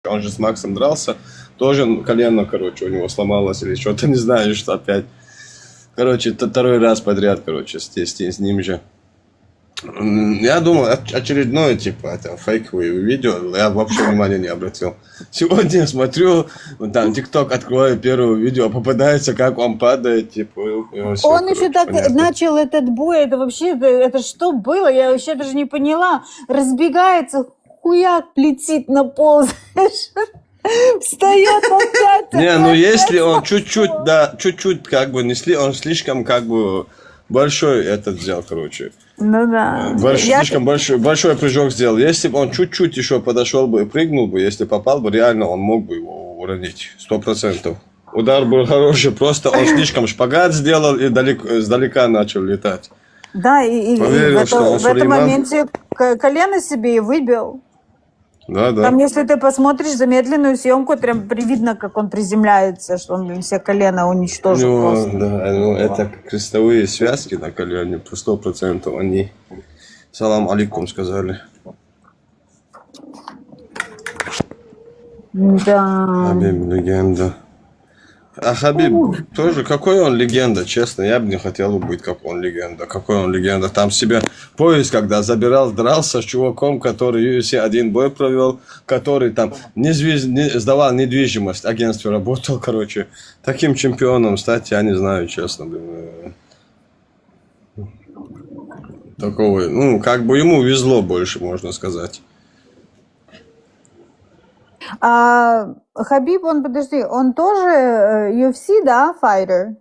Он же с Максом дрался, тоже колено, короче, у него сломалось или что-то, не знаю, что опять. Короче, это второй раз подряд, короче, с ним же. Я думал, очередное, типа, это фейковое видео, я вообще внимания не обратил. Сегодня я смотрю, там, ТикТок открою, первое видео, попадается, как он падает, типа, все, Он еще так понятно. начал этот бой, это вообще, это что было, я вообще даже не поняла. Разбегается, хуяк летит на пол, знаешь, встает опять. Не, ну если он чуть-чуть, да, чуть-чуть, как бы, несли, он слишком, как бы, большой этот взял, короче. Ну да. Слишком большой прыжок сделал. Если бы он чуть-чуть еще подошел бы и прыгнул бы, если попал бы, реально он мог бы его уронить. 100%. Удар был хороший, просто он слишком шпагат сделал и сдалека начал летать. Да, и Поверил, что он в этом Сулейман. моменте колено себе и выбил. Да, да. Там, если ты посмотришь замедленную съемку, прям видно, как он приземляется, что он, блин, все колено уничтожил Ну, просто. да, ну, это крестовые связки на колене, по 100%. Они салам алейкум сказали. Да. Хабиб легенда. А Хабиб тоже, какой он легенда, честно, я бы не хотел быть, как он легенда. Какой он легенда. Там себе пояс, когда забирал, дрался с чуваком, который UFC один бой провел, который там сдавал недвижимость, агентство работал, короче. Таким чемпионом стать, я не знаю, честно. Такого, ну, как бы ему везло больше, можно сказать. А Хабиб, он тоже UFC, да, файтер?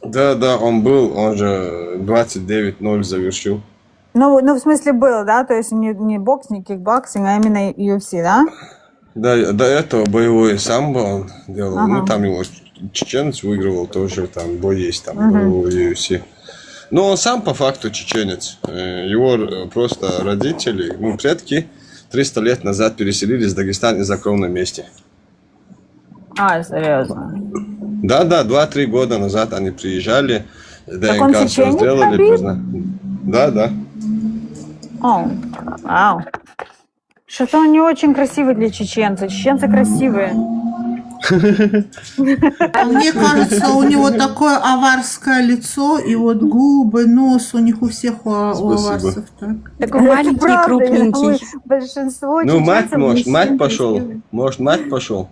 Да, он был, он же 29-0 завершил. Ну, в смысле был, да? То есть не бокс, не кикбоксинг, а именно UFC, да? Да, до этого боевой самбо он делал. Ага. Ну, там его чеченец выигрывал тоже, там бой есть, там боевой UFC. Но он сам по факту чеченец. Его просто родители, ну, предки 300 лет назад переселились в Дагестан из-за кровной мести. А, серьезно? Да, 2-3 года назад они приезжали, Так он ДНК все чеченец, сделали. Хабиб? Да. О, вау. Что-то он не очень красивый для чеченца. Чеченцы красивые. А мне кажется, у него такое аварское лицо, и вот губы, нос у них у всех у аварцев так. Такой маленький, Правда, крупненький. Большинство Ну, мать, чеченцев может, мать мужчин пошел. красивые. Может, мать пошел.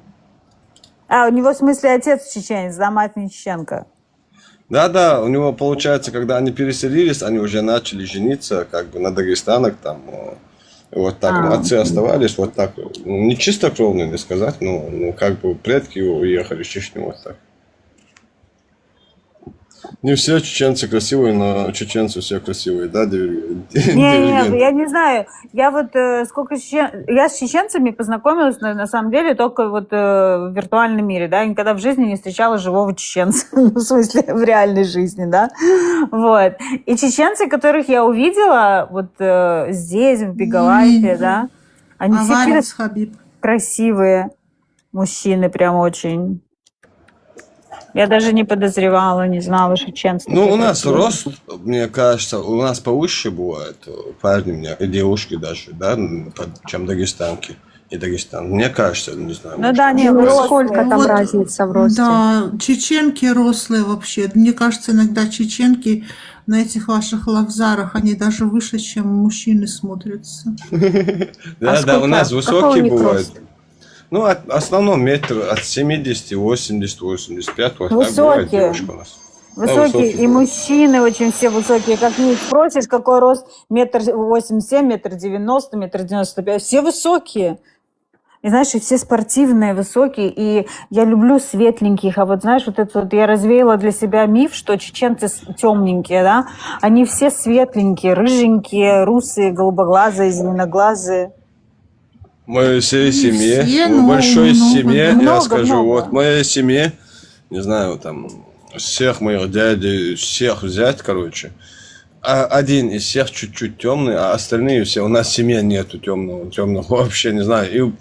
А, у него, в смысле, отец чеченец, да, мать не чеченка. Да, у него получается, когда они переселились, они уже начали жениться, как бы на Дагестанах там, вот так, отцы оставались, вот так, ну, не чистокровные, не сказать, но ну, как бы предки уехали в Чечню, вот так. Не все чеченцы красивые, но чеченцы все красивые, да, Не, я не знаю. Я вот я с чеченцами познакомилась на самом деле только вот в виртуальном мире, да, я никогда в жизни не встречала живого чеченца, ну, в смысле в реальной жизни, да, вот. И чеченцы, которых я увидела вот здесь, в Бегалайфе, да, они все Аварец, Хабиб. красивые мужчины, прям очень. Я даже не подозревала, не знала, что чеченцы. Ну, такие у нас красивые. рост, мне кажется, у нас повыше бывают парни, и девушки даже, да, чем дагестанки и Дагестан. Мне кажется, не знаю. Ну может, да, не, Ну, рослые. сколько там Вот, разница в росте? Да, чеченки рослые вообще. Мне кажется, иногда чеченки на этих ваших лавзарах, они даже выше, чем мужчины смотрятся. Да, сколько? у нас Какой у высокие них бывают. рост? Ну, в основном метр от 70, 80, 85, вот так бывает Высокие. девушка у нас. Высокие, и да. мужчины очень все высокие. Как ни спросишь, какой рост, 1,87 м, 1,90 м, 1,95 м, все высокие. И знаешь, и все спортивные, высокие, и я люблю светленьких. А вот знаешь, вот это вот я развеяла для себя миф, что чеченцы темненькие, да, они все светленькие, рыженькие, русые, голубоглазые, зеленоглазые. В моей всей семье, все, в но большой много, семье, я много, скажу, много. вот в моей семье, не знаю, там, всех моих дядей, всех взять, короче, один из всех чуть-чуть темный, а остальные все, у нас в семье нету темного вообще, не знаю, и,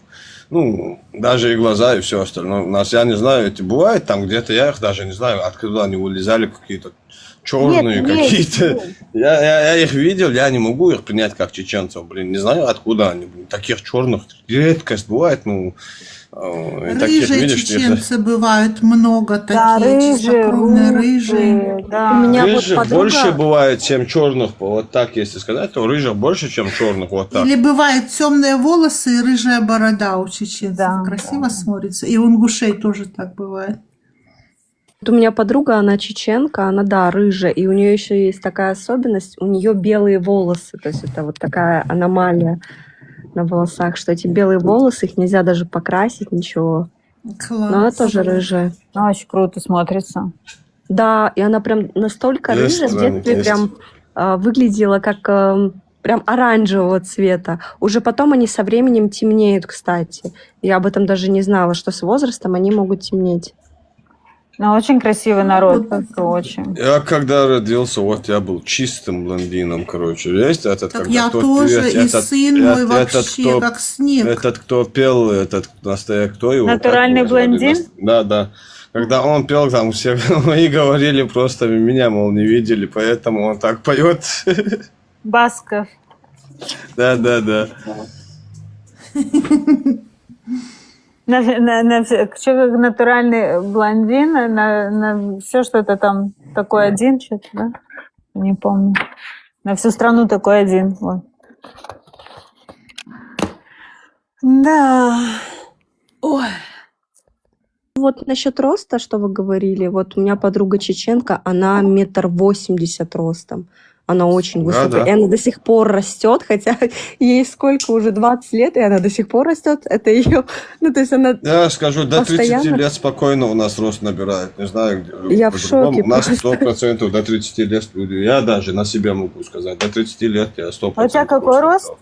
ну, даже и глаза, и все остальное. У нас, я не знаю, это бывает там где-то, я их даже не знаю, откуда они вылезали, какие-то черные Нет, есть, какие-то. есть. Я их видел, я не могу их принять как чеченцев, блин, не знаю откуда они, блин, таких черных редкость бывает, ну, и таких Рыжие видишь, чеченцы бывают много Да, такие, рыжие, чистокровные рыжие. русые, да. У меня вот рыжих подруга... больше бывает, чем черных, вот так если сказать, то рыжих больше, чем черных, вот так. Или бывает темные волосы и рыжая борода у чеченцев. Да, Красиво смотрится. И у ингушей тоже так бывает. Вот у меня подруга, она чеченка, она, да, рыжая, и у нее еще есть такая особенность, у нее белые волосы, то есть это вот такая аномалия на волосах, что эти белые волосы, их нельзя даже покрасить, ничего. Но она Класс. тоже рыжая. Очень круто смотрится. Да, и она прям настолько Есть рыжая, в странники, детстве есть. прям выглядела как прям оранжевого цвета. Уже потом они со временем темнеют, кстати. Я об этом даже не знала, что с возрастом они могут темнеть. Ну, очень красивый народ, как-то очень. Я когда родился, вот я был чистым блондином, короче. Есть этот, Так когда я тот тоже, певец, и сын мой вообще кто, как снег. этот, кто пел, этот настоящий, кто его? Натуральный как его звали? блондин? Да, да. Когда он пел, там все мои говорили просто, меня, мол, не видели, поэтому он так поет. Басков. Да, да, да. Что как натуральный блондин, на все что-то там такой один, что-то, да? Не помню. На всю страну такой один. Вот. Да. Ой. Вот насчет роста, что вы говорили, вот у меня подруга чеченка, она 1,80 м ростом. Она очень высокая, да. и она до сих пор растет, хотя ей сколько, уже 20 лет, и она до сих пор растет. Это ее, ну то есть она... Я скажу, до 30 Постоянно? лет спокойно у нас рост набирает. Не знаю, где. Я в по-другому. шоке У нас просто. 100% до 30 лет люди. Я даже на себя могу сказать. До 30 лет я 100%. А у тебя какой рост?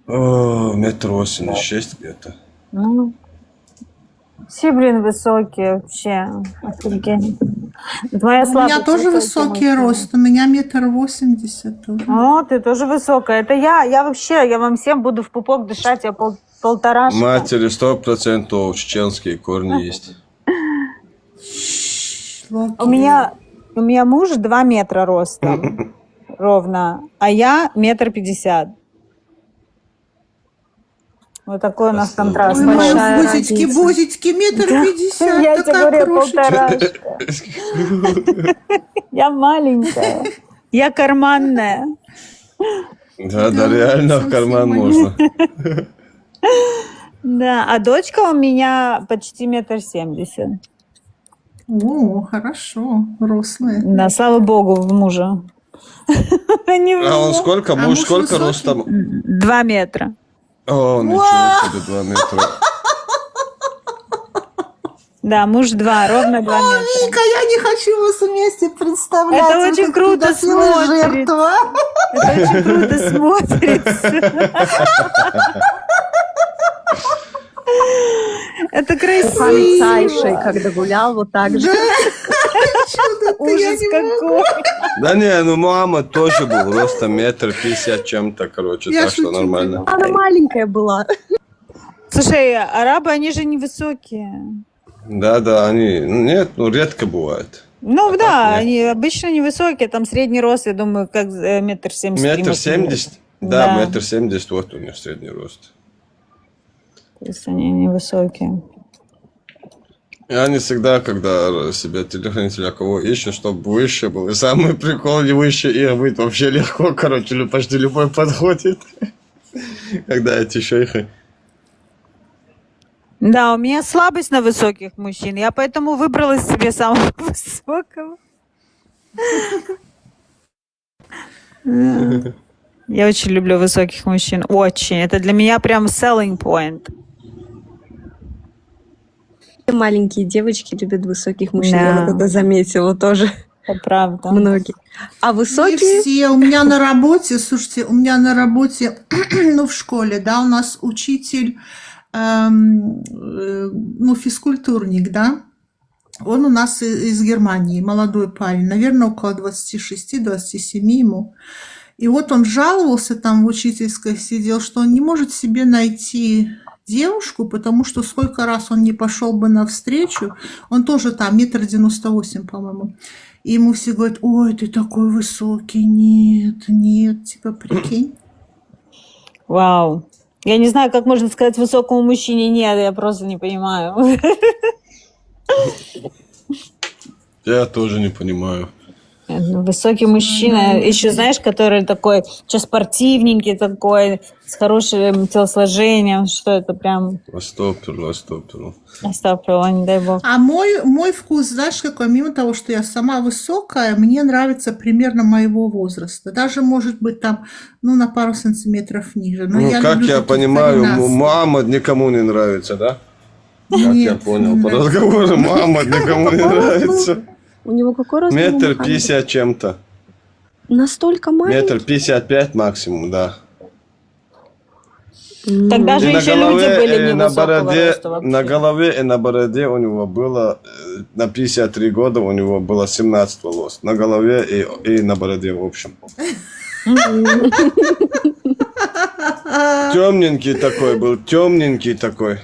Метр 86 где-то. Ну, все, блин, высокие вообще. Офигенно. Это моя У меня слабость, тоже высокие высокий мужчины. рост. У меня 1,80 м тоже. О, ты тоже высокая. Это я вообще, я вам всем буду в пупок дышать, я полторашка. Матери 100% чеченские корни есть. У меня муж 2 метра ростом ровно, а я 1,50 м. Вот такой у нас Красиво. контраст. Ой, Большая мои бозички, разница. бозички, 1,50 м. Я тебе Такая говорю, крошечка. полторашка. Я маленькая. Я карманная. Да, да, реально в карман можно. Да, а дочка у меня почти 1,70 м. О, хорошо, рослые. Да, слава богу, в мужа. Не в А он меня. сколько? А Муж муж сколько высокий? ростом? 2 метра. О, ничего себе, 2 метра. Да, муж 2, ровно 2 метра. Вика, я не хочу вас вместе представлять. Это Вы очень как круто педофил и смотрится. жертва. Это очень круто смотрится. Это Ухами Цайшей, красиво. когда гулял, вот так же. Чудо-то я Ужас не какой. Да не, ну мама тоже был ростом 1,50 м чем-то, короче, Я так что шучу, нормально. Она маленькая была. Слушай, арабы, они же невысокие. Да, да, они, нет, ну редко бывает. Ну А да, так нет. они обычно невысокие, там средний рост, я думаю, как 1,73 м. 1,70 м? Да, 1,70 м, вот у них средний рост. То есть они невысокие. И они всегда, когда себе телохранителя кого ищут, чтобы выше был. И самый прикол, не выше их быть вообще легко, короче, почти любой подходит. Когда эти шейхи. Да, у меня слабость на высоких мужчин, я поэтому выбрала себе самого высокого. Да. Я очень люблю высоких мужчин, очень. Это для меня прям selling point. Маленькие девочки любят высоких мужчин. Да. Я вот это заметила тоже. Это правда. Многие. А Не высокие? все. У меня на работе, слушайте, у меня на работе, ну, в школе, да, у нас учитель, ну, физкультурник, да, он у нас из Германии, молодой парень, наверное, около 26-27 ему. И вот он жаловался там в учительской, сидел, что он не может себе найти девушку, потому что сколько раз он не пошел бы навстречу, он тоже там 1,98 м, по-моему. И ему все говорят: ой, ты такой высокий, нет, типа, прикинь. Вау. Я не знаю, как можно сказать высокому мужчине нет, я просто не понимаю. Я тоже не понимаю. Высокий мужчина, еще знаешь, который такой, что спортивненький такой, с хорошим телосложением, что это прям... Astagfirullah. Астапфирулла, не дай бог. А мой вкус, знаешь, какой? Мимо того, что я сама высокая, мне нравится примерно моего возраста. Даже, может быть, там, ну, на пару сантиметров ниже. Но Ну, я как люблю я таких понимаю, коренастых. мама никому не нравится, да? Как я Нет, понял не по нравится. разговору, мама никому не нравится. У него какой рост? был, 1,50 м чем-то. Настолько маленький? 1,55 м максимум, да. Тогда же И на еще люди голове, были и на невысокого бороде, роста вообще. на голове и на бороде у него было, на 53 года у него было 17 волос. На голове и на бороде, в общем. Темненький такой был, темненький такой.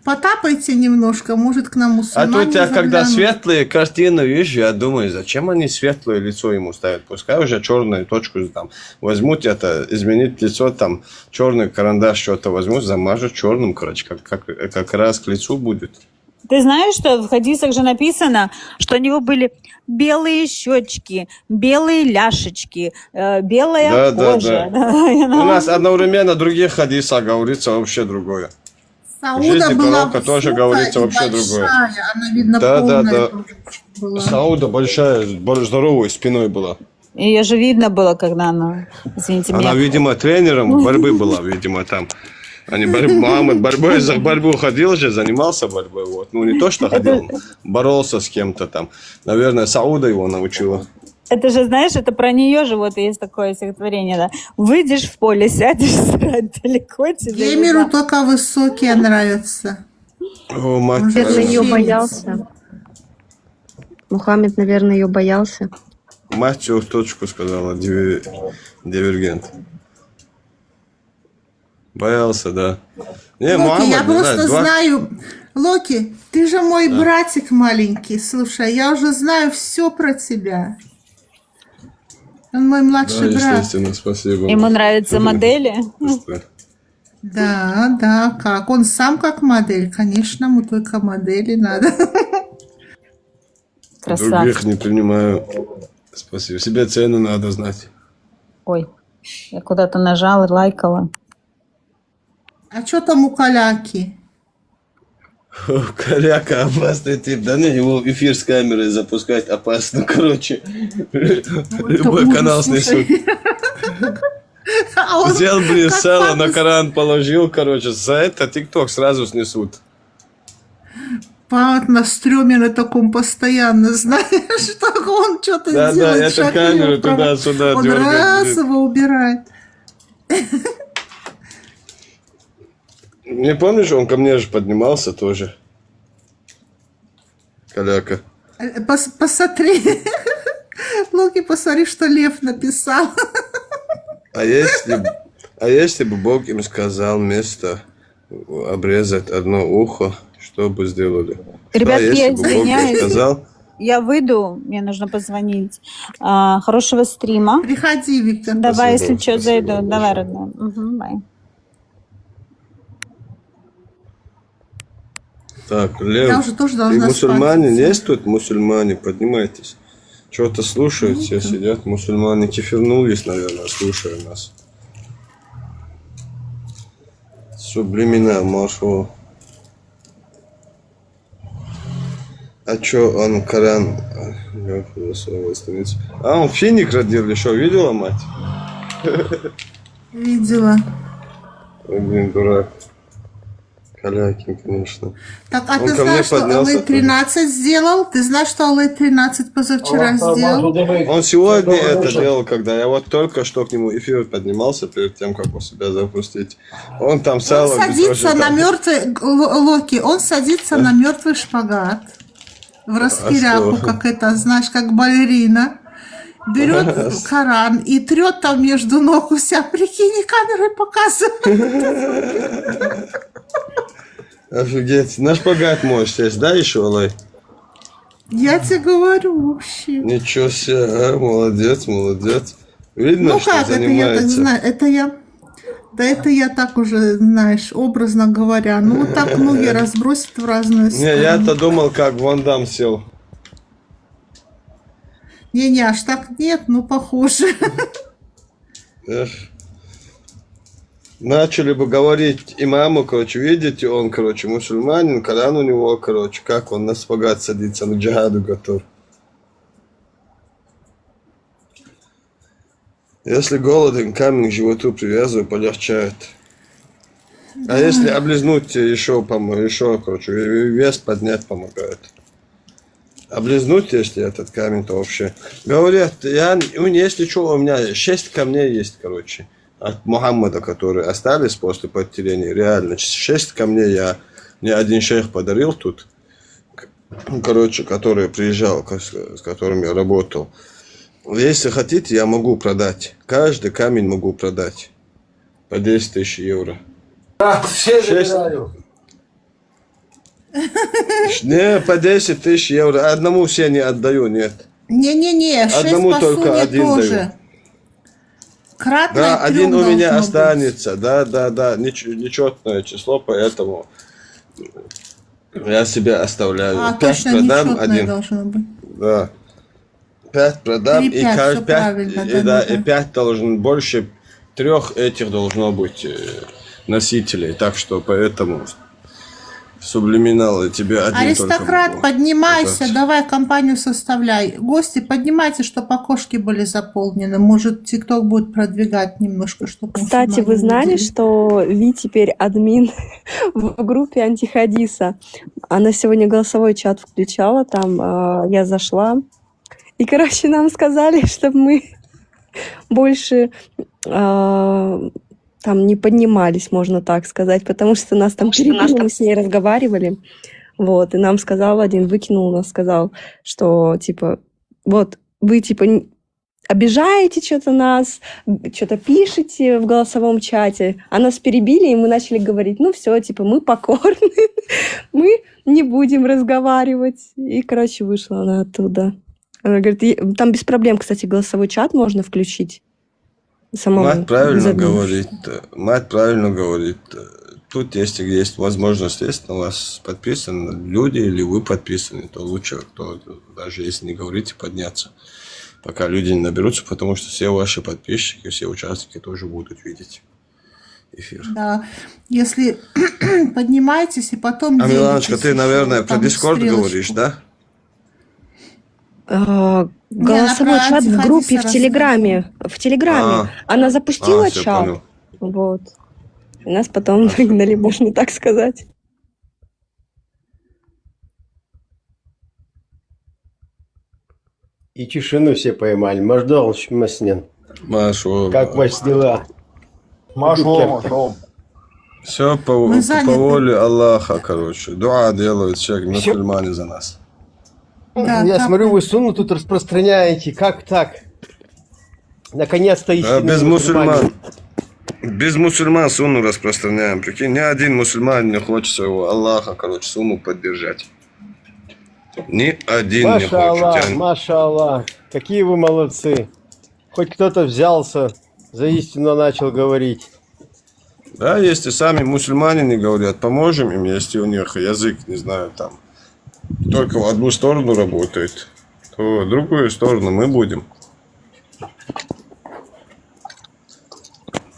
Потапайте немножко, может, к нам А мусульмане тут я, когда заглянут. светлые картины вижу, я думаю, зачем они светлое лицо ему ставят? Пускай уже черную точку там возьмут, это изменить лицо, там черный карандаш что-то возьмут, замажут черным, короче, как раз к лицу будет. Ты знаешь, что в хадисах же написано, что у него были белые щечки, белые ляшечки, белая Да, кожа. У нас одновременно других хадисах говорится вообще другое. Сауда жизни была пророка тоже высокая говорится и вообще большая, другое. она, видно, Да, полная да. тоже была. Сауда большая, здоровой спиной была. Ее же видно было, когда она, извините Она, меня, видимо, тренером борьбы была, видимо, там. Они Мухаммад за борьбу ходил же, занимался борьбой. Вот. Ну, не то, что ходил, боролся с кем-то там. Наверное, Сауда его научила. это же, знаешь, это про нее же вот есть такое стихотворение, да. Выйдешь в поле, сядешь срать, далеко тебе. Геймеру видно. только высокие нравятся. О, мать Он же Наверное, твою. ее Женится. боялся. Мухаммед, наверное, ее боялся. Мать всё в точку сказала, дивергент. Боялся, да. Не, Локи, Мухаммад, я не просто знаю, знаю... Локи, ты же мой братик маленький. Слушай, я уже знаю все про тебя. Он мой Да, младший брат. естественно, спасибо. Ему нравятся модели. Да, как? Он сам как модель. Конечно, ему только модели надо. Красавчик. Других не принимаю. Спасибо. Себе цену надо знать. Ой, я куда-то нажала, лайкала. А что там у Каляки? Коляка опасный тип. Да не, его эфир с камерой запускать опасно. Короче, любой ужас, канал слушай. снесут. А он Взял, блин, как сало папа на Коран положил, короче. За это ТикТок сразу снесут. Пат на стреме на таком постоянно, знаешь, так он что-то Да, делает. это шаг камеру влево, вправо. туда-сюда Он дергает, раз блин. его убирает. Не помнишь, он ко мне же поднимался тоже. Коляка. Посмотри. Луки, посмотри, что Лев написал. А если бы Бог им сказал вместо обрезать одно ухо, что бы сделали? Ребят, Что, я если бы Бог им извиняюсь. сказал, Я выйду, мне нужно позвонить. Хорошего стрима. Приходи, Виктор. Давай, Спасибо, если что, спасибо зайду. большое. Давай, родная. Угу, бай. так, Лев, Я уже тоже и должна мусульмане, спать. есть тут мусульмане, поднимайтесь. Что-то слушают, все сидят, мусульмане кефирнулись, наверное, слушая нас. Сублимина, машу. А чё, он Коран... А, он финик родил, что, видела, мать? Видела. Ой, блин, дурак. Калякин, конечно. Так, а Он ты ко мне знаешь, что поднялся ЛА-13 сделал? Ты знаешь, что ЛА-13 позавчера сделал? Он сегодня это делал, когда я вот только что к нему эфир поднимался перед тем, как у себя запустить. Он там Он сало... садится на мертвый... Локи, он садится на мертвый шпагат. В раскиряку, что? как это, знаешь, как балерина. берет Коран и трет там между ног у себя, прикинь, и камерой показывает. Офигеть. На шпагат можешь сесть, да, еще, Алай? Я тебе говорю вообще. Ничего себе, а, молодец, молодец. Видно, Ну что как, это я так занимается. знаю, это я так уже, знаешь, образно говоря. Ну вот так ноги разбросит в разные Не, стороны. я-то думал, как Ван Дам сел. Не, аж так нет, ну похоже. Эх. Начали бы говорить имаму, короче, видите, он, короче, мусульманин, Коран у него, короче, как он на спагат садится, на джихаду готов. Если голоден, камень к животу привязываю, полегчает. А если облизнуть еще, короче, вес поднять помогает. Облизнуть, если этот камень, то вообще. Говорят, если что, у меня 6 камней есть, короче, от Мухаммада, которые остались после подтерения. Реально, 6 камней мне один шейх подарил тут, короче, который приезжал, с которым я работал. Если хотите, я могу продать. Каждый камень могу продать. По 10 тысяч евро. Все Шесть. забираю. Не, по 10 тысяч евро. Одному все не отдаю, нет. Не-не-не, 6 Одному по только сумме один тоже. даю. Кратное Да, один у 3 меня должно быть. останется. Да. Нечетное число, поэтому я себе оставляю. А, 5 точно, продам, нечетное один. должно быть. Да. 5 продам, 3, и 5, каждый всё правильно, и да. и 5 должен больше 3 этих должно быть носителей. Так что поэтому сублиминалы тебе один Аристократ, только могу поднимайся, продать. давай компанию составляй. Гости, поднимайте, чтобы окошки были заполнены. Может, ТикТок будет продвигать немножко, чтобы... Кстати, вы знали, что Ви теперь админ в группе Антихадиса? Она сегодня голосовой чат включала, там я зашла. И, короче, нам сказали, чтобы мы больше там не поднимались, можно так сказать, потому что нас там перебили, мы с ней разговаривали. Вот, и нам сказал один, выкинул нас, сказал, что, типа, вот, вы, типа, обижаете что-то нас, что-то пишете в голосовом чате, а нас перебили, и мы начали говорить, ну все, типа, мы покорны, мы не будем разговаривать. И, короче, вышла она оттуда. Она говорит, там без проблем, кстати, голосовой чат можно включить. Самому, Мать правильно без админа. говорит. Мать правильно говорит. Тут, если есть возможность, если на вас подписаны люди или вы подписаны, то лучше, кто, даже если не говорите, подняться. Пока люди не наберутся, потому что все ваши подписчики, все участники тоже будут видеть эфир. Да, если поднимайтесь и потом А, делитесь Миланочка, ты, еще, наверное, про там, Дискорд стрелочку. говоришь, да? Голосовой про чат в Антихадиса группе в рассказывала. Телеграме. В Телеграме. Она запустила всё, чат. понял. Вот. И нас потом выгнали, можно так сказать. И тишину все поймали. Маждал Маснин. Машу. Как ваши дела? Машом. Все по Мы заняты. воле Аллаха, короче. Дуа делают человек, мусульмане за нас. Да, Я так. смотрю, вы сунну тут распространяете. Как так? Наконец-то Да, истинные без мусульмане. мусульман. Без мусульман сунну распространяем. Прикинь, ни один мусульман не хочет своего Аллаха, короче, сунну поддержать. Ни один не Маша Аллах, хочет. Маша Аллах. Какие вы молодцы. Хоть кто-то взялся, за истину начал говорить. Да, если сами мусульмане не говорят, поможем им, если у них язык, не знаю, там, только в одну сторону работает, то в другую сторону мы будем.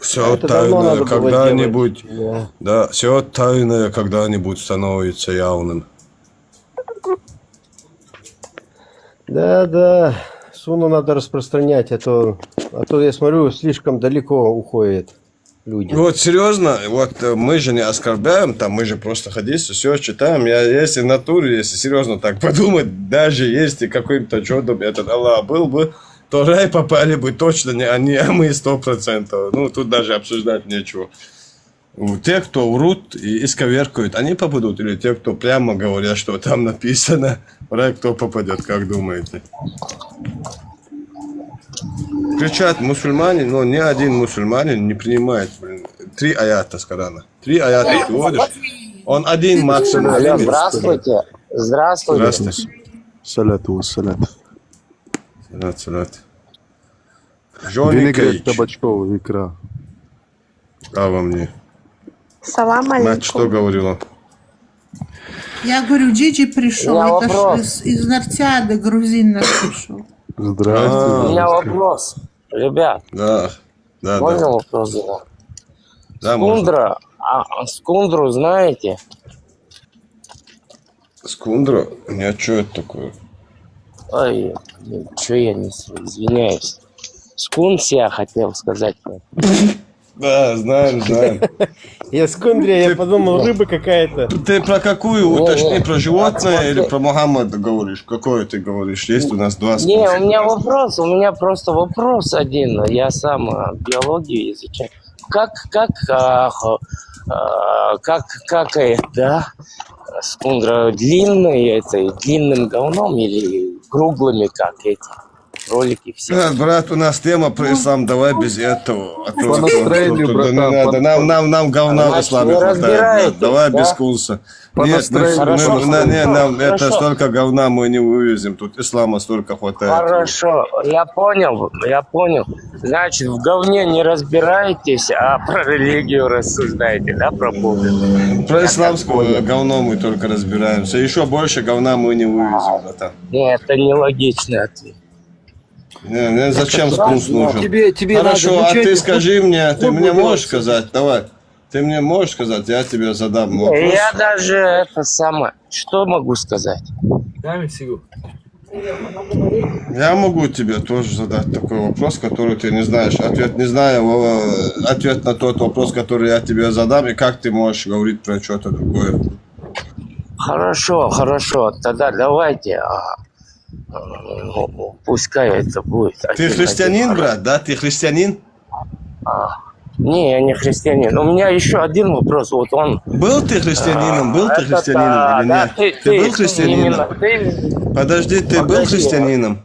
Все Это давно тайное надо было когда-нибудь, делать. да, все тайное когда-нибудь становится явным. Да, суну надо распространять, а то я смотрю, слишком далеко уходят люди. Вот серьезно, вот мы же не оскорбляем, там мы же просто хадисы, все читаем. Я если в натуре, если серьезно так подумать, даже если каким-то чудом этот Аллах был бы, то рай попали бы точно не они, а мы 100%. Ну, тут даже обсуждать нечего. Те, кто врут и исковеркают, они попадут? Или те, кто прямо говорят, что там написано, в рай кто попадет, как думаете? кричат мусульмане, но ни один мусульманин не принимает, блин, 3 аята с Корана. 3 аята ты водишь, он один максимум Алло, примет. здравствуйте. Здравствуйте. Здравствуйте. Салату вассалям. Салат, салат. Жони Винегрет Крич, табачковый, икра. а во мне. Салам Мать что алейкум. говорила? Я говорю, Джиджи пришел. У меня Это ж вопрос. из Нартиады грузин наш пришел. У Здравствуйте. меня вопрос. Ребят, Да, да, можно да. вопрос задать? Да, можно. Скундра. Скундру знаете? Скундра? Нет, что это такое? Ой, что я несу, извиняюсь. Скунсия хотел сказать. Да, знаем. Я скундрия, я подумал, рыба какая-то. Ты про какую? Уточни, про животное или про Мухаммада говоришь? Какое ты говоришь? Есть у нас два Не, способа. у меня просто вопрос один. Я сам биологию изучаю. Как это, скундра длинная, длинным говном или круглыми, как эти ролики все? Брат, у нас тема про ислам, давай без этого. А то По настроению, тут братан, не надо. Нам говна в Значит, исламе вы хватает, брат. разбираетесь, Давай да? без курса. По настроению. Хорошо, Нам это хорошо. столько говна мы не вывезем. Тут ислама столько хватает. Хорошо, я понял. Значит, в говне не разбираетесь, а про религию рассуждаете, да, про Бога? Про исламское говно мы только разбираемся. Еще больше говна мы не вывезем, братан. Нет, это нелогичный ответ. Не, зачем скунс нужен? Тебе Хорошо, надо, а ну, чё ты это скажи мне, ты мне футбол можешь делать? сказать? Давай. Ты мне можешь сказать, я тебе задам вопрос. Я даже это самое, что могу сказать? Дай сигу. Я могу тебе тоже задать такой вопрос, который ты не знаешь. Ответ не знаю, ответ на тот вопрос, который я тебе задам, и как ты можешь говорить про что-то другое. Хорошо, тогда давайте, пускай это будет. Ты христианин, брат, да? Ты христианин? Не, я не христианин. У меня еще один вопрос. Вот он. Был ты христианином? Был ты христианином или да, нет? Ты был христианином? именно, Подожди, ты был Подожди, христианином?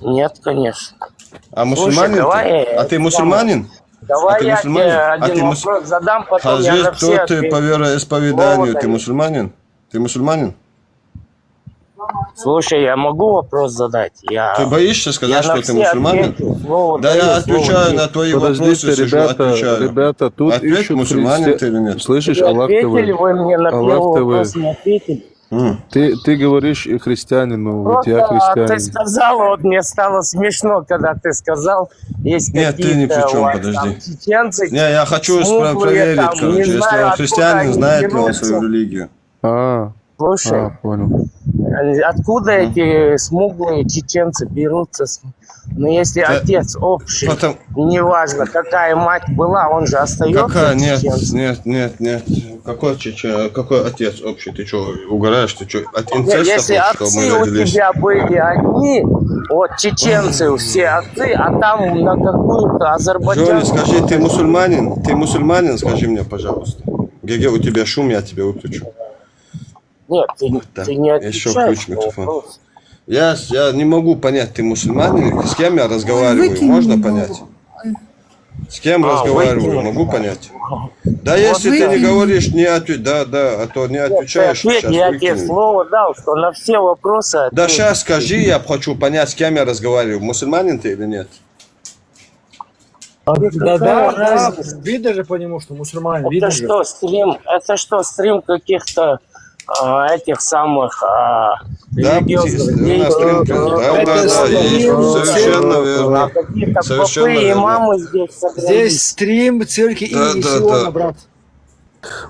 Нет, конечно. А мусульманин? давай, Ты? А ты мусульманин? Давай ты я мусульманин? тебе А один ты вопрос задам, потом я Скажи, на все кто ты по отвечу. вероисповеданию? Слово Ты даю. мусульманин? Ты мусульманин? Слушай, я могу вопрос задать? Ты боишься сказать, я что на ты все мусульманин? отвечу. Слово Да даю, я слово отвечаю даю. на твои вопросы, Подождите, сижу, отвечаю. ребята, тут Ответь, ищут мусульманин ты или нет? Слышишь, Вы Аллах ответили ТВ. вы мне на Аллах первый ТВ. вопрос, не ответили? Ты говоришь христианину, вот я Просто ты христианин. сказал, вот мне стало смешно, когда ты сказал, есть Нет, ты ни при какие-то чем, у вас подожди. там чеченцы. Не, я хочу смуглые проверить, там, короче, не если знаю, он откуда христианин, они знает ли он берутся. свою религию. Слушай, Понял. откуда эти смуглые чеченцы берутся? Ну, если отец общий, Потом- неважно, какая мать была, он же остается Какая? Нет, чеченцем. нет. Какой отец общий? Ты что, угораешь? Ты что, от инцеста Если хочешь, чтобы отцы мы у родились? тебя были одни, вот чеченцы все отцы, а там на какую-то Жони, азербайджанскую... скажи, ты мусульманин? Ты мусульманин? Скажи мне, пожалуйста. ГГ, у тебя шум, я тебя выключу. Нет, Да, ты не еще отвечаешь включи на микрофон. вопрос. Я не могу понять, ты мусульманин? С кем я разговариваю? Выкинь Можно его. понять? С кем разговариваю? выкинь. Могу понять? Да, если ты не выкинь. говоришь, не ответь. Да, а то не Нет, ты отвечаешь. ответь, Сейчас я тебе выкину. слово дал, что на все вопросы Да ответь. сейчас скажи, я хочу понять, с кем я разговариваю. Мусульманин ты или нет? Да, видно же по нему, что мусульманин, видно Это же. что, стрим каких-то этих самых Да, религиозных у нас стрим, да, Это есть. стрим, Совершенно верно. какие-то Совершенно попы и верно. мамы здесь собрались. Здесь стрим, цирки и Да, миссиона, да. брат.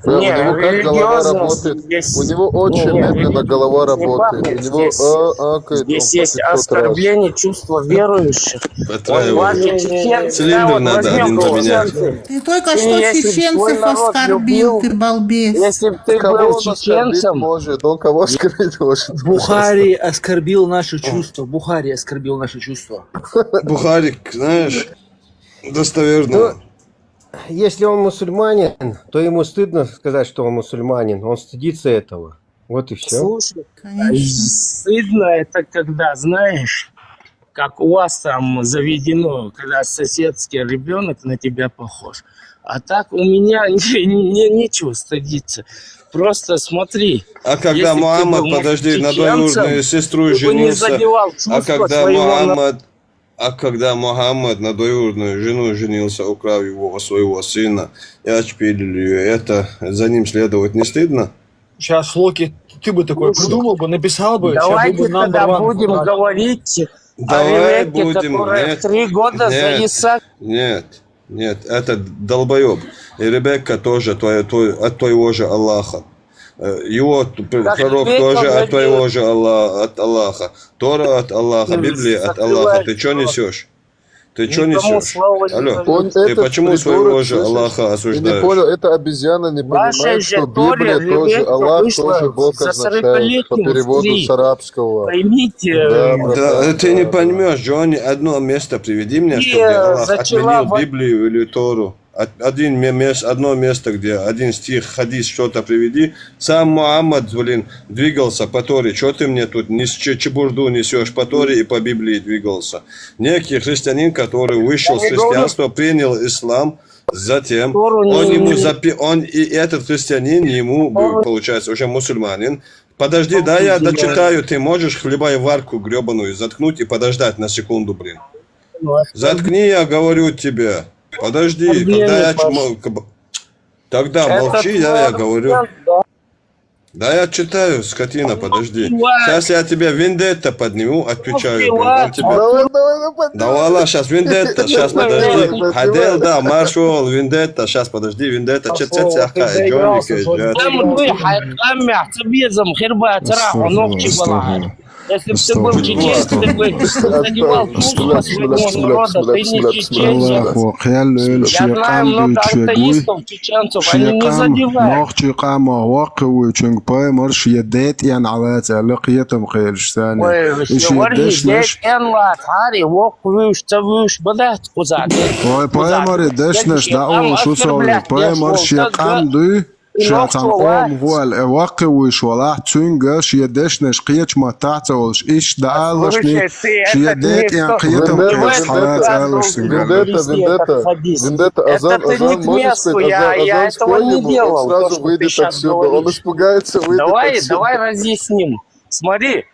Бля, Не, у него как голова религиозность работает? здесь- У него очень Не, медленно голова не работает. пахнет У него здесь. акает, Здесь он есть по 500 раз. оскорбление чувства верующих. Потраиваю. Ваши чеченцы, Цилиндр надо возьмем один поменять. чеченцы. Ты только Ты, что если б свой чеченцев народ оскорбил, любил, ты балбес. Если бы ты Кого был он оскорбить чеченцем, может? Он кого оскорбить может? Бухари оскорбил наши чувства. Бухари оскорбил наши чувства. Бухарик, знаешь, достоверно. Если он мусульманин, то ему стыдно сказать, что он мусульманин. Он стыдится этого. Вот и все. слушай, Конечно. стыдно это когда, знаешь, как у вас там заведено, когда соседский ребенок на тебя похож. А так у меня нечего стыдиться. Просто смотри. А когда если бы ты Мухаммад, был подожди, на чеченцем, двоюродную сестру ты бы не женился, задевал а чувства своего когда Мухаммад на двоюродную жену женился, украв своего сына и отшпилил ее, это за ним следовать не стыдно? Сейчас, Локи, ты бы такое придумал бы, написал бы, сейчас Давайте был бы number тогда one. будем говорить о Давай Ревекке, будем. которая Нет, 3 года за нет, Исаака. нет, это долбоеб. И Ребекка тоже от твоего же Аллаха. Его пророк Ребекка тоже от владеет- твоего же от Аллаха. Тора от Аллаха, Библия от Аллаха. Ты что несешь? Ты что Никому несешь? слова не Алло, говорит. Он ты этот почему своего придурок, же слышишь? Аллаха Ты не осуждаешь? понял, эта обезьяна не Ваша понимает, же что Торе Библия тоже Ревекка Аллах, вышла тоже Бог за означает по 40-летним переводу стрим. с арабского. Поймите, Да, Да, братан, ты не да. поймешь, Джонни, одно место приведи мне, И, чтобы Аллах зачала отменил Библию или Тору. Одно место, где один стих, хадис, что-то приведи. Сам Мухаммад, двигался по Торе. Что ты мне тут чебурду несешь по Торе и по Библии двигался? Некий христианин, который вышел с христианства, принял ислам, затем Тору и этот христианин ему, получается, уже мусульманин. Подожди, да я дочитаю, ты можешь хлебоварку гребаную заткнуть и подождать на секунду, блин. Заткни, я говорю тебе. Подожди, когда я... Тогда молчи, я говорю. Да я читаю, скотина, подожди. Сейчас я тебе вендетта подниму, отвечаю. Он тебе... Давай, Да ладно, сейчас вендетта, сейчас подожди. Хадел, да, маршал, вендетта, сейчас подожди, вендетта. Если бы ты был чеченец, ты бы задевал чувства своего народа, ты не чеченец. Я знаю много атеистов, чеченцев, они не задевают. Ой, сегодня здесь энлат, хари, вок, виш, цавиш, бадат, кузак. Шатан ом вуал эвакуи швалах цунгаш едешнеш қиеч мататаолш иш даалаш не шиедет ян қиетам қиеч халат алаш Вендетта, Азан, можешь спеть? Я этого не делал. Сразу выйдет отсюда, он испугается, выйдет отсюда. Давай разъясним. Смотри,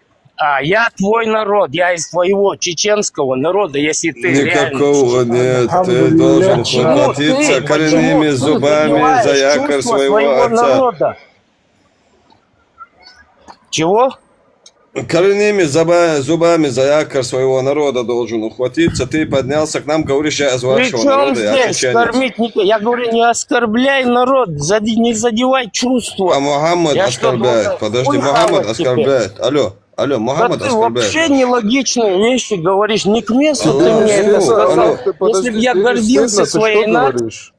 я твой народ, я из твоего чеченского народа, если ты Никакого нет, ты должен хватиться коренными зубами за якорь своего отца. Народа. Чего? Коренными зубами за якорь своего народа должен ухватиться. Ты поднялся к нам, говоришь, я из вашего народа, я чеченец. Кормить? Я говорю, не оскорбляй народ, не задевай чувства. А Мухаммад оскорбляет. Подожди, Мухаммад оскорбляет. Алло, Мухаммад оскорбляет. Ты вообще нелогичные вещи говоришь, не к месту ты мне это сказал. Если бы я гордился своей нацией.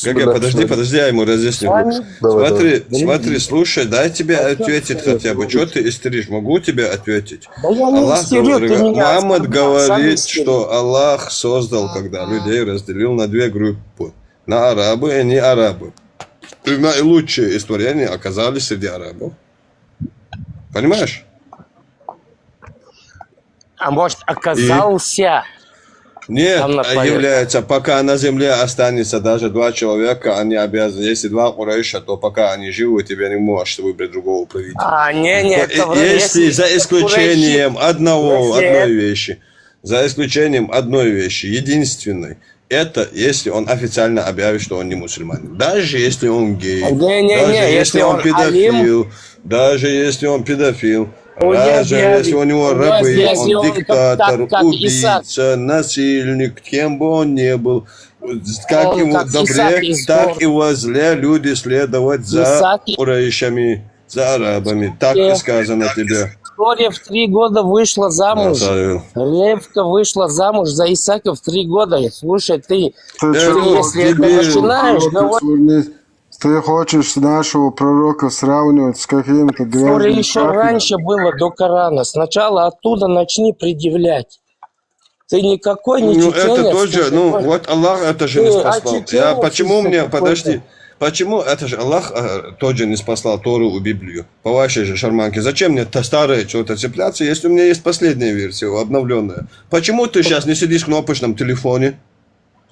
ГГ, подожди, я ему разъясню. Смотри, слушай, дай тебе ответить хотя бы. Что ты истеришь? Могу тебе ответить? Да я не истерю, ты меня Мухаммад говорит, что Аллах создал, когда людей разделил на две группы. На арабы и не арабы. И наилучшие из творений оказались среди арабов. Понимаешь? А может, оказался? Нет, является, пока на земле останется даже два человека, они обязаны, если два Курайша, то пока они живы, тебе не можешь выбрать другого правителя. Если за исключением одной вещи, единственной, это если он официально объявит, что он не мусульманин. Даже если он гей, если он педофил, даже если он если у него рабы, он диктатор, убийца, насильник, кем бы он ни был, как ему добре, так и во зле люди следовать за Курайшами, за арабами. Так и сказано тебе. Торе в 3 года вышла замуж. Ревка вышла замуж за Исаака в 3 года. Слушай, ты если это начинаешь говорить... Ты хочешь нашего пророка сравнивать с каким-то грязным... Торе еще раньше было, до Корана. Сначала оттуда начни предъявлять. Ты никакой не чеченец. Это тоже, вот Аллах это же не послал. Почему Почему это же Аллах тот же не спасал Тору и Библию? По вашей же шарманке. Зачем мне старое что-то цепляться, если у меня есть последняя версия, обновленная? Почему ты сейчас не сидишь в кнопочном телефоне?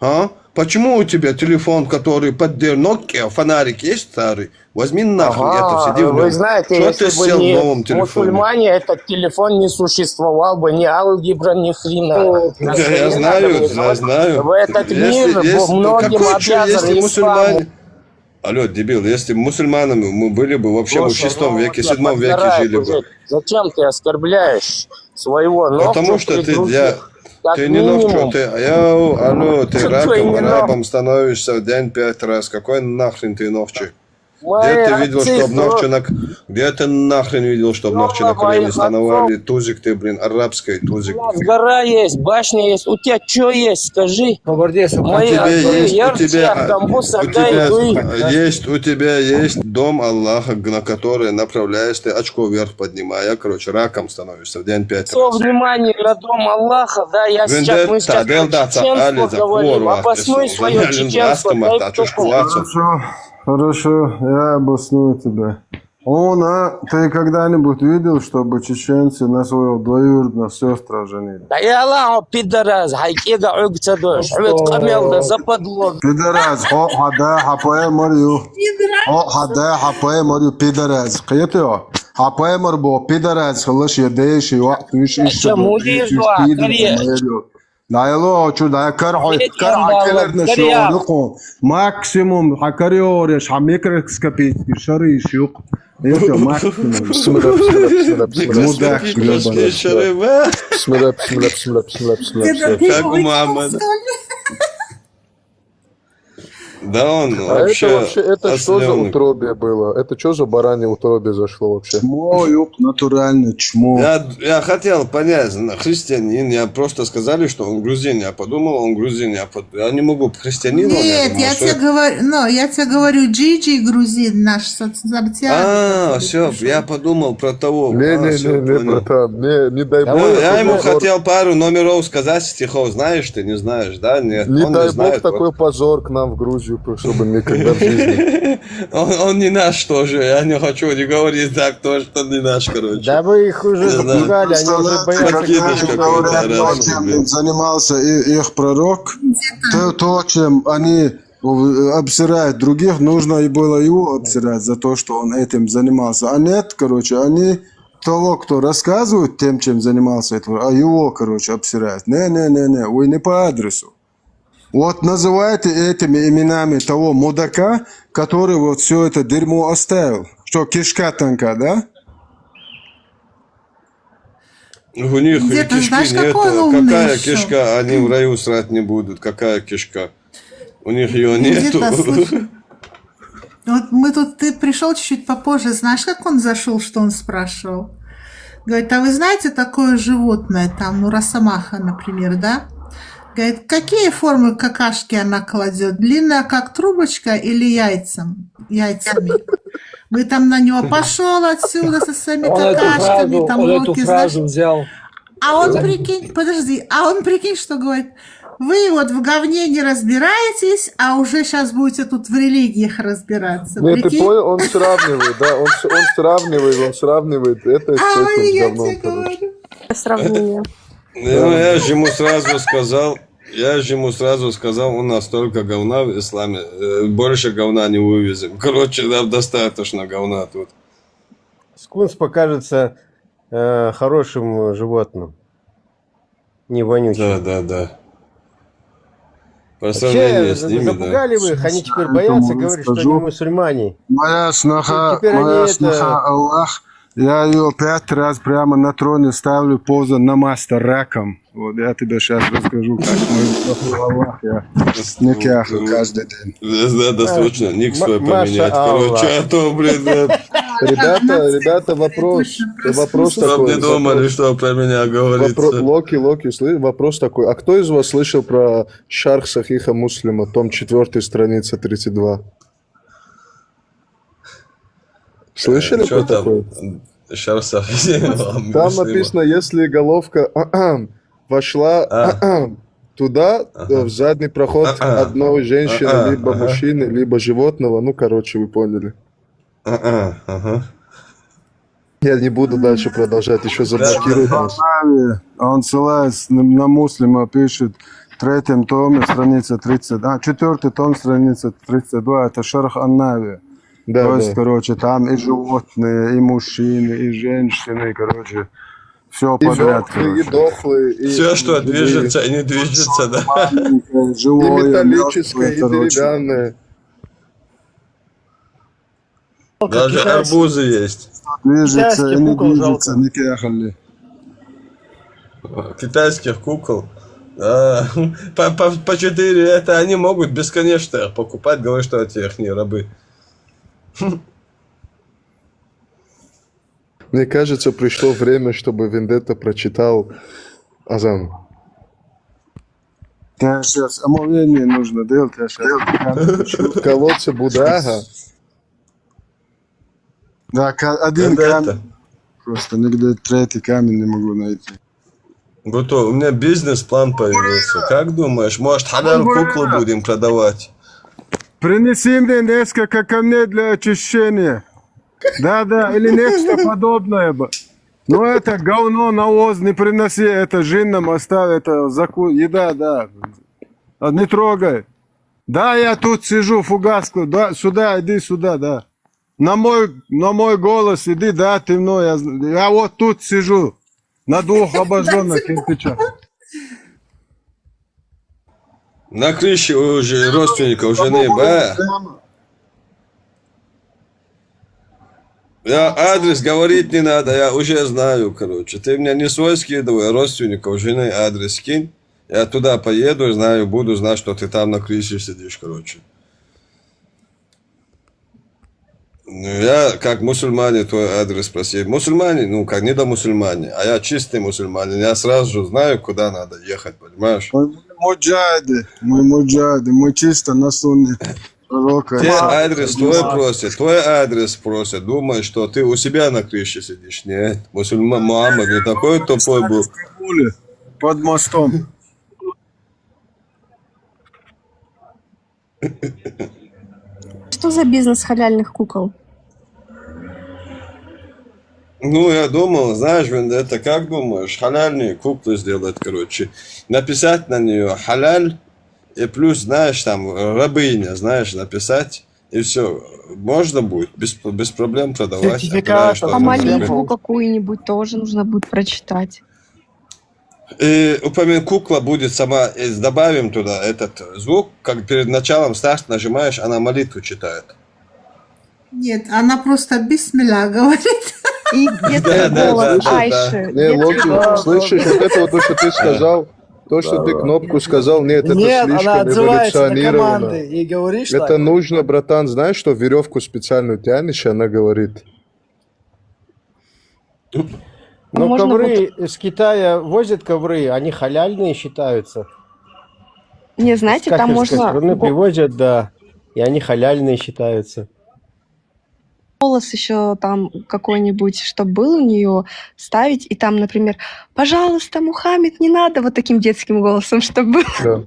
А? Почему у тебя телефон, который поддерживает Nokia, фонарик есть старый? Возьми нахуй это, сиди в нем. Вы знаете, Что если ты сел бы в не новом телефоне? мусульмане, этот телефон не существовал бы, ни алгебра, ни хрена. Я знаю. В этот мир многим какой чё, обязан если исламу. мусульмане... Алло, дебил, если бы мусульманами мы были бы вообще мы в 6 веке, 7 веке жили бы. Зачем ты оскорбляешь своего ногтя? Потому что ты ты не ногчу, ты рабом становишься в день 5 раз. Какой нахрен ты ногчи? Где ты видел, чтоб ногчи Где ты нахрен видел, чтоб ногчи на колени становали? Тузик ты, блин, арабской тузик. У нас гора есть, башня есть. У тебя что есть, скажи? У тебя есть дом Аллаха, на который направляешь ты очко вверх поднимая, короче, раком становишься в день 5 Все раз. внимание на дом Аллаха, да, мы сейчас про чеченство говорим. Обоснуй свое чеченство. Хорошо, я обосную тебя. Ты когда-нибудь видел, чтобы чеченцы на своего двоюродного сестра женили? Да я Аллаху пидорас, хайкега угцадош, хвет камел да западло. Пидорас, хада хапая морю. Хада хапая морю пидорас. Киетио. Хапая морбо пидорас, халаш ядеш и вaqt виш иш. Чему дежва, карьер. Наяло, чуда кархайлерна шоуко. Максимум хакариореш хамикроскопический шары шук. Это максимум. Мудак гребаный. Как у мамы. Да он вообще это что за ослёнок. утробие было? Это что за баранье утробие зашло вообще? Чмо, натурально чмо. Я хотел понять, христианин, я просто сказали, что он грузин, я подумал, он грузин, я не могу христианин. Нет, я тебе говорю, Джиджи грузин, наш соцсеть. Все, я подумал про того. Не, братан, не дай бог. Я ему хотел пару номеров сказать стихов, знаешь ты, не знаешь, да? Нет, Не он дай не знает, бог такой позор к нам в Грузию, чтобы никогда в жизни. он не наш тоже, я не хочу не говорить так, то, что не наш, короче. Да вы их уже запугали, они уже боятся. Чем занимался их пророк, то, чем они обсирают других, нужно и было его обсирать за то, что он этим занимался. А нет, короче, они того, кто рассказывает тем, чем занимался, а его, короче, обсирают. Не, вы не по адресу. Вот называйте этими именами того мудака, который вот все это дерьмо оставил. Что, кишка тонка, да? У них Где-то, кишки знаешь, нету. какой он умный Какая еще? кишка? Они в раю срать не будут. Какая кишка? У них ее нету. Где-то слышал. Вот ты пришел чуть-чуть попозже, знаешь, как он зашел, что он спрашивал? Говорит, а вы знаете такое животное, там, росомаха, например, да? Говорит, какие формы какашки она кладет? Длинная, как трубочка, или яйцами? Вы там на него пошел отсюда со своими какашками, там он эту локи, фразу знаешь? взял. А он прикинь, что говорит, вы вот в говне не разбираетесь, а уже сейчас будете тут в религиях разбираться. Нет, ты Прикинь? понял, он сравнивает, да, он сравнивает это с этим я говном, тебе короче. говорю. Сравнение. Я же ему сразу сказал, у нас столько говна в исламе, больше говна не вывезем. Короче, нам достаточно говна тут. Скунс покажется хорошим животным. Не вонючим. Да. По сравнению Вообще, с ними, запугали вы их, они теперь боятся говорить, что они мусульмане. Моя сноха Теперь они это... Аллах, я ее 5 раз прямо на троне ставлю поза намаста раком. Вот я тебе сейчас расскажу, как мы Аллах, я никяху каждый день. Надо срочно ник свой поменять. Аллах. Короче, а то, блин, Ребята, вопрос чтоб такой. не думали, что про меня говорится. Локи, вопрос такой. А кто из вас слышал про Шарх Сахиха Муслима, том 4, страница 32? Слышали Что про такое? Шарх Сахиха. Там написано, если головка вошла туда, в задний проход одной женщины, А-а. либо Ага. мужчины, либо животного. Ну, короче, вы поняли. Ага. Я не буду дальше продолжать, еще заблокируют нас. Он ссылается на муслима, пишет в 3 томе, страница 32, 4 том, страница 32, это Шарх Ан-Нави. Да, То есть, да. короче, там и животные, и мужчины, и женщины, короче, все И подряд, мертвые, и дохлые, и Все, что живые. движется и не движется, да. маленькое, И живое, металлическое, мертвое, и короче. деревянное. Даже арбузы есть. Движется Китайских и не кукол движется, жалко. не кехали. Китайских кукол. Да. По 4 это они могут бесконечно их покупать, говорят, что эти их не рабы. Мне кажется, пришло время, чтобы Вендетта прочитал Азан. Тебе сейчас омовение нужно делать, я сейчас... В колодце Будага. Да, один Вендетта. камень, просто нигде третий камень не могу найти. Гуто, у меня бизнес-план появился. Как думаешь, может, халяль куклу будем продавать? Принеси мне несколько камней для очищения. Да, или нечто подобное бы. Ну это говно, навоз, не приноси, это жинном оставь, это еда, да. А не трогай. Да, я тут сижу, фугаску, да, сюда, иди сюда, да. На мой голос иди, да, темно, я вот тут сижу. На 2 обожженных кирпичах. На крыше уже родственников жены, ба. Я адрес говорить не надо, я уже знаю, короче. Ты мне не свой скидывай, а родственников жены адрес кинь. Я туда поеду, знаю, буду знать, что ты там на крыше сидишь, короче. Ну, я как мусульмане твой адрес просил. Мусульмане, ну как недомусульмане, а я чистый мусульманин. Я сразу же знаю, куда надо ехать, понимаешь? Мы муджады, мы чисто на сунне пророка. Те адрес твой адрес просят. Думаешь, что ты у себя на крыше сидишь. Нет, мусульман Мухаммад не такой тупой был. Под мостом. Что за бизнес халяльных кукол? Ну, я думал, знаешь, это как думаешь, халяльные куклы сделать, короче. Написать на нее халяль, и плюс, знаешь, там, рабыня, знаешь, написать, и все. Можно будет без проблем продавать. Сертификат, Что А там молитву будет. какую-нибудь тоже нужно будет прочитать. И кукла будет сама, и добавим туда этот звук, как перед началом старт нажимаешь, она молитву читает. Нет, она просто бисмилля говорит. И детский Да, голос да, Айши. Не, Локи, слышишь, вот это вот то, что ты сказал, то, что ты кнопку сказал, нет, это Нет, она слишком отзывается на эволюционировано. команды и говоришь Это так. нужно, братан, знаешь, что веревку специальную тянешь, и она говорит. Но Можно ковры из Китая возят ковры, они халяльные считаются. Не, знаете, С там кафирской можно стороны привозят, да, и они халяльные считаются. голос еще там какой-нибудь, чтобы был у нее, ставить, и там, например, пожалуйста, Мухаммед, не надо, вот таким детским голосом, чтобы был. Да.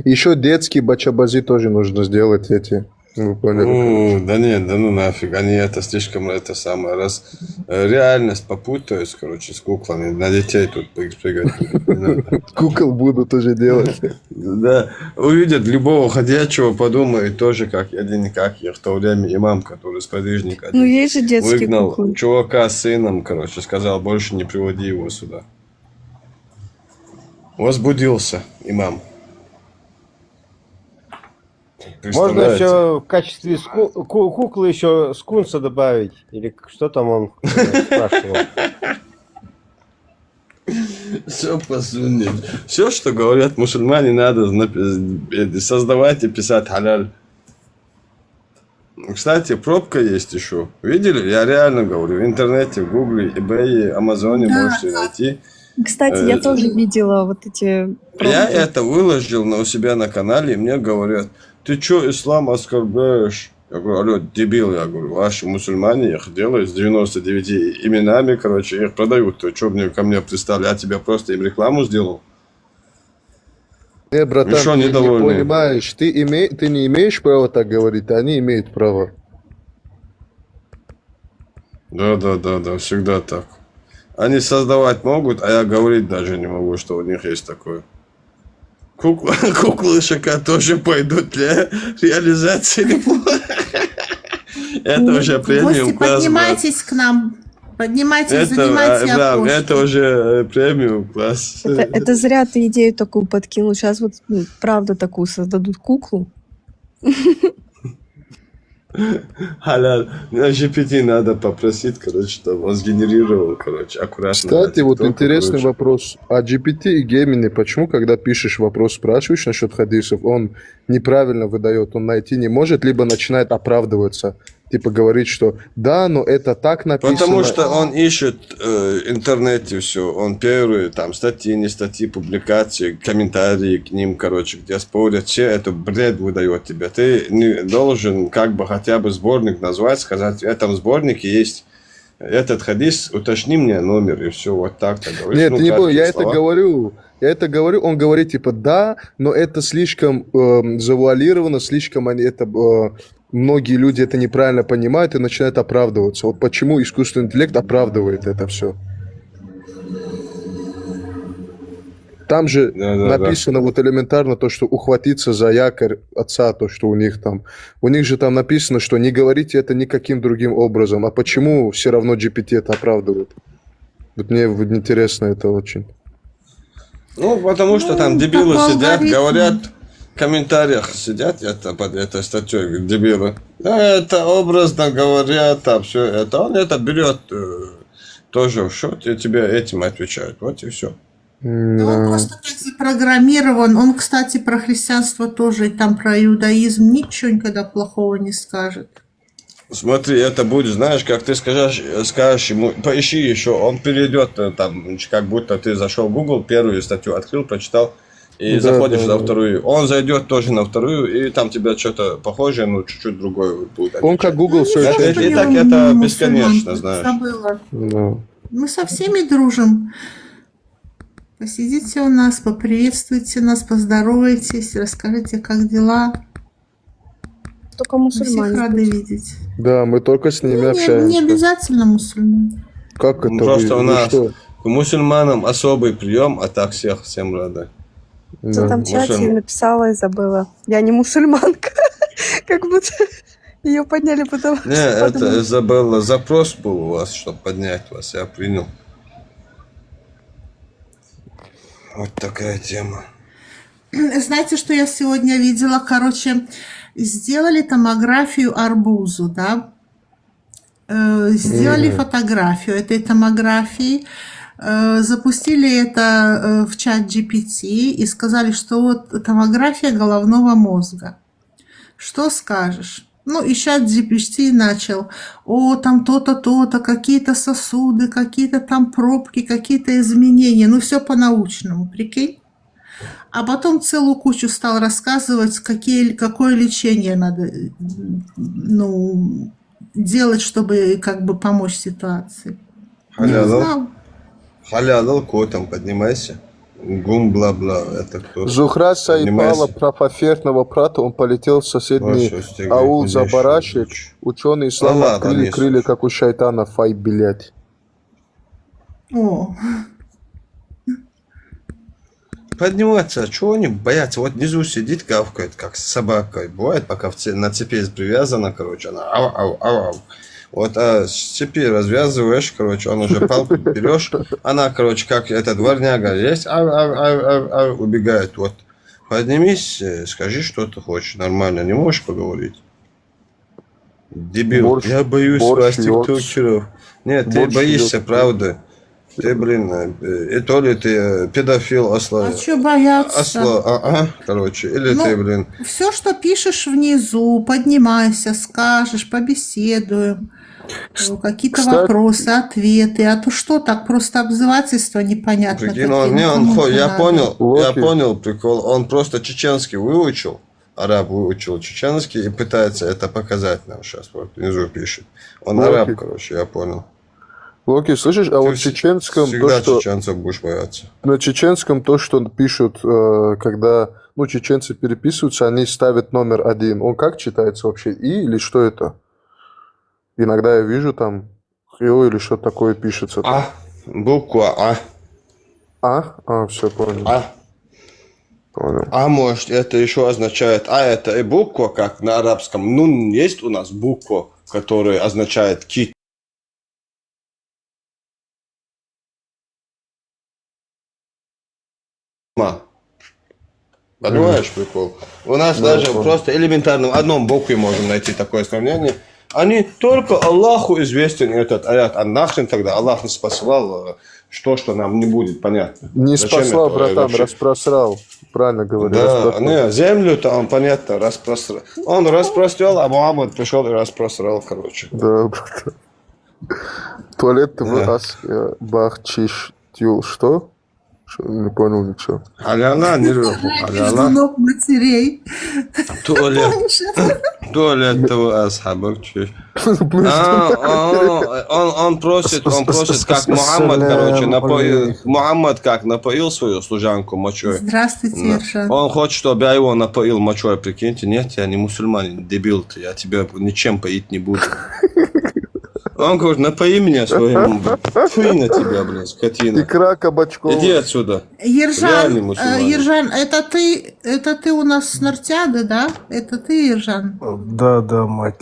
Еще детские бачабази тоже нужно сделать эти. Вы поняли? Да нет, да ну нафиг, они это слишком, это самое, раз реальность попутают, короче, с куклами, на детей тут прыгать. Не надо. Кукол будут уже делать. Да, увидят любого ходячего, подумают тоже, как один, как я в то время имам, который сподвижник Ну, один, есть же детские выгнал куклы. чувака с сыном, короче, сказал, больше не приводи его сюда. Возбудился имам. Можно Представляете? еще в качестве куклы еще скунса добавить. Или что там он спрашивал. Все по сунне. Все, что говорят мусульмане, надо создавать и писать халяль. Кстати, пробка есть еще. Видели? Я реально говорю. В интернете, в Гугле, eBay, Амазоне можете найти. Кстати, я тоже видела вот эти Я пробки. это выложил у себя на канале, и мне говорят, ты что, ислам оскорбляешь? Я говорю, алло, дебил, я говорю, ваши мусульмане их делают с 99 именами, короче, их продают. Ты что мне ко мне пристал? Я тебе просто им рекламу сделал. Не, братан, что ты не недовольны? понимаешь, ты не имеешь права так говорить, а они имеют право. Да, всегда так. Они создавать могут, а я говорить даже не могу, что у них есть такое. Куклы ШК тоже пойдут для реализации рекламы. Это уже Гости, премиум класс. поднимайтесь к нам. Поднимайтесь, Это, занимайте да, окошки. это уже премиум класс. Это зря ты идею такую подкинул. Сейчас вот правда такую создадут куклу. Халял. На GPT надо попросить, короче, чтобы он сгенерировал, короче, аккуратно. Кстати, вот TikTok, интересный короче. вопрос. А GPT и Gemini, почему, когда пишешь вопрос, спрашиваешь насчет хадисов, он неправильно выдает, он найти не может, либо начинает оправдываться, типа говорить, что да, но это так написано. Потому что он ищет в интернете все, он первый, там, статьи, не статьи, публикации, комментарии к ним, короче, где спорят, все это бред выдает тебе. Ты не должен как бы хотя бы сборник назвать, сказать, в этом сборнике есть этот хадис, уточни мне номер, и все, вот так-то говоришь. Нет, Ну, ты не понял, я краткие это говорю, он говорит типа да, но это слишком завуалировано, слишком они это... многие люди это неправильно понимают и начинают оправдываться. Вот почему искусственный интеллект оправдывает это все. Там же написано вот элементарно то, что ухватиться за якорь отца, то, что у них там. У них же там написано, что не говорите это никаким другим образом. А почему все равно GPT это оправдывает? Вот мне интересно это очень. Ну, потому что там дебилы по сидят, алгоритму. говорят, в комментариях сидят это, под этой статьей, дебилы. Да, это образно говоря, там все это. Он это берет тоже в счет и тебе этим отвечают. Вот и все. Ну, он просто так запрограммирован. Он, кстати, про христианство тоже, и там про иудаизм ничего никогда плохого не скажет. Смотри, это будет, знаешь, как ты скажешь ему, поищи еще, он перейдет там, как будто ты зашел в Google, первую статью открыл, прочитал, и заходишь на вторую. Он зайдет тоже на вторую, и там тебя что-то похожее, но чуть-чуть другое будет. Он как Google Search. И так это бесконечно, знаешь. Забыла. Да. Мы со всеми дружим. Посидите у нас, поприветствуйте нас, поздоровайтесь, расскажите, как дела. Только Мы всех мусульмане. рады видеть. Да, мы только с ними Не общаемся. обязательно мусульмане. Как это? Просто вы- у вы нас что? к мусульманам особый прием, а так всем рады. Кто там в чате Мусульман. написала и забыла. Я не мусульманка. Как будто ее подняли потому Не, это Изабелла, запрос был у вас, чтобы поднять вас, я принял. Вот такая тема. Знаете, что я сегодня видела? Короче, сделали томографию арбузу, да? Сделали фотографию этой томографии, запустили это в чат GPT и сказали, что вот томография головного мозга. Что скажешь? Ну, и чат GPT начал. О, там то-то, то-то, какие-то сосуды, какие-то там пробки, какие-то изменения. Ну, все по-научному, прикинь? А потом целую кучу стал рассказывать, какое лечение надо делать, чтобы как бы помочь ситуации. Не знал. Халядал, котом, поднимайся. Гум, бла-бла, это кто? Зухра Саипала Поднимайся. про пофертного брата, он полетел в соседний Ваша стегай, аул за конечно, барашек. лучше. Ученые ислама ладно, открыли не крылья, слушай. как у шайтана, фай, блядь. О, Подниматься, чего они боятся? Вот внизу сидит, гавкает, как собака. Бывает, пока на цепи привязана, короче, она ау-ау-ау-ау. Вот с цепи развязываешь, короче, он уже палку берешь, она, короче, как эта дворняга есть, ау-ау-ау-ау, убегает. Вот поднимись, скажи, что ты хочешь, нормально, не можешь поговорить? Дебил, Борщ- я боюсь борщ вас, льёт. тиктокеров. Нет, ты Борщ боишься, льёт. правда. Ты, блин, и то ли ты педофил, а что бояться? короче, или Ну, ты, блин, Все, что пишешь внизу, поднимайся, скажешь, побеседуем. Какие-то Кстати- вопросы, ответы. А то что так, просто обзывательство непонятно. прикинь, какие, он, кому это я надо. понял, Локи. я понял прикол, он просто чеченский выучил, араб выучил чеченский и пытается это показать нам сейчас, вот внизу пишет. Он Локи. араб, короче, я понял. Локи, слышишь, а вот в чеченском Всегда то, что... чеченцев будешь бояться. На чеченском то, что пишут, когда чеченцы переписываются, они ставят номер 1. Он как читается вообще? И или что это? Иногда я вижу там хио или что такое пишется. А. Буква А. А, все, понял. А. Понял. А может это еще означает, это и буква, как на арабском. Нун есть у нас буква, которая означает кит. Понимаешь прикол? У нас даже просто элементарно в одном букве можем найти такое сравнение. Они только Аллаху известен этот аят. А нахрен тогда Аллах нас послал, что нам не будет понятно. Не Зачем спасал, это братан, вообще? распросрал. Правильно говорю. Да, не, землю там, понятно, распросрал. Он распрострел, а Мухаммад пришел и распросрал, короче. Да, братан. Туалет в бахчиш тюл. Что? Не понял ничего. Аляна, не руху. Между Аляна. ног матерей. Туалет того асхабак. Он просит, как Мухаммад, короче, Мухаммад как напоил свою служанку мочой. Здравствуйте, Иршан. Он хочет, чтобы я его напоил мочой, прикиньте. Нет, я не мусульманин, дебил ты, я тебя ничем поить не буду. Он говорит, напои меня своим. Фу на тебя, блин, скотина. Икра кабачков. Иди отсюда. Ержан, Реальный мусульманин. Ержан, это ты у нас с Нортяды, да? Это ты, Ержан? Да, мать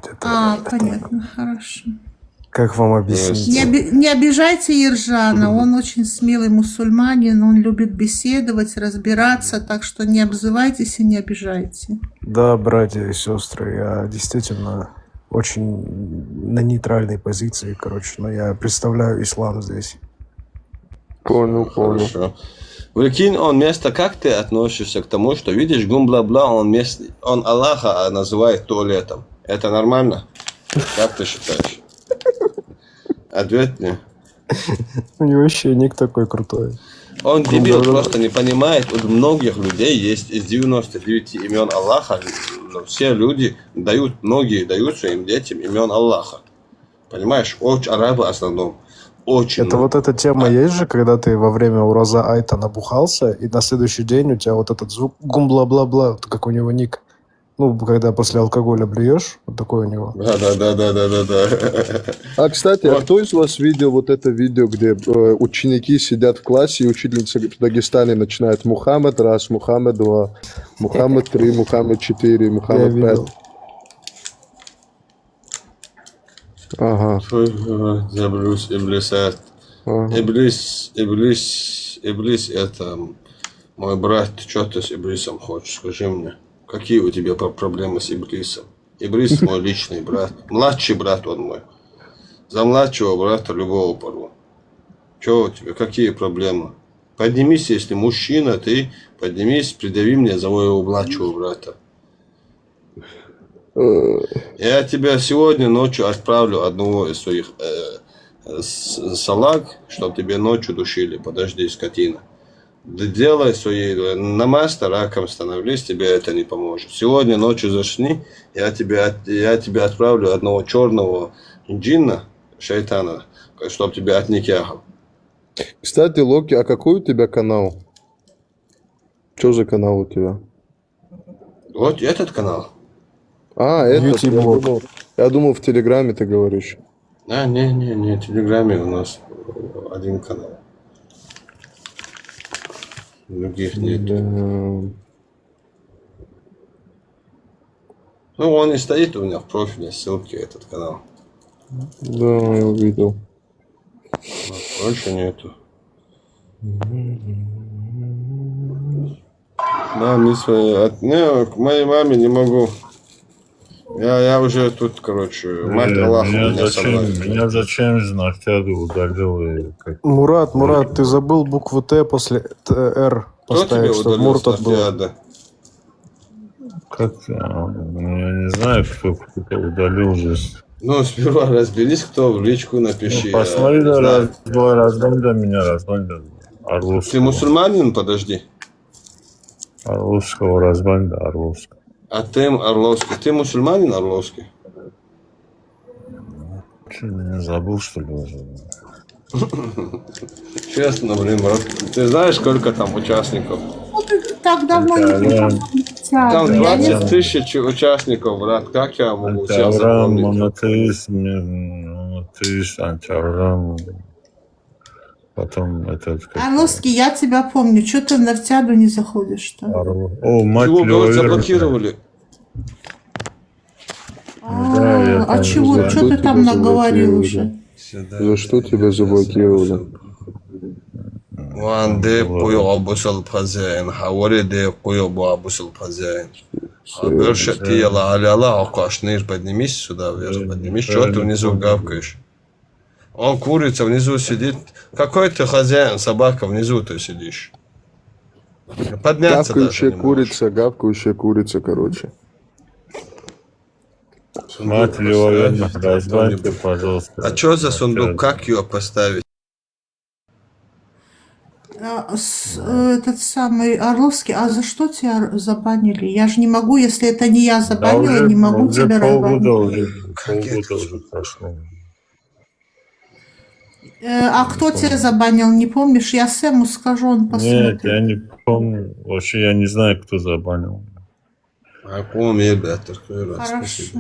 это. Понятно, хорошо. Как вам объяснить? Не обижайте Ержана, он очень смелый мусульманин, он любит беседовать, разбираться, так что не обзывайтесь и не обижайте. Да, братья и сестры, я действительно очень на нейтральной позиции, короче, но я представляю ислам здесь. Понял. Хорошо. Прикинь, он вместо как ты относишься к тому, что видишь гум-бла-бла, он Аллаха называет туалетом. Это нормально? Как ты считаешь? Ответь мне. У него еще ник такой крутой. Он дебил, просто не понимает. У многих людей есть из 99 имен Аллаха, но все люди многие дают своим детям имен Аллаха. Понимаешь? Арабы в основном. Очень. Это вот эта тема есть же, когда ты во время ураза Айта набухался, и на следующий день у тебя вот этот звук гум-бла-бла-бла, как у него ник. Ну, когда после алкоголя блюешь, вот такой у него. Да. А, кстати, а кто из вас видел вот это видео, где ученики сидят в классе, и учительница в Дагестане начинает Мухаммад раз, Мухаммад два, Мухаммад 3, Мухаммад 4, Мухаммад 5. Ага. Иблис, это мой брат. Что ты с Иблисом хочешь? Скажи мне. Какие у тебя проблемы с Иблисом? Иблис мой личный брат. Младший брат он мой. За младшего брата любого порву. Что у тебя? Какие проблемы? Поднимись, если мужчина, ты поднимись, придави мне за моего младшего брата. Я тебя сегодня ночью отправлю одного из своих салаг, чтобы тебе ночью душили. Подожди, скотина. Делай свои намаз, тараком становись, тебе это не поможет. Сегодня ночью зашни, я тебе отправлю одного черного джинна, шайтана, чтобы тебя отникяхал. Кстати, Локи, а какой у тебя канал? Что за канал у тебя? Вот этот канал. Этот, я думал, в Телеграме ты говоришь. Не, в Телеграме у нас один канал. Других нет. Ну, он и стоит у меня в профиле, ссылки этот канал. Да, я увидел. Больше нету. Маме своей... к моей маме не могу. Я уже тут, короче, мать Аллаха меня собрала. Меня зачем из Нахтяды удалил? Мурат, ты забыл букву Т после Р поставить, чтобы Муртат был. Как? Я не знаю, кто удалил здесь. Ну, сперва разберись, кто в личку напиши. Посмотри, разбаньда меня, разбаньда. Ты мусульманин? Подожди. Орловского разбаньда, Орловского. А ты Орловский. Ты мусульманин Орловский? Че, меня забыл, что ли, уже? Честно, блин, брат. Ты знаешь, сколько там участников? Ну, ты так давно не Авраам, приходил. Там Я не 20 тысяч участников, брат. Как я могу всех Авраам, запомнить? монотеист, антиавраам. Потом этот... Орловский, я тебя помню. Что ты на Втяду не заходишь-то? О, мать Чего, говорит, Леоверна. заблокировали? Да, я А там чего? знаю. Что ты Тебя там наговорил заблокировали. уже? За что тебя заблокировали? Ван де куё абусал хозяин, хавори де куё абусал хозяин. Больше ты ела аляла, акашнир, поднимись сюда вверх, поднимись. Что ты внизу гавкаешь? Он курица внизу сидит. Какой ты хозяин, собака, внизу ты сидишь. Подняться Гавкающая даже не можешь. курица, гавкающая курица, короче. Мать Леоверна, разбавьте, пожалуйста. А что за сундук? Как ее поставить? Этот самый Орловский, а за что тебя забанили? Я же не могу, если это не я Да забанила, не могу уже тебя полгода разбанить. уже прошло. А кто тебя забанил, не помнишь? Я Сэму скажу, он Нет, посмотрит. я не помню. Вообще я не знаю, кто забанил. А помню, ребята, Хорошо.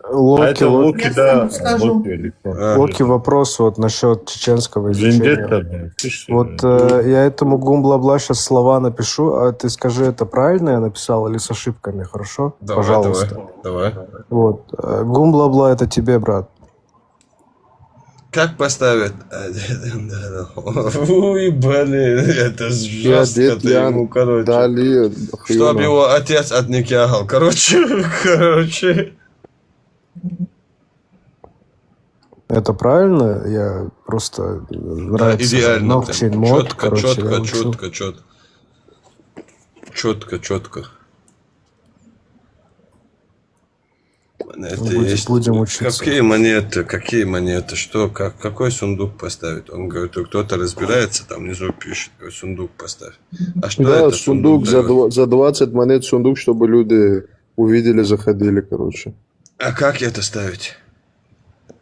А это Локи, Я да. Сэму скажу. Локи или кто? Локи, вопрос вот насчет чеченского Вендетта, изучения. блин. Ты что, Вот я этому гум-бла-бла сейчас слова напишу, а ты скажи, это правильно я написал или с ошибками, хорошо? Давай, Пожалуйста. давай. Вот. Гум-бла-бла это тебе, брат. Как поставить? Ой, блин, это жестко ты ему, короче. Дали, Чтоб его отец отникягал. Короче. Это правильно? Я просто нравится идеально. блокчейн мод, Четко, короче, я четко, учу. четко, четко. Четко, четко. Это есть. Будем учиться. Какие монеты, что, какой сундук поставить? Он говорит, кто-то разбирается, там внизу пишет, какой сундук поставь. А что Да, это сундук дает? за 20 монет сундук, чтобы люди увидели, заходили, короче. А как это ставить?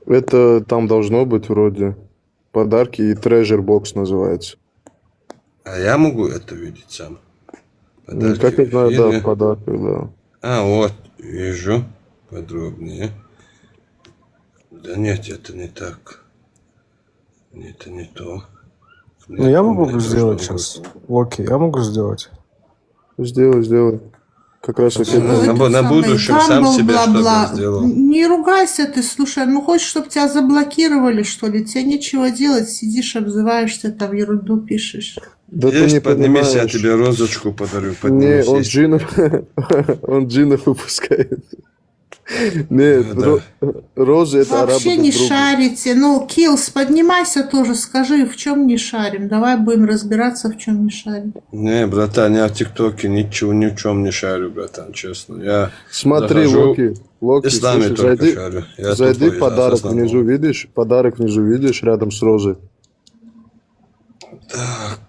Это там должно быть вроде подарки и treasure box называется. А я могу это видеть сам? Подарки Как я знаю, в да, эфире. подарки, да. А, вот, вижу. Подробнее. Да нет, это не так. Это не то. Ну, я могу Нет, сделать должно сейчас. Локи, я могу сделать. Сделай. Как раз вот это. На будущем сам себе бла-бла. что-то сделал. Не ругайся ты, слушай, ну хочешь, чтобы тебя заблокировали, что ли? Тебе нечего делать, сидишь, обзываешься, там ерунду пишешь. Да ты Есть, не поднимись, я понимаешь. тебе розочку подарю. Не, Поднимись, он есть. джинов выпускает. Нет, розы это Вообще не шарите. Ну, Киллс, поднимайся тоже, скажи, в чем не шарим. Давай будем разбираться, в чем не шарим. Не, братан, я в ТикТоке ничего, ни в чем не шарю, братан, честно. Я Смотри, захожу, Локи, исламе слушай, только шарю. Я зайди тупой, подарок осознанно. внизу, видишь? Подарок внизу видишь, рядом с розой. Так,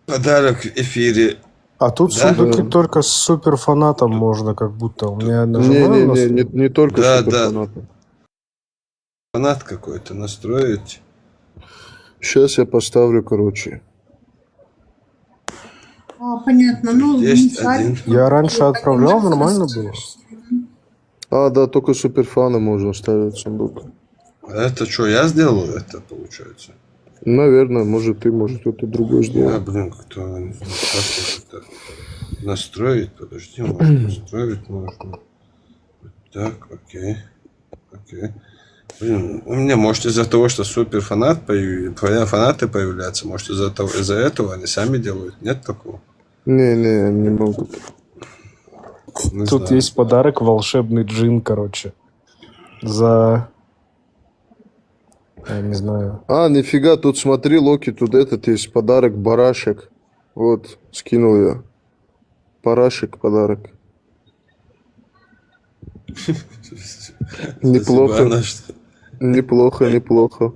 подарок в эфире. А тут Да? сундуки только с суперфанатом можно, как будто. У меня нажимаю на Не только Да, суперфанаты. Фанат какой-то настроить. Сейчас я поставлю, короче. А, понятно. Ну, Есть не шарим. один. Я раньше отправлял, нормально было. А, да, только суперфаны можно ставить в сундук. А это что, я сделал это, получается? Наверное, может ты, может кто-то другой сделал. А, блин, кто, не знаю, как это настроить? Подожди, может, настроить можно. Вот так, окей. Блин, у меня, может, из-за того, что супер фанаты появляются, может, из-за этого они сами делают? Нет такого? Не могут. Не Тут знаю. есть подарок, волшебный джин, короче. За... Я не знаю. А, нифига, тут смотри, Локи, тут этот есть подарок, барашек. Вот, скинул я. Барашек подарок. Неплохо. Спасибо, что- Неплохо.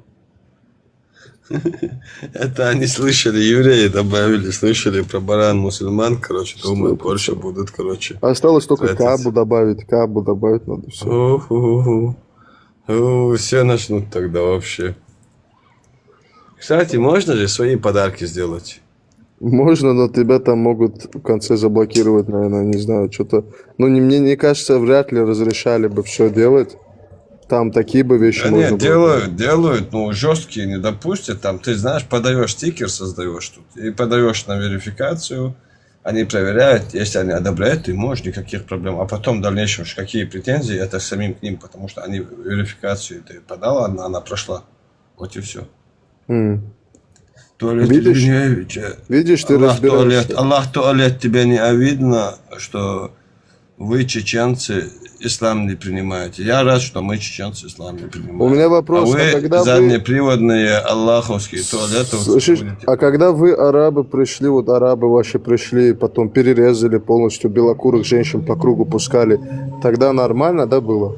Это они слышали, евреи добавили, слышали про баран мусульман, короче, думаю, больше будут, короче. Осталось только тратить. кабу добавить надо все. О-хо-хо-хо. Все начнут тогда вообще. Кстати, можно же свои подарки сделать? Можно, но тебя там могут в конце заблокировать, наверное, не знаю, что-то. Ну, мне не кажется, вряд ли разрешали бы все делать. Там такие бы вещи Да можно нет, было. делают, но жесткие не допустят. Там, ты знаешь, подаешь стикер, создаешь тут, и подаешь на верификацию. Они проверяют, если они одобряют, ты можешь, никаких проблем. А потом в дальнейшем, какие претензии, это самим к ним, потому что они верификацию ты подала, она прошла. Вот и все. М. Туалет, Видишь? извиняюсь. Видишь, ты разбираешься. Аллах туалет, тебе не видно, что вы, чеченцы, ислам не принимаете. Я рад, что мы, чеченцы, ислам не принимаем. У меня вопрос, а вы когда заднеприводные аллаховские туалеты Слышишь, будете... а когда вы, арабы, пришли, вот арабы ваши пришли, потом перерезали полностью белокурых женщин по кругу пускали, тогда нормально, да, было?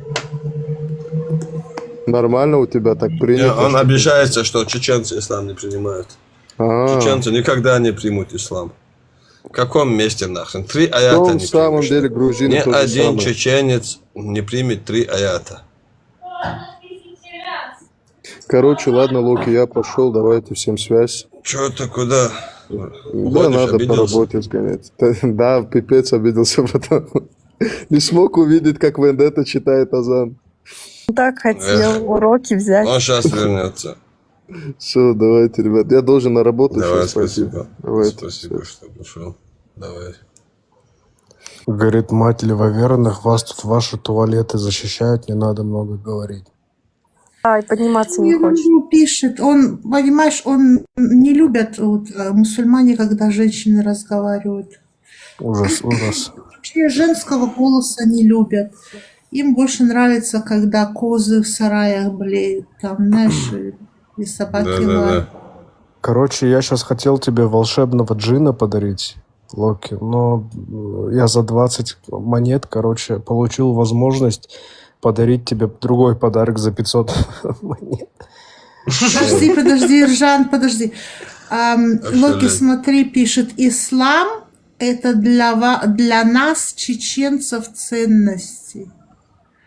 Нормально у тебя так принято? Он что- обижается, что чеченцы ислам не принимают. А, Чеченцы никогда не примут ислам. В каком месте нахрен? 3 в аята том не самом примешь. деле грузины Ни то же один самое. чеченец не примет 3 аята. Короче, ладно, Локи, я пошел, давайте всем связь. Чё ты куда? Да, Уходишь, надо по обиделся? работе сгонять. Да, пипец обиделся, братан. Не смог увидеть, как Вендетта читает Азан. Так хотел уроки взять. Он сейчас вернется. Все, давайте, ребят. Я должен на работу Давай, сейчас пойти. спасибо. Давайте. Спасибо, что пришел. Давай. Говорит, мать левоверных, вас тут ваши туалеты защищают, не надо много говорить. Ай, подниматься не Я хочет. люблю, пишет. Он, понимаешь, он не любят вот, мусульмане, когда женщины разговаривают. Ужас, ужас. Вообще женского голоса не любят. Им больше нравится, когда козы в сараях блеют. Там, знаешь, и собаки лают. Короче, я сейчас хотел тебе волшебного джина подарить, Локи, но я за 20 монет, короче, получил возможность подарить тебе другой подарок за 500 монет. Подожди, Ржан, подожди. Локи, жаль. смотри, пишет, ислам это для нас, чеченцев, ценности.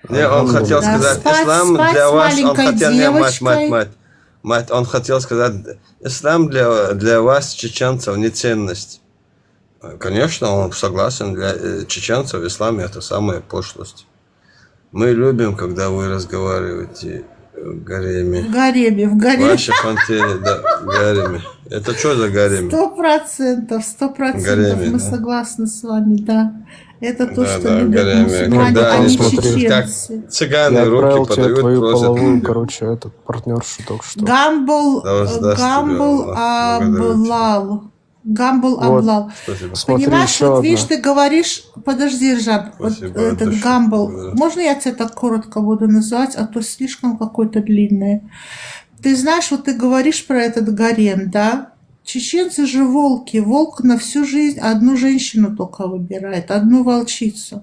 Не, он хотел Да, сказать, спать ислам с для вас, он маленькой хотел, не, девочкой. мать, он хотел сказать, ислам для вас, чеченцев, не ценность. Конечно, он согласен, для чеченцев ислам это самая пошлость. Мы любим, когда вы разговариваете в гареме. В гареме. Ваши фантазии, да, в гареме. Это что за гарем? 100%, Гареме, мы да? согласны с вами, да. Это то, Да, что да, в любят гареме. мусульмане, Когда а они не смотрят, как чеченцы. цыганы Я руки отправил тебе подают, твою просят. половую, короче, этот партнершу только что. Гамбл, Да воздаст тебе Аллах. Благодарю тебя. Аблал. Гамбл Вот. Аблал. Спасибо. Смотри, Понимаешь, еще вот одна. видишь, ты говоришь, подожди, Ржан, вот Спасибо, от этот души. Гамбл, Благодарю. можно я тебя так коротко буду называть, а то слишком какое-то длинное. Ты знаешь, вот ты говоришь про этот гарем, да? Чеченцы же волки, волк на всю жизнь одну женщину только выбирает, одну волчицу.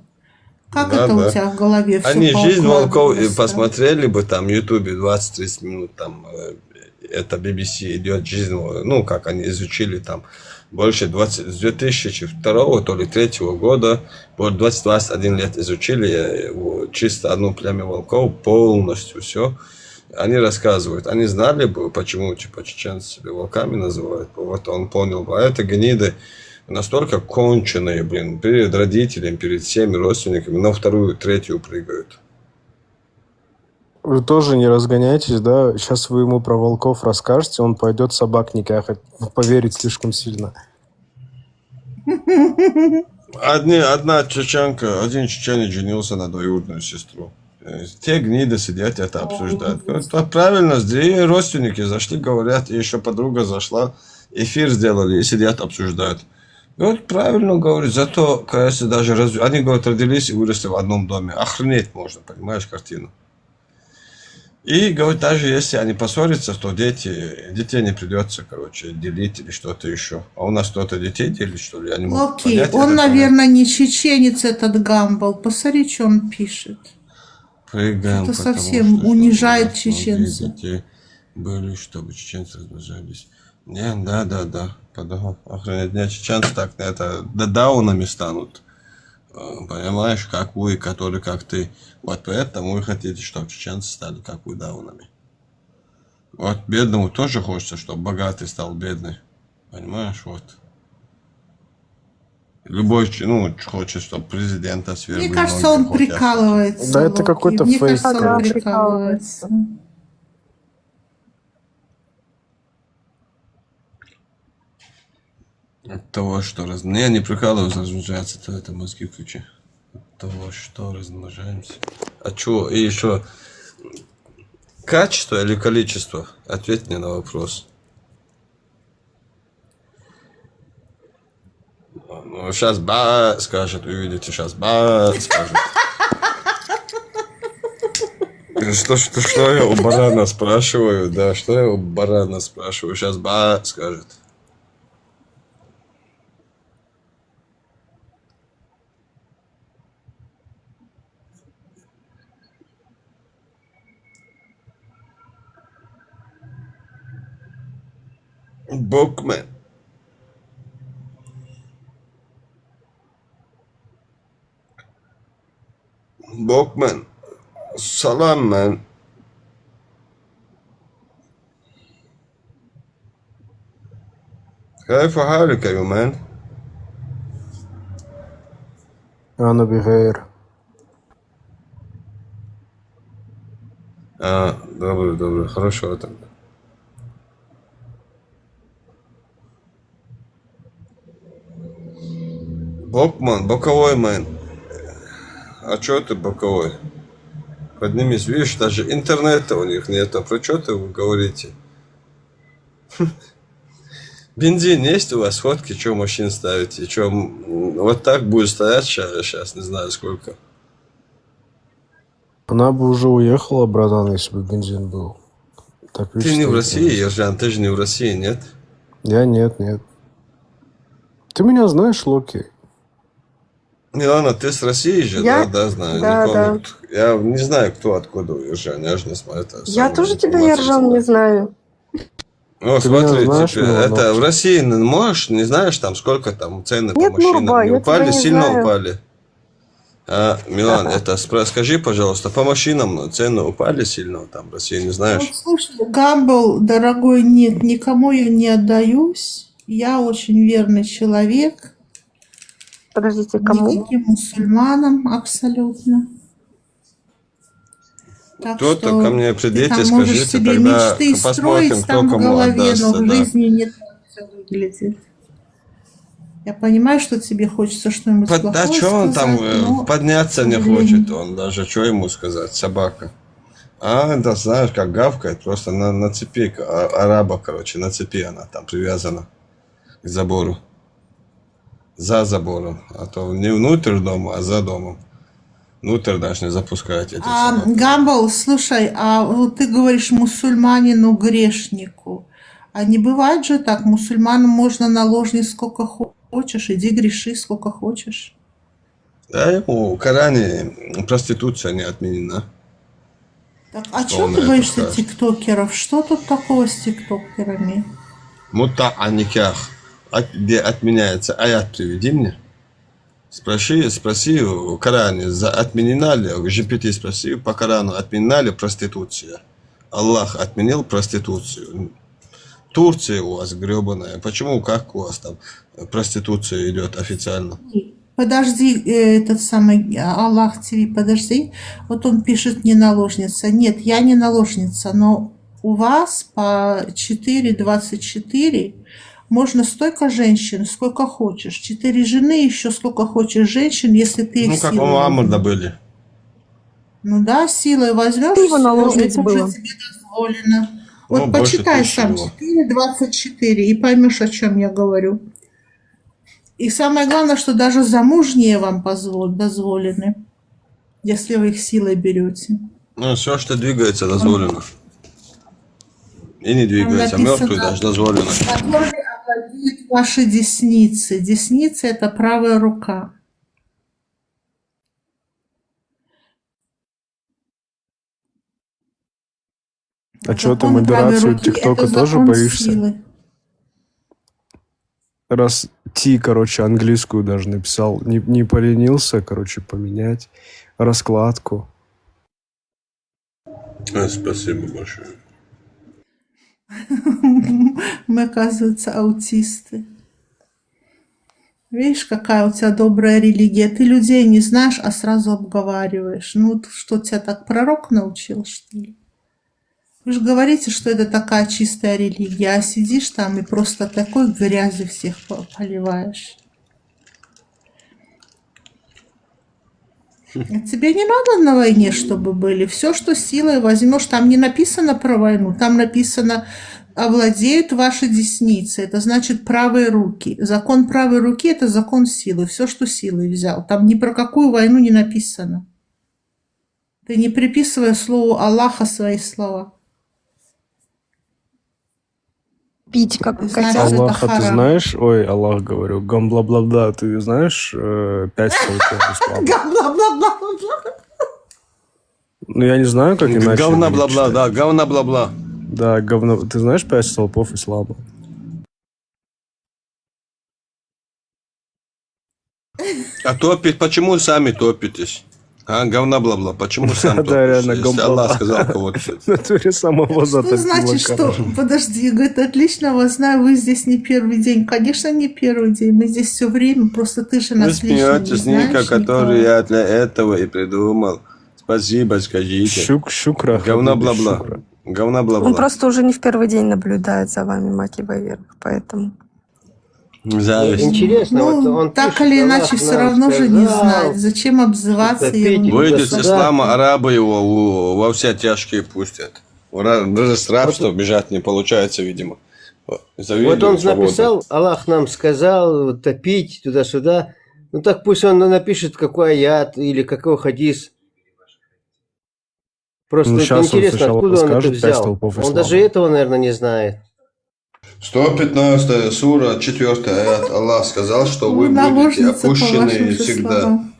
Как Да, это да. у тебя в голове все Они жизнь волков и посмотрели бы там в Ютубе 20-30 минут, там это BBC идет жизнь, ну как они изучили там больше 20, с 2002 то ли 2003 года, вот 20-21 лет изучили чисто одно племя волков полностью все. Они рассказывают, они знали бы, почему типа чеченцы себя волками называют, вот он понял бы, а это гниды настолько конченые, блин, перед родителями, перед всеми родственниками, на вторую, третью прыгают. Вы тоже не разгоняйтесь, да? Сейчас вы ему про волков расскажете, он пойдет собак никакать. Поверить слишком сильно. Одна чеченка, один чеченец женился на двоюродную сестру. Те гниды сидят, это обсуждают. Это правильно, две родственники зашли, говорят, и еще подруга зашла, эфир сделали, и сидят, обсуждают. Вот правильно говорит, зато, кажется, даже они, говорят, родились и выросли в одном доме. Охренеть можно, понимаешь, картину. И, говорит, даже если они поссорятся, то детей не придется, короче, делить или что-то еще. А у нас кто-то детей делит, что ли? Я не могу Окей, понять он, это, наверное, не чеченец, этот Гамбл. Посмотри, что он пишет. Прыгаем, Это потому совсем что, унижает чтобы у нас многие чеченцев. детей были, чтобы чеченцы размножались. Не, да. Охренеть, не чеченцы так, это даунами станут. Понимаешь, как вы, которые как ты. Вот поэтому вы хотите, чтобы чеченцы стали как вы даунами. Вот бедному тоже хочется, чтобы богатый стал бедный. Понимаешь, вот. Любой, ну, хочет, чтобы президента свергли. Мне кажется, он прикалывается. Да, это Локи. какой-то Мне фейк, кажется, он короче. прикалывается. От того, что я не прикалываюсь, размножаться, то это мозги включи. От того, что размножаемся. А чё? И еще качество или количество? Ответь мне на вопрос. Ну, сейчас ба скажет, вы видите, сейчас ба скажет. Что я у барана спрашиваю? Да, что я у барана спрашиваю? Сейчас ба скажет. Бокмен. Bokman. Salam man. كيف حالك يا man? أنا بخير. Добрый, хорошо тогда. Бокман, боковой мэн. А чё ты боковой? Поднимись, видишь, даже интернета у них нет. А про что вы говорите? Бензин есть у вас? Фотки, что машин ставите? Что, вот так будет стоять сейчас, не знаю сколько. Она бы уже уехала, братан, если бы бензин был. Так, Ты не в России, Ержан, ты же не в России, нет? Я нет. Ты меня знаешь, Локи? Милана, ты с России же? Я? Да, знаю. Да. Я не знаю, кто откуда Ержан, я же не смотрю. Я тоже тебя, Ержан, не знаю. О, Ты меня смотри, знаешь, теперь, Милана? это в России можешь, не знаешь, там сколько там цены по Нет, машинам Нурба, не я упали, тебя не сильно знаю. упали. Милан, это скажи, пожалуйста, по машинам цены упали сильно там в России, не знаешь? Вот, слушай, Гамбл, дорогой, нет, никому я не отдаюсь. Я очень верный человек. Подождите, кому? Никаким мусульманам абсолютно. Так Кто-то что ко мне ты придите, там можешь скажите, себе тогда мечты посмотрим, строить кто там в кому голове, но отдастся, в да. жизни не так все выглядит. Я понимаю, что тебе хочется что-нибудь Да плохое что он там сказать, но, подняться к не сожалению, хочет, он даже, что ему сказать, собака. Да знаешь, как гавкает, просто на цепи, араба, короче, на цепи она там привязана к забору. За забором, а то не внутрь дома, а за домом. Внутрь даже не запускать этих собак. Гамбл, слушай, а вот ты говоришь мусульманину грешнику. А не бывает же так, мусульманам можно наложнить сколько хочешь, иди греши сколько хочешь. Да, ему в Коране проституция не отменена. Так, а Что чего он ты это боишься скажет? тиктокеров? Что тут такого с тиктокерами? Мута аникях, где отменяется аят, приведи мне. Спроси в Коране, отменена ли, в GPT спроси, по Корану отменена ли проституция. Аллах отменил проституцию. Турция у вас гребаная. Почему, как у вас там проституция идет официально? Подожди, этот самый Аллах ТВ, подожди. Вот он пишет не наложница. Нет, я не наложница, но у вас по 4,24 можно столько женщин, сколько хочешь. 4 жены, еще сколько хочешь женщин, если ты их Ну, как у силой Мухаммада возьмешь. были. Ну да, силой возьмешь, Сколько его всё, наложниц это уже было? тебе дозволено. Ну, Вот больше почитай 1000 сам было. 4,24 и поймешь, о чем я говорю. И самое главное, что даже замужние вам дозволены, если вы их силой берете. Ну, все, что двигается, дозволено. И не Там двигается. Мертвый написано, даже дозволено. который овладеет ваши десницы. Десница – это правая рука. А что, ты Закон правой модерацию руки – это ТикТока тоже закон боишься? силы. Раз Ти, короче, английскую даже написал. Не поленился, короче, поменять раскладку. Спасибо большое. Мы, оказывается, аутисты. Видишь, какая у тебя добрая религия. Ты людей не знаешь, а сразу обговариваешь. Ну, вот что, тебя так пророк научил, что ли? Вы же говорите, что это такая чистая религия, а сидишь там и просто такой грязью всех поливаешь. Тебе не надо на войне, чтобы были. Все, что силой возьмешь, там не написано про войну, там написано овладеют ваши десницы. Это значит правые руки. Закон правой руки – это закон силы. Все, что силой взял. Там ни про какую войну не написано. Ты не приписывай слову Аллаха свои слова. Пить как Значит, котят. это Аллаха, ты харам. знаешь? Ой, Аллах, говорю. Гамбла-бла-бла. Ты знаешь 5 столпов ислама? Бла-бла-бла-бла-бла. Ну, я не знаю, как иначе. Говна их бла-бла, читать. да, говна бла-бла. Да, говно. Ты знаешь 5 столпов ислама? А топить, почему сами топитесь? А, говна бла-бла, почему сам Да, топишься? реально, Если гамбла. Аллах сказал кого-то. В натуре самого Что затопило. значит, что? короче. Подожди, говорит, отлично вас знаю, вы здесь не первый день. Конечно, не первый день, мы здесь все время, просто ты же Вы нас лично не смеетесь, Ника, знаешь который никого. я для этого и придумал. Спасибо, скажите. Шукра. Говна Хабиби, бла-бла. шукра. Говна Он бла-бла. просто уже не в первый день наблюдает за вами, мать его вверх, поэтому... Зависть. Интересно, вот Ну, он так пишет, или Аллах иначе, все нам равно же не сказал, знает. Зачем обзываться что топить ерунду? Выйдет с Да. ислама, арабы его во все тяжкие пустят. Даже с рабства бежать не получается, видимо. Вот он Свобода. написал, Аллах нам сказал вот, топить туда-сюда. Ну так пусть он напишет, какой аят или какой хадис. Просто Ну, это щас он интересно, сначала откуда он это скажет 5 взял. столпов Он ислама. даже этого, наверное, не знает. 115 сура, 4 аят. Аллах сказал, что вы Ну, будете наложница по опущены вашим же всегда. словам.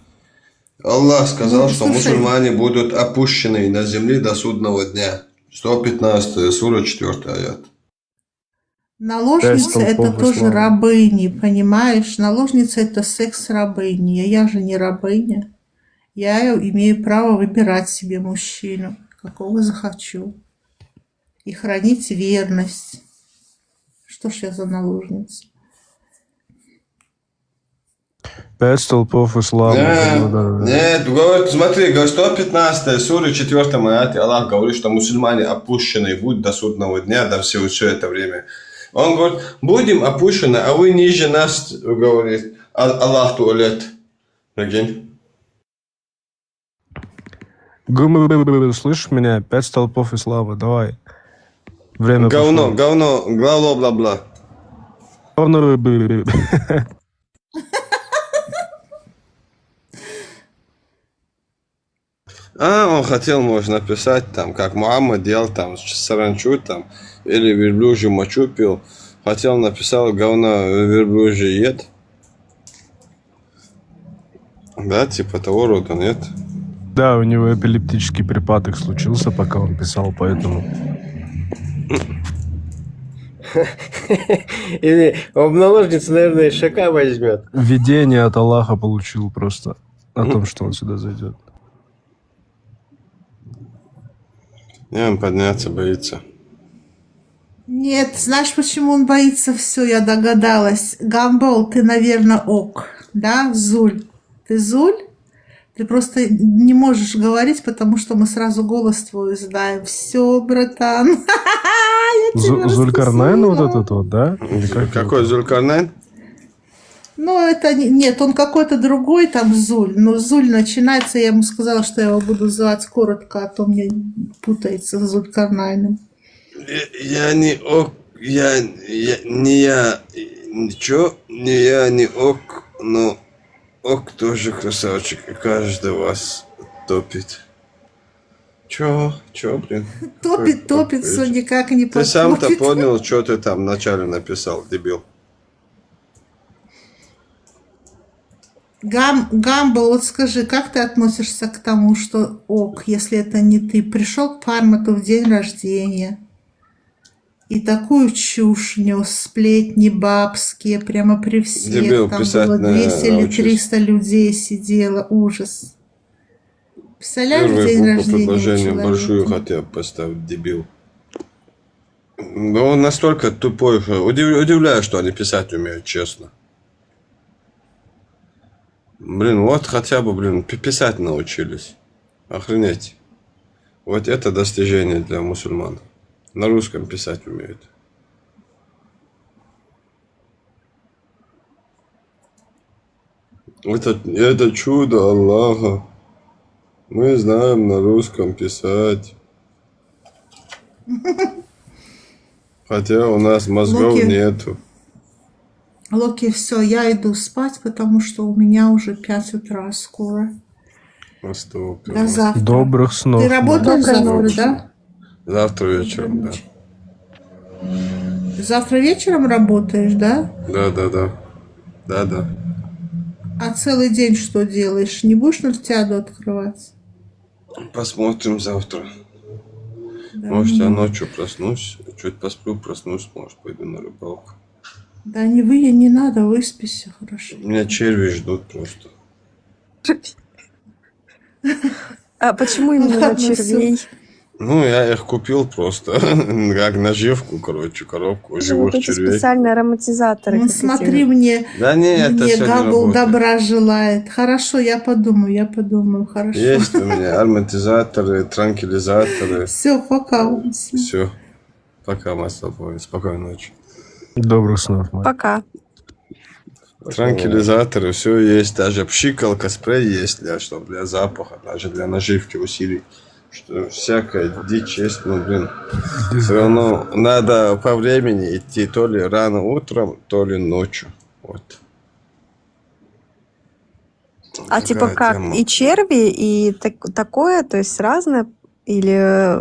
Аллах сказал, Ну, что слушай. мусульмане будут опущены на земле до судного дня. 115 сура, 4 аят. Наложница Пять это столпов тоже ислама. рабыни, понимаешь? Наложница это секс рабыни, а я же не рабыня. Я имею право выбирать себе мужчину, какого захочу, и хранить верность. Что ж я за наложница? 5 столпов ислама. Нет, говорит, смотри, говорит, 115 сура, 4 аяте Аллах говорит, что мусульмане опущены будут до судного дня, до всего все это время. Он говорит, будем опущены, а вы ниже нас, говорит, Аллах туалет. Прикинь? Слышишь меня? 5 столпов ислама. Давай. Время Говно, пошло. говно, бла-бла-бла. Говно. А, он хотел, можно написать, там, как Мухаммад делал, там, саранчу, там, или верблюжью мочу пил. Хотел, написал, говно верблюжий ед. Да, типа того рода, нет? Да, у него эпилептический припадок случился, пока он писал, поэтому... Или он наложница, наверное, шака возьмет. Видение от Аллаха получил просто о том, что он сюда зайдет. Не, он подняться боится. Нет, знаешь, почему он боится? Все, я догадалась. Гамбол, ты, наверное, ок, да, Зуль? Ты Зуль? Ты просто не можешь говорить, потому что мы сразу голос твой знаем. Все, братан. Я тебя Зулькарнайн вот раскусила. этот вот, да? Или как Какой его? Зулькарнайн? Ну, это нет, он какой-то другой там Зуль. Но Зуль начинается, я ему сказала, что я его буду звать коротко, а то мне путается с Зулькарнайном. Я не ок, не ок, но ок тоже красавчик, и каждый вас топит. Чё, блин? Топит, все никак не Ты сам-то потопит. понял, что ты там вначале написал, дебил? Гамбл, вот скажи, как ты относишься к тому, что ок, если это не ты, пришел к Пармату в день рождения, И такую чушь нес, сплетни бабские, прямо при всех. Дебил, Там писать было 200 или научись. 300 людей сидело. Ужас. Представляешь, Первую день букву рождения у предложения большую человека? хотел поставить, дебил. Но он настолько тупой, что удивляюсь, что они писать умеют, честно. Блин, вот хотя бы, блин, писать научились. Охренеть. Вот это достижение для мусульман. На русском писать умеют. Это чудо Аллаха. Мы знаем на русском писать. Хотя у нас мозгов Локи, нету. Локи, все, я иду спать, потому что у меня уже 5 утра скоро. До завтра. Добрых снов. Ты работаешь Доброй завтра, ночи. да? Завтра вечером, да. Завтра вечером работаешь, да? Да. А целый день что делаешь? Не будешь нефтяду открывать? Посмотрим завтра. Да, Может, я ну, ночью проснусь, чуть посплю, проснусь, может, пойду на рыбалку. да не надо, выспись, хорошо. Меня черви ждут просто. А почему Ну именно на ладно, все. червей? Ну, я их купил просто, как наживку, короче, коробку Же вот живых эти червей. специальные ароматизаторы, Ну как смотри, эти. мне Да не, это все не Гагл работает. добра желает. Хорошо, я подумаю, хорошо. Есть у меня ароматизаторы, транквилизаторы. Все, пока. Все. Пока, мы с тобой. Спокойной ночи. Добрых снов, мать. Пока. Транквилизаторы, все есть. Даже пшикалка, спрей есть, для запаха, даже для наживки усилий. Что всякая дичь есть, ну, блин. Все равно надо по времени идти то ли рано утром, то ли ночью. Вот. А типа Такая как? тема. И черви, и такое, то есть разное? Или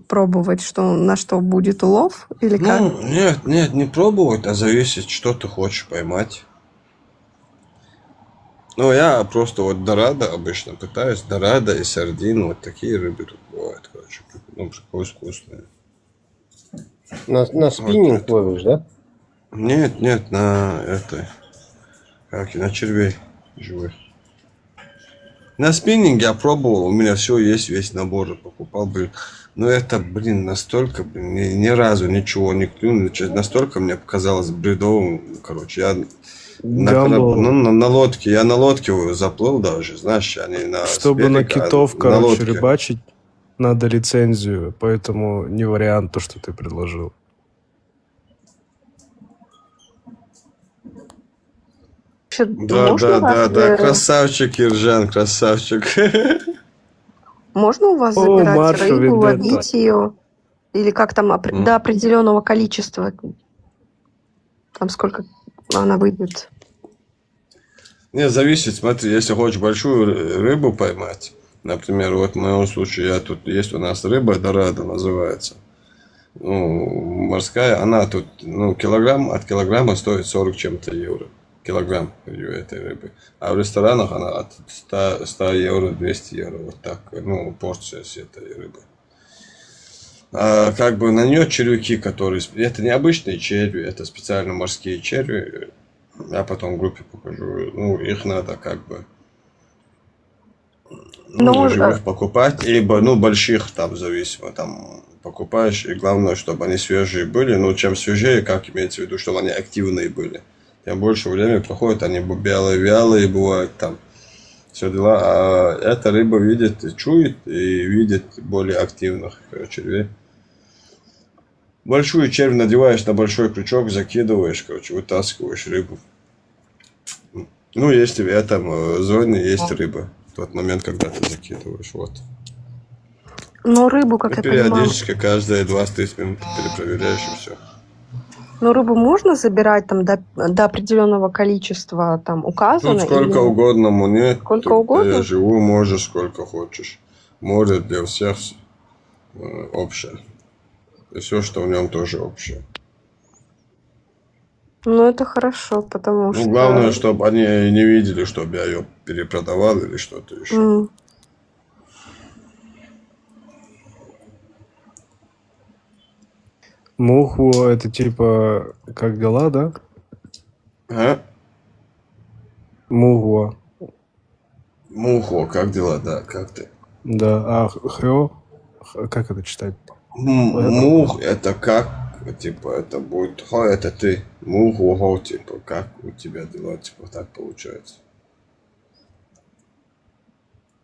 пробовать, на что будет улов? Или как? Ну, нет, не пробовать, а зависит, что ты хочешь поймать. Ну, я просто вот дорадо обычно пытаюсь. Дорадо и сардин, вот такие рыбы тут бывают, короче. Ну, такое вкусное. На спиннинг ловишь, да? Нет, на этой, на червей живых. На спиннинг я пробовал, у меня все есть, весь набор покупал, блин. Но это, блин, настолько, блин, ни разу ничего не клюнул, настолько мне показалось бредовым, короче. Я на лодке, я на лодке заплыл даже, знаешь, а не на Чтобы на берега, китов, на короче, лодке. рыбачить, надо лицензию, поэтому не вариант то, что ты предложил. Да, красавчик, Ержан, красавчик. Можно у вас О, забирать Марша рыбу, Вендетта. ловить ее? Или как там до определенного количества? Там сколько она выйдет? Не, зависит, смотри, если хочешь большую рыбу поймать, например, вот в моем случае, тут есть у нас рыба, дорадо называется. Ну, морская, она тут, килограмм, от килограмма стоит 40 чем-то евро. Килограмм этой рыбы. А в ресторанах она от 100 евро, 200 евро, вот так, порция с этой рыбы. А как бы на нее червяки, которые... Это не обычные черви, это специально морские черви. Я потом в группе покажу. Их надо как бы живых покупать, либо, больших там зависимо, там покупаешь, и главное, чтобы они свежие были. Чем свежее, как имеется в виду, чтобы они активные были. Тем больше время проходит, они вялые бывают там. Все дела. А эта рыба видит, чует и видит более активных червей. Большую червь надеваешь на большой крючок, закидываешь, вытаскиваешь рыбу. Если в этом зоне есть рыба. В тот момент, когда ты закидываешь, вот. Но рыбу, как я понимаю... Периодически, каждые 20-30 минут перепроверяешь и все. Но рыбу можно забирать там до определенного количества там указано? Тут сколько угодно монет. Сколько тут угодно? Я живу, можешь сколько хочешь. Море для всех общее. И все, что в нем тоже общее. Ну, это хорошо, потому что... Главное, чтобы они не видели, чтобы я ее перепродавал или что-то еще. Муху это типа как дела, да? А? Муху. Мухо, как дела, да, как ты? Да, а хё? Как это читать? Мух это как, типа, это будет хо, это ты. Муху, хо, типа, как у тебя дела, типа, так получается.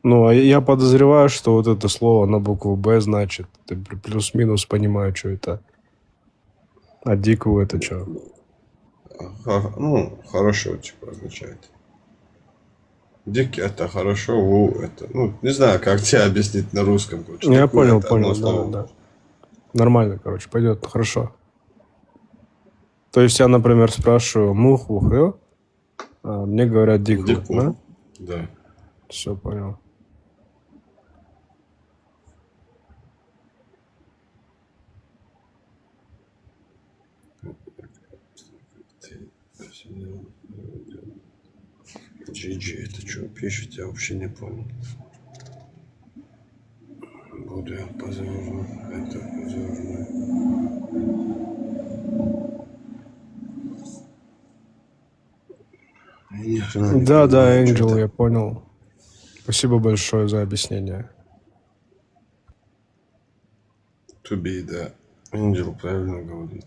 Ну, а я подозреваю, что вот это слово на букву «Б» значит. Ты плюс-минус понимаю, что это. А дику это что? Ну, хорошо, типа, означает. Дик это хорошо, ву это, ну, не знаю, как тебе объяснить на русском. Короче. Я Дику понял, это одно да, слово. да. Нормально, короче, пойдет, хорошо. То есть я, например, спрашиваю муху, хё? А мне говорят дику, Дику. да? Да. Все, понял. GG, это что пишет, я вообще не понял. Буду я позорно, это позорно. Да, да, Angel, я понял. Спасибо большое за объяснение. To be, да. Angel правильно говорит.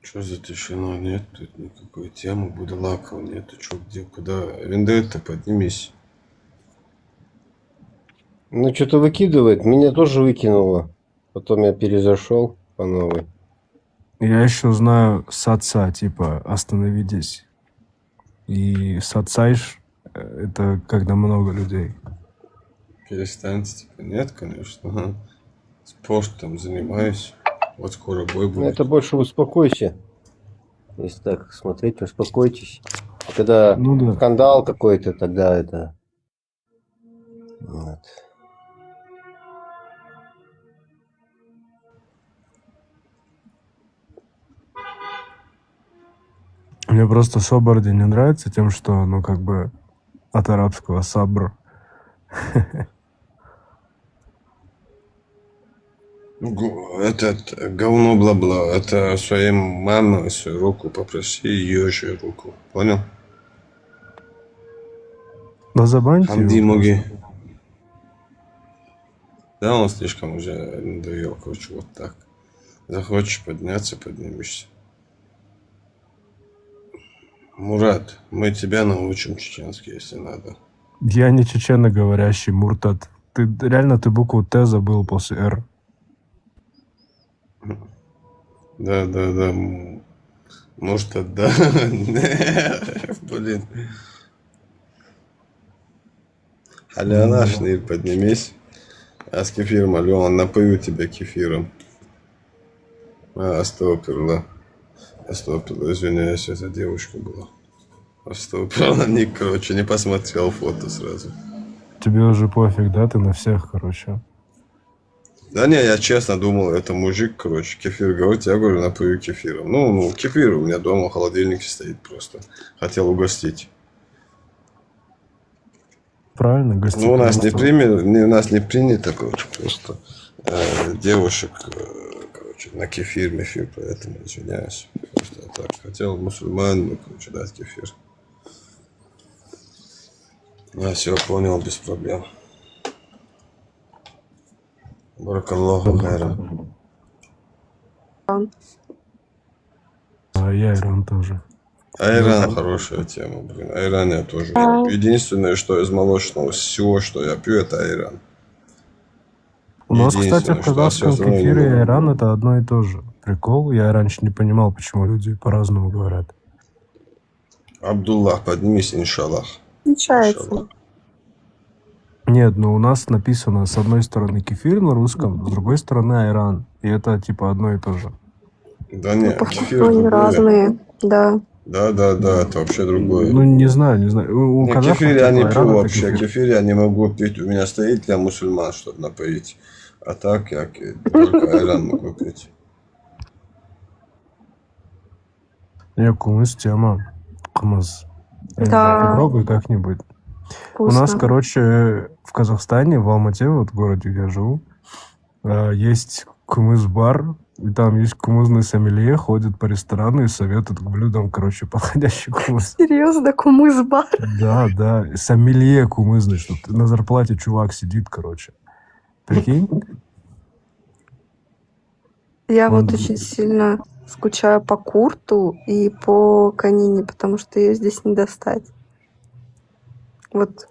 Что за тишина? Нет тут никакой темы. Будалакова нету. Что, где, куда? Вендетта, поднимись. Ну, что-то выкидывает. Меня тоже выкинуло. Потом я перезашел по новой. Я еще знаю с отца, типа, остановитесь. И сацайш — это когда много людей. Перестаньте, типа, нет, конечно. Ага. Спортом занимаюсь. Вот скоро бой Ну, будет. это больше успокойся. Если так смотреть, успокойтесь. Когда Ну да. скандал какой-то, тогда это... Вот. Мне просто соборди не нравится тем, что, ну, как бы, от арабского сабр. Этот говно бла-бла. Это своей маме свою руку попроси, ее же руку. Понял? Да забаньте Хамди его Муги. просто. Да, он слишком уже надоел, короче, вот так. Захочешь подняться, поднимешься. Мурат, мы тебя научим чеченский, если надо. Я не чеченоговорящий, Муртат. Ты реально букву Т забыл после Р. Да. Может, да. Блин. Аляна, шнырь, поднимись. А с кефиром, Алена, напою тебя кефиром. Остопила, извиняюсь, это девушка была. Остопила, ник, короче, не посмотрел фото сразу. Тебе уже пофиг, да? Ты на всех, короче. Да не, я честно думал, это мужик, короче, кефир говорит, я говорю, напою кефиром. Ну, кефир у меня дома в холодильнике стоит просто. Хотел угостить. Правильно, Ну, у гостеприимство. нас не принято, короче, просто девушек, короче, на кефир, поэтому извиняюсь. Просто так, хотел мусульман, короче, дать кефир. Все, понял, без проблем. Баракаллаху хайран. А я Иран тоже. Айран хорошая тема, блин. Айран я тоже люблю. Единственное, что из молочного всего, что я пью, это айран. У нас, кстати, в Единственное, что казахском всё остальное не кефире и люблю. айран это одно и то же. Прикол, я раньше не понимал, почему люди по-разному говорят. Абдуллах, поднимись, иншаллах. Отличается. Нет, ну у нас написано с одной стороны кефир на русском, с другой стороны айран. И это типа одно и то же. Да нет, По кефир вкусу они другое. разные, да. Да, это вообще другое. Ну, не знаю. У Не, казахов кефир я не типа пью Ирана вообще, таких- кефир я не могу пить. У меня стоит для мусульман, чтобы напоить. А так я только айран могу пить. Не, кумыс тема. Кумыс. Я не знаю, Да, попробуй как-нибудь. У нас, вкусно. короче, в Казахстане, в Алмате, вот в городе, где я живу, есть кумыс-бар, и там есть кумысный сомелье, ходит по ресторану и советует к блюдам, короче, подходящий кумыс. Серьезно, кумыс-бар? Да, сомелье кумысный, что на зарплате чувак сидит, короче. Прикинь? Я Он- вот очень сильно скучаю по курту и по конине, потому что ее здесь не достать. Вот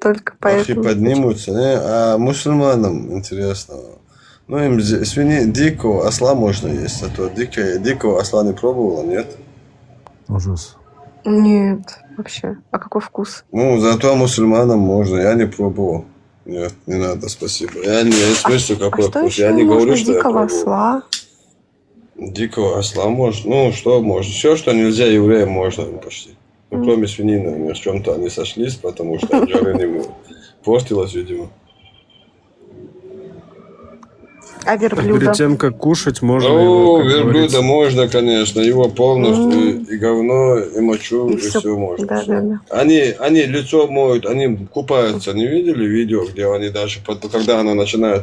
только Вообще поэтому. поднимутся, не? А мусульманам интересно. Ну, им свиньи, дикого осла можно есть, а то дикого осла не пробовала, нет? Ужас. Нет, вообще. А какой вкус? Ну, зато мусульманам можно, я не пробовал. Нет, не надо, спасибо. Я не слышу, А какой что вкус. еще Я не можно говорю, что я дикого пробовал. осла? Дикого осла можно. Ну, что можно? Все, что нельзя евреям, можно почти. Ну, кроме свинины, в чем-то они сошлись, потому что от жары не портилась, видимо. А Перед верблюда? тем, как кушать, можно Ну, его, как верблюда говорится, можно, конечно. Его полностью, и говно, и мочу, И и всё. все можно. Да. Они лицо моют, они купаются. Не видели видео, где они даже, когда она начинает,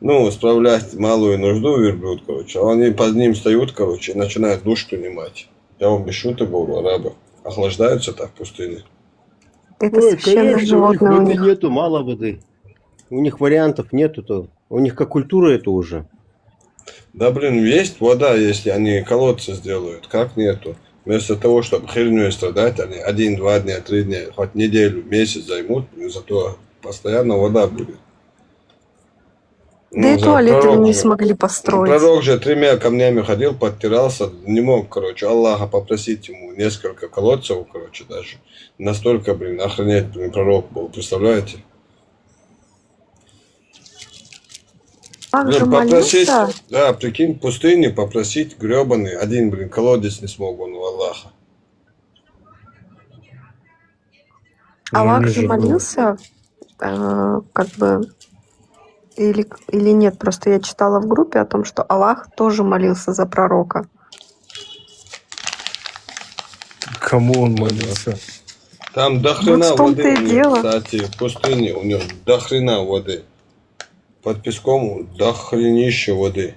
ну, справлять малую нужду, верблюд, короче, а они под ним встают, короче, и начинают душ принимать. Я вам без шуток говорю, арабы. Охлаждаются так в пустыне. Это Ой, священное конечно, у них животное у воды них. нету, мало воды. У них вариантов нету, то у них как культура это уже. Да, блин, есть вода, если они колодцы сделают. Как нету? Вместо того, чтобы херней страдать, они 1-2 дня, 3 дня, хоть неделю, месяц займут, и зато постоянно вода будет. Да и за туалеты пророк не же- смогли построить. Пророк же 3 камнями ходил, подтирался, не мог, короче, Аллаха попросить ему несколько колодцев, короче, даже. Настолько, блин, охренеть, блин, пророк был, представляете? Ах же Блин, попросить, молился? да, прикинь, в пустыне попросить гребаный, один, блин, колодец не смог он у Аллаха. Аллах они же же- молился, как бы, или нет, просто я читала в группе о том, что Аллах тоже молился за пророка. Кому он молился? Там до хрена Вот в том-то воды и у него, дело. кстати, в пустыне у него до хрена воды. Под песком до хренища воды.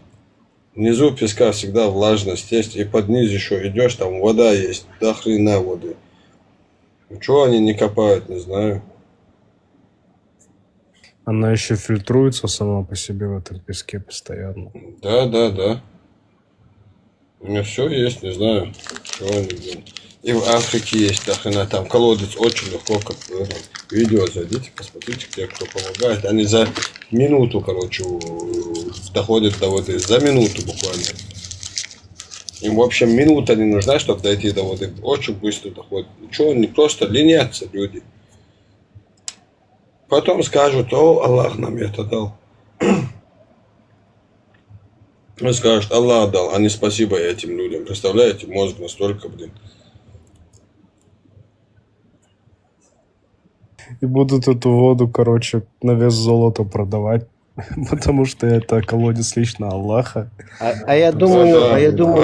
Внизу песка всегда влажность есть, и под низ еще идешь, там вода есть, до хрена воды. Чего они не копают, не знаю. Она еще фильтруется сама по себе в этом песке постоянно. Да. У меня все есть, не знаю, чего они делают. И в Африке есть до хрена, там колодец очень легко, как видео зайдите, посмотрите, те, кто помогает. Они за минуту, короче, доходят до воды, за минуту буквально. Им, в общем, минута не нужна, чтобы дойти до воды. Очень быстро доходят. Ничего, они просто ленятся люди. Потом скажут, о, Аллах нам это дал. Он скажет, Аллах дал, а не спасибо этим людям. Представляете, мозг настолько, блин. И будут эту воду, короче, на вес золота продавать. Потому что это колодец лично Аллаха. Я думаю,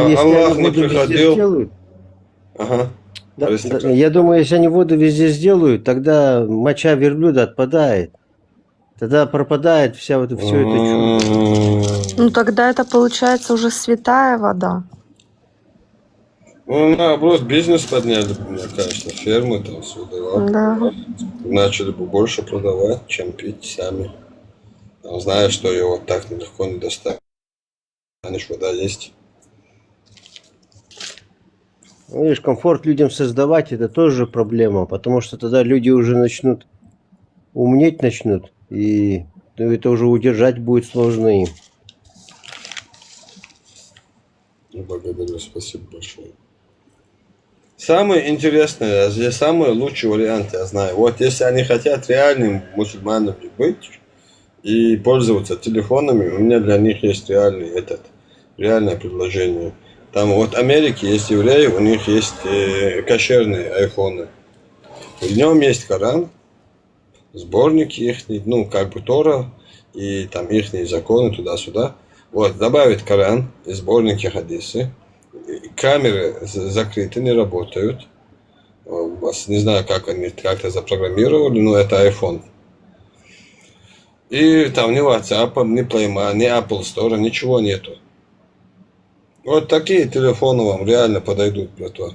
если Аллах они не воду везде приходил. сделают, Ага. я думаю, если они воду везде сделают, тогда моча верблюда отпадает. Тогда пропадает все это чудо. Ну тогда это получается уже святая вода. Ну, наоборот, бизнес подняли бы, мне кажется, фермы там, все дела. Да. Начали бы больше продавать, чем пить сами. Там, зная, что ее вот так легко не достать. Знаешь, вода есть. Ну, видишь, комфорт людям создавать это тоже проблема, потому что тогда люди уже начнут умнеть начнут, и это уже удержать будет сложно им. Благодарю, спасибо большое. Самый интересный, здесь самый лучший вариант, я знаю. Вот если они хотят реальными мусульманами быть и пользоваться телефонами, у меня для них есть реальное предложение. Там вот в Америке есть евреи, у них есть кошерные айфоны. В нем есть Коран, сборник их, ну, как бы Тора, и там их законы туда-сюда. Вот, добавить Коран и сборники хадисы. Камеры закрыты, не работают. Не знаю, как они как-то запрограммировали, но это iPhone. И там ни WhatsApp, ни Play, ни Apple Store, ничего нету. Вот такие телефоны вам реально подойдут, братва.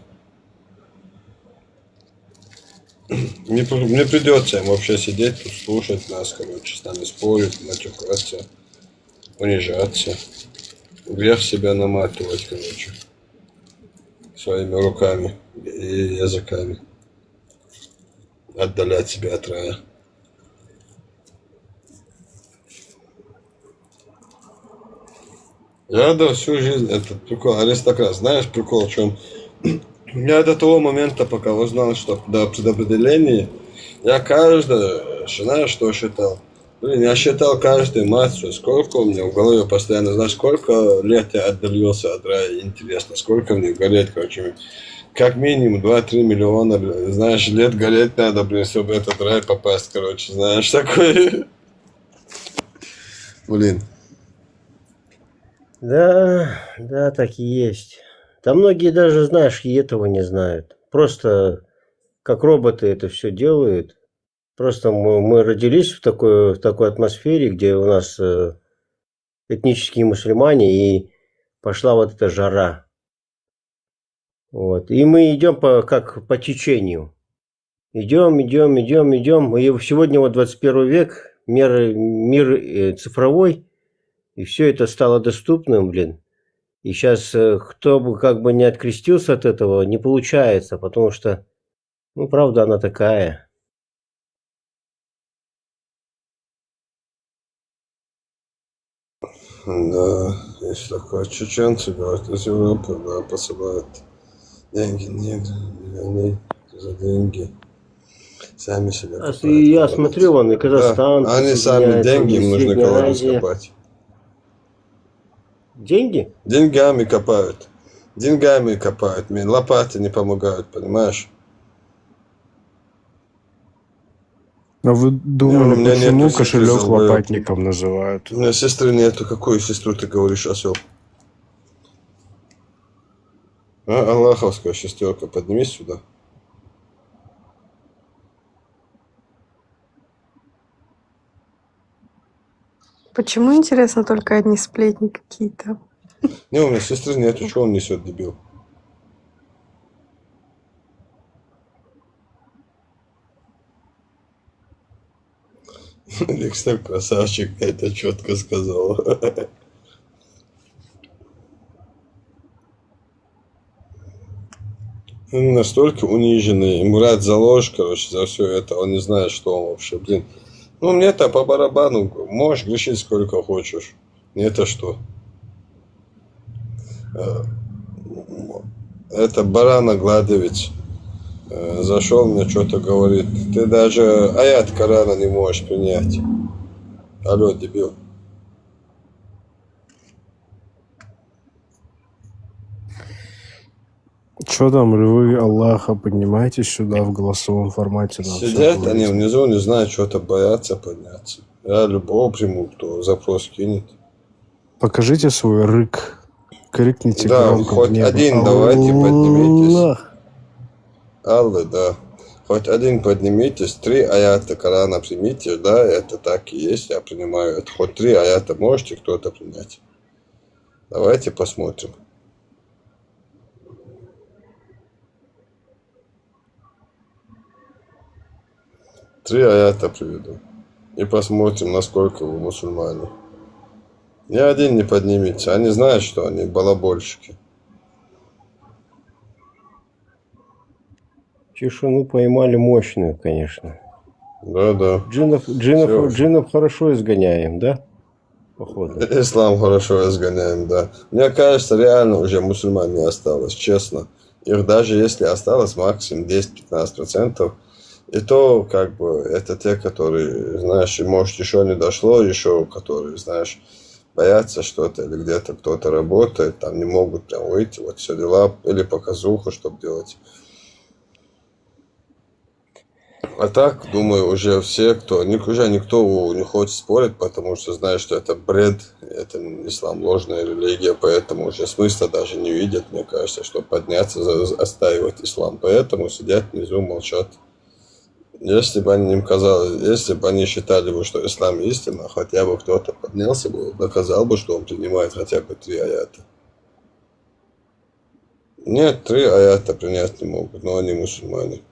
Не придется им вообще сидеть тут, слушать нас, короче, с нами спорить, матюкаться, унижаться. Грех себя наматывать, короче, своими руками и языками. Отдалять себя от рая. Я да всю жизнь этот прикол, аристократ. Знаешь прикол в чем? Я до того момента, пока узнал, что до предопределения, я каждое, знаешь, что считал? Блин, я считал каждый матч, сколько у меня в голове постоянно, знаешь, сколько лет я отдалился от рая, интересно, сколько мне гореть, короче, как минимум 2-3 миллиона, знаешь, лет гореть надо, блин, чтобы в этот рай попасть, короче, знаешь, такой. Блин. Да, да, так и есть. Да многие даже, знаешь, и этого не знают. Просто как роботы это все делают. Просто мы родились в такой атмосфере, где у нас этнические мусульмане, и пошла вот эта жара. Вот. И мы идем как по течению. Идем. И сегодня вот 21 век, мир цифровой, и все это стало доступным, блин. И сейчас кто бы как бы не открестился от этого, не получается, потому что, ну, правда, она такая. Да, есть такое. Чеченцы, говорят, из Европы, да, посылают деньги, негры, за деньги. Сами себя копают. Я смотрю, вон и Казахстан. Да, они сами деньги, им нужно колодец копать. Деньги? Деньгами копают. Мне лопаты не помогают, понимаешь? А вы думали, меня почему нету кошелек сестры, лопатником называют? У меня сестры нету. Какую сестру ты говоришь, осел? Аллаховская шестерка, поднимись сюда. Почему, интересно, только одни сплетни какие-то? Не, у меня сестры нету, что он несет, дебил? Викстер красавчик, это четко сказал. Он настолько униженный, ему рад заложь, короче, за все это, он не знает, что он вообще, блин. Ну, мне-то по барабану, можешь грешить сколько хочешь. Мне-то что? Это барана Гладовец зашел, мне что-то говорит. Ты даже аят Корана не можешь принять. Алло, дебил. Что там, вы Аллаха поднимаете сюда в голосовом формате? Сидят они внизу, не знают, что-то боятся подняться. Я любого приму, кто запрос кинет. Покажите свой рык. Крикните да, громко хоть в небо. один давайте поднимитесь. Аллах, да. Хоть один поднимитесь, 3 аята Корана примите, да, это так и есть, я принимаю. Это хоть 3 аята можете кто-то принять. Давайте посмотрим. Три аята приведу. И посмотрим, насколько вы мусульмане. Ни один не поднимется. Они знают, что они балабольщики. Тишину поймали мощную, конечно. Да. Джиннов хорошо изгоняем, да? Походу. Ислам хорошо изгоняем, да. Мне кажется, реально уже мусульман не осталось, честно. Их даже если осталось максимум 10-15%, и то, как бы, это те, которые, знаешь, может, еще не дошло, еще, которые, знаешь, боятся что-то, или где-то кто-то работает, там не могут прям выйти, вот все дела, или показуху, чтобы делать. А так, думаю, уже все, уже никто не хочет спорить, потому что знает, что это бред, это ислам, ложная религия, поэтому уже смысла даже не видят, мне кажется, что подняться, отстаивать ислам. Поэтому сидят внизу, молчат. Если бы они им казалось, если бы они считали бы, что ислам истина, хотя бы кто-то поднялся бы, доказал бы, что он принимает хотя бы 3 аята. Нет, 3 аята принять не могут, но они мусульмане.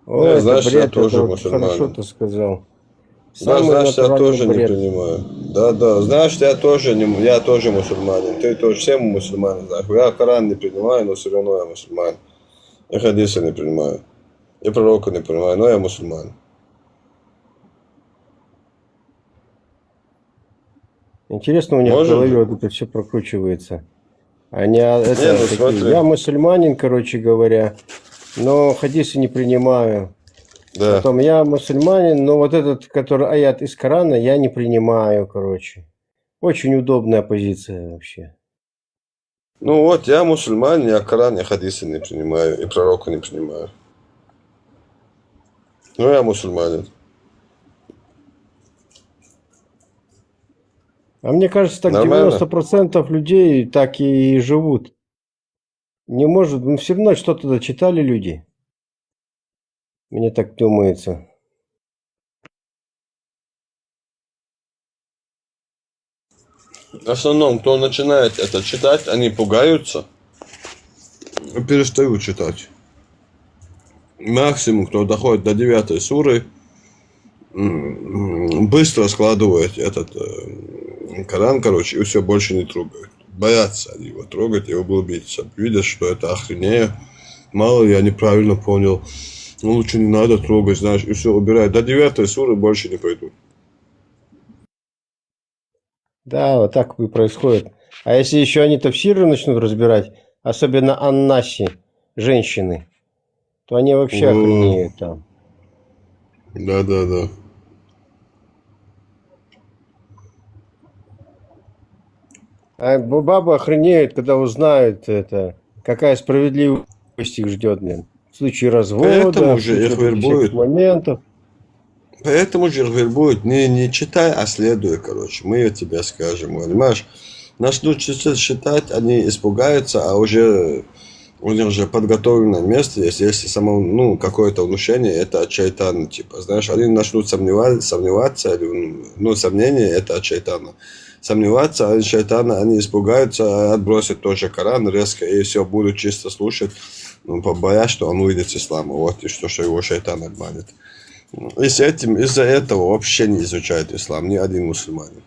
О, это значит, я бред, тоже это вот мусульманин. хорошо ты сказал. Да, Самый значит, я натуральный тоже не бред. принимаю. Да, значит, я тоже мусульманин. Ты тоже, все мы мусульмане. Я Коран не принимаю, но все равно я мусульманин. Я хадисы не принимаю. Я пророка не принимаю, но я мусульманин. Интересно, у них в Может голове быть. вот это все прокручивается. Они это, Не, ну такие, смотри. я мусульманин, короче говоря, но хадисы не принимаю. Да. Потом я мусульманин, но вот этот, который аят из Корана, я не принимаю, короче. Очень удобная позиция вообще. Ну вот, я мусульманин, я Коран, я хадисы не принимаю, и пророка не принимаю. Ну, я мусульманин. А мне кажется, так Нормально? 90% людей так и живут. Не может, ну все равно что-то дочитали люди. Мне так думается. В основном, кто начинает это читать, они пугаются и перестают читать. Максимум, кто доходит до 9 суры, быстро складывает этот Коран, короче, и все, больше не трогают. Боятся они его трогать и углубиться. Видят, что это охренеет. Мало ли, я неправильно понял. Ну, лучше не надо трогать, знаешь, и все, убирают. До 9 суры больше не пойдут. Да, вот так и происходит. А если еще они тафсиры начнут разбирать, особенно аннаси, женщины, то они вообще охренеют там. Да. А бабы охренеют, когда узнают это, какая справедливость их ждет, блин. В случае развода, Поэтому в же случае их вот этих всяких вербуют. моментов. Поэтому же вербуют. Не читай, а следуй, короче. Мы тебе скажем, понимаешь? Начнут считать, они испугаются, а уже у них же подготовленное место есть. Если само, какое-то внушение, это от шайтана, типа, знаешь, они начнут сомневаться, или, сомнение, это от шайтана. Сомневаться, а от шайтана они испугаются, отбросят тоже Коран резко, и все, будут чисто слушать, боясь, что он выйдет из ислама, вот, и что его шайтан обманет. И из-за этого вообще не изучают ислам ни один мусульманин.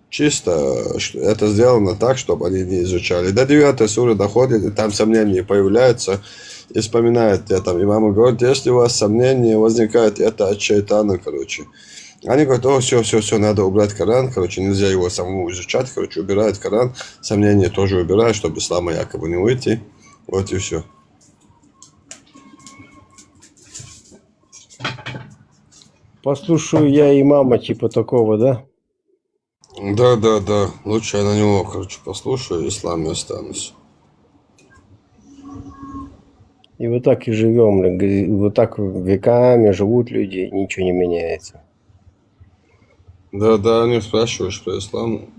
Чисто это сделано так, чтобы они не изучали. До 9 суры доходят, и там сомнения появляются, и вспоминают это. Имам говорит, если у вас сомнения возникают, это от шайтана, короче. Они говорят, все, надо убрать Коран, короче, нельзя его самому изучать, короче, убирают Коран, сомнения тоже убирают, чтобы ислама якобы не выйти. Вот и все. Послушаю я имама типа такого, да? Да. Лучше я на него, короче, послушаю, ислам и останусь. И вот так и живем, блин. Вот так веками живут люди, ничего не меняется. Да, не спрашиваешь про ислам.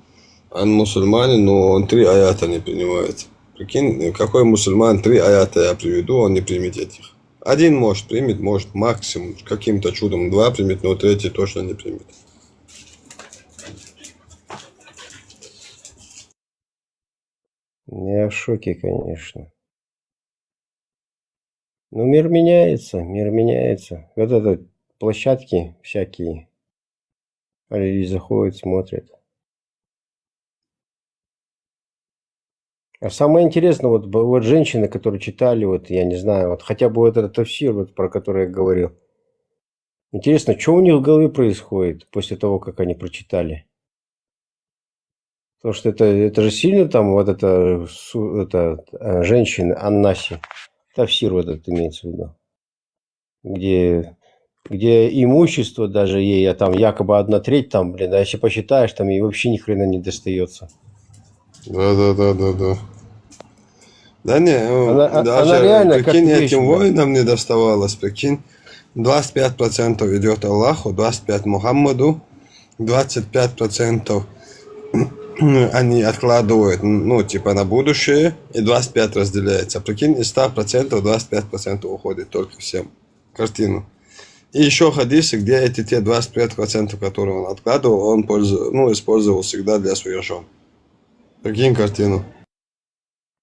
Он мусульманин, но он 3 аята не принимает. Прикинь, какой мусульман 3 аята я приведу, он не примет этих. Один может примет, может максимум, каким-то чудом 2 примет, но 3 точно не примет. Я в шоке, конечно. Ну, мир меняется. Вот это площадки всякие. Люди заходят, смотрят. А самое интересное, вот женщины, которые читали, вот я не знаю, вот хотя бы вот этот тафсир, вот про который я говорил. Интересно, что у них в голове происходит после того, как они прочитали? Потому что это же сильно там вот это женщина Аннаси, тафсир вот этот имеется в виду, где где имущество даже ей, а там якобы 1/3, там, блин, а если посчитаешь, там ей вообще ни хрена не достается. Да. Да не, Она даже, реально как прикинь, вещь, этим да. воинам не доставалось, прикинь. 25% идет Аллаху, 25% Мухаммаду, 25% они откладывают, ну, типа на будущее, и 25% разделяется. Прикинь, из 100% 25% уходит только всем. Картину. И еще хадисы, где эти те 25%, которые он откладывал, он использовал всегда для своих жен. Прикинь картину.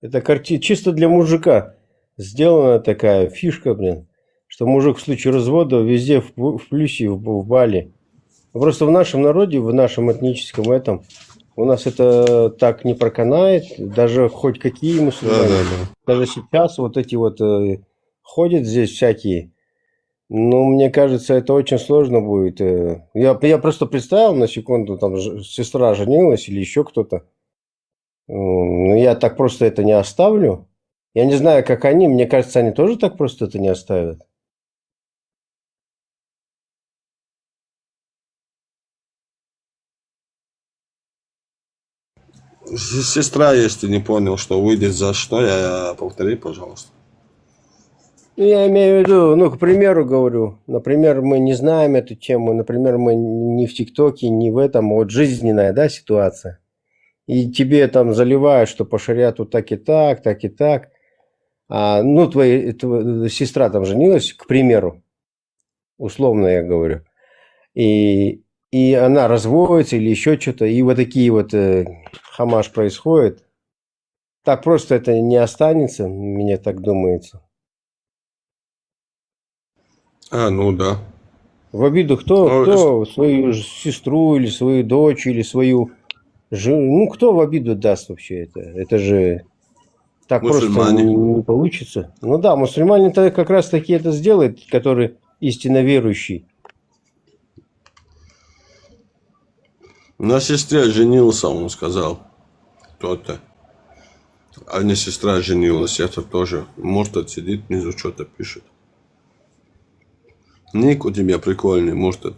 Это чисто для мужика сделана такая фишка, блин, что мужик в случае развода везде в плюсе, в бале. Просто в нашем народе, в нашем этническом этом, у нас это так не проканает, даже хоть какие мусульмане. Да. Даже сейчас вот эти вот ходят здесь всякие. Ну, мне кажется, это очень сложно будет. Я просто представил на секунду, там сестра женилась или еще кто-то. Ну, я так просто это не оставлю. Я не знаю, как они. Мне кажется, они тоже так просто это не оставят. Сестра, если не понял, что выйдет за что, повтори, пожалуйста. Ну, я имею в виду, ну, к примеру говорю, например, мы не знаем эту тему, например, мы не в ТикТоке, не в этом, вот жизненная, да, ситуация. И тебе там заливают, что по шариату так и так, так и так. Ну, твоя сестра там женилась, к примеру, условно я говорю, и она разводится или еще что-то, и вот такие вот хамаш происходит. Так просто это не останется, мне так думается. Ну да. В обиду кто свою сестру или свою дочь или свою жену, ну кто в обиду даст вообще это? Это же так мусульмане. просто не получится. Ну да, мусульмане-то как раз таки это сделают, который истинно верующий. На сестре женился, он сказал. Кто-то. А не сестра женилась, это тоже. Муртад сидит внизу, что-то пишет. Ник у тебя прикольный, Муртад.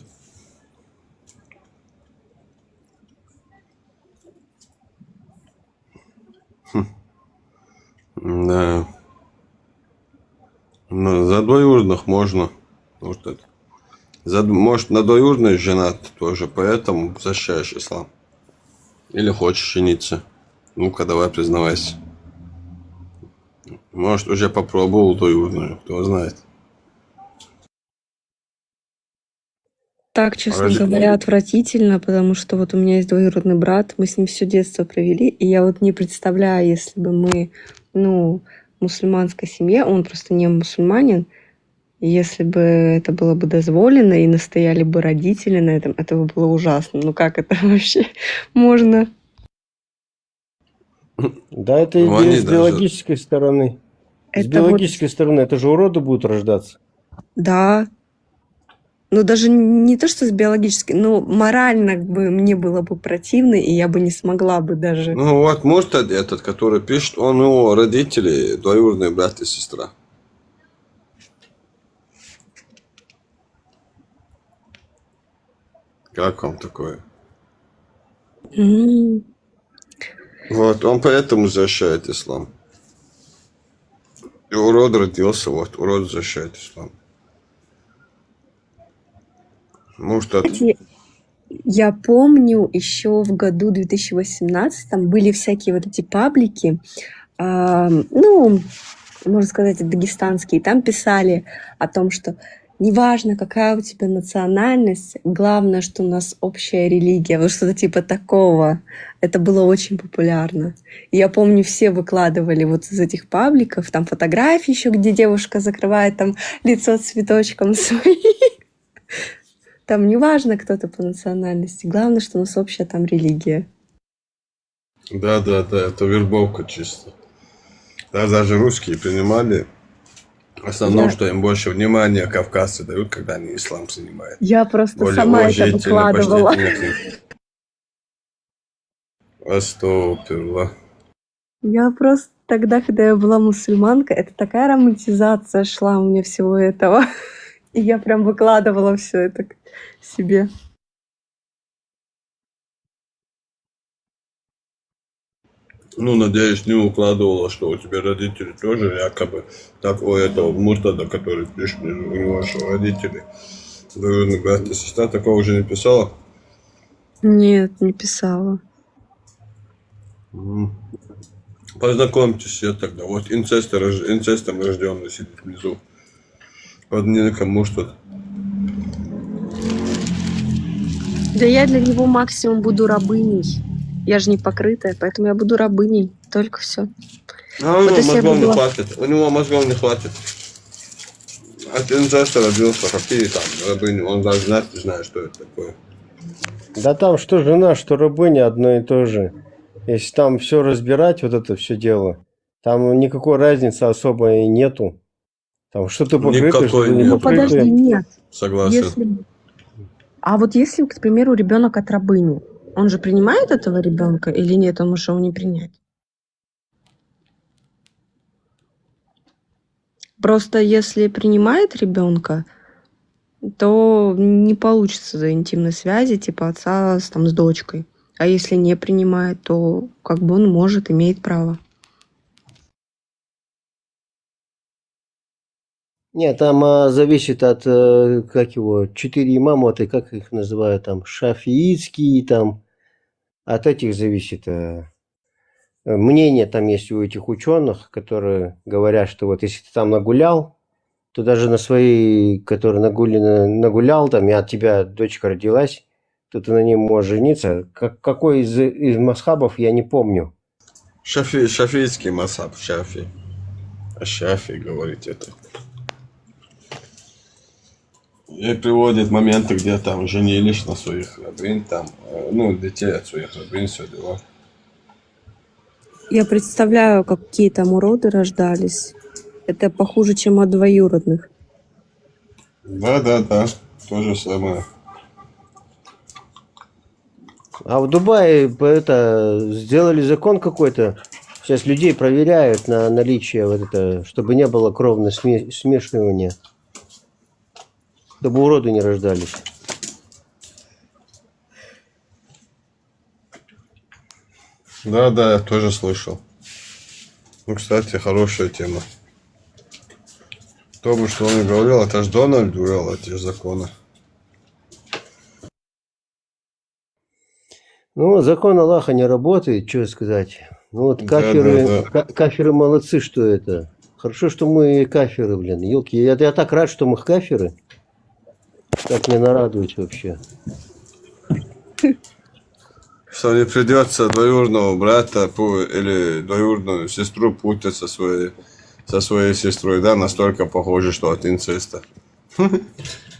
Да. Ну, за двоюродных можно. Муртад. Может, на двоюродной женат тоже, поэтому защищаешь ислам. Или хочешь жениться. Ну-ка, давай, признавайся. Может, уже попробовал двоюродную, кто знает. Так, честно говоря, отвратительно, потому что вот у меня есть двоюродный брат, мы с ним все детство провели, и я вот не представляю, если бы мы, в мусульманской семье, он просто не мусульманин, если бы это было бы дозволено и настояли бы родители на этом, это бы было ужасно. Ну как это вообще можно? Да, это с биологической стороны. С биологической стороны, это же уроды будут рождаться. Да. Ну, даже не то, что с биологической, но морально бы мне было бы противно, и я бы не смогла бы даже... Ну, вот Муртад этот, который пишет, он его родители, двоюродный брат и сестра. Как вам такое? Вот, он поэтому защищает ислам. И урод родился, вот, урод защищает ислам. Может, Я помню, еще в году 2018 там были всякие вот эти паблики, можно сказать, дагестанские. Там писали о том, что неважно, какая у тебя национальность, главное, что у нас общая религия. Вот что-то типа такого. Это было очень популярно. И я помню, все выкладывали вот из этих пабликов, там фотографии еще, где девушка закрывает там лицо цветочком своим. Там не важно, кто ты по национальности. Главное, что у нас общая там религия. Да, это вербовка чисто. Да, даже русские принимали. Основное, что им больше внимания кавказцы дают, когда они ислам занимают. Я просто более сама это выкладывала. Астопирла. Я просто тогда, когда я была мусульманка, это такая романтизация шла у меня всего этого. И я прям выкладывала все это себе. Ну, надеюсь, не укладывала, что у тебя родители тоже якобы, так у этого Муртада, который пишет, у него что родители, двоюродный брат и сестра, такого уже не писала? Нет, не писала. Познакомьтесь все тогда. Вот инцестом рожденный сидит внизу. Под ником Муртад. Да я для него максимум буду рабыней. Я же не покрытая, поэтому я буду рабыней. Только все. А у него мозгов не хватит. У него мозгов не хватит. От инцеста родился, какие там рабыни. Он даже знать не знает, что это такое. Да там что жена, что рабыня одно и то же. Если там все разбирать, вот это все дело, там никакой разницы особой нету. Там что-то покрытое, что-то не Ну подожди, покрытое. нет. Согласен. А вот если, к примеру, ребенок от рабыни, он же принимает этого ребенка или нет, он может его не принять? Просто если принимает ребенка, то не получится за интимной связи, типа отца с дочкой. А если не принимает, то как бы он может, имеет право. Нет, там зависит от, как его, 4 имама, вот, и как их называют, там, шафиитские, там, от этих зависит. Мнение там есть у этих ученых, которые говорят, что вот если ты там нагулял, то даже на своей, который нагулял, там, и от тебя дочка родилась, то ты на ней можешь жениться. Какой из масхабов, я не помню. Шафийский масхаб, Шафи. А Шафи говорит это. И приводит моменты, где там женились на своих рабынь, там, ну, детей от своих рабынь, все дела. Я представляю, какие там уроды рождались. Это похуже, чем от двоюродных. Да, то же самое. А в Дубае сделали закон какой-то. Сейчас людей проверяют на наличие вот это, чтобы не было кровно смешивания. Чтобы уроды не рождались. Да, я тоже слышал. Ну, кстати, хорошая тема. То, что он и говорил, это же Дональд ввел эти законы. Ну, закон Аллаха не работает, что сказать. Ну вот кафиры молодцы, что это. Хорошо, что мы кафиры, блин. Ёлки, я так рад, что мы кафиры. Так мне нарадует вообще. Что не придется двоюродного брата или двоюродную сестру путать со своей сестрой, да, настолько похоже, что от инцеста.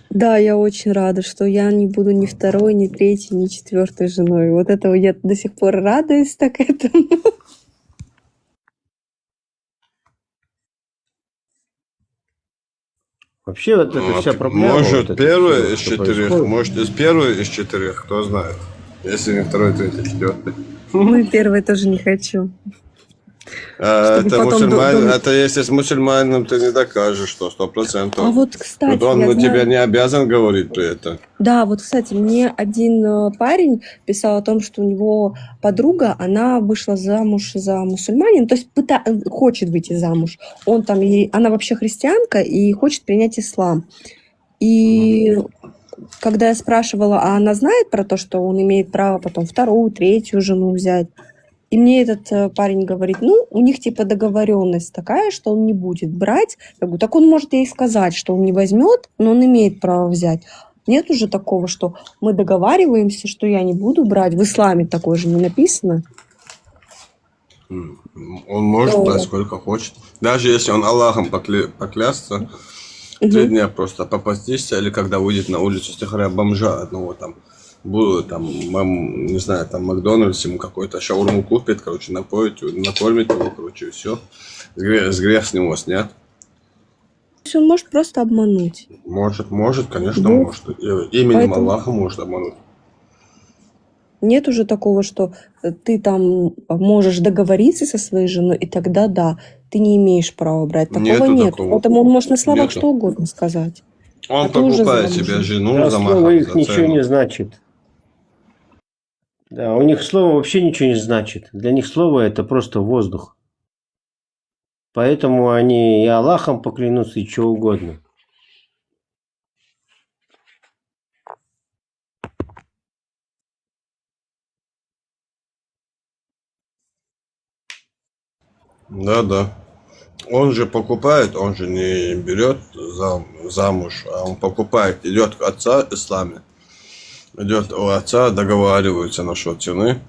Да, я очень рада, что я не буду ни второй, ни третьей, ни четвертой женой. Вот этого я до сих пор радуюсь так этому. Вообще вот эта вся проблема... Может, вот первый все, из 4, может, первый из 4, кто знает. Если не второй, третий, четвертый. Ну и первой тоже не хочу. Это мусульманин, это если с мусульманином ты не докажешь, что 100%. А вот, кстати, он я тебе знаю... не обязан говорить при этом. Да, вот, кстати, мне один парень писал о том, что у него подруга, она вышла замуж за мусульманина, то есть хочет выйти замуж. Он там, она вообще христианка и хочет принять ислам. И когда я спрашивала, а она знает про то, что он имеет право потом вторую, третью жену взять? И мне этот парень говорит, ну, у них типа договоренность такая, что он не будет брать. Я говорю, так он может ей сказать, что он не возьмет, но он имеет право взять. Нет уже такого, что мы договариваемся, что я не буду брать. В исламе такое же не написано. Он может брать сколько хочет. Даже если он Аллахом поклясться, 3 дня просто попастись, или когда выйдет на улицу, стихаря бомжа одного там, не знаю, там Макдональдс ему какой-то шаурму купит, короче, напоит, накормит его, короче, и все. Грех с него снят. То есть он может просто обмануть? Может, конечно, может. Именем Аллаха может обмануть. Нет уже такого, что ты там можешь договориться со своей женой, и тогда да, ты не имеешь права брать. Такого нет. Поэтому он может на словах что угодно сказать. Он А ты уже покупает себе замужем. жену Да, за слово махом, их за ничего цену. не значит. Да, у них слово вообще ничего не значит. Для них слово это просто воздух. Поэтому они и Аллахом поклянутся, и чего угодно. Да. Он же покупает, он же не берет замуж, а он покупает, идет к отца в исламе. Идет у отца, договариваются насчет цены,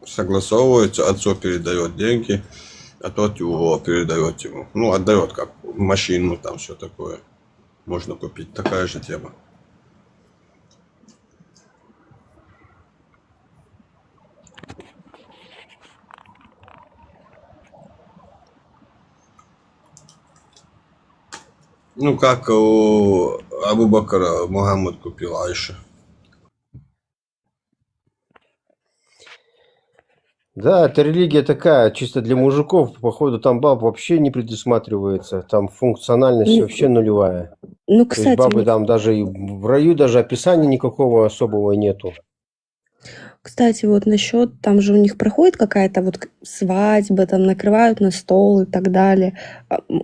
согласовываются, отцу передает деньги, а тот его передает ему. Ну, отдает как машину, там все такое. Можно купить. Такая же тема. Ну, как у Абу Бакра Мухаммад купил Айшу. Да, это религия такая, чисто для мужиков, походу, там баб вообще не предусматривается, там функциональность Ну, вообще нулевая. ну, То есть кстати, бабы вот, там даже и в раю даже описания никакого особого нету. насчет, там же у них проходит какая-то вот свадьба, там накрывают на стол и так далее.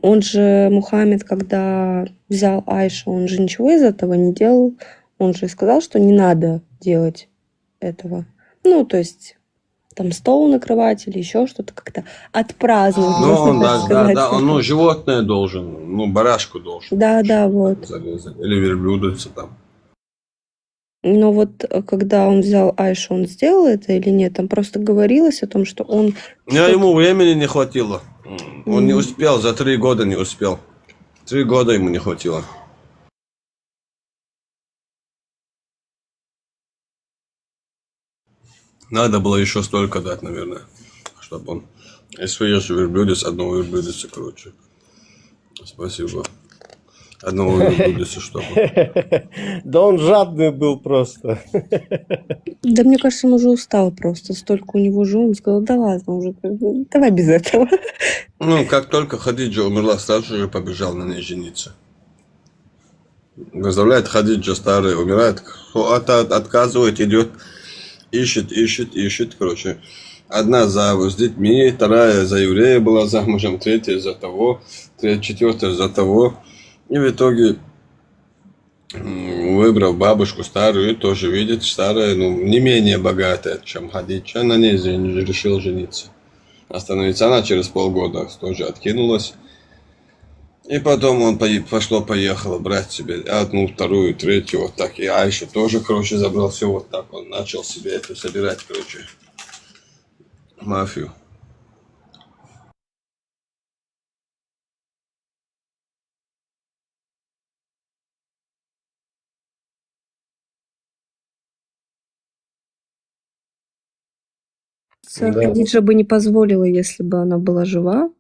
Он же, Мухаммед, когда взял Айшу, он же ничего из этого не делал. Он же сказал, что не надо делать этого. Ну, то есть там стол накрывать или еще что-то как-то отпраздновать, Ну, можно он, так сказать. да, он, ну, животное должен, ну, барашку должен Да, вот. зарезать. Или верблюдица там. Но вот когда он взял Айшу, он сделал это или нет? Там просто говорилось о том, что он что-то... Ему времени не хватило. Он не М. успел, за 3 года не успел. 3 года ему не хватило. Надо было еще столько дать, наверное, чтобы он... И свои же верблюдец, одного верблюдица, короче. Спасибо. Одного верблюдица, чтобы... Да он жадный был просто. Да, мне кажется, он уже устал просто. Столько у него жен. Он сказал, да ладно уже, давай без этого. Ну, как только Хадиджа умерла, сразу же побежал на ней жениться. Представляет, Хадиджа старая умирает, отказывает, идет, ищет, короче. Одна с детьми, вторая за еврея была замужем, третья за того, четвертая за того. И в итоге выбрал бабушку старую, тоже видит, старая, ну, не менее богатая, чем Хадиджа, на ней решил жениться. Остановиться она через полгода тоже откинулась. И потом он поехал брать себе одну, вторую, третью, вот так. И Айшу тоже, короче, забрал все вот так. Он начал себе это собирать, короче, мафию. Да. Хадиджа бы не позволила, если бы она была жива,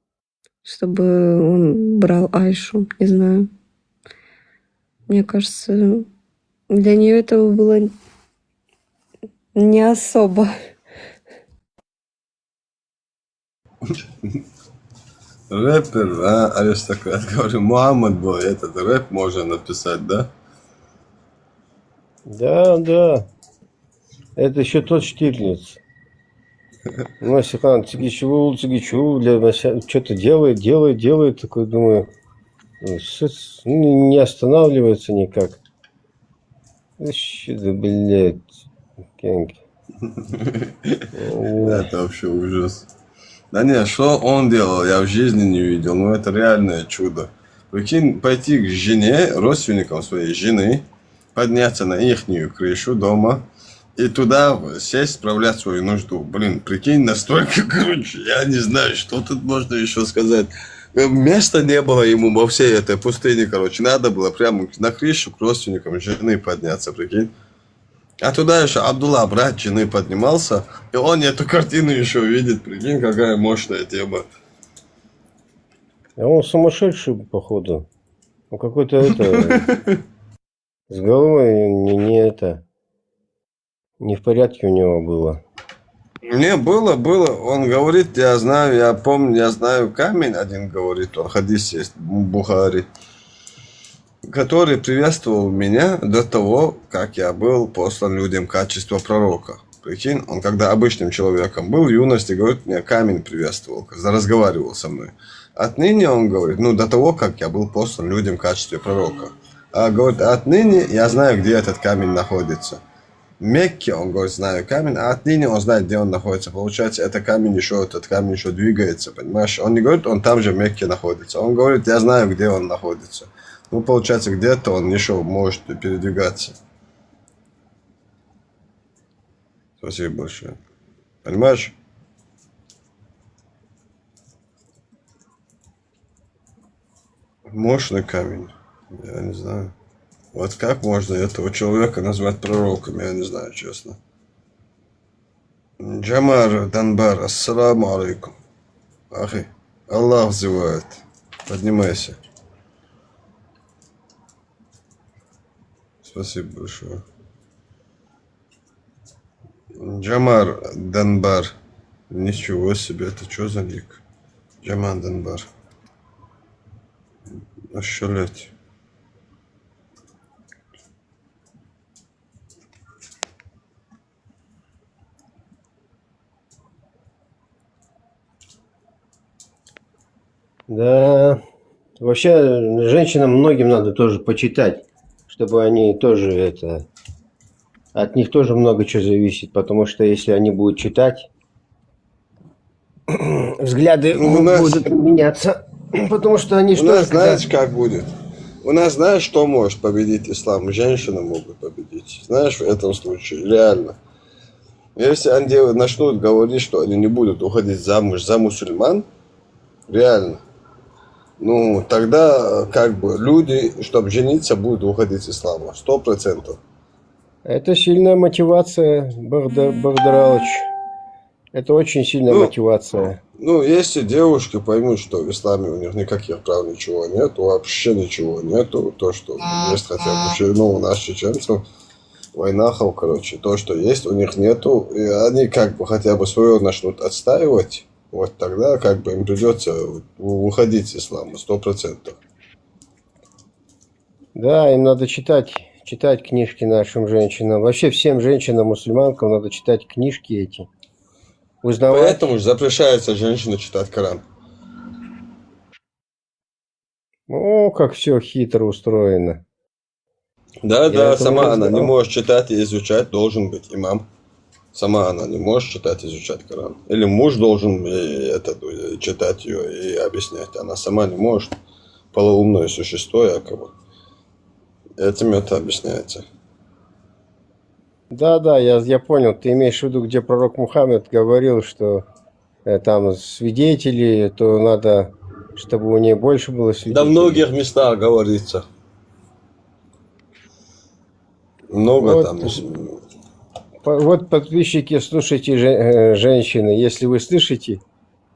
чтобы он брал Айшу. Не знаю. Мне кажется, для нее этого было не особо. Рэпер, аристократ. Говорю, Мухаммад был, этот рэп можно написать, да? Да. Это еще тот Штирлиц. Насихан Цигичеву, что-то делает, такой, думаю, не останавливается никак. Что-то, блядь, Это вообще ужас. Да не, что он делал, я в жизни не видел, но это реальное чудо. Прикинь, пойти к жене, родственникам своей жены, подняться на ихнюю крышу дома, и туда сесть, справлять свою нужду. Блин, прикинь, настолько, короче, я не знаю, что тут можно еще сказать. Места не было ему во всей этой пустыне, короче. Надо было прямо на крышу к родственникам жены подняться, прикинь. А туда еще Абдулла, брат жены, поднимался, и он эту картину еще видит. Прикинь, какая мощная тема. А он сумасшедший, походу. Он какой-то с головой не в порядке у него было. Не, было. Он говорит, я знаю, я помню, я знаю, камень один говорит, он хадис есть в Бухари. который приветствовал меня до того, как я был послан людям в качестве пророка. Прикинь, он когда обычным человеком был в юности, говорит, меня камень приветствовал, разговаривал со мной. Отныне он говорит, ну, до того, как я был послан людям в качестве пророка. А говорит, отныне я знаю, где этот камень находится. В Мекке, он говорит, знаю камень, а отныне он знает, где он находится. Получается, этот камень еще двигается, понимаешь? Он не говорит, он там же в Мекке находится. Он говорит, я знаю, где он находится. Ну, получается, где-то он еще может передвигаться. Спасибо большое. Понимаешь? Мощный камень. Я не знаю. Вот как можно этого человека назвать пророком, я не знаю, честно. Джамар Данбар, ассаламу алейкум. Ахи, Аллах взывает. Поднимайся. Спасибо большое. Джамар Данбар. Ничего себе, это что за ник? Джамар Данбар. Ошалеть. Да, вообще женщинам многим надо тоже почитать, чтобы они тоже это... От них тоже много чего зависит, потому что если они будут читать, взгляды будут меняться, потому что они у нас, знаешь, как будет? У нас, знаешь, что может победить ислам? Женщины могут победить. Знаешь, в этом случае, реально. Если они начнут говорить, что они не будут уходить замуж за мусульман, реально, ну, тогда, как бы, люди, чтобы жениться, будут уходить из ислама. 100%. Это сильная мотивация, Бахдаралыч. Это очень сильная мотивация. Ну, если девушки поймут, что в исламе у них никаких прав ничего нету, вообще ничего нету, то, что есть хотя бы, ну, у нас чеченцев, войнахов, короче, то, что есть, у них нету, и они как бы хотя бы свое начнут отстаивать, вот тогда как бы им придется уходить из ислама, 100%. Да, им надо читать книжки нашим женщинам. Вообще всем женщинам-мусульманкам надо читать книжки эти. Узнавать. Поэтому же запрещается женщине читать Коран. О, как все хитро устроено. Да, сама она не может читать и изучать, должен быть имам. Сама она не может читать и изучать Коран. Или муж должен читать ее и объяснять. Она сама не может. Полоумное существо якобы. Этим это объясняется. Да, я понял. Ты имеешь в виду, где пророк Мухаммед говорил, что там свидетели, то надо, чтобы у нее больше было свидетелей. Да в многих местах говорится. Много вот, там. Вот, подписчики, слушайте, женщины, если вы слышите,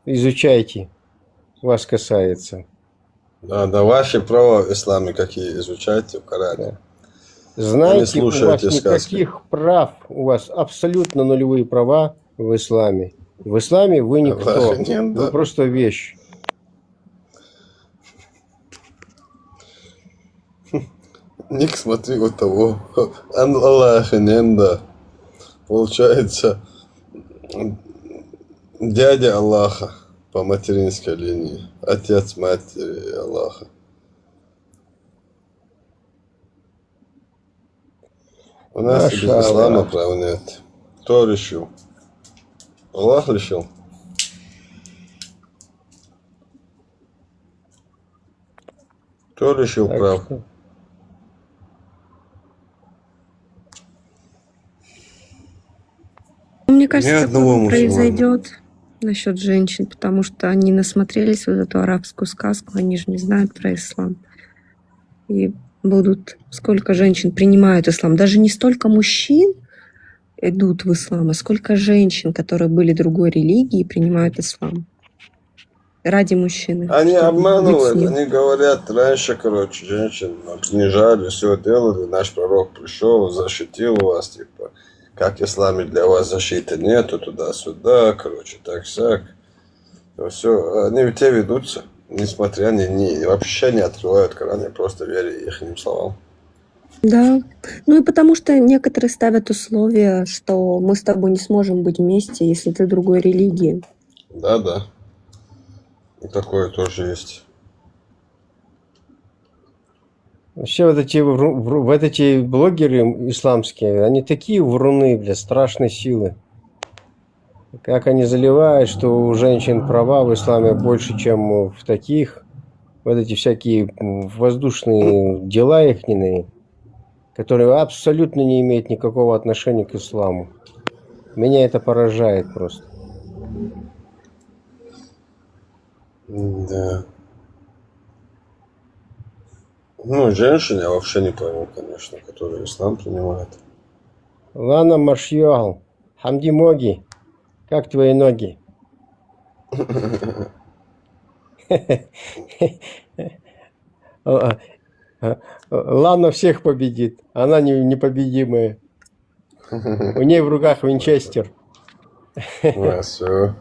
изучайте. Вас касается. Да, ваши права в исламе какие изучайте в Коране. Да. Знаете, у вас никаких прав, у вас абсолютно нулевые права в исламе. В исламе вы никто, вы просто вещь. Ник, смотри, вот того. Аллах, да. Получается, дядя Аллаха по материнской линии. Отец матери Аллаха. У нас без ислама прав нет. Кто решил? Аллах решил. Кто решил прав? Мне кажется, такое произойдет насчет женщин, потому что они насмотрелись вот эту арабскую сказку, они же не знают про ислам. И будут, сколько женщин принимают ислам. Даже не столько мужчин идут в ислам, а сколько женщин, которые были другой религии, принимают ислам. Ради мужчины. Они обманывают, они говорят, раньше, короче, женщин принижали, все делали, наш пророк пришел, защитил вас, типа, как в исламе для вас защиты нету, туда-сюда, короче, так-сяк. Все, они те ведутся. несмотря вообще не открывают Коран, я просто верю их словам. Да. Ну и потому что некоторые ставят условия, что мы с тобой не сможем быть вместе, если ты другой религии. Да. И такое тоже есть. Вообще вот эти блогеры исламские, они такие вруны, бля, страшной силы. Как они заливают, что у женщин права в исламе больше, чем в таких. Вот эти всякие воздушные дела ихние, которые абсолютно не имеют никакого отношения к исламу. Меня это поражает просто. Да. Ну, женщин я вообще не пойму, конечно, которые ислам принимают. Лана Маршьял, Хамди Моги, как твои ноги? Лана всех победит, она непобедимая. У нее в руках Винчестер. Все.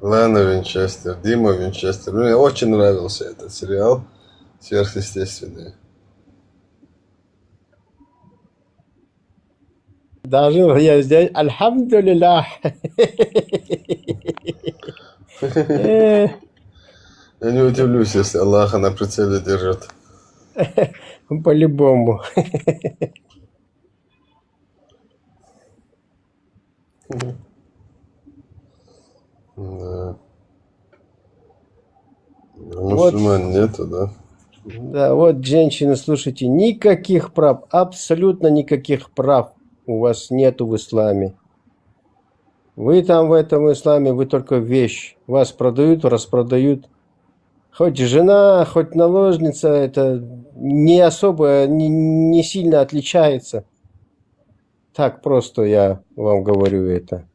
Лана Винчестер, Дима Винчестер. Мне очень нравился этот сериал «Сверхъестественное». Должен я сделать Альхамдулиллах. Я не удивлюсь, если Аллаха на прицеле держит. По-любому. Да. Мусульман нету, да? Да, вот, женщины, слушайте, никаких прав, абсолютно никаких прав у вас нету в исламе. Вы там в этом исламе, вы только вещь. Вас продают, распродают. Хоть жена, хоть наложница, это не особо, не сильно отличается. Так просто я вам говорю это.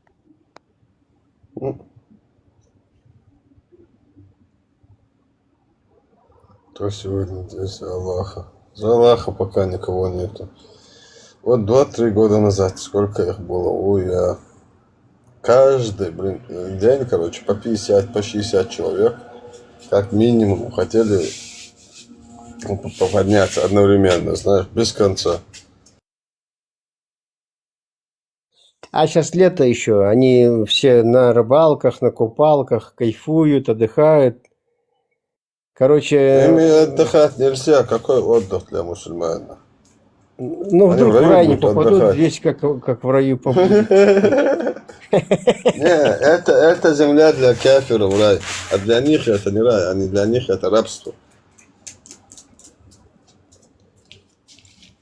Кто сегодня здесь? Аллаха. За Аллаха пока никого нету. Вот 2-3 года назад, сколько их было? Ой, я... Каждый, день, короче, по 50, по 60 человек, как минимум, хотели подняться одновременно, знаешь, без конца. А сейчас лето еще, они все на рыбалках, на купалках, кайфуют, отдыхают. Короче... Ими отдыхать нельзя, какой отдых для мусульман? Ну, вдруг в рай не попадут, здесь как в раю побудут. Не, это земля для кафиров, рай. А для них это не рай, для них это рабство.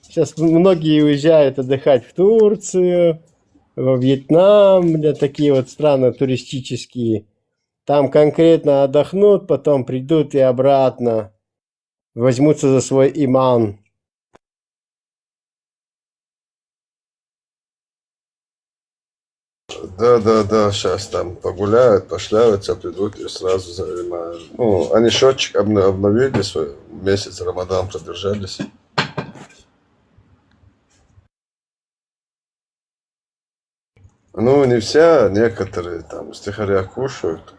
Сейчас многие уезжают отдыхать в Турцию, во Вьетнам, для такие вот страны туристические. Там конкретно отдохнут, потом придут и обратно. Возьмутся за свой иман. Да, сейчас там погуляют, пошляются, придут и сразу занимают. Ну, они счетчик обновили свой месяц, Рамадан продержались. Ну, не все, некоторые там стихаря кушают.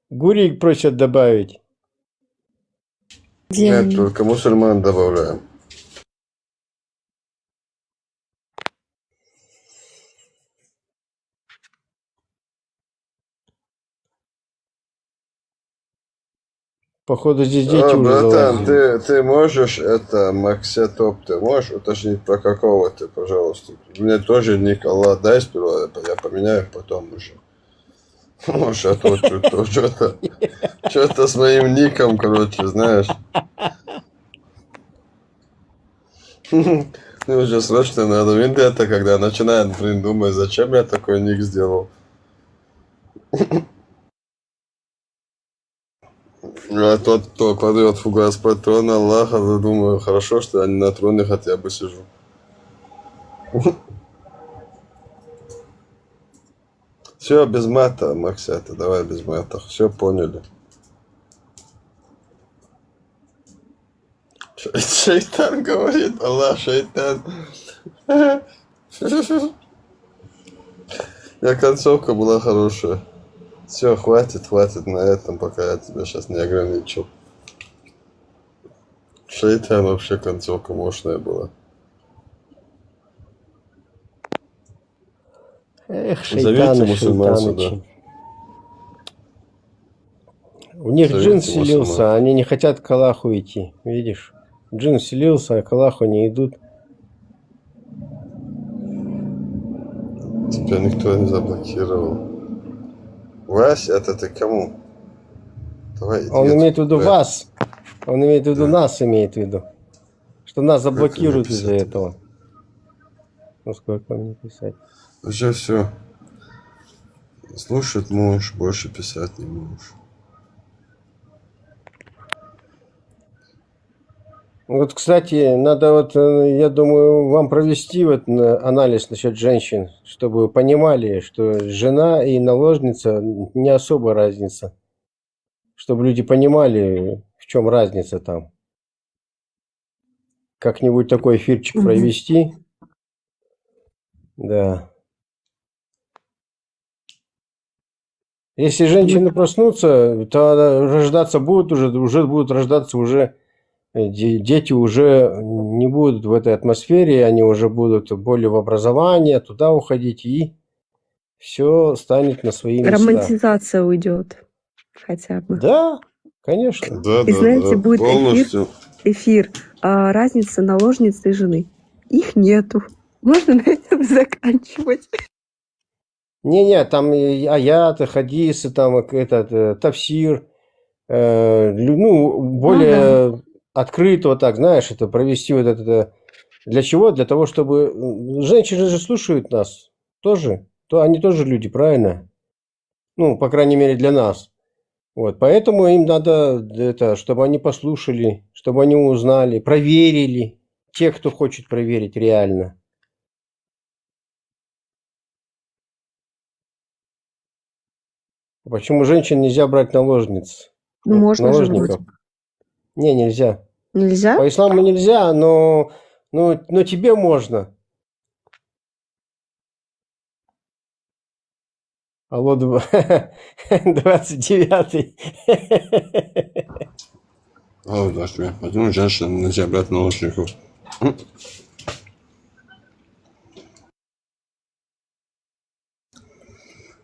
Гурик просят добавить. Нет, только мусульман добавляем. Походу здесь дети уже братан, залазили. ты можешь это, Максетоп, ты можешь уточнить про какого ты, пожалуйста? Мне тоже ник Аллах дай сперва, я поменяю потом уже. Может, а то что-то с моим ником, короче, знаешь. Мне уже срочно надо. Это когда начинает, думать, зачем я такой ник сделал. А тот, кто кладет фугас под трон Аллаха, думаю, хорошо, что я не на троне хотя бы сижу. Все, без мата, Максята, давай без мата. Все поняли. Шайтан говорит, Аллах, шайтан. Концовка была хорошая. Все, хватит на этом, пока я тебя сейчас не ограничил. Шейтан вообще концовка мощная была. Эх, Зовите шейтаны, мусульманцев, да. шейтанычи. У них Зовите джин селился, мусульман. они не хотят к Аллаху идти. Видишь? Джин селился, а к Аллаху не идут. Тебя никто не заблокировал. Вась, это ты кому? Давай, Он иди имеет в виду отсюда. вас. Он имеет в виду нас, имеет в виду. Что нас заблокируют написать из-за тебе? этого. Ну сколько мне писать? Уже все. Слушать можешь, больше писать не можешь. Вот, кстати, надо вот, я думаю, вам провести вот анализ насчет женщин, чтобы вы понимали, что жена и наложница не особо разница. Чтобы люди понимали, в чем разница там. Как-нибудь такой эфирчик провести. Да. Если женщины проснутся, то рождаться будут уже будут рождаться уже дети уже не будут в этой атмосфере, они уже будут более в образовании, туда уходить, и все станет на свои места. Романтизация уйдет хотя бы. Да, конечно. Да, И знаете, будет полностью. эфир разница наложницы и жены. Их нету. Можно на этом заканчивать. Не-не, там и аяты, хадисы, там этот тафсир, ну, более открыто вот так, знаешь, это провести вот это. Для чего? Для того, чтобы... Женщины же слушают нас тоже. То они тоже люди, правильно? Ну, по крайней мере, для нас. Вот, поэтому им надо это, чтобы они послушали, чтобы они узнали, проверили. Те, кто хочет проверить реально. Почему женщин нельзя брать наложниц? Ну, можно же Наложников? вроде. Не, нельзя. Нельзя? По исламу нельзя, но тебе можно. Алло, 29-й. Алло, здравствуйте. Почему женщин нельзя брать наушников?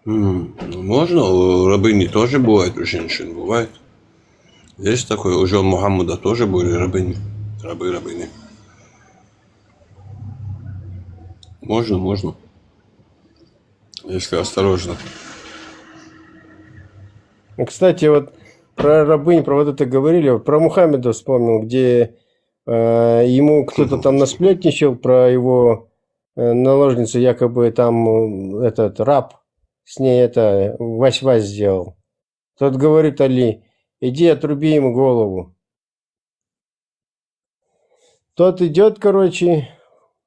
Можно, у рабыни тоже бывает, у женщин бывает. Есть такое, у жен Мухаммада тоже были рабыни, рабыни. Можно. Если осторожно. Кстати, вот про рабынь, про вот это говорили, про Мухаммеда вспомнил, где ему кто-то там насплетничал про его наложницу, якобы там этот раб с ней это вась-вась сделал. Тот говорит Али, иди отруби ему голову. Тот идет, короче,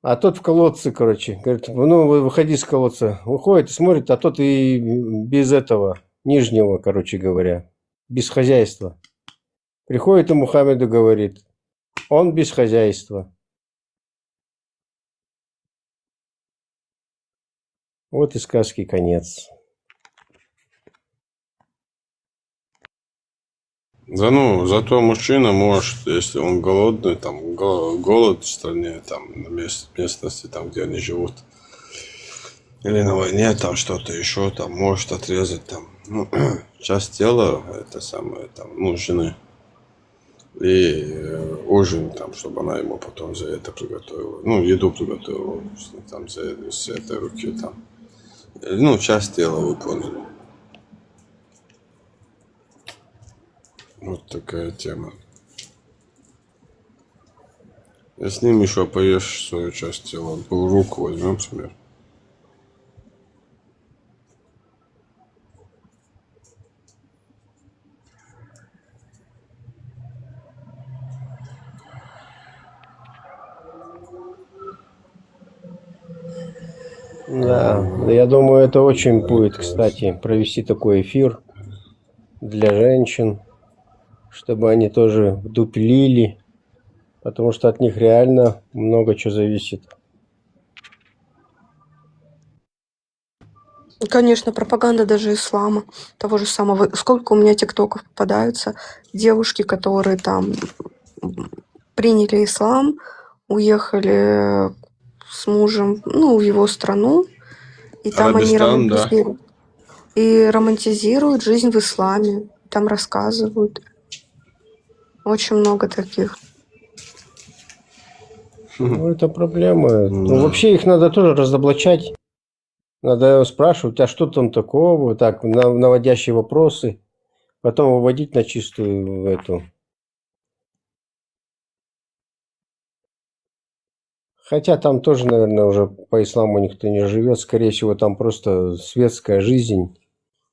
а тот в колодце, короче. Говорит, ну, выходи с колодца. Выходит и смотрит, а тот и без этого, нижнего, короче говоря, без хозяйства. Приходит и Мухаммеду говорит, он без хозяйства. Вот и сказки конец. Да ну, зато мужчина может, если он голодный, там голод в стране, там на местности, там где они живут, или на войне, там что-то еще, там может отрезать там, ну, часть тела, это самое, там, ну, жены, и ужин, там, чтобы она ему потом за это приготовила, ну, еду приготовила, там, с этой руки, там, ну, часть тела, вы поняли. Вот такая тема. И с ним еще поешь свою часть тела. Руку возьмем, например. Да, я думаю, это очень будет, кстати, провести такой эфир для женщин, чтобы они тоже вдуплили, потому что от них реально много чего зависит. Конечно, пропаганда даже ислама, того же самого. Сколько у меня тиктоков попадаются, девушки, которые там приняли ислам, уехали с мужем, ну, в его страну, и там они Арабистан, да. романтизируют жизнь в исламе, там рассказывают. Очень много таких. Ну, это проблема. Ну, вообще их надо тоже разоблачать. Надо спрашивать, а что там такого, так, наводящие вопросы, потом выводить на чистую эту. Хотя там тоже, наверное, уже по исламу никто не живет. Скорее всего, там просто светская жизнь.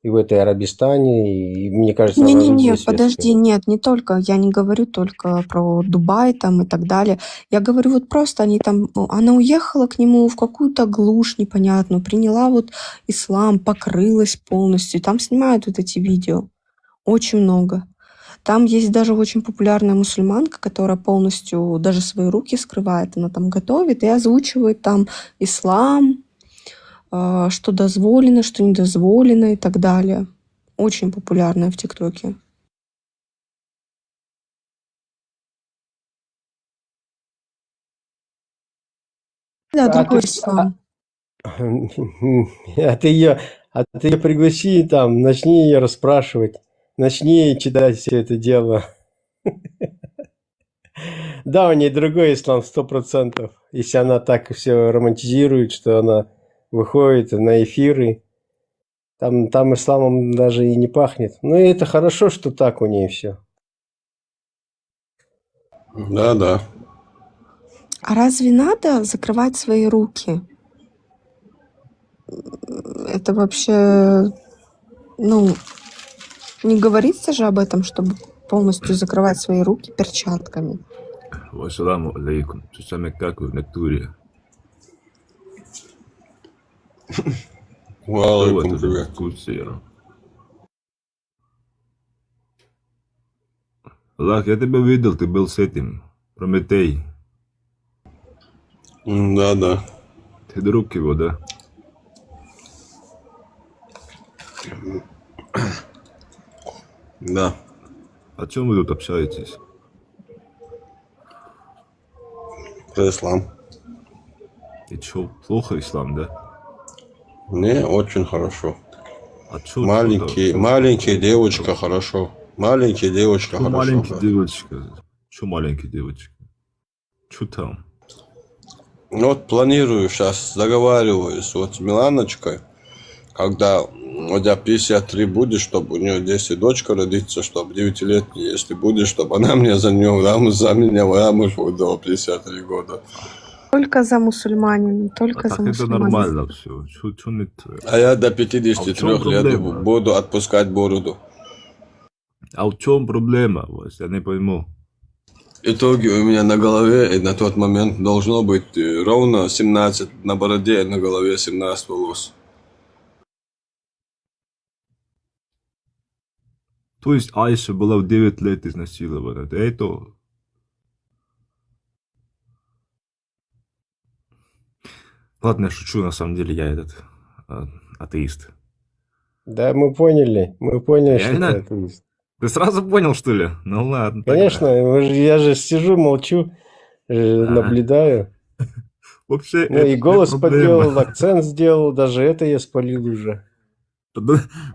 И в этой Арабистане, и мне кажется, она Не-не-не, везде подожди, светская. нет, не только, я не говорю только про Дубай там и так далее. Я говорю вот просто они там, она уехала к нему в какую-то глушь непонятную, приняла вот ислам, покрылась полностью. Там снимают вот эти видео. Очень много. Там есть даже очень популярная мусульманка, которая полностью даже свои руки скрывает. Она там готовит и озвучивает там ислам, что дозволено, что не дозволено и так далее. Очень популярная в ТикТоке. Да, А другой ты, ислам. а ты ее пригласи там, начни ее расспрашивать, начни читать все это дело. Да, у нее другой ислам 100%. Если она так все романтизирует, что она выходит на эфиры, там исламом даже и не пахнет. Ну и это хорошо, что так у нее все. Да, да. А разве надо закрывать свои руки? Это вообще, ну, не говорится же об этом, чтобы полностью закрывать свои руки перчатками. Вассаламу алейкум. Все самое как в натуре. Валайкум привет. Аллах, я тебя видел, ты был с этим, Прометей. Да, да. Ты друг его, да? Да. О чем вы тут общаетесь? Про ислам. И чё, плохо ислам, да? Не, очень хорошо. А чё, Маленький девочка хорошо. Маленький девочка чё хорошо. маленький Да. девочка? Чё маленький девочка? Чё там? Ну вот планирую, сейчас договариваюсь вот с Миланочкой, когда у тебя 53 будет, чтобы у нее 10 дочка родится, чтобы 9-летний, если будет, чтобы она мне за меня замуж выдала 53 года. Только за мусульманин, А только так за это мусульманин. нормально все. Чё не то? А я до А в 53 чём лет проблема? буду отпускать бороду. А в чем проблема, Вась? Я не пойму. Итоги у меня на голове, и на тот момент должно быть ровно 17 на бороде, и на голове 17 волос. То есть Айша была в 9 лет изнасилована. Это... Ладно, я шучу, на самом деле я атеист. Да, мы поняли, что Реально? ты атеист. Ты сразу понял, что ли? Ну ладно. Конечно, я же сижу, молчу, наблюдаю. Вообще, Ну и это голос не проблема. подделал, акцент сделал, даже это я спалил уже.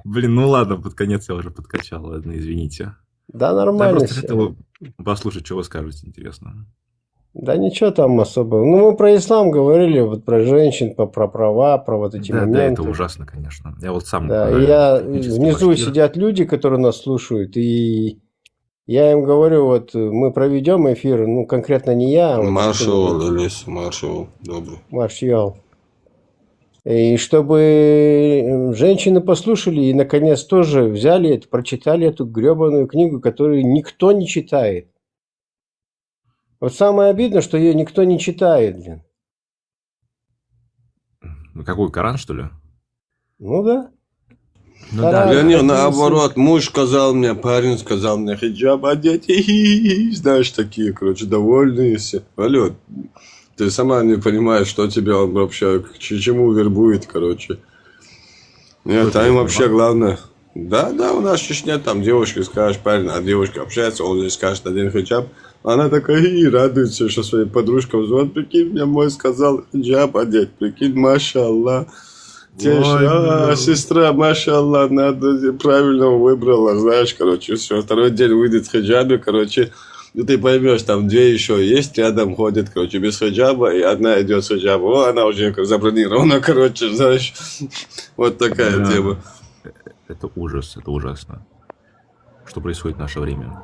Блин, ну ладно, под конец я уже подкачал, ладно, извините. Да, Я нормально просто все. хотел послушать, что вы скажете, интересно. Да ничего там особо. Ну, мы про ислам говорили, вот про женщин, про права, про вот эти Да, это моменты. ужасно, конечно. Я вот сам Да, и этнический внизу башкир. сидят люди, которые нас слушают, и я им говорю, вот мы проведем эфир, ну, конкретно не я, а вот Маршал, Элис, Маршал, добрый. Маршал. И чтобы женщины послушали и, наконец, тоже взяли, прочитали эту гребаную книгу, которую никто не читает. Вот самое обидное, что ее никто не читает, блин. Какой, Коран, что ли? Ну да. Ну Коран, да, Я да. не, наоборот, муж сказал мне, парень сказал мне, хиджаб одеть, знаешь, такие, короче, довольные все. Алло, ты сама не понимаешь, что тебя он вообще, к чему вербует, короче. Нет, там вообще главное. Да, у нас в Чечне там девушки скажешь, парень, а девушка общается, он здесь скажет один хиджаб. Она такая и радуется, что своей подружкам звонит. Прикинь, мне мой сказал хиджаб одеть. Прикинь, машаллах. Сестра, машаллах, надо правильно выбрала, знаешь, короче, все. Второй день выйдет в хиджабе, короче, ну ты поймешь, там две еще есть, рядом ходят, короче, без хиджаба, и одна идет с хиджабом, она уже забронирована, короче, знаешь, вот такая тема. Это ужас, это ужасно. Что происходит в наше время?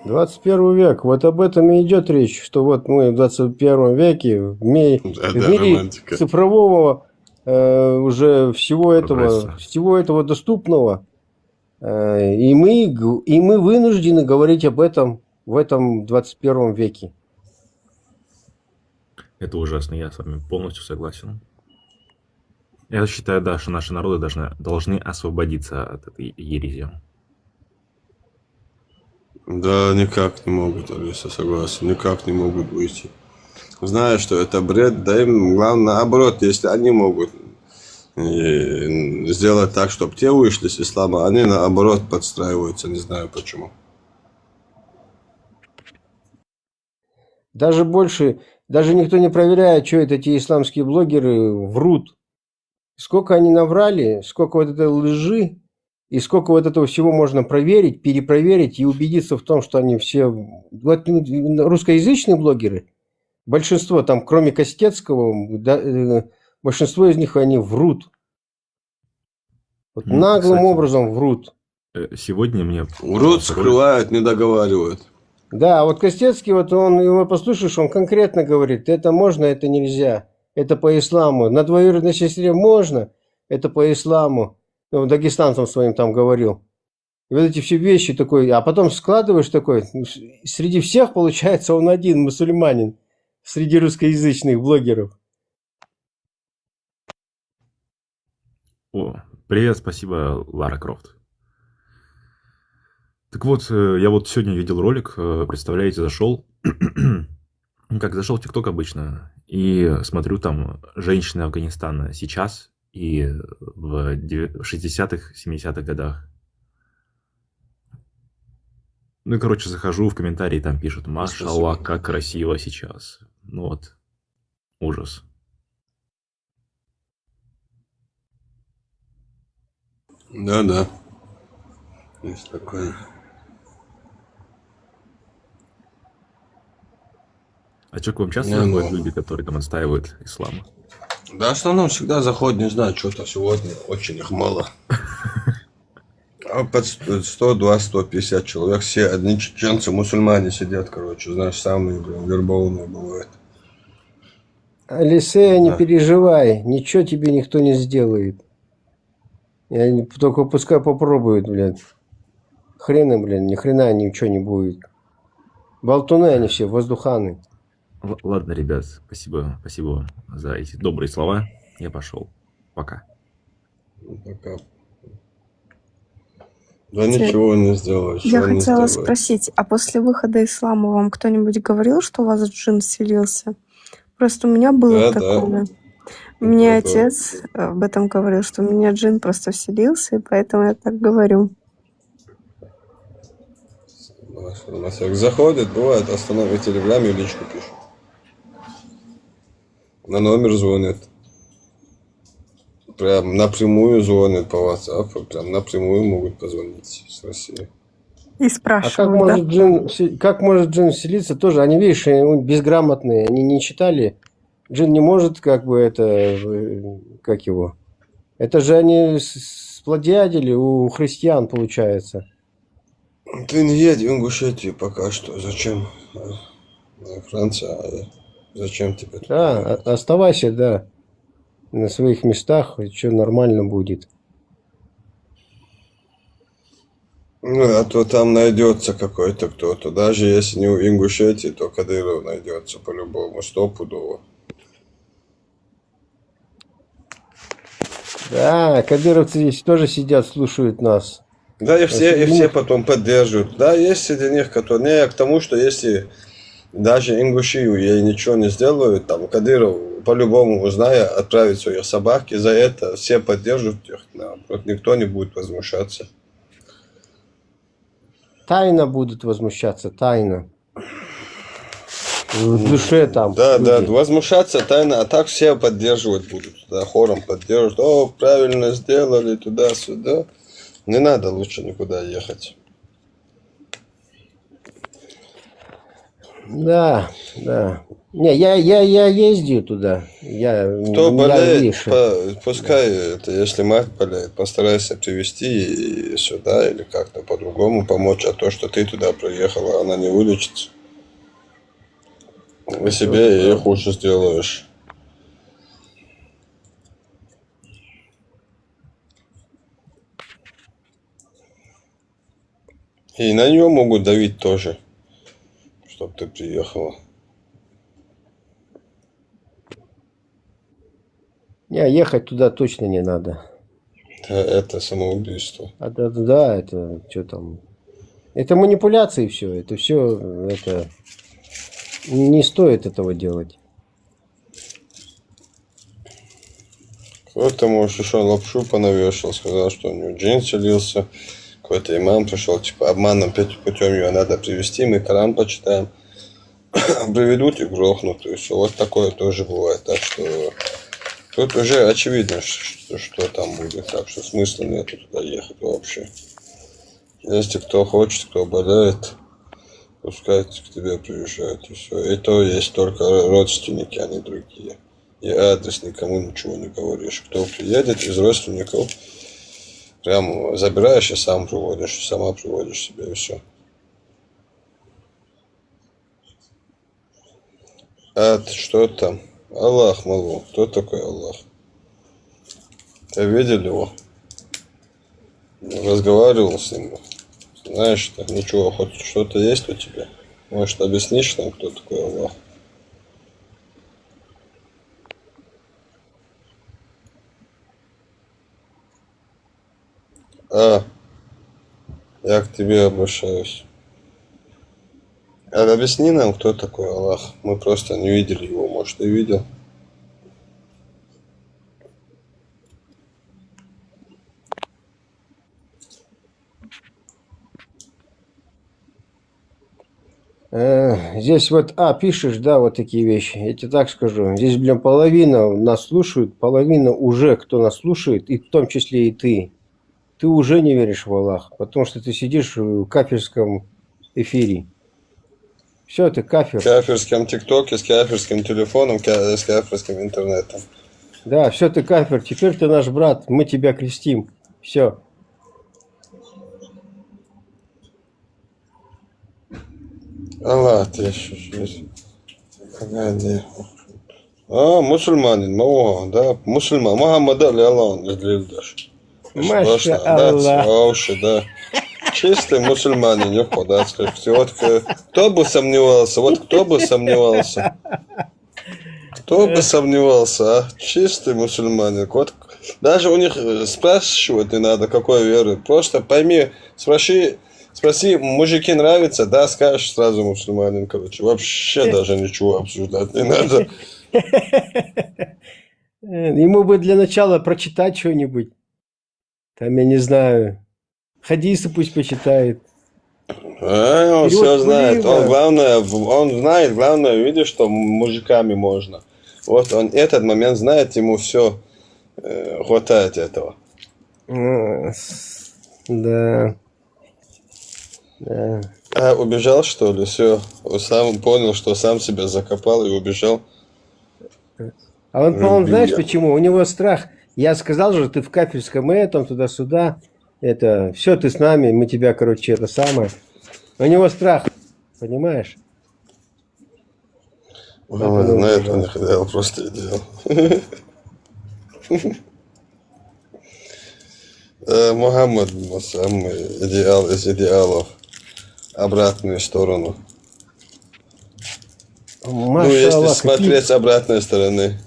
21 век, вот об этом и идет речь, что вот мы в 21 веке, в мире цифрового уже всего этого доступного, и мы вынуждены говорить об этом в этом 21 веке. Это ужасно, я с вами полностью согласен. Я считаю, да, что наши народы должны освободиться от этой ереси. Да, никак не могут, Алиса, согласен, никак не могут выйти. Знаю, что это бред, да им главное наоборот, если они могут сделать так, чтобы те вышли с ислама, они наоборот подстраиваются, не знаю почему. Даже больше, даже никто не проверяет, что это эти исламские блогеры врут. Сколько они наврали, сколько вот этой лжи, и сколько вот этого всего можно проверить, перепроверить и убедиться в том, что они все... Вот русскоязычные блогеры, большинство там, кроме Костецкого, большинство из них, они врут. Вот наглым кстати, образом врут. Сегодня мне... Врут, скрывают, не договаривают. Да, вот Костецкий, вот он, его послушаешь, он конкретно говорит, это можно, это нельзя. Это по исламу. На двоюродной сестре можно, это по исламу. Ну, дагестанцам своим там говорил. И вот эти все вещи такой, а потом складываешь такой, среди всех получается он один мусульманин, среди русскоязычных блогеров. О, привет, спасибо, Лара Крофт. Так вот, я вот сегодня видел ролик, представляете, зашел, как зашел в ТикТок обычно, и смотрю там женщины Афганистана сейчас и в 60-х, 70-х годах. Ну и, короче, захожу в комментарии, там пишут: «Машаллах, как красиво сейчас». Ну вот, ужас. Да. Есть такое. А что, к вам часто заходят люди, которые там отстаивают ислам? Да, в основном всегда заходят, не знаю, что-то сегодня очень их мало. А под 120, 150 человек, все одни чеченцы, мусульмане сидят, короче, знаешь, самые вербованные бывают. Алисея, не переживай, ничего тебе никто не сделает. Только пускай попробуют, блядь. Хрена, блин, ни хрена ничего не будет. Болтуны они все, воздуханы. Ладно, ребят, спасибо за эти добрые слова. Я пошел. Пока. Пока. Да ничего не сделаешь. Я хотела спросить, а после выхода ислама вам кто-нибудь говорил, что у вас джин вселился? Просто у меня было такое. Мне отец об этом говорил, что у меня джин просто вселился, и поэтому я так говорю. Заходит, бывает, остановит телеграмме, личку пишут. На номер звонит. Прям напрямую звонят по WhatsApp, прям напрямую могут позвонить с России. И спрашивают, как может джин вселиться тоже? Они, видишь, безграмотные, они не читали. Джин не может, как его? Это же они спладиадили у христиан, получается. Ты не едь в Ингушетию пока что. Зачем? Франция, зачем тебе? Да, оставайся, да, на своих местах, и что нормально будет. Ну, а то там найдется какой-то кто-то. Даже если не в Ингушетии, то Кадыров найдется по-любому, стопудово. Да, кадыровцы здесь тоже сидят, слушают нас. Да, и все потом поддерживают. Да, есть среди них, которые... Не, к тому, что если Даже Ингушию ей ничего не сделают, там Кадыров по-любому, узная, отправит своих собак, и за это все поддержат их, наоборот, никто не будет возмущаться. Тайно будут возмущаться, тайно. В душе там. Да, люди. да, возмущаться тайно, а так все поддерживать будут, да, хором поддерживать. О, правильно сделали, туда-сюда. Не надо лучше никуда ехать. Да, да. Не, я ездил туда. Кто болеет, пускай, это, если мать болеет, постарайся привезти сюда или как-то по-другому помочь. А то, что ты туда приехала, она не вылечится. Вы себе ее хуже сделаешь. И на нее могут давить тоже, чтобы ты приехала. Не, ехать туда точно не надо. Это самоубийство. Да, это что там? Это манипуляции все. Это все, это не стоит этого делать. Кто-то, может, еще лапшу понавешал, сказал, что у него джин селился. Какой-то имам пришел, типа, обманным путем ее надо привести, мы Коран почитаем. Приведут и грохнут, и все. Вот такое тоже бывает. Так что тут уже очевидно, что там будет. Так что смысла нету туда ехать вообще. Если кто хочет, кто болеет, пускай к тебе приезжают, и все. И то есть только родственники, а не другие. И адрес никому ничего не говоришь. Кто приедет из родственников, прям забираешь и сам приводишь, сама приводишь себе, и все. А что там? Аллах, малу. Кто такой Аллах? Ты видел его? Разговаривал с ним? Знаешь, что ничего, хоть что-то есть у тебя? Может, объяснишь нам, кто такой Аллах? Я к тебе обращаюсь. Объясни нам, кто такой Аллах. Мы просто не видели его, может, ты видел? Здесь вот, пишешь, да, вот такие вещи. Я тебе так скажу. Здесь, блин, половина нас слушают, половина уже, кто нас слушает, и в том числе и ты. Ты уже не веришь в Аллах, потому что ты сидишь в кафирском эфире. Все, это кафир. В кафирском ТикТоке, с кафирским телефоном, с кафирским интернетом. Да, все, ты кафир. Теперь ты наш брат, мы тебя крестим. Все. Аллах, ты еще здесь. Мусульманин, да, мусульман. Мухаммад али Аллах излил даже. Маша Аллах. Да. Чистый мусульманин, не податься. Вот кто бы сомневался, кто бы сомневался, чистый мусульманин. Вот даже у них спрашивать не надо, какой веры. Просто пойми, спроси, мужики нравятся, да, скажешь сразу мусульманин, короче. Вообще даже ничего обсуждать не надо. Ему бы для начала прочитать что-нибудь. Там, я не знаю, хадисы пусть почитает. Он все знает. Он знает, главное, видишь, что мужиками можно. Вот он этот момент знает, ему все хватает этого. Да. Убежал, что ли? Все. Сам понял, что сам себя закопал и убежал. А он, по-моему, знаешь почему? У него страх. Я сказал же, ты в кафирском этом, туда-сюда. Это, все, ты с нами, мы тебя, короче, это самое. У него страх, понимаешь? На это не хотел, просто идеал. Мухаммад самый идеал из идеалов. Обратную сторону. Маша, если смотреть с обратной стороны.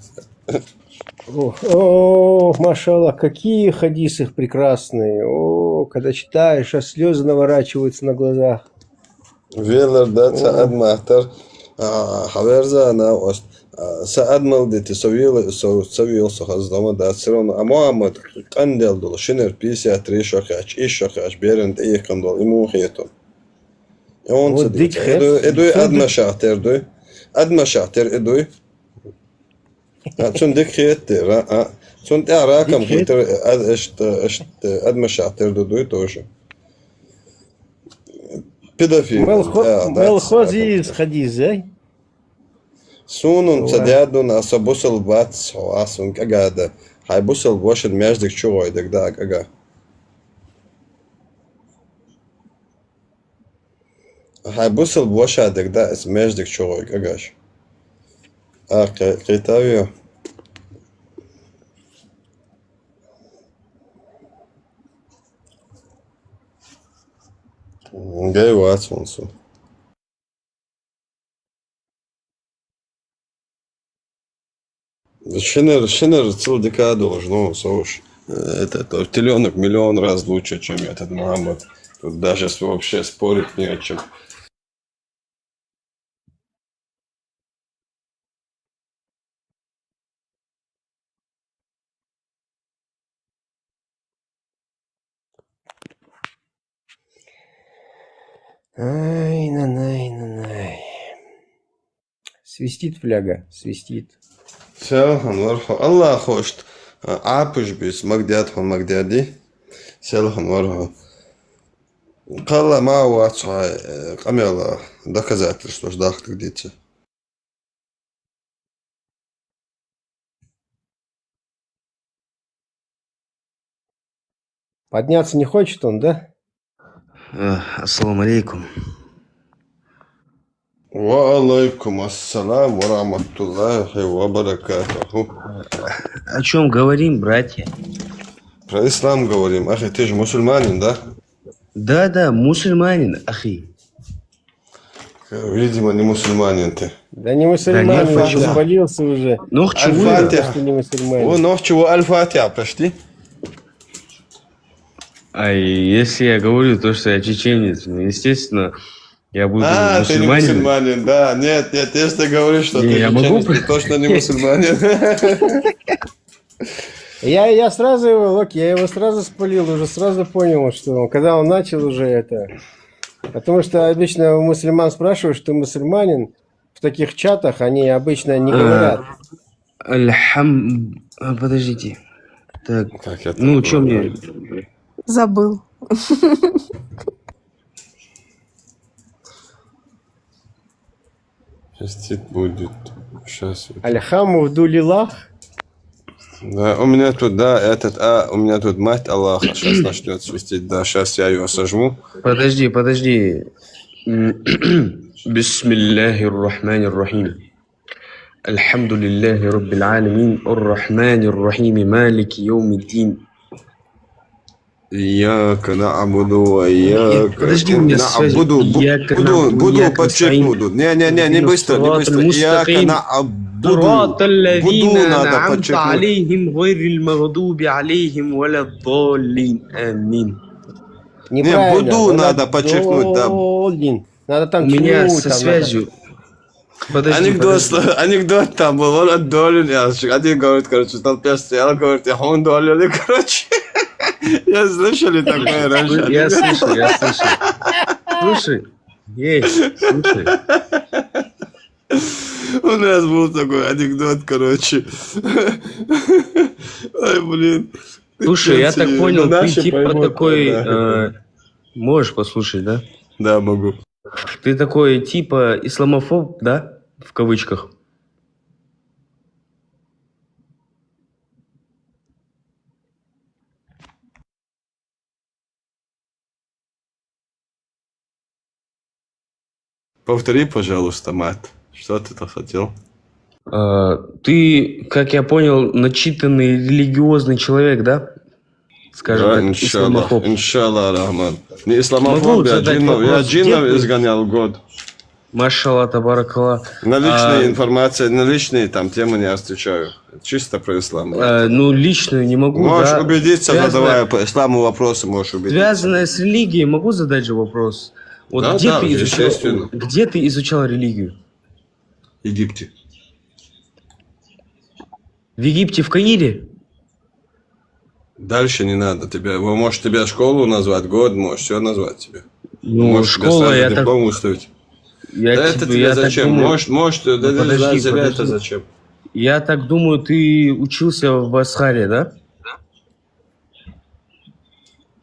О, машаллах, какие хадисы прекрасные. О, когда читаешь, аж слезы наворачиваются на глазах. Велер дата адматар. Хаверзана ост. Саадмал дити совил сохаздама да сирон амуамад кандел дол шинер 53 шахач и шахач берент их кандол ему хетон. Он цедик эдуй адма шахтер адма шахтер эдуй. Цун дик хеттер цун ракам хеттер адма шахтер эдуй тоже. Педофил. Мелхози сходи, зай. Сунун цадядун асабусал бац асун кагада. Хайбусал вошед междик чугой дагда кага. Хайбусал вошед дагда с междик чугой кагаш. Китавио. Гай ватсунсу. Шинер целую декаду должно, слушай. Это теленок миллион раз лучше, чем этот Мухаммад. Тут даже вообще спорить не о чем. Ай-на-най. Свистит фляга, свистит. Селхан варху. Аллах хочет. Апыш бис магдиатхан магдиади. Селхан варху. Калла ма ватсха камела доказательство ждах где-то. Подняться не хочет он, да? Ассаламу алейкум. Ва алейкум ассалам ва рахматуллахи ва баракатуху. О чем говорим, братья? Про ислам говорим. Ахи, ты же мусульманин, да? Да, мусульманин, ахи. Видимо, не мусульманин ты. Да не мусульманин, Да, он спалился уже. Ну, к чему? Что не мусульманин. О, ну, чего аль-фатиха, прочти. А если я говорю то, что я чеченец, ну, естественно, я буду мусульманин. Ты не мусульманин, да. Нет, если ты говоришь, что Не, ты я чеченец, могу... ты точно не мусульманин. Я сразу его сразу спалил, уже сразу понял, что когда он начал уже это. Потому что обычно у мусульман спрашивают, что ты мусульманин, в таких чатах они обычно не говорят. Подождите. Так, ну, что мне... Забыл. Сейчас будет. Сейчас. Альхаму вдулилах. Да, у меня тут, да, у меня тут мать Аллаха сейчас начнет свистеть, да, сейчас я ее сожму. Подожди. Бисмиллахир-рахманир-рахим. Альхамдулиллахи раббил аламин, ар-рахманир-рахим, малики йоумиддин. Ияка нa'буду ва ияка. Подожди, у меня связь. Буду подчеркнуть. Не быстро. Ияка нa'буду. صراط الذين Буду надо أنعمت подчеркнуть. عليهم غير المغضوب عليهم ولا الضالين آمين. Неправильно. буду надо подчеркнуть, да. Надо там У меня тянуть, со там связью. Подожди. Анекдот там был, он отдолен, один говорит, короче, в толпе стоял, говорит, я он долен, короче. Я слышали такое раньше. Я слышал. Слушай, слушай. У нас был такой анекдот, короче. Ай, блин. Слушай, я так понял, ты Наши типа поймут, такой... да. Можешь послушать, да? Да, могу. Ты такой типа исламофоб, да? В кавычках. Повтори, пожалуйста, мат. Что ты там хотел? Ты, как я понял, начитанный религиозный человек, да? Скажем Да, так, исламофоб. иншаллах, Рахман. Не исламофоб, Могу я задать джиннов вопрос? изгонял год. Машалла, табаракалла. На личные информации, на личные там темы не отвечаю. Чисто про ислам. Ну, личную не могу, Можешь да. убедиться, Связанное- задавая по исламу вопросы, можешь убедиться. Связанное с религией, могу задать же вопрос? Вот Да, где, да, ты естественно. где ты изучал религию? Египте. В Египте, в Каире? Дальше не надо тебе. Вы можете тебя школу назвать, год, можешь все назвать тебе. Ну, можешь школа, тебе я сразу так... диплом выставить. Я Да это тебе так зачем? думаю... Можешь, Ну, да, подожди, это подожди. зачем? Я так думаю, ты учился в Асхаре, да?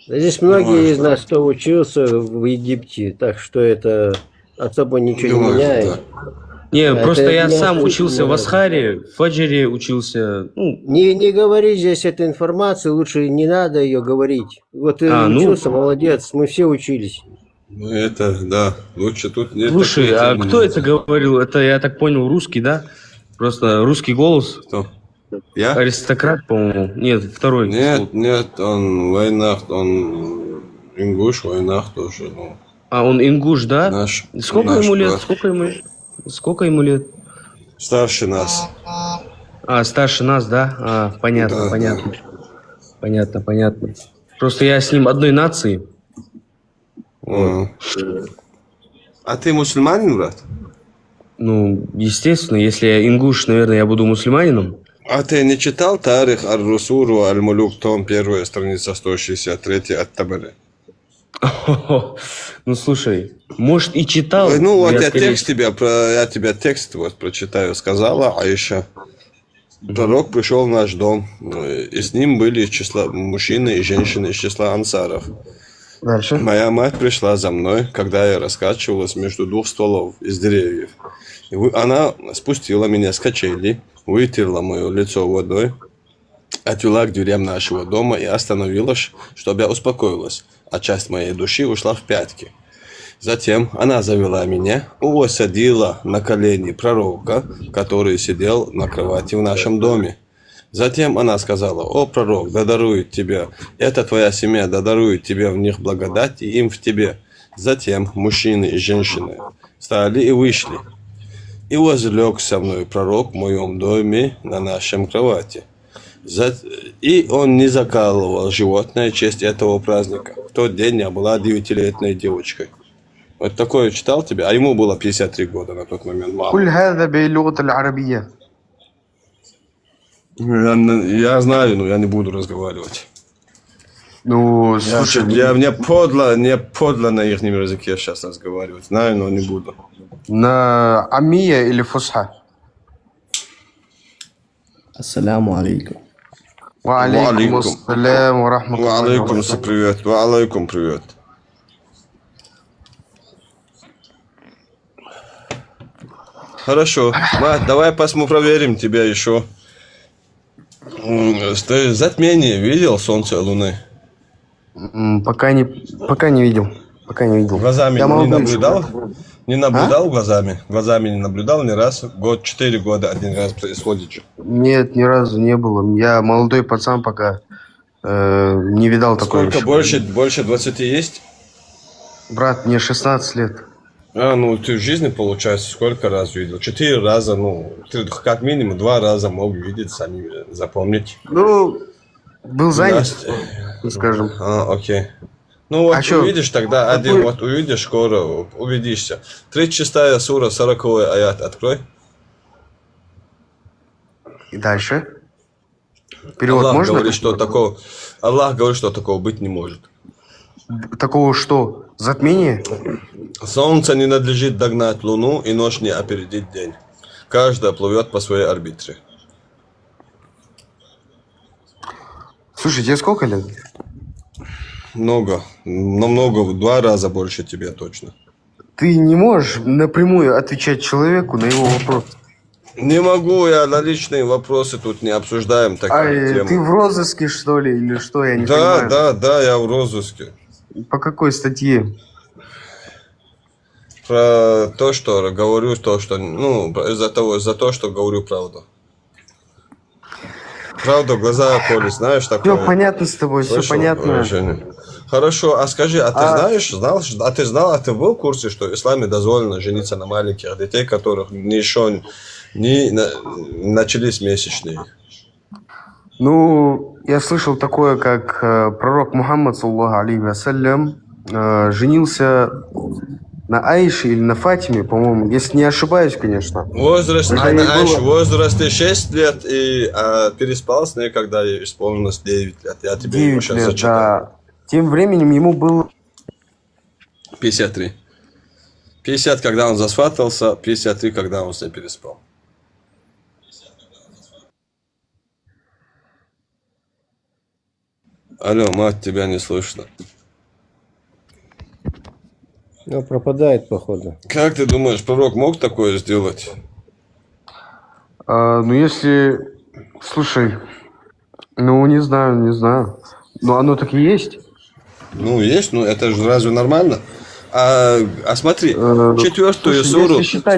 Здесь многие Может. из нас, кто учился в Египте, так что это особо ничего не Думаю, меняет. да. Не, Это просто я не сам суть, учился не в надо. Асхаре, в Фаджире учился. Ну, Не говори здесь этой информации, лучше не надо ее говорить. Вот ты ну, учился, молодец, мы все учились. Ну это, да, лучше тут нет слушай, такой а темы кто нет. это говорил? Это, я так понял, русский, да? Просто русский голос. Кто? Я? Аристократ, по-моему. Нет, второй. Нет, он Вайнахт, он ингуш, Вайнахт тоже, ну. А, он ингуш, да? Наш, Сколько наш ему лет? брат. Сколько ему лет? Старше нас. А, старше нас, да? А, понятно, Да, понятно. Понятно. Просто я с ним одной нации. Вот. А ты мусульманин, брат? Ну, естественно, если я ингуш, наверное, я буду мусульманином. А ты не читал Тарих Ар-Русуру Аль-Мулюк, том 1, страница 163 от Табари? Ну, слушай, может и читал. Ну, вот я скорее текст тебе текст вот прочитаю. Сказала Аиша. Пророк пришел в наш дом, и с ним были из числа мужчины и женщины из числа ансаров. Дальше. Моя мать пришла за мной, когда я раскачивалась между двух стволов из деревьев. И она спустила меня с качелей, вытерла мое лицо водой, отвела к дверям нашего дома и остановилась, чтобы я успокоилась, а часть моей души ушла в пятки. Затем она завела меня, усадила на колени пророка, который сидел на кровати в нашем доме. Затем она сказала: «О, пророк, да дарует тебя, это твоя семья, да дарует тебе в них благодать, и им в тебе». Затем мужчины и женщины встали и вышли. И возлег со мной пророк в моем доме на нашем кровати. И он не закалывал животное в честь этого праздника. В тот день я была 9-летней девочкой. Вот такое читал тебе, а ему было 53 года на тот момент. كل هذا باللغة العربية. Я знаю, но я не буду разговаривать. Ну, слушай, Мне подло на их языке сейчас разговаривать. Знаю, но не буду. на амия или фусха? Ассаляму алейкум. Ва алейкум ассалям ва рахматуллахи ва Алейкум баракатух. привет. Алейкум привет. Хорошо. Мать, давай проверим тебя еще. Ты затмение видел солнца и луны? Пока не видел. Глазами Я не молодой наблюдал? еще. Не наблюдал глазами? Глазами не наблюдал ни раз? 4 года один раз происходит же. Нет, ни разу не было. Я молодой пацан пока не видал такого. Сколько больше 20 есть? Брат, мне 16 лет. Ну ты в жизни, получается, сколько раз видел? 4 раза, ну, ты как минимум 2 раза мог видеть, сами запомнить. Ну, был занят, скажем. Окей. Ну вот увидишь тогда, вот увидишь скоро, убедишься. 36-я сура, 40-й аят, открой. И дальше? Перевод Аллах можно? говорит, что такого быть не может. Такого что? Затмение? Солнце не надлежит догнать луну, и ночь не опередить день. Каждая плывет по своей орбите. Слушай, тебе сколько лет? Много. Намного, в 2 раза больше тебе точно. Ты не можешь напрямую отвечать человеку на его вопрос. Не могу, я на личные вопросы тут не обсуждаем такие темы. Ты в розыске, что ли, или что? Я не понимаю. Да, я в розыске. По какой статье? Про то, что говорю, за то, что говорю правду. Правда, в глаза колют, знаешь такое? Все понятно с тобой, все понятно. Выражение? Хорошо, а скажи, ты был в курсе, что в исламе дозволено жениться на маленьких детей, которых еще не начались месячные? Ну, я слышал такое, как пророк Мухаммад, саллаху алейхи вассалям, женился на Аише или на Фатиме, по-моему, если не ошибаюсь, конечно. Возраст, Когда ей Аиша, было- возраст 6 лет, и переспал с ней, когда ей исполнилось 9 лет. Я тебе его 9 сейчас лет, зачитаю. да. Тем временем ему было 53. 50, когда он засватался, 53, когда он с ней переспал. Алло, мать, тебя не слышно. Ну, пропадает, походу. Как ты думаешь, пророк мог такое сделать? ну, если... Слушай, ну, не знаю. Но оно так и есть. Ну, есть, ну это же разве нормально? А смотри, четвертую слушай, суру, если считать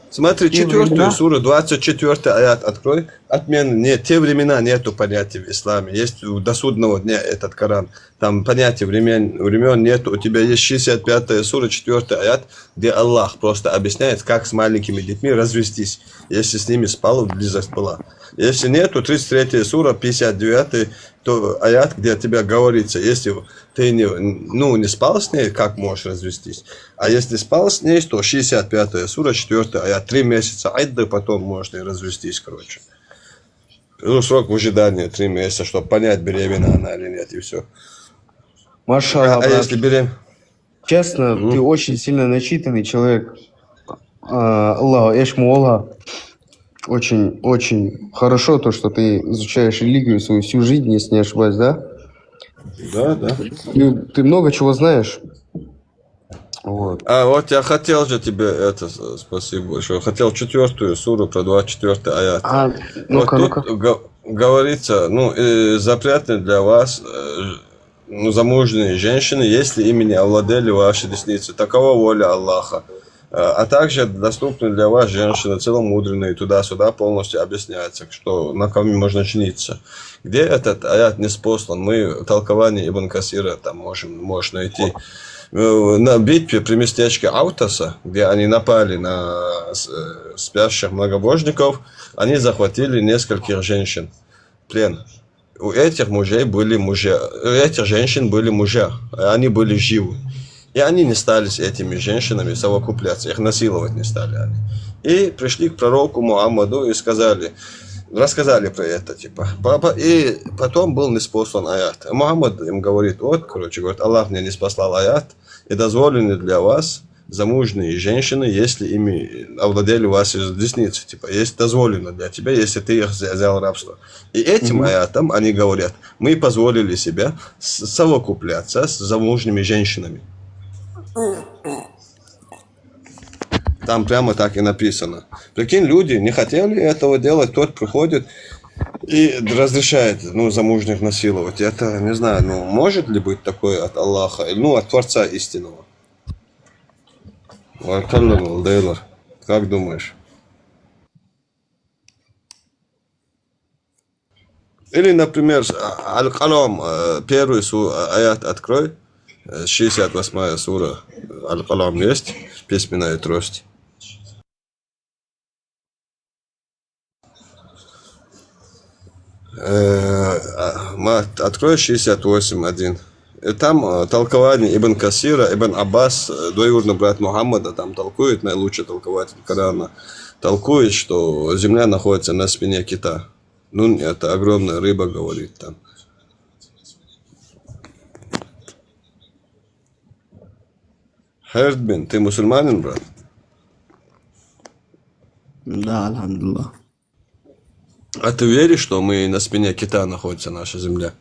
смотри, те четвертую времена- суру, 24 аят открой. Отмены, нет, те времена нету понятия в исламе. Есть до судного дня этот Коран. Там понятия времен нету. У тебя есть 65 сура, 4 аят, где Аллах просто объясняет, как с маленькими детьми развестись, если с ними спал, близость была. Если нет, то 33 сура, 59 то аят, где тебе говорится, если ты не спал с ней, как можешь развестись? А если спал с ней, то 65 сура, 4 аят, 3 месяца айда, потом можешь и развестись, короче. Ну, срок выжидания 3 месяца, чтобы понять, беременна она или нет, и все. Машаллах, А брат. если беременна? Честно, ты очень сильно начитанный человек. Аллах, эшму Аллах. Очень, очень хорошо то, что ты изучаешь религию свою всю жизнь, если не ошибаюсь, да? Да, да. Ты много чего знаешь. Вот. А вот я хотел же тебе это, спасибо большое, хотел 4 суру про 24 аят. Ну-ка, вот тут говорится, запретны для вас замужние женщины, если ими не овладели ваши десницы. Такова воля Аллаха. А также доступны для вас женщины целомудренные, туда-сюда полностью объясняется, что на ком можно жениться. Где этот аят не спослан, мы в толковании Ибн Касира там можешь найти. На битве при местечке Аутаса, где они напали на спящих многобожников, они захватили нескольких женщин в плен. У этих женщин были мужья, они были живы. И они не стали с этими женщинами совокупляться, их насиловать не стали они. И пришли к пророку Мухаммаду и рассказали про это, типа. И потом был ниспослан аят. Мухаммад им говорит, Аллах мне ниспослал аят, и дозволены для вас замужние женщины, если ими овладели вас из десницы. Типа, есть дозволено для тебя, если ты их взял рабство. И этим аятом они говорят, мы позволили себе совокупляться с замужними женщинами. Там прямо так и написано. Прикинь, люди не хотели этого делать, тот приходит и разрешает замужних насиловать. Это, не знаю, может ли быть такое от Аллаха, от Творца истинного? Как думаешь? Или, например, Аль-Калам, первый аят открой, 68 сура Аль-Калам есть, письменная трость. Открой 68.1. И там толкование Ибн Касира, Ибн Аббас, двоюродный брат Мухаммада, там толкует, наилучший толкователь Корана, толкует, что земля находится на спине кита. Это огромная рыба, говорит там. Хердбин, ты мусульманин, брат? Да, алхамдулилlah. А ты веришь, что мы на спине кита находится наша земля?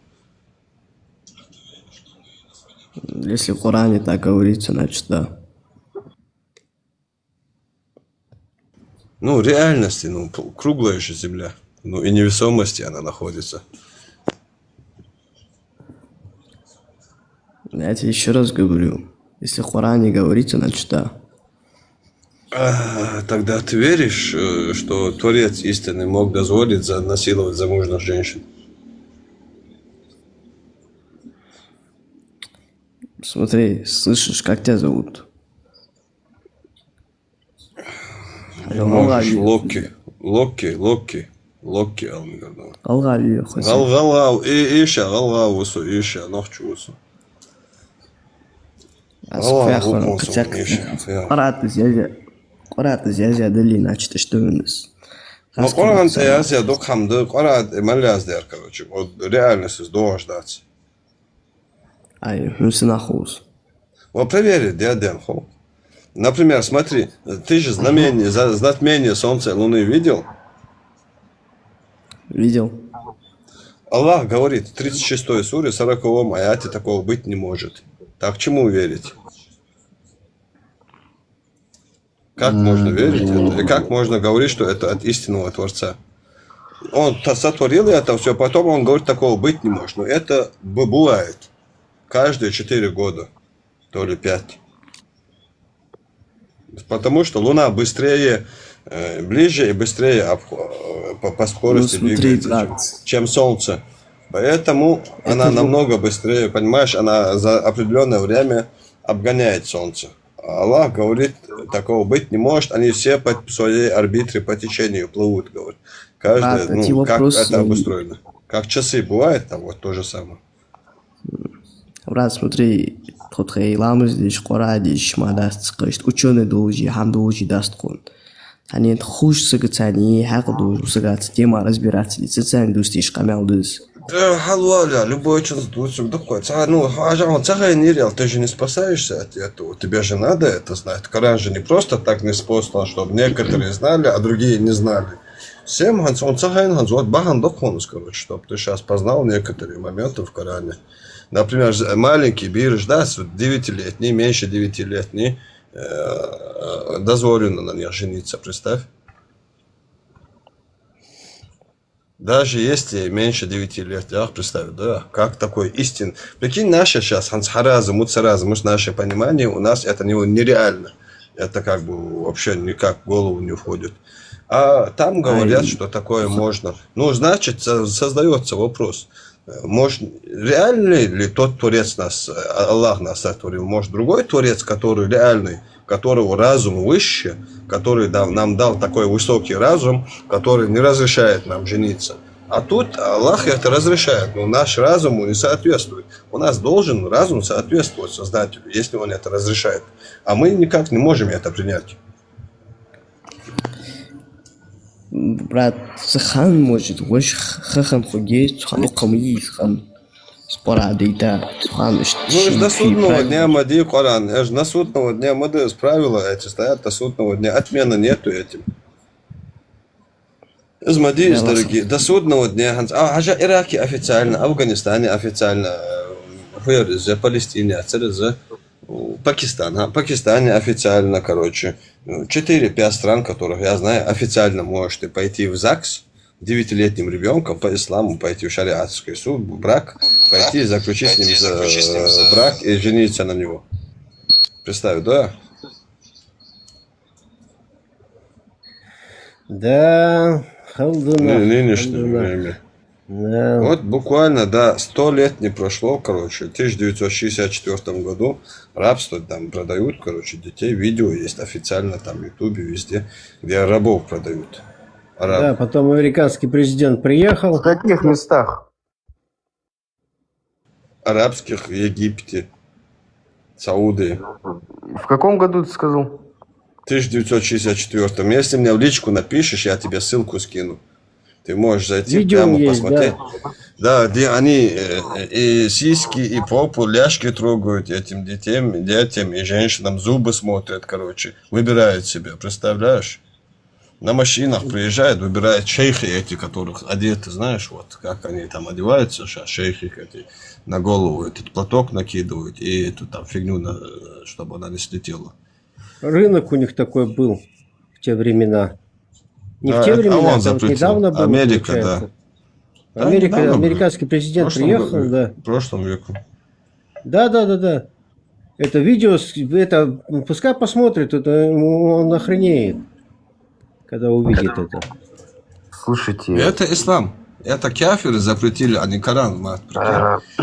Если в Коране так говорится, значит да. В реальности, круглая же земля. И невесомости она находится. Я тебе еще раз говорю. Если в Коране говорится, значит да. Тогда ты веришь, что Творец истины мог дозволить насиловать замужних женщин? Смотри, слышишь, как тебя зовут? Можешь, Локки, Алгалия, Хасин. Галгал, Иша, Галгавусу, Иша, Нахчусу. قرأت زيادة اللي ناچ تشتونس. Ну, Коран я зя док хамды, Коран маляз дер, короче. Вот реальность должен ждать. Ай, ну синахус. Вот проверить, диадем. Например, смотри, ты же затмение Солнца и Луны видел? Видел. Аллах говорит в 36-й суре, 40-м аяте такого быть не может. Так чему верить? Как можно верить это? И как можно говорить, что это от истинного Творца? Он сотворил это все, потом он говорит, такого быть не может. Но это бывает каждые 4 года, то ли 5. Потому что Луна быстрее, ближе и быстрее по скорости двигается, чем Солнце. Поэтому она намного быстрее, понимаешь, она за определенное время обгоняет Солнце. Аллах говорит, такого быть не может, они все по своей орбите по течению плывут, говорит. Каждый, ну, как это обустроено. Как часы бывает, там вот то же самое. Брат, смотри, тут хейламыз диш, Кора диш, мадаст скажет, ученый должен, хам должен даст кон. Они хуш сагацани, хак должен сагаться, тема разбираться, лицезан достишь, камелдыз. Халваля, любой человек такой. Ну, он цагайнирил, ты же не спасаешься от этого. Тебе же надо это знать. Коран же не просто так не способен, чтобы некоторые знали, а другие не знали. Всем он цагайн, вот баган дохонус, короче, чтобы ты сейчас познал некоторые моменты в Коране. Например, маленький бирж, да, 9-летний, меньше 9-летний, дозволено на них жениться, представь. Даже если меньше 9 лет, я представляю, да, как такой истин. Прикинь, наши сейчас, хансхаразы, муцаразы, может, наше понимание, у нас это нереально. Это как бы вообще никак в голову не входит. А там говорят, что такое можно. Ну, значит, создается вопрос. Может, реально ли тот Творец нас, Аллах нас сотворил? Может, другой Творец, который реальный, которого разум выше, который нам дал такой высокий разум, который не разрешает нам жениться. А тут Аллах это разрешает, но наш разум не соответствует. У нас должен разум соответствовать Создателю, если он это разрешает. А мы никак не можем это принять. Брат, хан может, ваш хахан хугеет, хан укамиис, хан спора дейта, хан. Ну, до судного дня Мади Коран, на судного дня Мады правила эти стоят, до судного дня отмена нету этим. Из Мади, дорогие, до судного дня, ажа Ираке официально, Афганистане официально, в Палестине, Пакистане официально, короче. 4-5 стран, которых я знаю, официально можете пойти в ЗАГС 9-летним ребенком по исламу, пойти в шариатский суд, брак, пойти заключить с ним брак и жениться на него. Представь, да? Да, халдуна. Нынешнее время. Да. Вот буквально, да, 100 лет не прошло, короче, в 1964 году рабство там продают, короче, детей, видео есть официально там в Ютубе, везде, где рабов продают. Да, потом американский президент приехал. В каких местах? Арабских, в Египте, Саудии. В каком году ты сказал? В 1964. Если мне в личку напишешь, я тебе ссылку скину. Ты можешь зайти видео прямо есть, посмотреть. Да, где они и сиськи, и попу, ляжки трогают этим детям, и женщинам, зубы смотрят, короче. Выбирают себе, представляешь? На машинах приезжают, выбирают шейхи эти, которых одеты, знаешь, вот, как они там одеваются, шейхи эти, на голову этот платок накидывают, и эту там фигню, чтобы она не слетела. Рынок у них такой был в те времена. Не в те времена, а вот недавно было. Америка, да. Америка, да, американский президент приехал, да. В прошлом веку. Да. Это видео, это пускай посмотрит, это он охренеет, когда увидит это. Слушайте. Это ислам. Это кафиры запретили, а не Коран.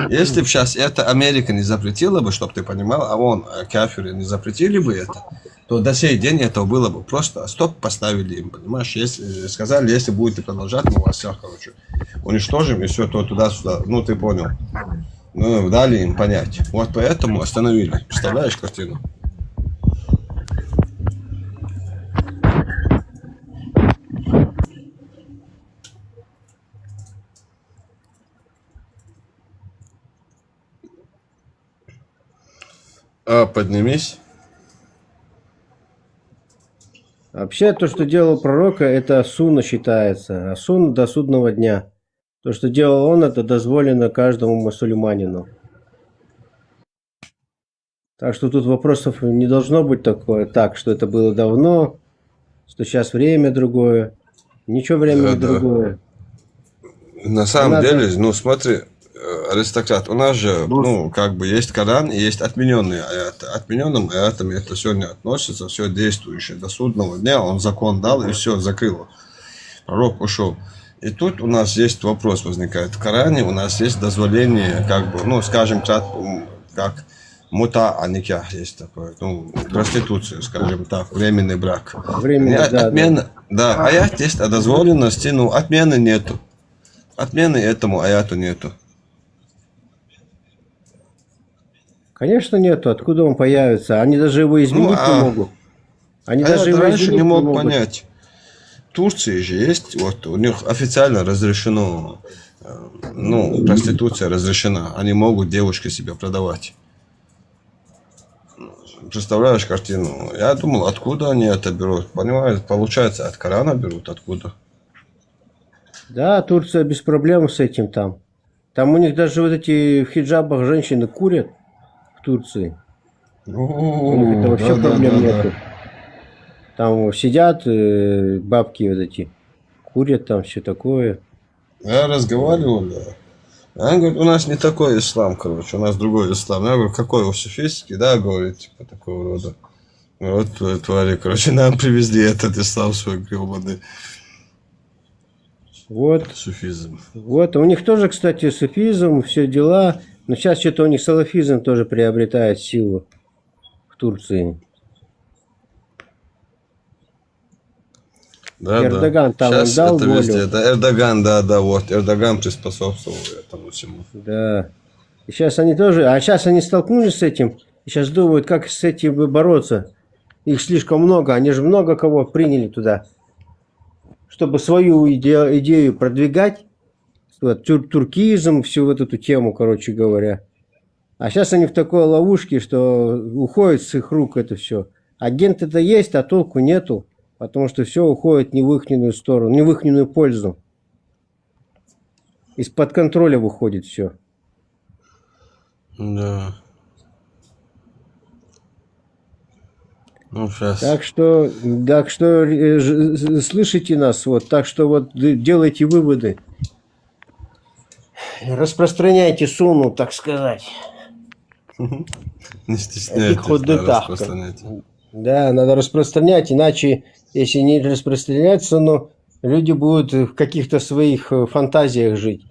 Если бы сейчас это Америка не запретила бы, чтобы ты понимал, а вон кафиры не запретили бы это, то до сей день этого было бы просто стоп поставили им, понимаешь? Если сказали, если будете продолжать, мы вас всех, короче, уничтожим и все, то туда-сюда. Ну, ты понял. Ну, дали им понять. Вот поэтому остановили. Представляешь картину? Поднимись. Вообще, то, что делал пророка, это сунна считается. А сунна до судного дня. То, что делал он, это дозволено каждому мусульманину. Так что тут вопросов не должно быть такое, так, что это было давно, что сейчас время другое. Ничего времени другое. На самом деле, ну смотри, аристократ, у нас же, ну, как бы есть Коран и есть отмененные аяты. Отмененным аятами это все не относится, все действующее. До судного дня он закон дал и все, закрыло. Пророк ушел. И тут у нас есть вопрос возникает. В Коране у нас есть дозволение, как бы, ну, скажем, как мута аникях есть такое, ну, проституция, скажем так, временный брак. Временный, да, аят есть о дозволенности, но отмены нету. Отмены этому аяту нету. Конечно нету, откуда он появится? Они даже его изменить не могут. Они даже его раньше изменить не мог могут. понять. В Турции же есть, вот у них официально разрешено, ну, проституция разрешена. Они могут девушке себе продавать. Представляешь картину? Я думал, откуда они это берут? Понимаешь, получается, от Корана берут, откуда? Да, Турция без проблем с этим там. Там у них даже вот эти в хиджабах женщины курят в Турции. У них это вообще проблем нету. Там сидят бабки вот эти, курят там, все такое. Я разговаривал, да. Она говорит, у нас не такой ислам, короче, у нас другой ислам. Я говорю, какой у суфийский, да, говорит, типа такого рода. Вот твари, короче, нам привезли этот ислам свой гребаный. Вот. Суфизм. Вот, у них тоже, кстати, суфизм, все дела. Но сейчас что-то у них салафизм тоже приобретает силу в Турции. Да, Эрдоган там сейчас он дал это волю. везде. Это Эрдоган, да, вот. Эрдоган приспособствовал этому всему. Да. И сейчас они тоже, а сейчас они столкнулись с этим, и сейчас думают, как с этим бороться. Их слишком много, они же много кого приняли туда, чтобы свою идею продвигать, вот, туркизм, всю вот эту тему, короче говоря. А сейчас они в такой ловушке, что уходит с их рук это все. Агенты-то есть, а толку нету, потому что все уходит не в ихнюю сторону, не в ихнюю пользу. Из-под контроля выходит все. Да. Ну, сейчас. Так что слышите нас, вот, так что вот делайте выводы. Распространяйте сунну, так сказать. Не стесняйтесь, да, распространяйте. Да, надо распространять, иначе, если не распространяться, но люди будут в каких-то своих фантазиях жить.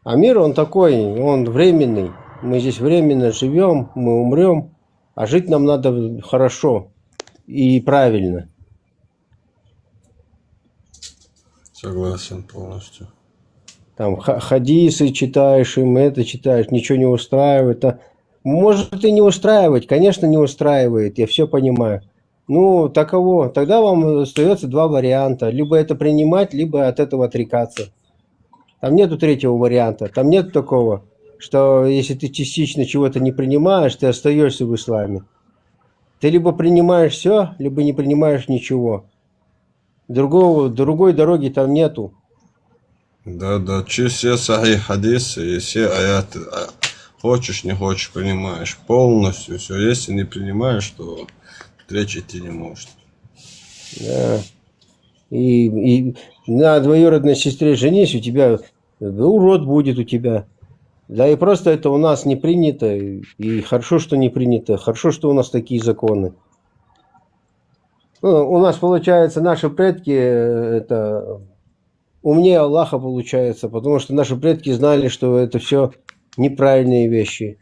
А мир, он такой, он временный. Мы здесь временно живем, мы умрем, а жить нам надо хорошо и правильно. Согласен полностью. Там хадисы читаешь, им это читаешь, ничего не устраивает. Может и не устраивать, конечно, не устраивает, я все понимаю. Ну, таково. Тогда вам остается два варианта. Либо это принимать, либо от этого отрекаться. Там нету третьего варианта. Там нет такого, что если ты частично чего-то не принимаешь, ты остаешься в исламе. Ты либо принимаешь все, либо не принимаешь ничего. Другой дороги там нету. Да, все сахих хадисы и все аяты. Хочешь, не хочешь, принимаешь полностью. Все, если не принимаешь, то речь идти не может. Да. И на двоюродной сестре женись, у тебя урод будет у тебя. Да и просто это у нас не принято. И хорошо, что не принято. Хорошо, что у нас такие законы. Ну, у нас, получается, наши предки это умнее Аллаха получается, потому что наши предки знали, что это все неправильные вещи.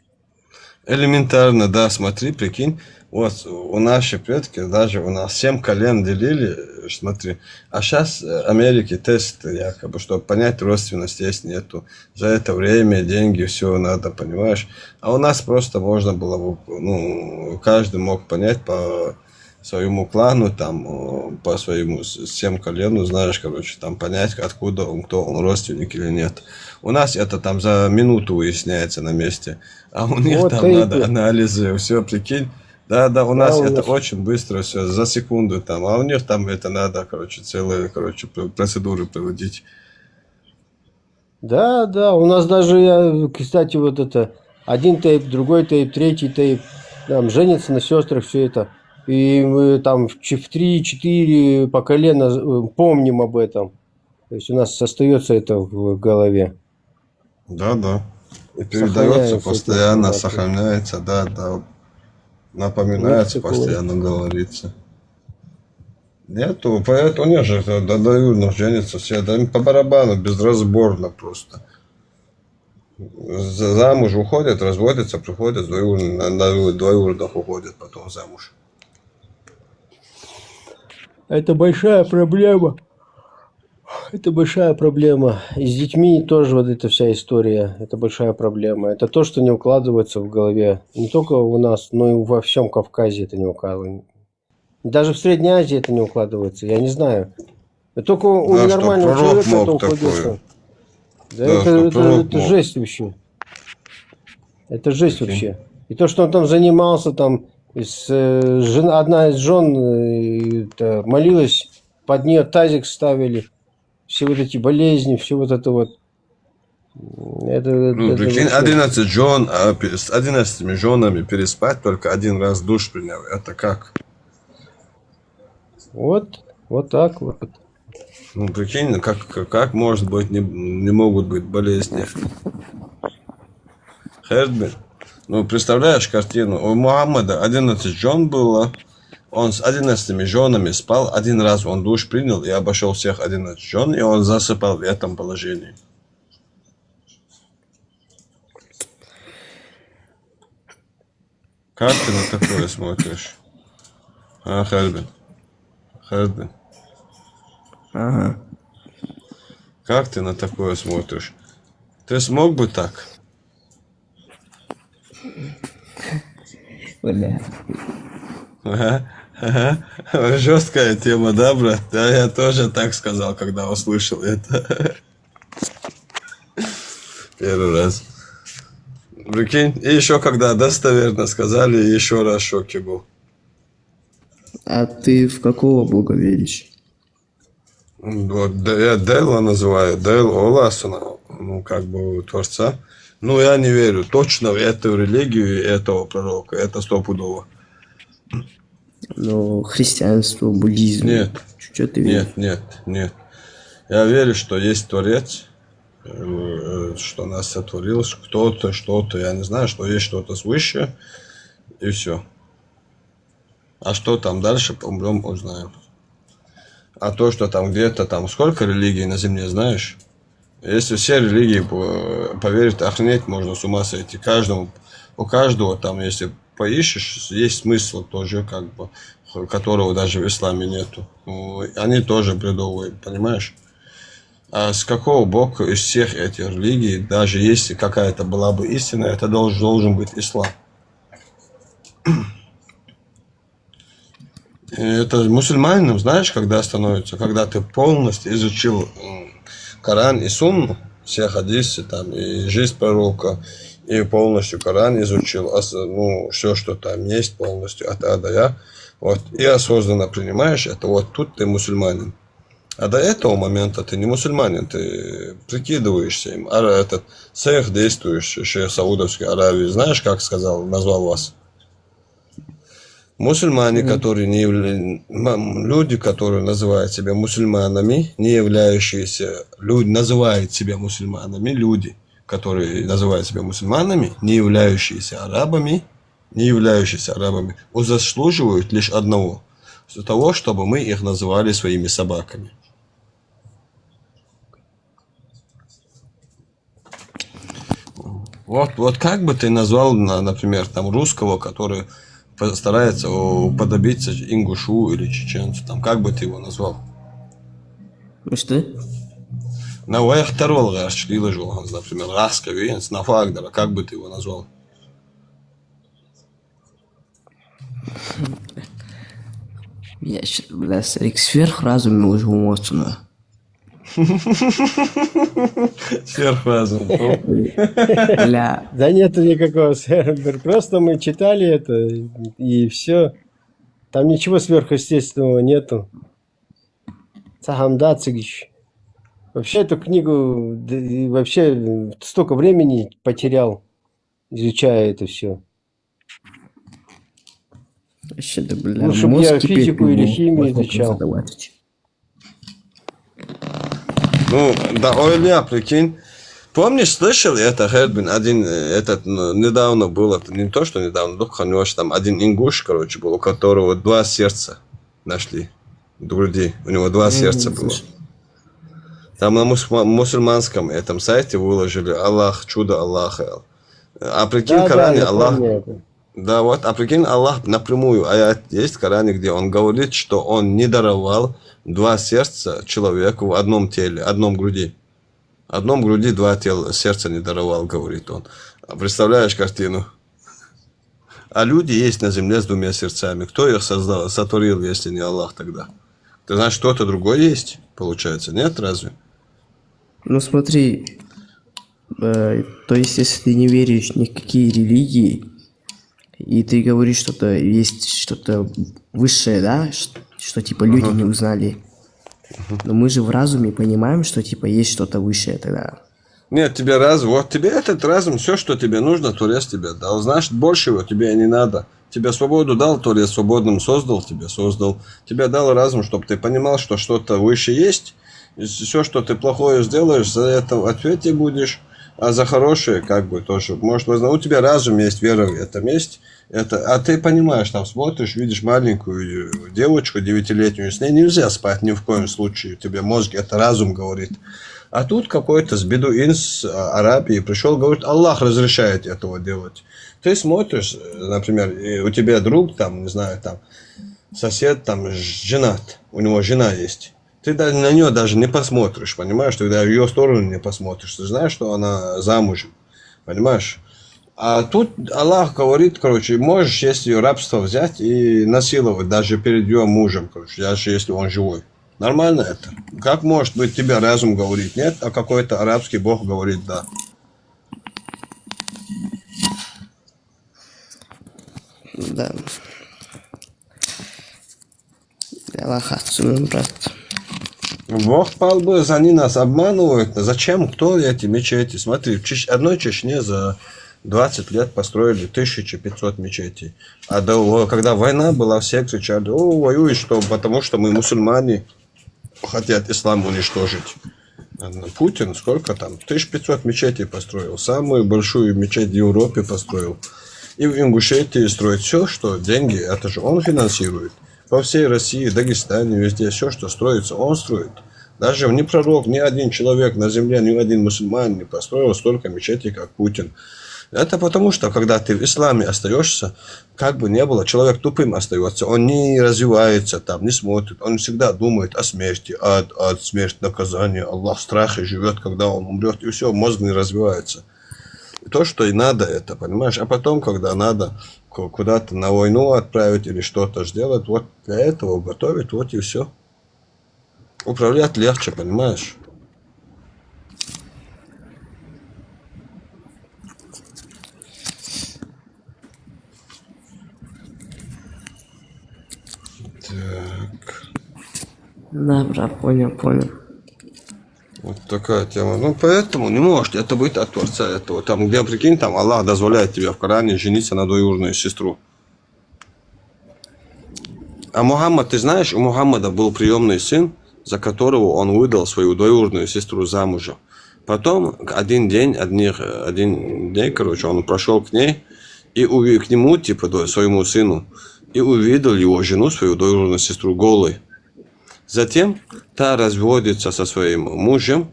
Элементарно, да, смотри, прикинь, Вот у наших предки, даже у нас 7 колен делили, смотри. А сейчас Америки тесты якобы, чтобы понять родственность, есть нету. За это время, деньги, все надо, понимаешь. А у нас просто можно было, ну, каждый мог понять по своему клану, там, по своему 7 колену, знаешь, короче, там понять, откуда он, кто он, родственник или нет. У нас это там за минуту выясняется на месте, а у них Вот там надо анализы, все, прикинь. Да, у нас у это нас- очень быстро все, за секунду там, а у них там это надо, короче, целые, короче, процедуры проводить. Да, у нас даже, кстати, вот это, один тейп, другой тейп, третий тейп, там, женятся на сестрах, все это. И мы там в 3-4 поколения помним об этом. То есть у нас остается это в голове. Да. И передается Сохраняется эта постоянно, информация. сохраняется, да. Напоминается, такое. постоянно говорится. Нету, поэтому у них же до двоюродных женятся все, да им по барабану, безразборно просто. Замуж уходят, разводятся, приходят, на двоюродных уходят потом замуж. Это большая проблема. Это большая проблема. И с детьми тоже вот эта вся история. Это большая проблема. Это то, что не укладывается в голове. Не только у нас, но и во всем Кавказе это не укладывается. Даже в Средней Азии это не укладывается. Я не знаю. Только у Да, что нормального пророк человека это мог укладывается. такое. Да, Да, что это пророк мог. жесть вообще. Это жесть Прикинь. вообще. И то, что он там занимался, там, одна из жен молилась, под нее тазик ставили, все вот эти болезни, все вот это вот. Ну, прикинь, 11 жен, а с 11 женами переспать только один раз душ принял. Это как? Вот так вот. Ну, прикинь, как может быть, не могут быть болезни. Хердбин. Ну, представляешь картину? У Мухаммада 11 жен было. Он с 11 женами спал. Один раз он душ принял и обошел всех 11 жен, и он засыпал в этом положении. Как ты на такое смотришь? А, Хердбин? Ага. Как ты на такое смотришь? Ты смог бы так? Бля. Жесткая тема, да, брат? Да, я тоже так сказал, когда услышал это. Первый раз. Прикинь, и еще когда достоверно сказали, еще раз в шоке был. А ты в какого бога веришь? Вот, я Дейла называю, Дейл Оласона, ну, как бы, Творца. Ну, я не верю точно в эту религию и этого пророка, это стопудово. Ну, христианство, буддизм. Нет. Что ты веришь? Нет. Я верю, что есть Творец, что нас сотворил кто-то, что-то, я не знаю, что есть что-то свыше, и все. А что там дальше, умрем, узнаем. А то, что там где-то там, сколько религий на земле, знаешь? Если все религии поверить, охренеть, можно с ума сойти. У каждого там, если поищешь, есть смысл тоже, как бы, которого даже в исламе нету. Ну, они тоже бредовые, понимаешь? А с какого бока из всех этих религий, даже если какая-то была бы истина, это должен быть ислам. И это мусульманином, знаешь, когда становится, когда ты полностью изучил Коран и Сунну, все хадисы там, и жизнь пророка, и полностью Коран изучил, ну, все, что там есть полностью, от А до Я, вот, и осознанно принимаешь это, вот тут ты мусульманин. А до этого момента ты не мусульманин, ты прикидываешься им. А этот шейх действующий, шейх Саудовской Аравии, знаешь, как назвал вас? Мусульмане, которые не являются, люди, которые называют себя мусульманами, не являющиеся, люди называют себя мусульманами, люди, которые называют себя мусульманами, не являющиеся арабами, заслуживают лишь одного, того, чтобы мы их называли своими собаками. Вот как бы ты назвал, например, там русского, который постарается уподобиться ингушу или чеченцу, там, как бы ты его назвал? Что? На вахтарол гашлила жолган, например, гасковец, на фагдера, как бы ты его назвал? Я сейчас сверхразум уже умоцуна. Сверхразум. Да нету никакого сверхразума. Просто мы читали это, и все. Там ничего сверхъестественного нету. Цагамдацыгич. Вообще эту книгу, вообще столько времени потерял, изучая это все. Вообще-то, бля, Ну, чтобы мозг я кипит, физику или можно химию вопрос изучал. задавать. Ну, да, Оля, прикинь. Помнишь, слышал это, Хербин, один, этот, недавно был, это не то, что недавно, только там один ингуш, короче, был, у которого 2 сердца нашли в груди, у него 2 сердца было. Там на мусульманском этом сайте выложили Аллах, чудо Аллаха. А прикинь, в Коране Аллах... Да, вот, а прикинь, Аллах напрямую, аят есть в Коране, где он говорит, что он не даровал 2 сердца человеку в одном теле, одном груди. В одном груди 2 сердца не даровал, говорит он. А представляешь картину? А люди есть на земле с 2 сердцами. Кто их создал, сотворил, если не Аллах тогда? Ты знаешь, что-то другое есть, получается? Нет, разве? Ну смотри, то есть если ты не веришь ни в какие религии, и ты говоришь, что есть что-то высшее, да, что типа люди не узнали. Но мы же в разуме понимаем, что типа есть что-то высшее тогда. Нет, тебе разум, вот тебе этот разум, все, что тебе нужно, Творец тебе дал. Значит, большего тебе не надо. Тебе свободу дал, Творец свободным создал, тебе создал. Тебе дал разум, чтобы ты понимал, что что-то выше есть. И все, что ты плохое сделаешь, за это в ответе будешь. А за хорошее, как бы, тоже, может, у тебя разум есть, вера в этом есть, а ты понимаешь, там смотришь, видишь маленькую девочку 9-летнюю, с ней нельзя спать ни в коем случае, тебе мозг, это разум говорит. А тут какой-то с бедуин с Арабии пришел, говорит, Аллах разрешает этого делать. Ты смотришь, например, у тебя друг, там, не знаю, там, сосед, там, женат, у него жена есть. Ты на нее даже не посмотришь, понимаешь? Ты в ее сторону не посмотришь. Ты знаешь, что она замужем, понимаешь? А тут Аллах говорит, короче, можешь, если ее рабство взять и насиловать даже перед ее мужем, короче, даже если он живой. Нормально это? Как может быть тебе разум говорит нет, а какой-то арабский бог говорит да? Да. Аллах отсюда, брат. Бог пал бы, они нас обманывают. Зачем? Кто эти мечети? Смотри, в одной Чечне за 20 лет построили 1500 мечетей. А когда война была, все кричали, о, воюй, что? Потому что мы мусульмане хотят ислам уничтожить. Путин сколько там? 1500 мечетей построил. Самую большую мечеть в Европе построил. И в Ингушетии строит все, что деньги, это же он финансирует. По всей России, Дагестане, везде, все, что строится, он строит. Даже ни пророк, ни один человек на земле, ни один мусульманин не построил столько мечетей, как Путин. Это потому, что когда ты в исламе остаешься, как бы ни было, человек тупым остается. Он не развивается там, не смотрит. Он всегда думает о смерти, ад, смерть, наказание. Аллах в страхе живет, когда он умрет. И все, мозг не развивается. То, что и надо это, понимаешь? А потом, когда надо куда-то на войну отправить или что-то сделать, вот для этого готовить, вот и все. Управлять легче, понимаешь? Так. Да, брат, понял. Вот такая тема. Ну, поэтому не может это быть от Творца этого. Там, где, прикинь, там Аллах дозволяет тебе в Коране жениться на двоюродную сестру. А Мухаммад, ты знаешь, у Мухаммада был приемный сын, за которого он выдал свою двоюродную сестру замужем. Потом один день, короче, он прошел к ней, и к нему, типа, своему сыну, и увидел его жену, свою двоюродную сестру, голой. Затем та разводится со своим мужем,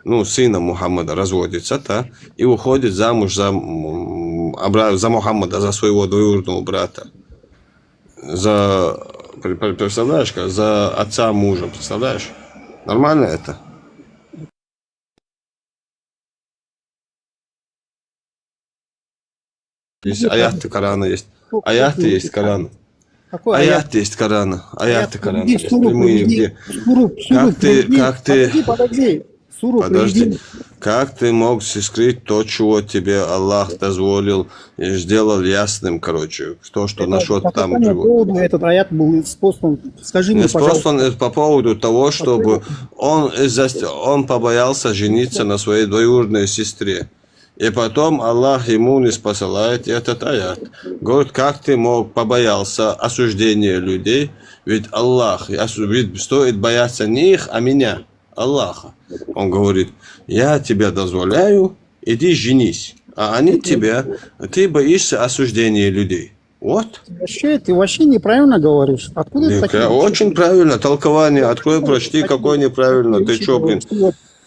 ну, сыном Мухаммада разводится, та, и уходит замуж за Мухаммада, за своего двоюродного брата. представляешь, за отца мужа, представляешь? Нормально это? Есть аяты Корана есть. Аяты есть Корана. Аяты есть Корана. Аяты Корана есть. Прямые где? Подожди. Как ты мог скрыть то, чего тебе Аллах дозволил и сделал ясным, короче, то, что насчет там... Этот аят был спослан, скажи мне, пожалуйста. Спослан по поводу того, чтобы он побоялся жениться на своей двоюродной сестре. И потом Аллах ему не спосылает этот аят. Говорит, как ты мог побоялся осуждения людей, ведь Аллах, ведь стоит бояться не их, а меня, Аллаха. Он говорит, я тебя дозволяю, иди женись. А они тебя, ты боишься осуждения людей. Вот. Ты вообще неправильно говоришь. Откуда ты такие? Очень правильно, толкование. Открой, прочти, какое неправильно. Ты что, блин?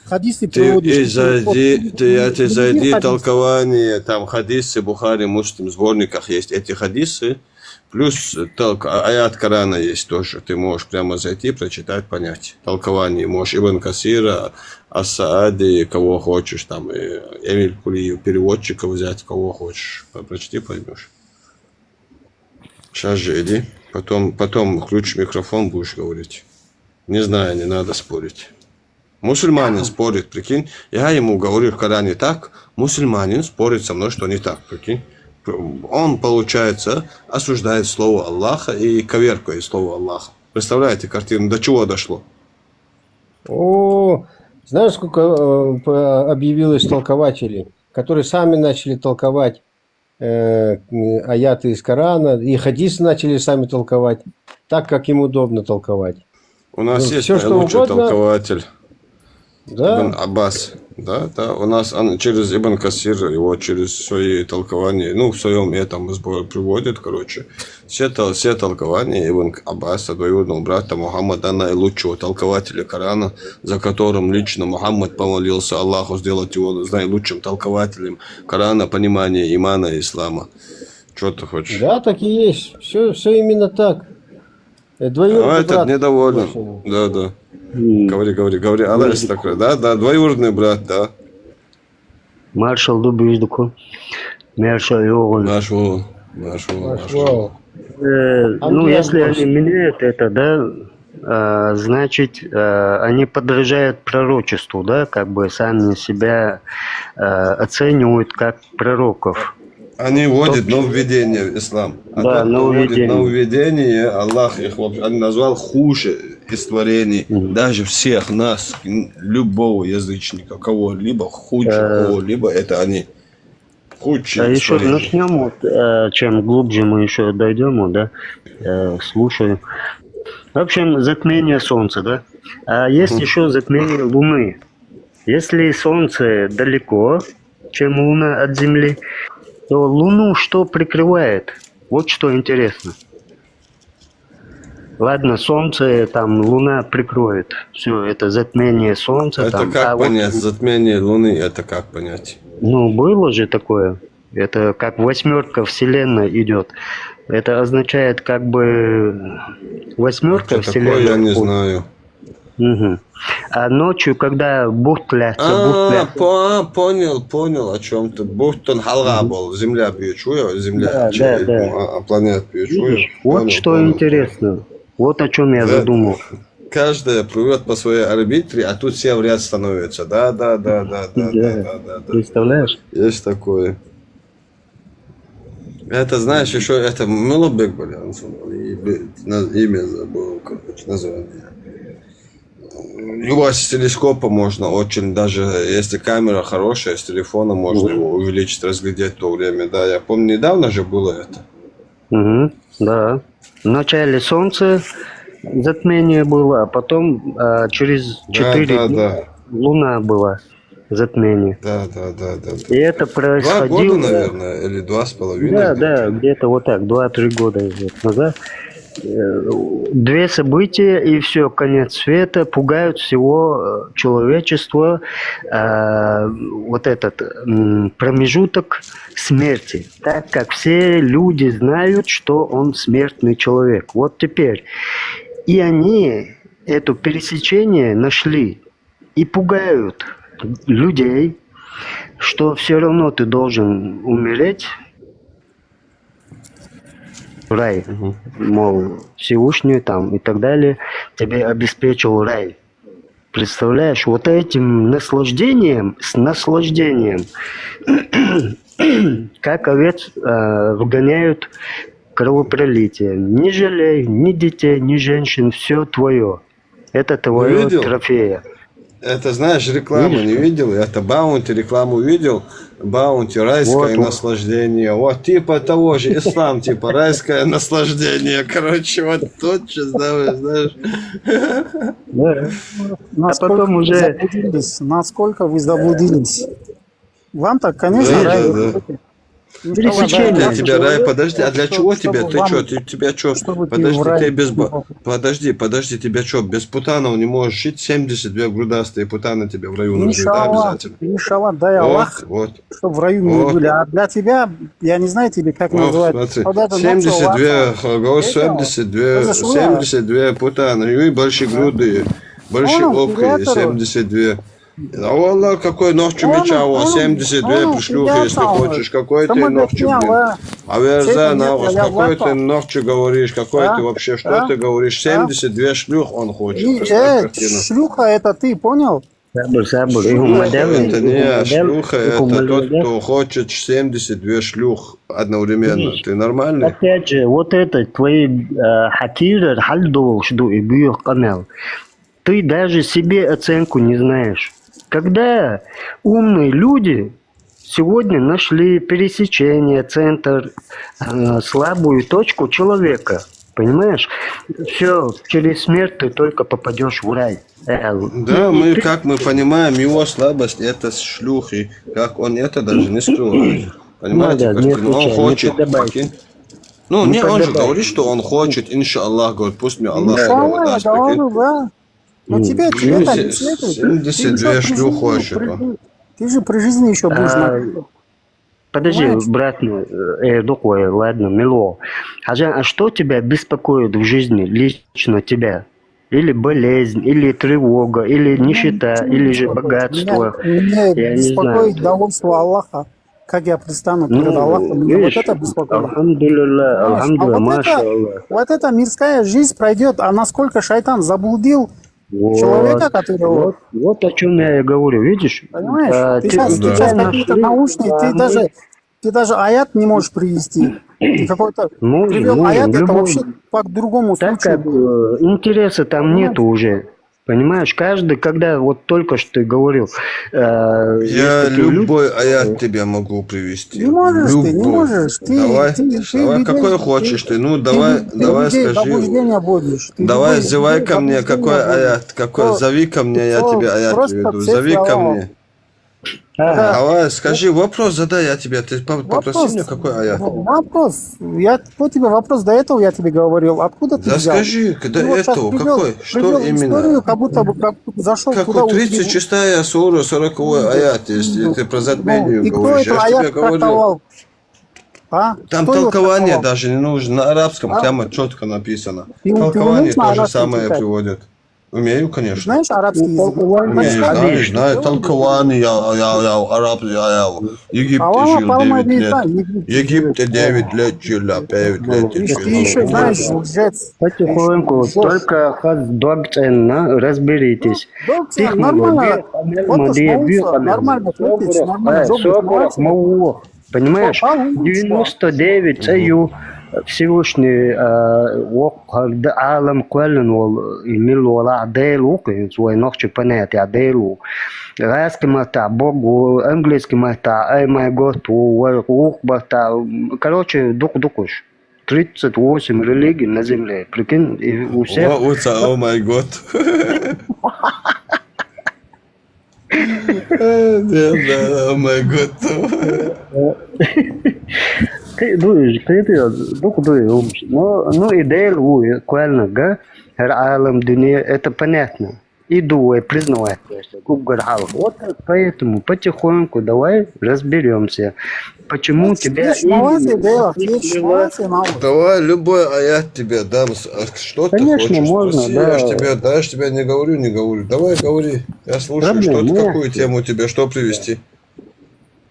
Хадисы Ты зайди толкование, там хадисы, Бухари, Муслим, в сборниках есть эти хадисы. Плюс аят Корана есть тоже. Ты можешь прямо зайти, прочитать, понять. Толкование. Можешь Ибн Касира, Ас-Саади, кого хочешь, там, Эмиль Кулиев, переводчика взять, кого хочешь. Прочти, поймешь. Сейчас же иди. Потом включишь микрофон, будешь говорить. Не знаю, не надо спорить. Мусульманин спорит, прикинь. Я ему говорю в Коране так, мусульманин спорит со мной, что не так, прикинь. Он, получается, осуждает слово Аллаха и коверкает слово Аллаха. Представляете картину, до чего дошло? Знаешь, сколько объявилось толкователей, которые сами начали толковать аяты из Корана, и хадисы начали сами толковать, так, как им удобно толковать. У нас есть все, наилучший толкователь. Да? Ибн Аббас. Да, у нас через Ибн Касир, его через свои толкования, в своем этом приводит, короче. Все толкования Ибн Аббаса, двоюродного брата Мухаммада, наилучшего толкователя Корана, за которым лично Мухаммад помолился Аллаху сделать его наилучшим толкователем Корана, понимания имана и ислама. Что ты хочешь? Да, так и есть. Все именно так. Двоюродный этот брат. недоволен. Да. Говори. Аллах такой. Да, двоюродный брат, да. Маршал Дубиздуку. Маршал Йоган. Нашел. Если они меняют это, да, значит, они подражают пророчеству, да, как бы сами себя оценивают как пророков. Они вводят нововведение в ислам. Да, нововведение, Аллах их назвал хуже из творений. Даже всех нас, любого язычника, кого-либо, хуже кого-либо, это они. Худшие из еще творений. начнем, чем глубже мы еще дойдем, да, слушаю. В общем, затмение Солнца, да. А есть еще затмение Луны. Если Солнце далеко, чем Луна от Земли, то Луну что прикрывает? Вот что интересно. Ладно, Солнце, там, Луна прикроет. Все, это затмение Солнца. Это там, как понять? Затмение Луны, это как понять? Было же такое. Это как восьмерка Вселенной идет. Это означает как бы восьмерка Вселенной. Такое я не знаю. Угу. А ночью, когда бух-тлятся... Понял, о чем ты. Бух-тон халгабол, земля пьючуя, земля, планета пьючуя. Вот что интересно. Вот о чем я задумал. Каждая плывет по своей орбите, а тут все в ряд становятся. Да. Представляешь? Есть такое. Это, знаешь, еще это Мулубек, имя забыл, короче, название. Его с телескопа можно очень, даже если камера хорошая, с телефона можно его увеличить, разглядеть в то время. Да, я помню, недавно же было это. Да. В Солнце затмение было, а потом через 4 дня Луна была затмение. Да. И это происходило... 2 года, наверное, или 2,5. Да, где-то вот так, 2-3 года назад. Две события и все, конец света, пугают всего человечества вот этот промежуток смерти, так как все люди знают, что он смертный человек. Вот теперь. И они это пересечение нашли и пугают людей, что все равно ты должен умереть, рай, мол, Всевышний там и так далее, тебе обеспечил рай. Представляешь, вот этим наслаждением, с наслаждением, как овец вгоняют кровопролитие. Не жалей ни детей, ни женщин, все твое. Это твое Видел? трофея. Это, знаешь, рекламу не видел? Это Баунти рекламу видел? Баунти, райское Вот. наслаждение. Вот, типа того же, ислам, типа райское наслаждение. Короче, вот точно, знаешь. Да. Насколько потом вы уже- заблудились? Насколько вы заблудились? Вам-то, конечно, Да, рай. да. Ну, Зачем давай, для давай. тебя рай? Подожди, а для чего тебе? чтобы Ты вам- что? Тебя что? чтобы ты Подожди, в рай ты без... не попал. Подожди, тебя что? Без путанов не можешь жить? 72 грудастые путаны тебе в раю нужны, да, Иншаллах, обязательно? иншаллах, дай Аллах, Вот. чтобы в раю мы Вот. были. А для тебя, я не знаю тебе, как Ох, называть. смотри, Вот это 72, ночью, 72 путаны, и большие груды, большие Он охи, пилятору. 72. А Аллах, какой ночью Он- меча, он- 72 он пришлюхи, если пилятору. хочешь, какой ты Кому ночью, объяснял, блин. а? А верза Всего на нет, вас, я какой ты плакал. ночью говоришь, какой А? ты вообще, что А? ты говоришь, 72 шлюх он хочет, И, представь картину. шлюха, это ты, понял? Сабр. Шлюха это не шлюха, это тот, кто хочет 72 шлюх одновременно. Ты нормальный? Опять же, вот это твои хакиры, хальдол, что и бьёт канал. Ты даже себе оценку не знаешь. Когда умные люди сегодня нашли пересечение, центр, слабую точку человека, понимаешь? Все, через смерть ты только попадешь в рай. Да, мы, как мы понимаем, его слабость это шлюхи. Как он это даже не скрывает. Понимаете, Ну да, не картину? Он отвечай, не хочет. поддавайся. прикинь. Ну, Не не, он же поддавайся. говорит, что он хочет, иншаллах, говорит, пусть мне Аллах Иншаллах, я даст. прикинь. говорю, да. Но тебе это не следует. 72 шлюх хочет он. Ты же при жизни еще будешь Подожди, Понимаешь? брат мой, такое, ладно, мило. А что тебя беспокоит в жизни, лично тебя? Или болезнь, или тревога, или нищета, или же богатство? Меня Я не беспокоит знаю. довольство Аллаха. Как я предстану перед Аллахом. Меня вот видишь, это беспокоит. Алхамдулилля, Понимаешь? алхамдулилля, А маша Аллах. вот эта мирская жизнь пройдет, а насколько шайтан заблудил человека, которого... Вот о чем я и говорю, видишь? Понимаешь? Ты ты сейчас какие-то нашли, научные, ты даже аят не можешь привести. Ты какой-то привел можем, аят, это любой. вообще по другому Так случаю. как интереса там нету уже. Понимаешь, каждый, когда вот только что ты говорил, Я есть такие любой аят тебе могу привести. Не можешь ты, не Любой. можешь. Ты, Давай, ты давай, людей- какой хочешь ты. Ну, давай, ты давай людей скажи. заблуждения вводишь. Ты Давай, людей зывай ко мне, заблуждения какой вводишь. аят, какой, То- зови ко мне, я то тебе аят просто приведу. цепь Зови ко Аллаха. мне. Давай, скажи, вопрос задай, я тебе, ты попроси меня, какой аят. Вопрос. Кто тебе вопрос до этого, я тебе говорил. Откуда ты Да взял? скажи, до Ты вот сейчас этого, привел- какой, что привел именно? историю, как будто бы зашел туда. Какой 36-я сура, 40-й аят, если ты про затмение И кто говоришь. этот Я же тебе аят говорю. трактовал? А? Там Кто его толкование трактовал? даже не нужно. На арабском А? прямо четко написано. Ты Толкование умеешь на то же арабском самое читать? приводят. Умею, конечно. Знаешь арабский язык? Знаю, толкование, я араб, я Египте Аллах жил Палма 9 лет. Египте. Египте 9 лет жил, а 9 лет Ты еще знаешь, лжец. Потихоньку, только разберитесь. Доктор, нормально. Вот смолился, нормально ответишь, нормально жопу смолился. Понимаешь? 99 цею Всевышний عالم كل والميل ولا عدالو свой ночью понятие عدالو русский мата богу английский мата ай май год ух бата короче дукуш 38 религий на земле прикинь и у всех О май год. О май год. Ну, идея уикуальнага, алам дуния, это понятно. Иду и признавать, вот поэтому потихоньку давай разберемся. Почему тебя... Давай любой аят тебе дам. Что ты Конечно, хочешь? можно, Спроси, да. я ж тебя не говорю. Давай говори. Я слушаю, Проблем что нет. какую тему тебе, что привести?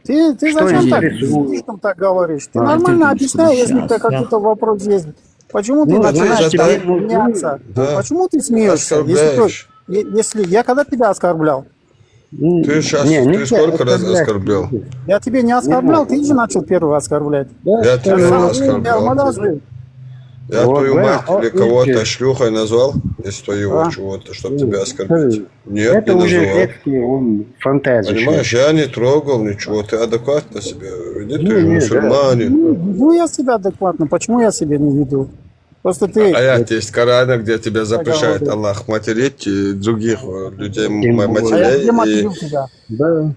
Ты Что зачем так интересует? слишком так говоришь? Ты А, нормально объясняй, если у тебя сейчас, какой-то вопрос есть. Почему ты Ну, начинаешь задай. смеяться? Да. Почему ты смеешься? Оскорбляешь. Если я когда тебя оскорблял? Ты сейчас, Не, ты нельзя сколько раз оскорблять. оскорблял? Я тебе не оскорблял, ты же начал первый оскорблять. Я тебя Сам оскорблял. молодой. Я Вот, твою да, мать или видите. кого-то шлюхой назвал, если твоего А? чего-то, чтобы тебя оскорбить. Нет, Это не уже называл. детские фантазии. Понимаешь, я не трогал ничего, ты адекватно себя веди, ты Ну, же нет, мусульманин. Веду я себя адекватно, почему я себя не веду? Просто ты... Аят есть Корана, где тебя запрещает говорю. Аллах материть и других людей, Тем А я матерей. где материл тебя? Да.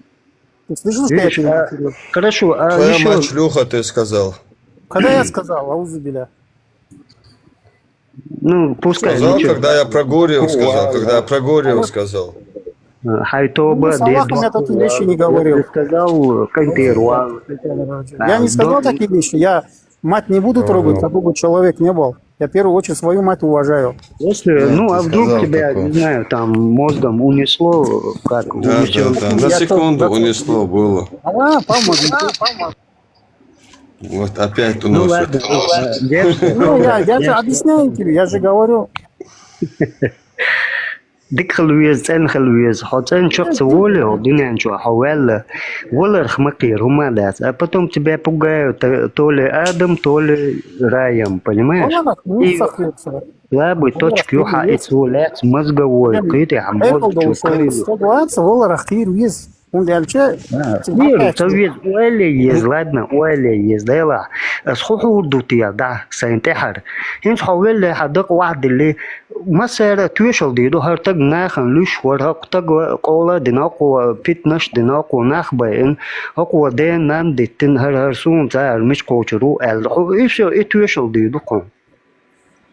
Ты слышал, что я Видишь, тебя материл? Хорошо, а Твоя еще... мать шлюха, ты сказал. Когда я сказал, аузубиля? Ну, пускай. Сказал, ничего. когда я про Гурьев сказал, когда я про Гурьев сказал. Хайтоба, Ну, с Аллахом я такие вещи не говорил. Ты сказал, как ты руал. Я не сказал такие вещи. Я мать не буду трогать, какой бы человек не был. Я в первую очередь свою мать уважаю. Если, Нет, ну, а ты вдруг сказал тебя, такое. не знаю, там мозгом унесло, как Да, унесет. да, да. На Я секунду тоже- унесло было. Поможем. Вот опять Ну уносит. ладно, детка. Ну, я же объясняю тебе, я же говорю. ديك خلويز أنا خلويز حتى شخص ولا ودنيا نشوف حوالي ولا رخمكير هما داس потом тебя пугают то ли адом то ли раем понимаешь и слабый точки юха и сулец мозговой ты Эхол да ушел. 120 долларов хир виз. Он дальше. Мир, совет, уэли есть, ладно, уэли есть, да لا صحوح دوتيا ده سينتحر هين حوالي حدق واحد اللي مثلا توشل دي دو هرتق ناخن ليش ورق تق قولا ديناقو بيتنش ديناقو ناخبا إن أقوى دين نام دي تنهر هرسون تاع مش كوتشرو الحو إيش توشل دي دو قوم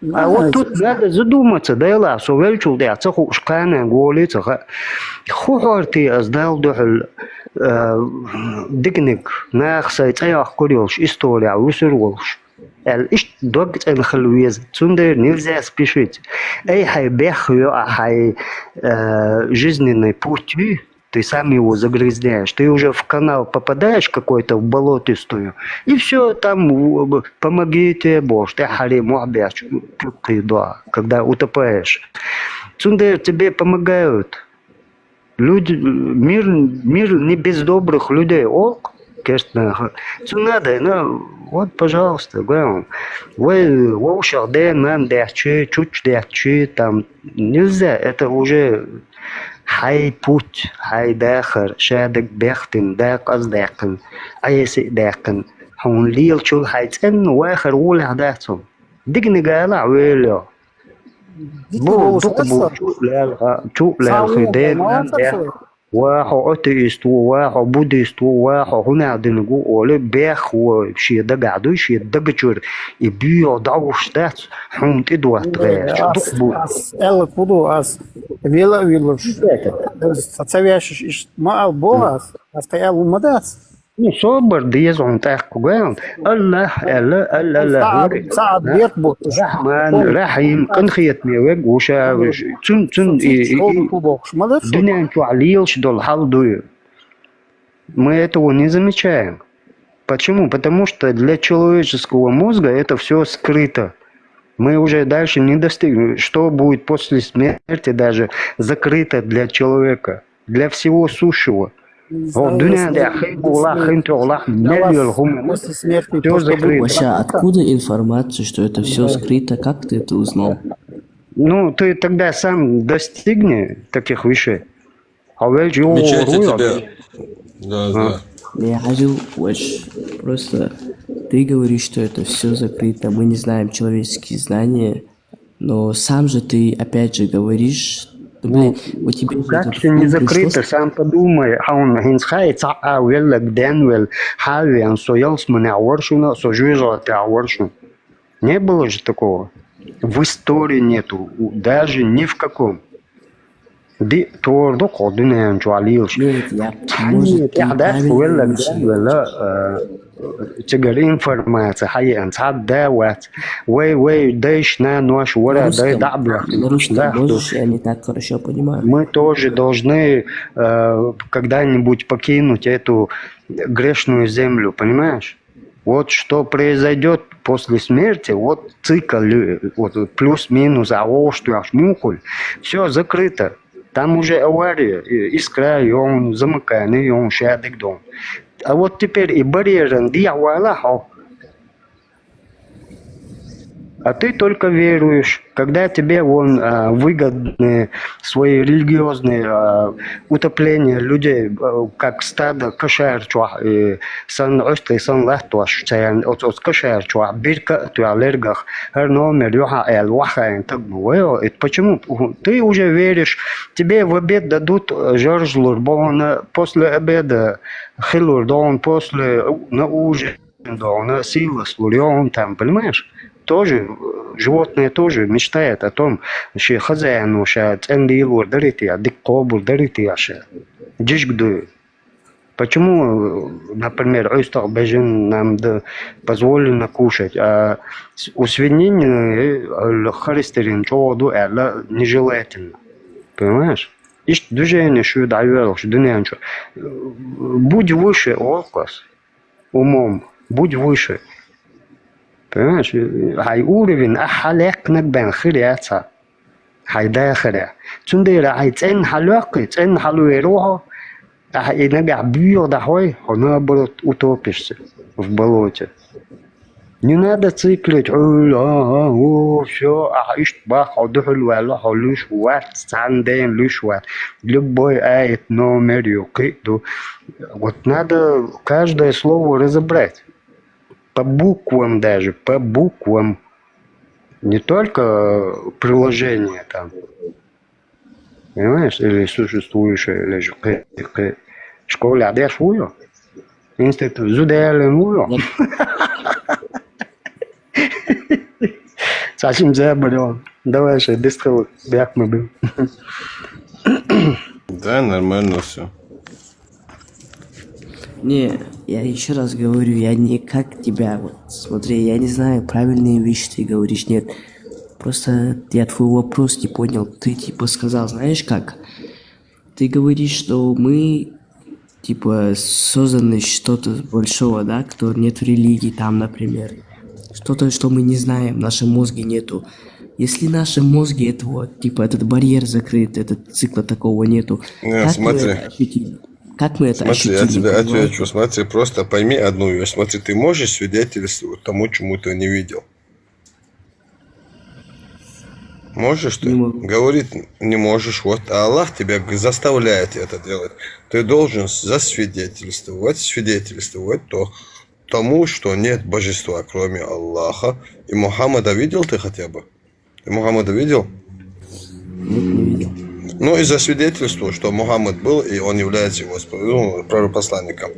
вот тут надо задуматься, да и ла, совельчу да, цеху шкана голи цеха. Хухарти аздал дохл дикник нах сайцаях курилш история усурволш. Иш догт الخلويز цундер нельзя спешить. Эй хай бехю, а хай жизненный путь. Ты сам его загрязняешь, ты уже в канал попадаешь какой-то, в болотистую, и все, там помогите Бог, ты харим обяч, когда утопаешь. Цундер тебе помогают. Люди, мир не без добрых людей, ок, конечно, надо, ну, вот, пожалуйста, говорю, вы ушалде, нам дячи, чуть дячи, там, нельзя, это уже هاي بوت هاي داخر شادك بيختن داك أصداقن أيسي داقن هون ليل شو هاي تن واخر ولا داتهم دقني قال عويلو بو دقبو شو لا الخدين واحو أتيست واحو بوديست واحو هنا دنجو ولا بيخ وشي دقعدو شي دقجر يبيع دعوش دات هون تدوات غير دقبو Ela tudo as vila sabias mal boas hasta ela uma das صبر دي يزعم تحكوا جاون الله الله الله ساعد بيطبخ رحمن رحيم كن خيتني وج وشا تن دنيا انتو عليلش дол халдую. Мы этого не замечаем. Почему? Потому что для человеческого мозга это все скрыто. Мы уже дальше не достигнем. Что будет после смерти даже закрыто для человека, для всего сущего. Вот дуня, да, хейбулах, хинтулах, все закрыто. Вообще, откуда информация, что это все скрыто? Как ты это узнал? Ну, ты тогда сам достигни таких вещей. А ведь Мечети тебя. Да, да. Я хотел просто... Ты говоришь, что это все закрыто, мы не знаем человеческие знания, но сам же ты опять же говоришь блядь, у тебя же Как этот все не хуй закрыто, пришлось. сам подумай. Он хинсхай цаа веллак денвел хавиан соялс меня воршуна сожужа тебя воршун. Не было же такого. В истории нету, даже ни в каком. دي تورد قدنا نجواليلش Нет, حني может, ты إعداد правильно ولا решил. ده ولا تجار информация هي أنصاب دوت وي دايش نانوش На ولا داي русском, дабلах на русском да можешь, я не так хорошо понимаю. мы тоже должны когда-нибудь покинуть эту грешную землю, понимаешь? Вот что произойдет после смерти, вот цикл, вот плюс-минус, все закрыто. Там уже авария, искра, и он замыкает, и он шадик дом. А вот теперь и барьер, а ты только веруешь, когда тебе выгодны свои религиозные утопления людей, как стадо кошер чуа, сан осты сан лахтуаш, от кошер чуа, бирка туалергах, номер юха эл ваха интагну. Почему? Ты уже веришь, тебе в обед дадут Жорж Лурбон, после обеда Хилурдон, после на ужин на Силас Лурион, там, понимаешь? Тоже животные тоже мечтают о том, что хозяину шат эндилур дарите, диккобур дарите аша. Джишгду. Почему, например, ойстах бежин нам позволено кушать, а у свинины холестерин чоду это нежелательно. Понимаешь? Ишь движение что даёшь, дунянчо. Будь выше, окас, умом, будь выше. Понимаешь? Хай уровень ахалек набен хряца. Хай дахря. Цундера хай цен халёк, цен халуэро. Хай нага бьё дахой, он наоборот утопишься в болоте. Не надо циклить. Все, ишь бах, одухл вала, холуш ват, санден луш ват. Любой айт номер юкиду. Вот надо каждое слово разобрать. По буквам даже, по буквам. Не только приложение там. Понимаешь? Или существующее, или же школа адешвую. Институт зуделемую. Совсем заболел. Давай же, дыстал, бяк мы был. Да, нормально все. Не, я еще раз говорю, я не как тебя, вот, смотри, я не знаю, правильные вещи ты говоришь, нет. Просто я твой вопрос не понял. Ты типа сказал, знаешь как? Ты говоришь, что мы типа созданы что-то большого, да, кто нет религии там, например. Что-то, что мы не знаем, в нашем мозге нету. Если в нашем мозге этого, типа, этот барьер закрыт, этот цикла такого нету, Не, как смотри. мы это ощутим? Как мы это Смотри, ощутим? я тебе понимаешь? отвечу. Смотри, просто пойми одну вещь. Смотри, ты можешь свидетельствовать тому, чему ты не видел? Можешь ты? Говорит, не можешь. Вот, а Аллах тебя заставляет это делать. Ты должен засвидетельствовать, свидетельствовать тому, что нет божества, кроме Аллаха. И Мухаммада видел ты хотя бы? Ты Мухаммада видел? Нет, не видел. Ну и засвидетельствовал, что Мухаммад был, и он является его посланником.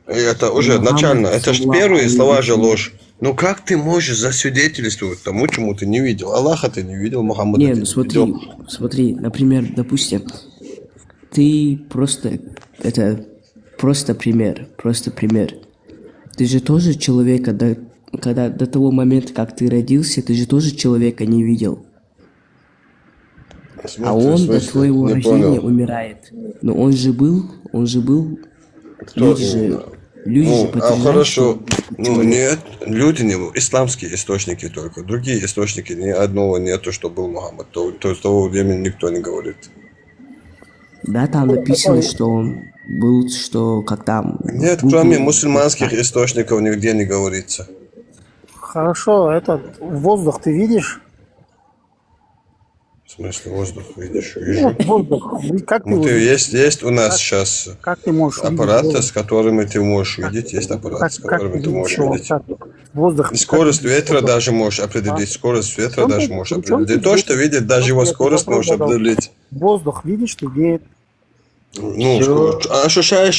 И это уже Мухаммад, начально. Это же саллаху первые слова же алейхи. ложь. Ну как ты можешь засвидетельствовать тому, чему ты не видел? Аллаха ты не видел, Мухаммада Не, ты ну не смотри, видел. смотри, например, допустим, ты просто, это просто пример. Ты же тоже человека, когда до того момента, как ты родился, ты же тоже человека не видел. Смотри, А в он до смысле? твоего Не рождения понял. умирает. Но он же был, Кто? люди же Ну, подтверждают, хорошо. что Ну, человек. нет, люди не исламские источники только. Другие источники ни одного нету, что был Мухаммад. То с того времени никто не говорит. Да, там написано, что он был, что как там... Нет, Google- кроме мусульманских источников нигде не говорится. Хорошо, этот воздух ты видишь? В смысле воздух видишь? Вижу. Воздух. Как ты Ну, ты видишь? есть у нас сейчас Как ты можешь видеть аппараты, воздух? с которыми ты можешь видеть. Есть аппараты, с Как которыми ты ты видишь можешь его? видеть. Как? Воздух. И Как скорость ты видишь ветра воздух? даже можешь определить. Скорость ветра При чем даже тут- можешь при чем определить. тут То, что видит, даже его я тебе скорость вопрос можешь задал. определить. Воздух видишь, ты где? Ну, ощущаешь,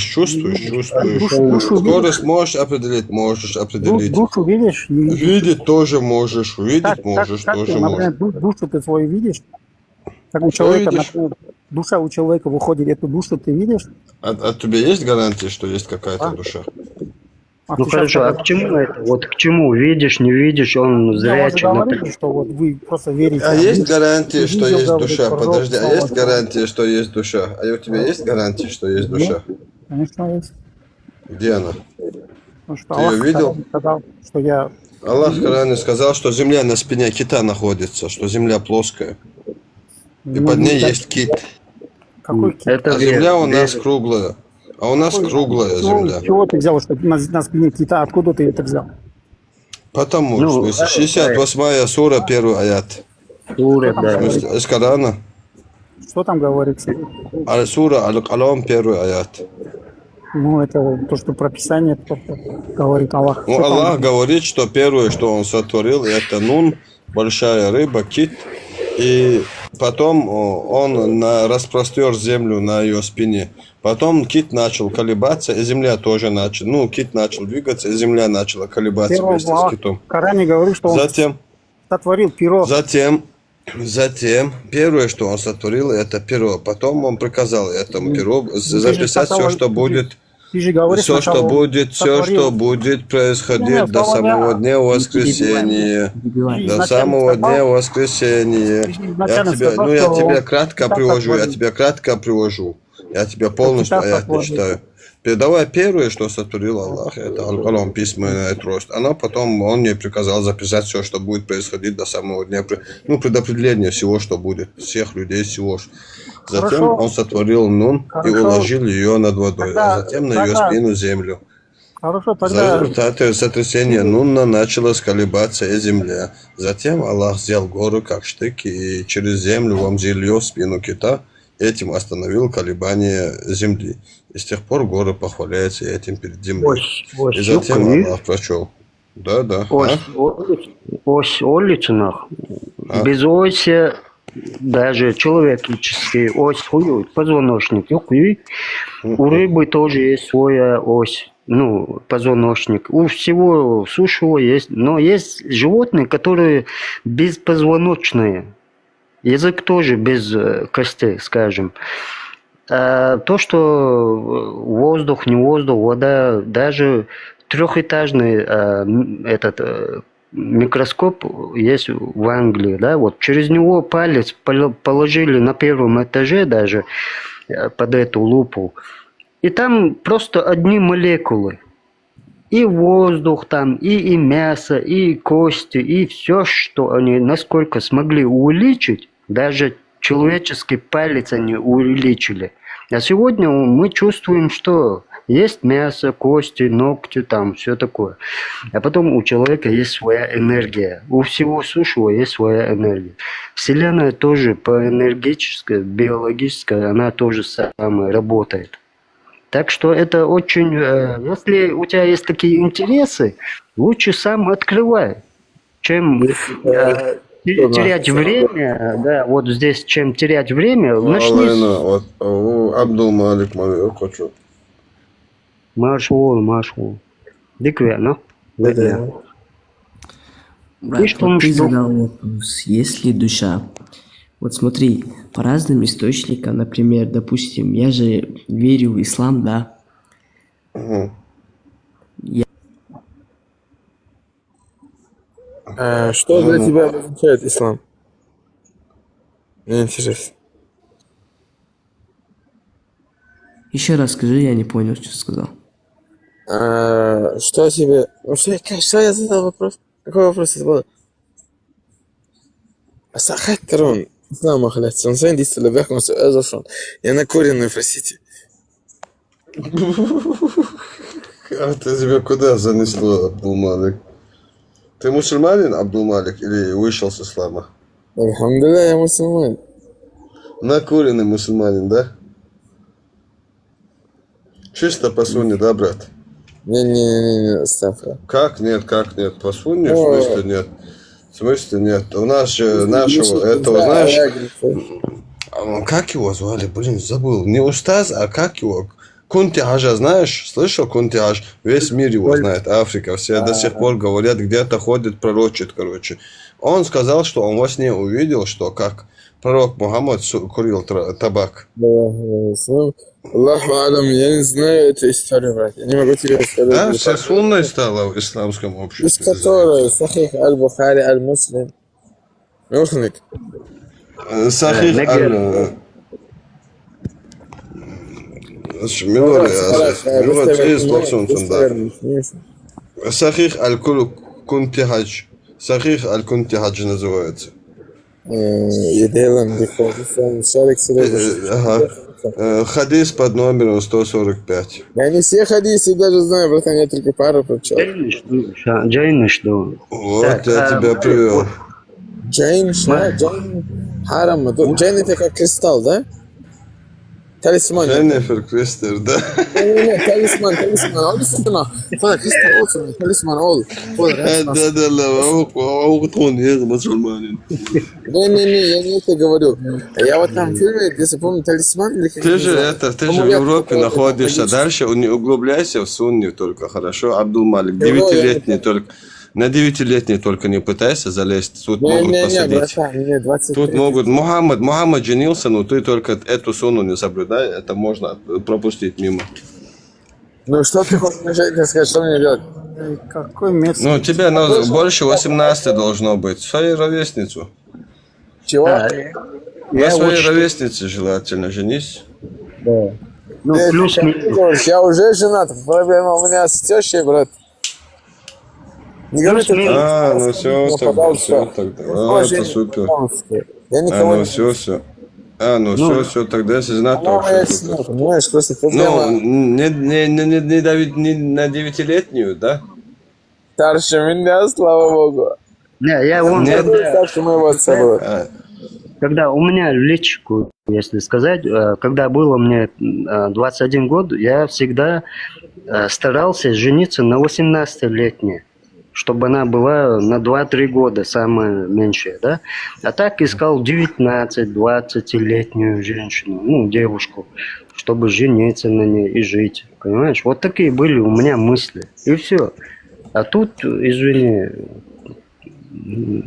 чувствуешь. Душу Скорость видишь? можешь определить. Душу видишь? Не видишь? Видеть тоже можешь, увидеть Как можешь, ты, тоже например, можешь. душу ты свою видишь? Как у Что человека, видишь? например, душа у человека выходит, эту душу ты видишь? А тебе есть гарантия, что есть какая-то душа? А Ну ты хорошо, а сейчас к чему это? Вот к чему? Видишь, не видишь, он вы же зрячий, говорили, например. что вот вы просто верите. А есть гарантия, что видел, есть говорит, душа? пророк, Подожди, а слава есть Богу. гарантия, что есть душа? А у тебя есть гарантия, что есть душа? Конечно, есть. Где она? Потому что Ты ее Аллах видел? сказал, что я... Аллах в Коране сказал, что земля на спине кита находится, что земля плоская. И под ней есть кит. Какой кит? Это А земля у нас верно. круглая. А у нас круглая земля. Чего ты взял, что на спине кита? Откуда ты это взял? Потому Ну, что 68-я сура, первый аят. Сура, В да. смысле, из Корана. Что там говорится? Сура Аль-Калам, первый аят. Ну, это то, что про Писание говорит Аллах. Ну, Что там? Аллах говорит, что первое, что Он сотворил, это нун, большая рыба, кит. И потом Он распростер землю на ее спине. Потом кит начал колебаться, и земля тоже начала. Ну, кит начал двигаться, и земля начала колебаться Первого вместе с Аллах китом. в Коране говорит, что он сотворил перо. Затем, первое, что Он сотворил, это перо. Потом Он приказал этому перу записать все, что будет. Ты же говоришь, Все, что сначала будет, все, что будет происходить до самого дня воскресения. До самого дня воскресения. Я тебе кратко привожу. Я тебе полностью аят не читаю. Давай первое, что сотворил Аллах, это Аль-Калам, письменная трость. Она потом, Он мне приказал записать все, что будет происходить до самого дня. Ну, предопределение всего, что будет. Всех людей, всего. Затем Хорошо. Он сотворил нун и Хорошо. уложил ее над водой, Тогда- а затем на ее тогда- спину землю. Хорошо, За тогда... результаты сотрясения Нунна начала сколебаться и земля. Затем Аллах взял гору как штык и через землю вонзил ее в спину кита, этим остановил колебание земли. И с тех пор гора похваляется этим перед землей. И затем Аллах прочел. Да. Ось улицах. А? Без оси даже человеческий ось хуюет, позвоночник хуюет. У рыбы тоже есть своя ось. Ну, позвоночник. У всего сущего есть. Но есть животные, которые беспозвоночные. Язык тоже без костей, скажем. А то, что воздух, не воздух, вода, даже трехэтажный микроскоп есть в Англии, да, вот через него палец положили на первом этаже даже под эту лупу, и там просто одни молекулы. И воздух там, и мясо, и кости, и все, что они насколько смогли увеличить, даже человеческий палец они увеличили. А сегодня мы чувствуем, что есть мясо, кости, ногти, там все такое. А потом у человека есть своя энергия. У всего сущего есть своя энергия. Вселенная тоже по энергетической, биологической, она тоже самое работает. Так что это очень... Если у тебя есть такие интересы, лучше сам открывай, чем терять время. Да, вот здесь, чем терять время, начни... Абдул-Малик, хочу. Машул. Диквено. Брат, вот ты задал вопрос, есть ли душа? Вот смотри, по разным источникам, например, допустим, я же верю в ислам, да? Что для тебя означает ислам? Мне интересно. Еще раз скажи, я не понял, что сказал. Что тебе... Что я задал вопрос? Какой вопрос это был? Асахат Тарон. Ислам ахлят. Сонсайн дисты лабяхкам суэзашон. Я накуренный, простите. А ты тебя куда занесло, Абдул-Малик? Ты мусульманин, Абдул-Малик, или вышел с ислама? Алхамдулилlah, я мусульман. Накуренный мусульманин, да? Чисто по сунне, да, брат? Не, Стафра. Как нет? По сунне, в смысле нет? В смысле нет? У нас же нашего, этого, знаешь... Как его звали? Блин, забыл. Не Устаз, а как его? Кунти Хажа, знаешь? Слышал Кунти Хаж? Весь мир его знает, Африка. Все до сих пор говорят, где-то ходит, пророчит, короче. Он сказал, что он во сне увидел, что как пророк Мухаммад курил табак. Аллаху алям, я не знаю эту историю, брат. Я не могу тебе сказать. Да, все сунной стало в исламском обществе. Из которой Сахих аль-Бухари аль-Муслим. Мухник. Сахих аль... Сахих аль-Кунтихадж. Сахих аль-Кунтихадж называется. Хадис под номером 145. Я не все хадисы даже знаю, братан, я только пару прочел. Джейн, что? Вот, я тебя привел. Джейн, Харам. Джейн это как кристалл, да? Талисман. Дженнифер Кристер, да? Не, талисман. Он действительно. Кристалл olsun, талисман ол. Не, я не это говорю. Я вот там в фильме, если помню, талисман или как. Ты же в Европе находишься. Дальше не углубляйся в сунни только, хорошо? Абдул-Малик, 9-летний только. На 9-летний только не пытайся залезть. Тут могут посадить. Тут могут. Мухаммад женился, но ты только эту сунну не соблюдай. Это можно пропустить мимо. Ну что ты хочешь сказать, что мне делать? Какой мерзкий. Ну, тебе больше 18 должно быть. Своей ровесницу. Чего? На своей ровеснице желательно женись. Да. Ну, плюс я уже женат. Проблема у меня с тещей, брат. Не говорите, ну все, тогда. Это супер. Я никого не... все, тогда если знать, то супер. Понимаешь, просто проблема... не давить на 9-летнюю, да? Старше меня, слава богу. Не, я вон... Старше моего отца было. Когда у меня личку, если сказать, когда было мне 21 год, я всегда старался жениться на 18-летней. Чтобы она была на 2-3 года, самая меньшая, да? А так искал 19-20-летнюю женщину, ну, девушку, чтобы жениться на ней и жить, понимаешь? Вот такие были у меня мысли, и все. А тут, извини,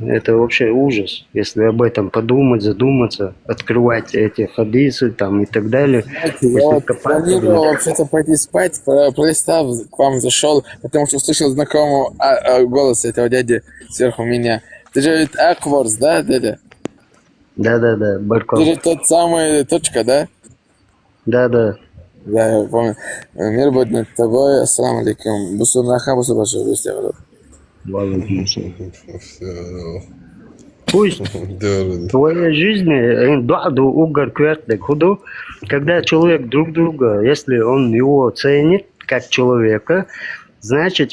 это вообще ужас, если об этом подумать, задуматься, открывать эти хадисы там и так далее. Я вот планировал вообще-то пойти спать, пролистав, к вам зашел, потому что услышал знакомый голос этого дяди сверху меня. Ты же ведь Акворс, да, дядя? Да, Барков. Ты же тот самый точка, да? Да. Да, я помню. Мир будет над тобой, ассаламу алейкум. Бусурнаха, бусурбашу, бусурбашу. Пусть твоя жизнь, когда человек друг друга, если он его ценит как человека, значит,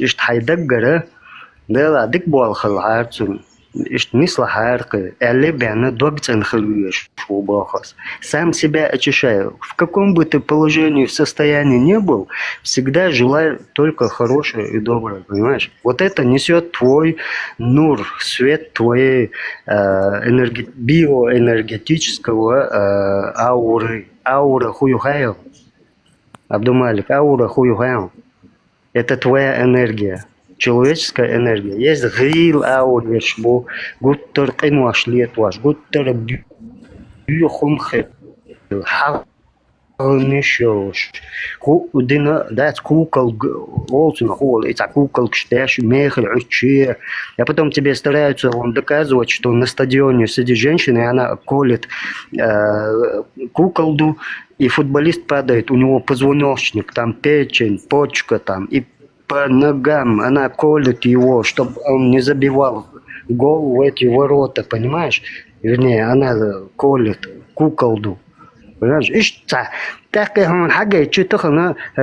сам себя очищаю. В каком бы ты положении, в состоянии не был, всегда желаю только хорошее и доброе, понимаешь? Вот это несет твой нур, свет твоей биоэнергетического ауры. Аура хуюхаев. Абдумалик, аура хуюхаев. Это твоя энергия. Человеческая энергия. Есть грил ауриш, бо гуттер кинуаш летваш, гуттер бьюхумхе, харнишош. Кудина, дать кукол, олсен хол, это кукол кштеш, мехель, уче. А потом тебе стараются доказывать, что на стадионе сидит женщина, и она колет куколду, и футболист падает, у него позвоночник, там печень, почка, там, и по ногам она колет его, чтобы он не забивал гол в эти ворота, понимаешь? Вернее, она колет куколду. Понимаешь?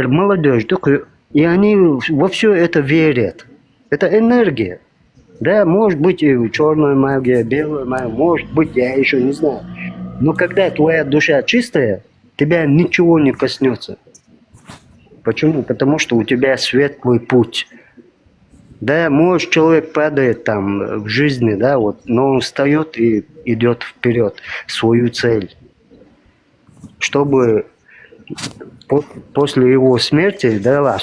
молодежь, и они во все это верят. Это энергия. Да, может быть и черная магия, белая магия, может быть, я еще не знаю. Но когда твоя душа чистая, тебя ничего не коснется. Почему? Потому что у тебя светлый путь. Да, может, человек падает там в жизни, да, вот, но он встает и идет вперед в свою цель. Чтобы после его смерти, да, я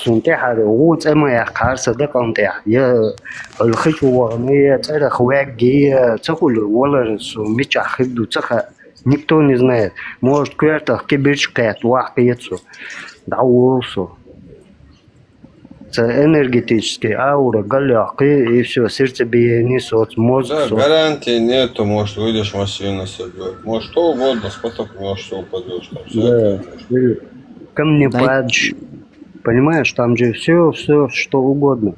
никто не знает. Может, квертах киберчкает, вахкается, да, улсу. Это энергетический аура, галях, и все, сердцебиение, мозг. Да, гарантии нету, может, выйдешь, машина собьет. Может, что угодно, спотыкнешь, что упадешь. Там, да, камнепад, понимаешь, там же все, что угодно.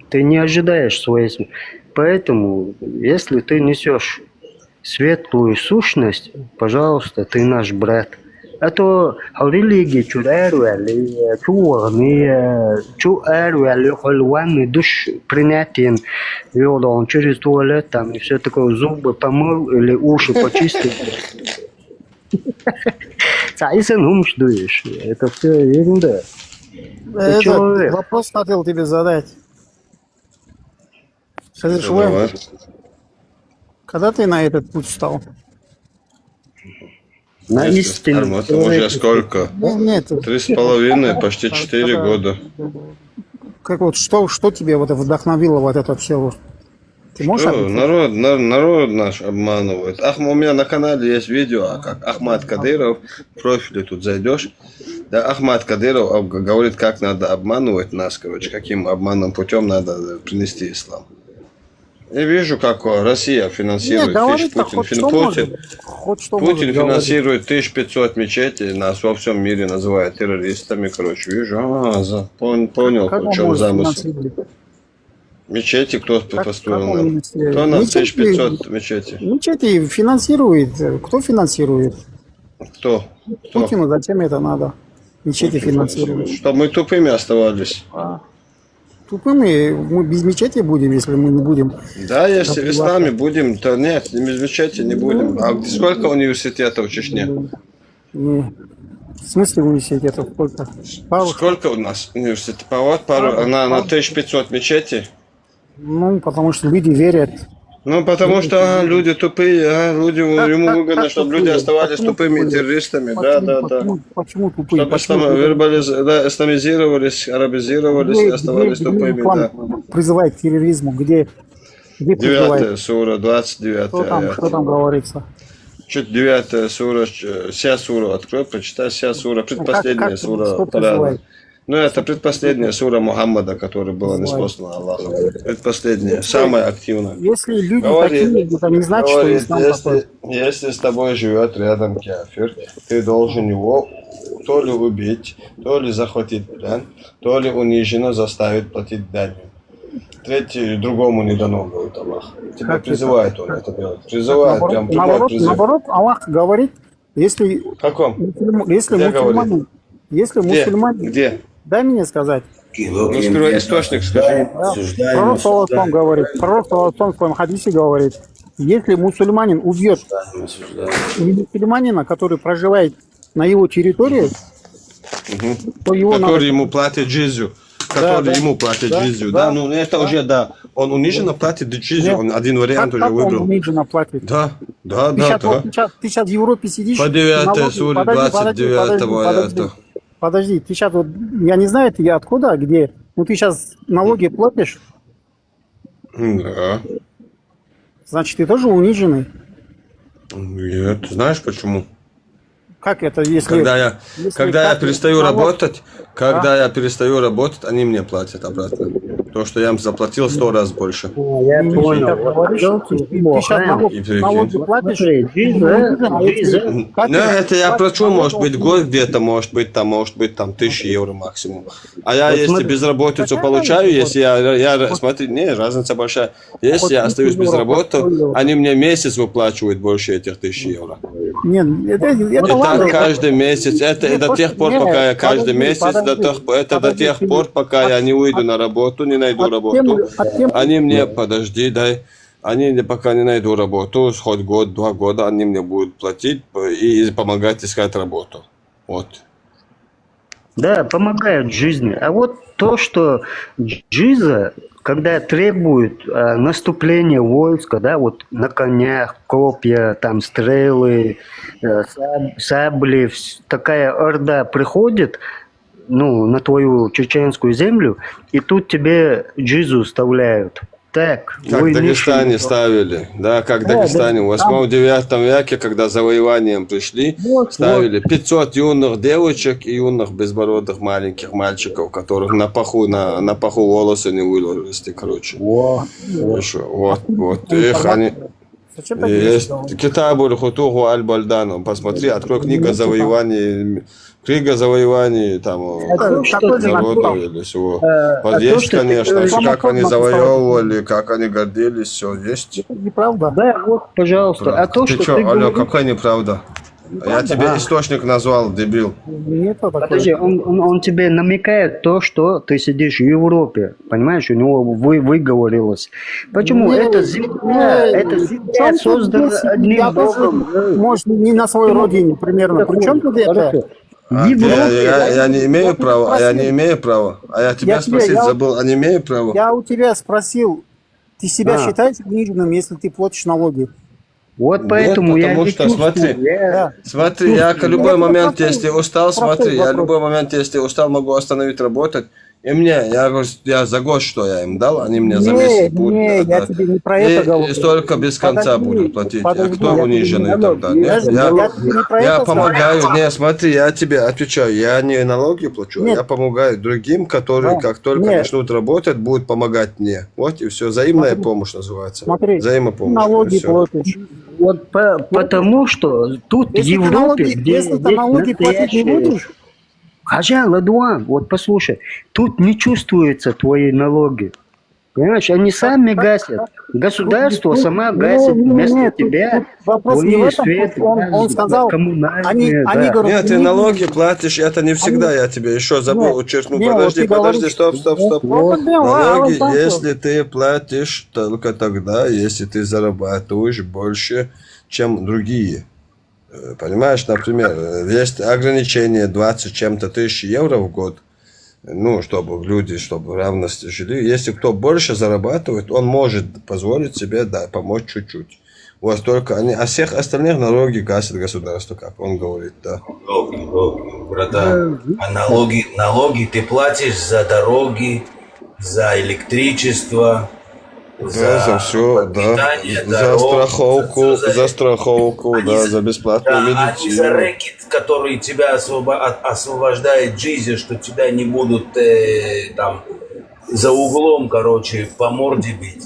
Ты не ожидаешь своей смерти. Поэтому, если ты несешь светлую сущность, пожалуйста, ты наш брат. А то религии душ принятием, он через туалет там и все такое, зубы помыл или уши почистил. Это все ерунда. Вопрос хотел тебе задать. Скажи, когда ты на этот путь встал? На истину. Уже сколько? Нет. 3,5, почти 4 года. Как вот, что тебя вот вдохновило вот это все? Ты можешь народ наш обманывает. У меня на канале есть видео, как Ахмад Кадыров, в профиле тут зайдешь. Да, Ахмад Кадыров говорит, как надо обманывать нас, короче, каким обманным путем надо принести ислам. Я вижу, как Россия финансирует. Путин финансирует 1500 мечетей, нас во всем мире называют террористами, короче. Вижу, понял, в чем замысел. Мечети кто построил? Кто нам 1500 мечетей? Мечети финансирует. Кто финансирует? Кто? Путину зачем это надо? Мечети финансируют. Чтобы мы тупыми оставались. Тупыми мы без мечети будем, если мы не будем. Да, если в исламе будем, то нет, без мечети не будем. А сколько университетов в Чечне? В смысле университетов? Сколько? Сколько у нас университетов? На 1500 мечетей? Ну, потому что люди верят. Ну, потому что люди тупые, ему выгодно, чтобы люди оставались тупыми террористами. Почему тупые? Чтобы исламизировались, арабизировались и оставались тупыми. Призывает к терроризму, где 9 сура, 29 аят. Что там говорится? Чуть 9 сура, вся сура открой, прочитай вся сура, предпоследняя сура Корана. Ну, это предпоследняя сура Мухаммада, которая была ниспослана Аллахом. Предпоследняя, самая активная. Если люди такие, это не значит, что ислам такой. Если с тобой живет рядом кафир, ты должен его то ли убить, то ли захватить плен, то ли униженно заставить платить дань. Третий другому не дано, говорит Аллах. Тебя призывает он это делать. Призывает, прям прямой призыв. Наоборот, Аллах говорит, если мусульмане... Где? Дай мне сказать. Ну, источник скажи. Пророк Саллаллаху говорит, пророк Саллаллаху в своем хадисе говорит, если мусульманин убьет мусульманина, который проживает на его территории, то его который ему платит джизью. Ему платит джизью. Да, ну это уже, да. Он униженно платит джизью, он один вариант уже выбрал. Он униженно платит. Да. Ты сейчас в Европе сидишь. По 9 суре 29 аята. Подожди, ты сейчас вот, я не знаю, ты откуда, где, но ты сейчас налоги платишь? Да. Значит, ты тоже униженный? Нет, знаешь почему? Как это, если... Когда я перестаю работать, я перестаю работать, они мне платят обратно. То, что я им заплатил 100 раз больше. Я понял. Ты сейчас налоги платишь? Ну, это я плачу, может быть, год где-то, может быть, там 1000 евро максимум. А я, если безработицу получаю, если я смотри, не, разница большая. Если я остаюсь без работы, они мне месяц выплачивают больше этих 1000 евро. Нет, И это так ладно. каждый месяц. Это до тех пор, пока я каждый месяц, это до тех пор, пока я не уйду на работу, не найду работу. Они мне, подожди, дай. Они пока не найду работу, хоть год, 2 года, они мне будут платить и помогать искать работу. Вот. Да, помогают жизни. А вот то, что Джиза, когда требует наступления войска, да, вот на конях, копья, там стрелы, сабли, такая орда приходит, ну, на твою чеченскую землю, и тут тебе Джизу вставляют. Так, как в Дагестане ставили, да, как в Дагестане в 8-9 веке, когда завоеванием пришли, ставили 500 юных девочек и юных безбородых маленьких мальчиков, которых на паху волосы не вырасти, короче. Вот. Их они... Есть Китабуль Хутугу Аль-Бальдану. Посмотри, открой книга завоеваний. Книга завоеваний там народов или всего. Вот есть, конечно, как они завоевывали, как они гордились, все есть. Неправда. Да, вот, пожалуйста. А то, ты что что, ты алло, говоришь... какая неправда? Я тебе источник назвал, дебил. Подожди, он тебе намекает то, что ты сидишь в Европе, понимаешь, у него выговорилось. Почему? Это земля создана одним Богом. Может, не на своей родине примерно. Причем тут это? Я не имею права, я не имею права. А я тебя спросить забыл, а не имею права? Я у тебя спросил, ты себя считаешь книжным, если ты платишь налоги? Вот поэтому я потому что, смотри, я в любой момент, если устал, смотри, я в любой момент, если устал, могу остановить работать. И мне, я за год, что я им дал, они мне за месяц будут. Я тебе не про это говорю. И столько без конца будут платить. А кто униженный тогда? Я помогаю. Не, смотри, я тебе отвечаю, я не налоги плачу, я помогаю другим, которые, как только начнут работать, будут помогать мне. Вот и все. Взаимная помощь называется. Взаимопомощь. Налоги платишь. Вот потому что тут в Европе, где если ты налоги платить не будешь, Хажа, Ладуан, вот послушай, тут не чувствуются твои налоги. Понимаешь, они сами гасят. Государство сама гасит вместо тебя. Вопрос не в этом. Он сказал, они говорят... Нет, ты налоги платишь, это не всегда, я тебе еще забыл учеркнуть. Подожди, стоп. Налоги, если ты платишь только тогда, если ты зарабатываешь больше, чем другие. Понимаешь, например, есть ограничение 20 чем-то тысяч евро в год, ну, чтобы люди, чтобы в равности жили. Если кто больше зарабатывает, он может позволить себе, да, помочь чуть-чуть. У вас только они, а всех остальных налоги гасит государство, как он говорит, да. Братан, а налоги ты платишь за дороги, за электричество, за все, да, за страховку, да, за бесплатную медицину. А не за рэкет, который тебя освобождает Джизи, что тебя не будут там за углом, короче, по морде бить.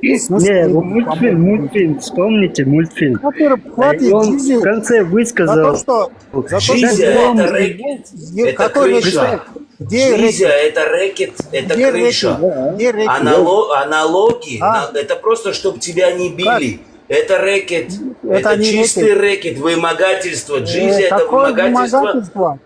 Не, мультфильм, вспомните мультфильм. И он в конце высказал... Джизи это рэкет, это крыша. Джизи это рэкет, это крыша. А налоги, это просто, чтобы тебя не били. Это рэкет, это чистый рэкет, вымогательство. Джизи это вымогательство.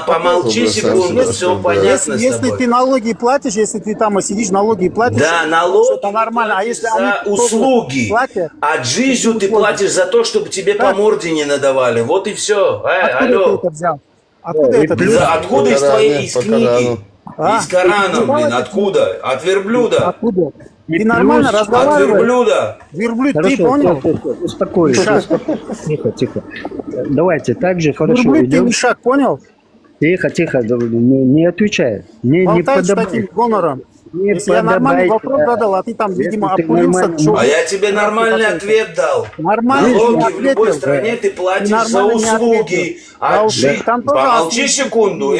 Помолчи секунду, все понятно с Если тобой. ты налоги платишь, если ты там сидишь, налоги платишь, да, налоги это нормально. А если за услуги, платят, а джизю ты платишь за то, чтобы тебе по морде не надавали. Вот и все. Алло. Ты это взял? Откуда это взял? Откуда из твоей книги? Из Корана, блин, откуда? От верблюда. Откуда? Ты нормально разговариваешь? От верблюда. Верблюд, ты понял? Успокойся. Тихо. Давайте так же хорошо Верблюд, ты идем. мешак, понял? Тихо, не отвечай. Не Болтаешь с подобает. таким гонором. Не Если я нормальный вопрос задал, а ты там, видимо, опулился. А я тебе нормальный ответ дал. Нормальный налоги в любой стране ты платишь за услуги. Помолчи секунду,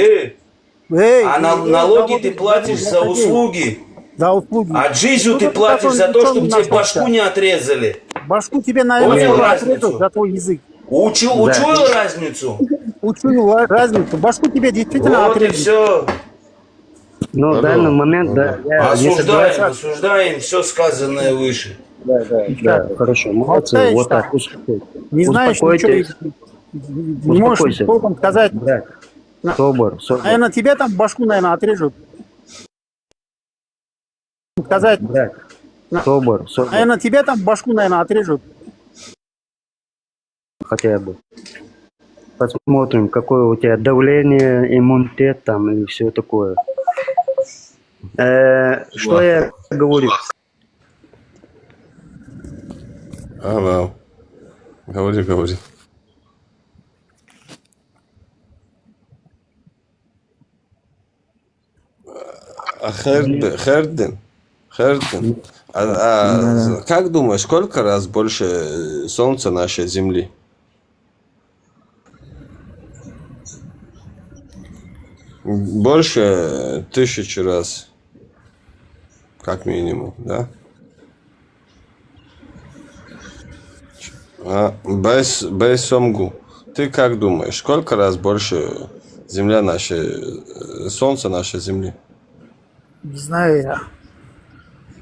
а налоги ты платишь за услуги. За услуги. А джизю ты платишь за то, чтобы тебе башку не отрезали. Башку тебе, наверное, отрезают за твой язык. Учую разницу. Учую разницу. Башку тебе действительно вот отрезали. И все. Но в данный момент, да, я не согласен. Осуждаем все сказанное выше. Да, хорошо, молодцы, Молодцы, вот так, Не знаешь, ничего, успокойтесь. не можешь толком сказать. Собор. Наверное, тебе там башку, наверное, отрежут. Сказать. Собор. Наверное, тебе там башку, наверное, отрежут. Хотя бы. Посмотрим, какое у тебя давление, иммунитет там и все такое. Что я говорю? Алло. Говори. Хердин. Как думаешь, сколько раз больше Солнца нашей Земли? Больше 1000 раз. Как минимум, да? Без Сомгу. Ты как думаешь, сколько раз больше Земля нашей, Солнце нашей Земли? Не знаю я.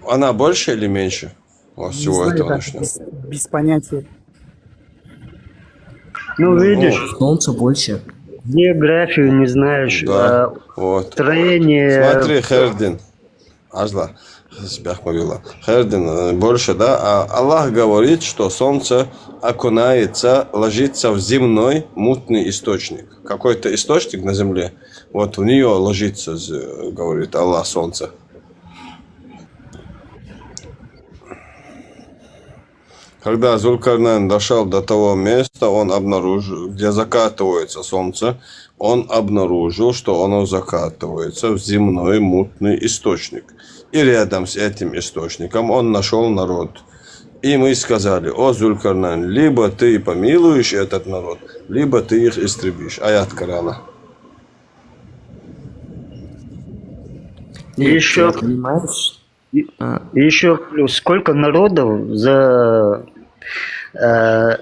Она больше или меньше? Вот Не всего знаю, этого так, начнем. без понятия. Ну, видишь. Солнце больше. Географию не знаешь. Да, вот. Строение. Смотри, Хердин. Ажла. Хердин больше, да? А Аллах говорит, что солнце окунается, ложится в земной мутный источник. Какой-то источник на земле. Вот в нее ложится, говорит Аллах, солнце. Когда Зулькарнайн дошел до того места, он обнаружил, где закатывается солнце, он обнаружил, что оно закатывается в земной мутный источник. И рядом с этим источником он нашел народ. И мы сказали: о Зулькарнайн, либо ты помилуешь этот народ, либо ты их истребишь. Аят Корана. Еще, еще плюс, сколько народов за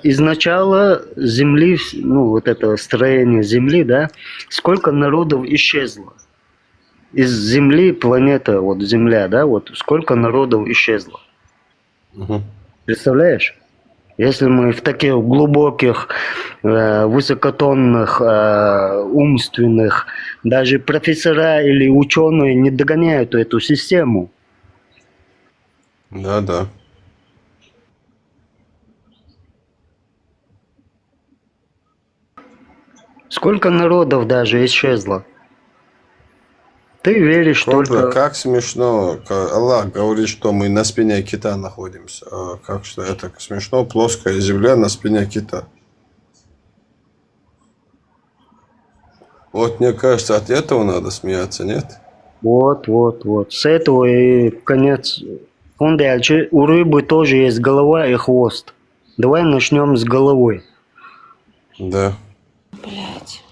из начала Земли, ну вот это строение Земли, да, сколько народов исчезло. Из Земли, планета, вот Земля, да, вот сколько народов исчезло. Представляешь? Если мы в таких глубоких, высокотонных, умственных, даже профессора или ученые не догоняют эту систему. Да. Сколько народов даже исчезло? Ты веришь только... Как смешно. Аллах говорит, что мы на спине кита находимся. А как что это смешно? Плоская земля на спине кита. Вот мне кажется, от этого надо смеяться, нет? Вот. С этого и конец. Он дальше. У рыбы тоже есть голова и хвост. Давай начнем с головой. Да. Блять.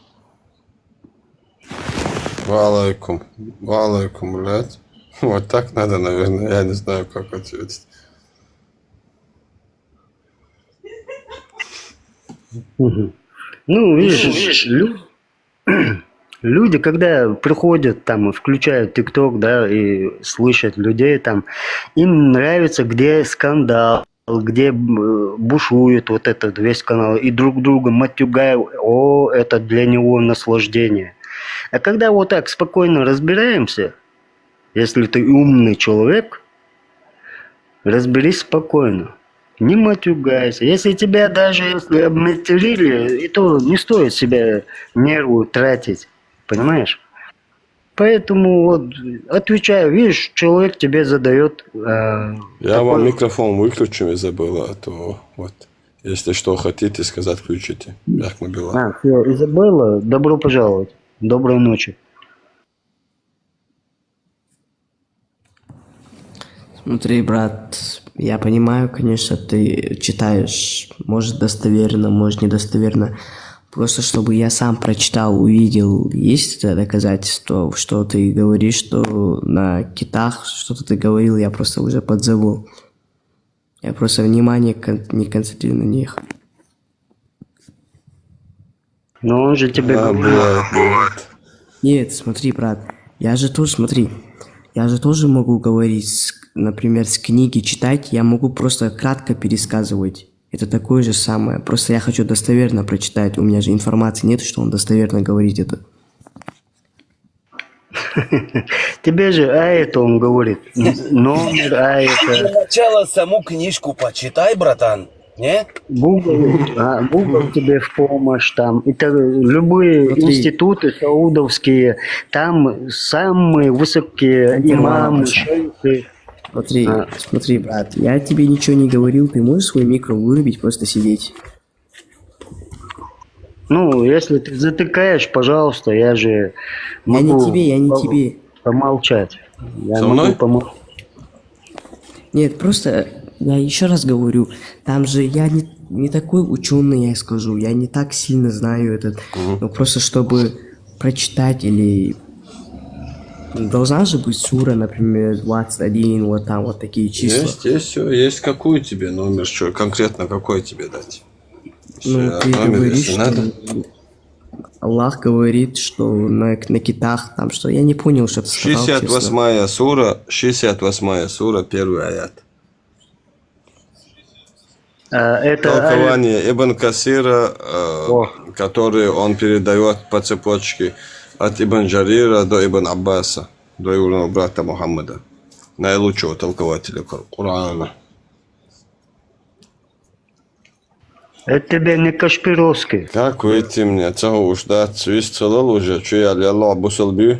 Валайкум, блядь. Вот так надо, наверное. Я не знаю, как ответить. Ну, видишь, люди, когда приходят там, включают ТикТок, да, и слышат людей там, им нравится, где скандал, где бушует вот этот весь канал, и друг друга матюгают, это для него наслаждение. А когда вот так спокойно разбираемся, если ты умный человек, разберись спокойно. Не матюгайся. Если тебя даже обматерили, и то не стоит себе нервы тратить. Понимаешь? Поэтому вот отвечаю, видишь, человек тебе задает... Я вам микрофон выключу и забыл, а то вот. Если что хотите сказать, включите. Все, Изабелла, добро пожаловать. Доброй ночи. Смотри, брат, я понимаю, конечно, ты читаешь, может достоверно, может недостоверно. Просто чтобы я сам прочитал, увидел, есть это доказательство, что ты говоришь, что на китах что-то ты говорил, я просто уже подзабыл. Я просто внимание не концентрирую на них. Но он же тебе... Нет, смотри, брат, Я же тоже, смотри, я же тоже могу говорить, например, с книги читать, я могу просто кратко пересказывать. Это такое же самое. Просто я хочу достоверно прочитать. У меня же информации нет, что он достоверно говорит это. Тебе же это он говорит. Номер это. Сначала саму книжку почитай, братан. Не? Google тебе в помощь там. Это любые институты саудовские, там самые высокие имамы, шейхи. Смотри, брат, я тебе ничего не говорил, ты можешь свой микро вырубить, просто сидеть? Ну, если ты затыкаешь, пожалуйста, я же могу я не тебе. помолчать. Я Со могу мной? помолчать. Нет, просто я еще раз говорю, там же я не такой ученый, я скажу, я не так сильно знаю этот, но просто чтобы прочитать или... Должна же быть сура, например, 21, вот там вот такие числа. Есть все. Есть какой тебе номер, что конкретно какой тебе дать? Ну, ты номер, говоришь, если что надо. Аллах говорит, что на китах, там что, я не понял, что ты сказал, честно. 68 сура, первый аят. Это Толкование Ибн Касира, который он передает по цепочке от Ибн Джарира до Ибн Аббаса, до его брата Мухаммада, наилучшего толкователя Корана. это тебе не Кашпировский. Как выйти мне? Цього уж да, цвіст целал уже, что я ли Аллах бусалби?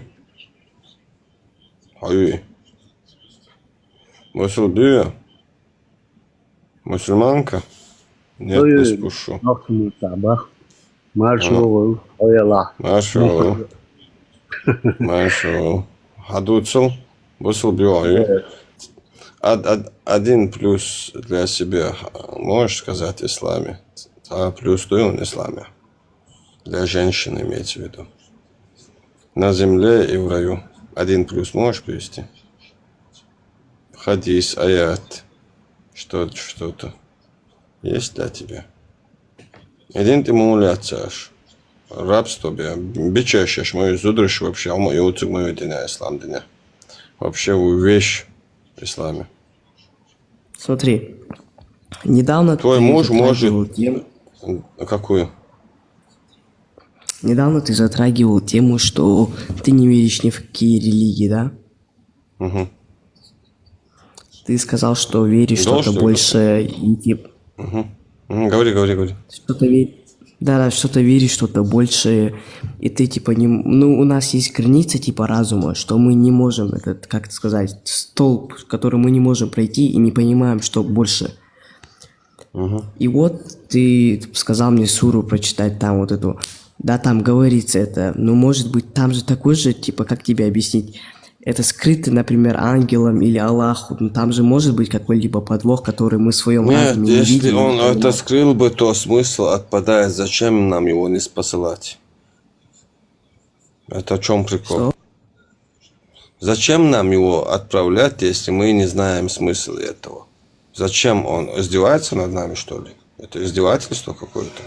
Ай. Бусалби? Мусульманка? Нет, не спушу. Маршал, ой Аллах. Маршал. Маршал. Хадуцел? Бусалби, ай. Один плюс для себя можешь сказать в исламе? А плюс ты в исламе. Для женщин имеется в виду. На земле и в раю. Один плюс можешь привести? Хадис, аят. Что-то. Есть для тебя? Един ты молятся аж. Рабство бе. Бичаешь мою зудрыш вообще. А мою уцуг мою дня, ислам дня. Вообще вещь в исламе. Смотри, недавно твой ты муж затрагивал может... тему... Какую? Недавно ты затрагивал тему, что ты не веришь ни в какие религии, да? Угу. Ты сказал, что веришь что-то больше... Угу. Говори. Что-то веришь... Да, что-то веришь, что-то больше, и ты типа не... Ну, у нас есть граница типа разума, что мы не можем, этот, как это сказать, столб, который мы не можем пройти и не понимаем, что больше. И вот ты сказал мне суру прочитать там вот эту. Да, там говорится это, но может быть там же такой же, типа, как тебе объяснить? Это скрыто, например, ангелом или Аллаху, но там же может быть какой-либо подвох, который мы в своем разуме не видим. Если он это скрыл бы, то смысл отпадает. Зачем нам его не спосылать? Это о чем прикол? Что? Зачем нам его отправлять, если мы не знаем смысл этого? Зачем он издевается над нами, что ли? Это издевательство какое-то?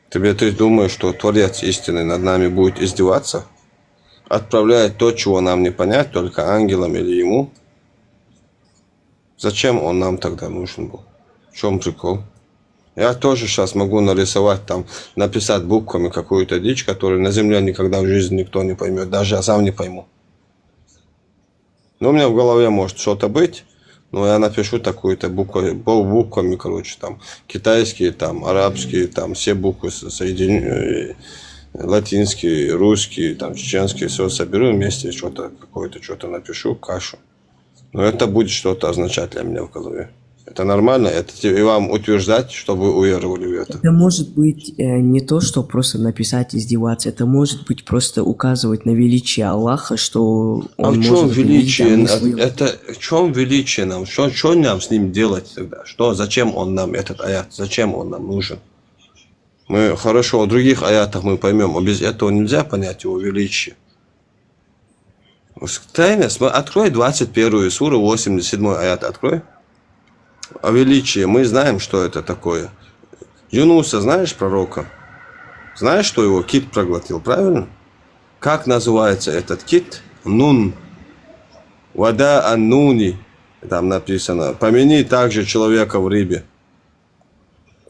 Ты думаешь, что Творец истины над нами будет издеваться? Отправляет то, чего нам не понять, только ангелам или ему? Зачем он нам тогда нужен был? В чем прикол? Я тоже сейчас могу нарисовать там, написать буквами какую-то дичь, которую на земле никогда в жизни никто не поймет, даже я сам не пойму. Но у меня в голове может что-то быть, но я напишу такую-то буквами, короче, там, китайские, там, арабские, там, все буквы соединю, латинские, русские, там, чеченские, все соберу вместе, что-то напишу, кашу. Но это будет что-то означать для меня в голове. Это нормально? Это и вам утверждать, чтобы вы уверовали в это? Это может быть не то, что просто написать, издеваться. Это может быть просто указывать на величие Аллаха, что он в чем может величие? видеть, Это в чем величие нам? Что нам с ним делать тогда? Зачем он нам, этот аят? Зачем он нам нужен? Мы хорошо, в других аятах мы поймем, а без этого нельзя понять его величие. Тайна, открой 21 суру, 87 аят, открой. О величии. Мы знаем, что это такое. Юнуса, знаешь пророка? Знаешь, что его кит проглотил, правильно? Как называется этот кит? Нун. Вода аннуни. Там написано. Помяни также человека в рыбе.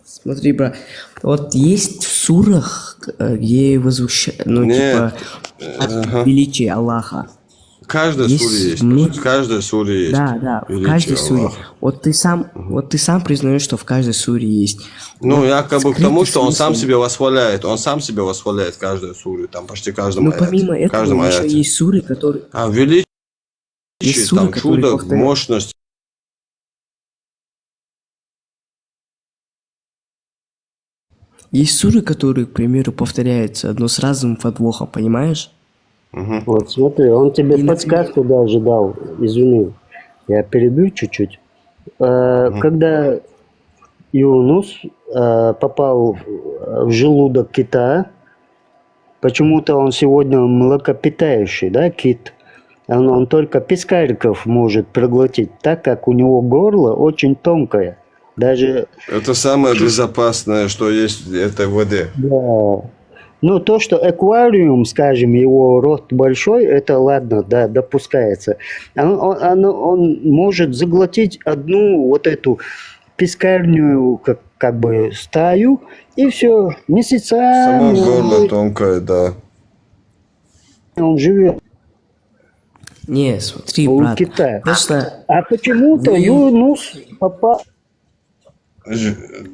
Смотри, брат, вот есть в сурах, где возвещают, ну, Нет. типа, величие Аллаха. В каждой суре есть. В каждой суре есть. Да, в величие каждой суре. Аллаха. Вот ты сам признаешь, что в каждой суре есть. Ну, Вот я как бы к скрытый тому, что он сам смысл. себя восхваляет. Он сам себя восхваляет в каждой суре. Там почти в каждом Но аяте. помимо В этого каждом еще аяте. есть суры, которые... Величие, Есть суры, там которые чудо, повторяют. мощность. Есть суры, которые, к примеру, повторяются, но с разным подвохом, понимаешь? Вот смотри, он тебе подсказку даже дал, извини, я перебью чуть-чуть. Когда Юнус попал в желудок кита, почему-то он сегодня млекопитающий, да, кит, он только пескариков может проглотить, так как у него горло очень тонкое. Даже... Это самое безопасное, что есть в этой воде. Да. Ну, то, что аквариум, скажем, его рот большой, это ладно, да, допускается. Он может заглотить одну вот эту пескарную, как бы, стаю, и все, месяцами Само горло тонкое, да. он живет. Не, смотри, у брат, кита. просто А почему-то Юнус попал...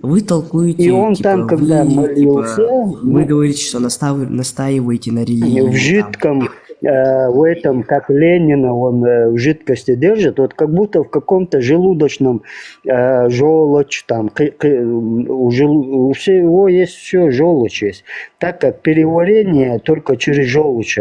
вы толкуете, И он типа, там, когда молился, вы говорите, что настаиваете на религии. в жидком, в этом, как Ленина, он в жидкости держит, вот как будто в каком-то желудочном желчь, там, у всего есть все, желчь есть. Так как переварение только через желчь,